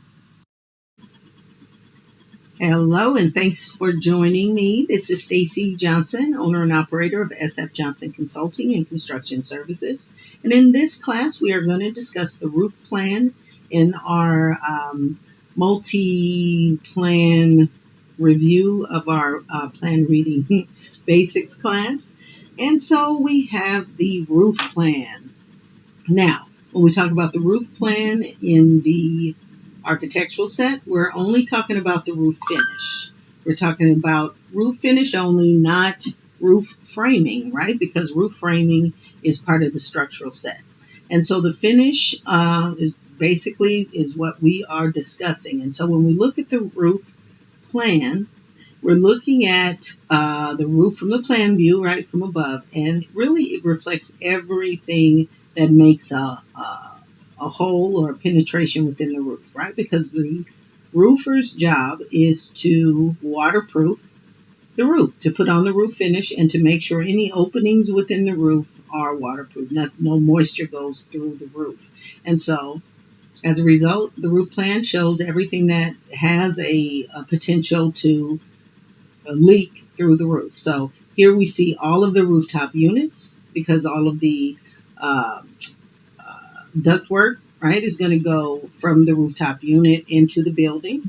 Hello, and thanks for joining me. This is Stacey Johnson, owner and operator of SF Johnson Consulting and Construction Services. And in this class, we are going to discuss the roof plan in our multi-plan review of our plan reading basics class. And so we have the roof plan. Now, when we talk about the roof plan in the architectural set, we're only talking about the roof finish. We're talking about roof finish only, not roof framing, right? Because roof framing is part of the structural set. And so the finish is what we are discussing. And so when we look at the roof plan, we're looking at the roof from the plan view, right, from above. And really it reflects everything that makes a hole or a penetration within the roof, right? Because the roofer's job is to waterproof the roof, to put on the roof finish and to make sure any openings within the roof are waterproof. No moisture goes through the roof. And so as a result, the roof plan shows everything that has a potential to leak through the roof. So here we see all of the rooftop units because all of the ductwork, right, is going to go from the rooftop unit into the building.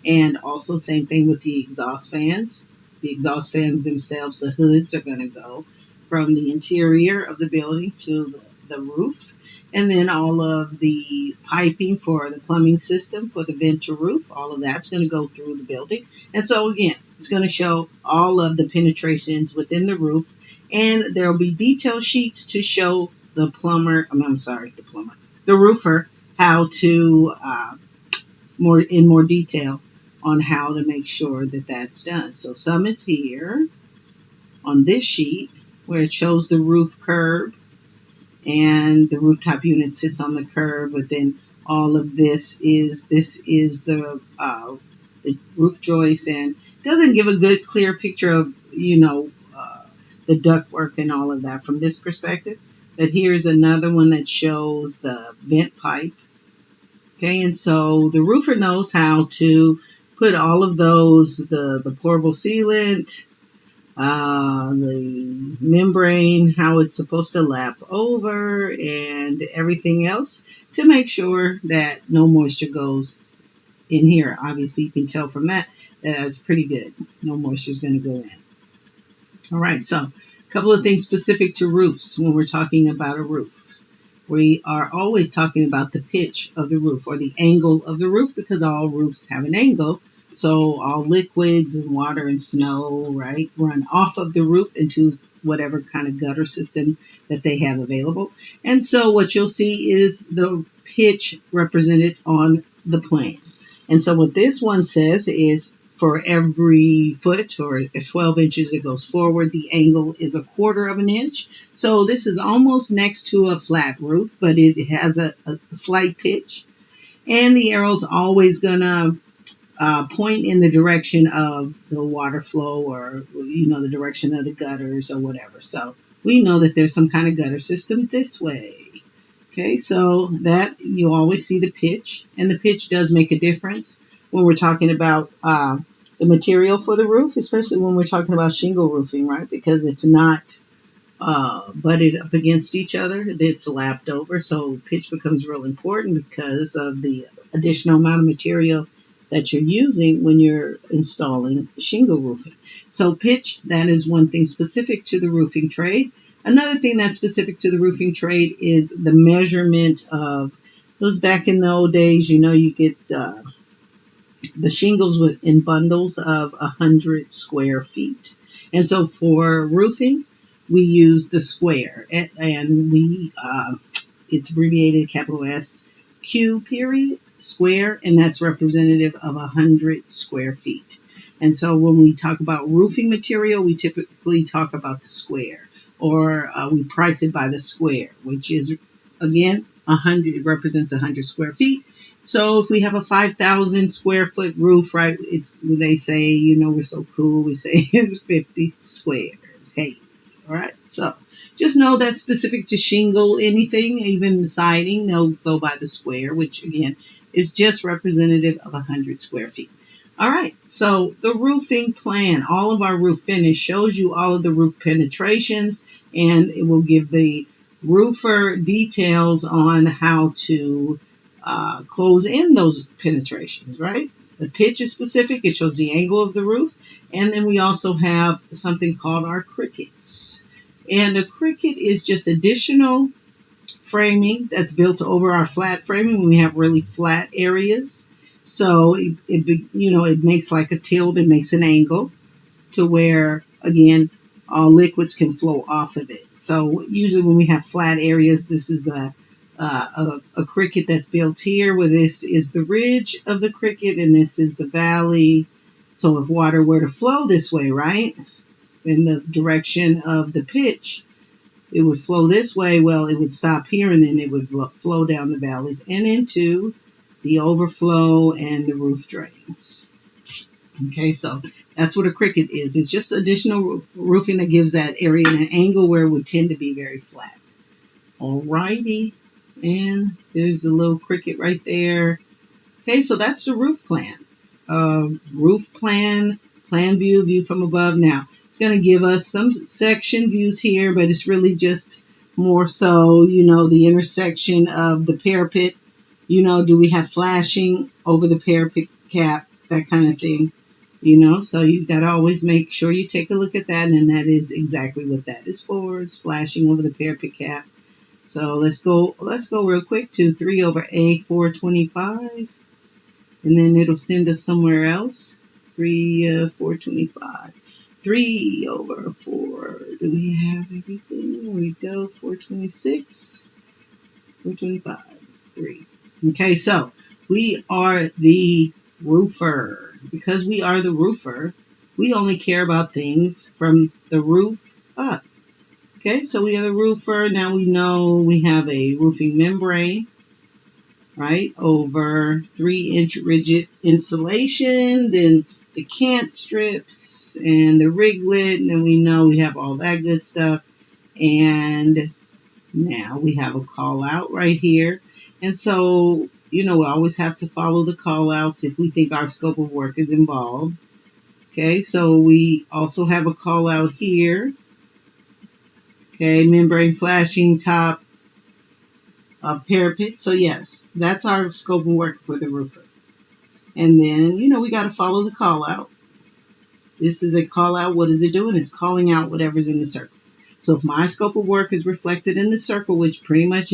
And also same thing with the exhaust fans. The exhaust fans themselves, the hoods, are going to go from the interior of the building to the roof. And then all of the piping for the plumbing system for the vent to roof, all of that's going to go through the building. And so again, it's going to show all of the penetrations within the roof. And there will be detail sheets to show the roofer, how to more detail on how to make sure that that's done. So some is here on this sheet where it shows the roof curb, and the rooftop unit sits on the curb. Within all of this is the roof joist, and doesn't give a good clear picture of the ductwork and all of that from this perspective. But here's another one that shows the vent pipe. Okay, and so the roofer knows how to put all of those, the pourable sealant, the membrane, how it's supposed to lap over, and everything else to make sure that no moisture goes in here. Obviously, you can tell from that that's pretty good. No moisture is going to go in. All right, so a couple of things specific to roofs when we're talking about a roof. We are always talking about the pitch of the roof or the angle of the roof, because all roofs have an angle. So all liquids and water and snow, right, run off of the roof into whatever kind of gutter system that they have available. And so what you'll see is the pitch represented on the plan. And so what this one says is for every foot or 12 inches it goes forward, the angle is 1/4 of an inch. So this is almost next to a flat roof, but it has a slight pitch. And the arrow's always going to point in the direction of the water flow, or the direction of the gutters or whatever. So we know that there's some kind of gutter system this way. Okay, so that you always see the pitch, and the pitch does make a difference when we're talking about the material for the roof, especially when we're talking about shingle roofing, right? Because it's not butted up against each other, it's lapped over. So pitch becomes real important because of the additional amount of material that you're using when you're installing shingle roofing. So pitch, that is one thing specific to the roofing trade. Another thing that's specific to the roofing trade is the measurement of those. Back in the old days, you get the shingles in bundles of 100 square feet. And so for roofing, we use the square, and we it's abbreviated capital SQ period square, and that's representative of 100 square feet. And so when we talk about roofing material, we typically talk about the square, or we price it by the square, which is, again, 100. It represents 100 square feet. So if we have a 5,000 square foot roof, right, they say, we're so cool, we say it's 50 squares. Hey, all right? So just know that's specific to shingle, anything, even siding, they'll go by the square, which, again, is just representative of 100 square feet. All right, so the roofing plan, all of our roof finish shows you all of the roof penetrations, and it will give the roofer details on how to close in those penetrations, right? The pitch is specific. It shows the angle of the roof. And then we also have something called our crickets. And a cricket is just additional framing that's built over our flat framing when we have really flat areas. So it makes like a tilt. It makes an angle to where, again, all liquids can flow off of it. So usually when we have flat areas, this is a cricket that's built here, where this is the ridge of the cricket and this is the valley. So if water were to flow this way, right, in the direction of the pitch, it would flow this way. Well, it would stop here, and then it would flow down the valleys and into the overflow and the roof drains. Okay, so that's what a cricket is. It's just additional roofing that gives that area an angle where it would tend to be very flat. All righty. And there's a little cricket right there. Okay, so that's the roof plan. Roof plan, plan view, view from above. Now, it's going to give us some section views here, but it's really just more so, the intersection of the parapet. Do we have flashing over the parapet cap, that kind of thing. So you've got to always make sure you take a look at that, and that is exactly what that is for. It's flashing over the parapet cap. So let's go real quick to 3/A425, and then it'll send us somewhere else. 425. 3 over 4. Do we have everything? Here we go. 426. 425. 3. Okay, so we are the roofer. Because we are the roofer, we only care about things from the roof up. Okay, so we are the roofer. Now we know we have a roofing membrane, right, over 3-inch rigid insulation, then the cant strips and the riglet, and then we know we have all that good stuff. And now we have a call out right here. And so, we always have to follow the call outs if we think our scope of work is involved. Okay, so we also have a call out here. Okay, membrane flashing top parapet. So yes, that's our scope of work for the roofer. And then, we got to follow the call out. This is a call out. What is it doing? It's calling out whatever's in the circle. So if my scope of work is reflected in the circle, which pretty much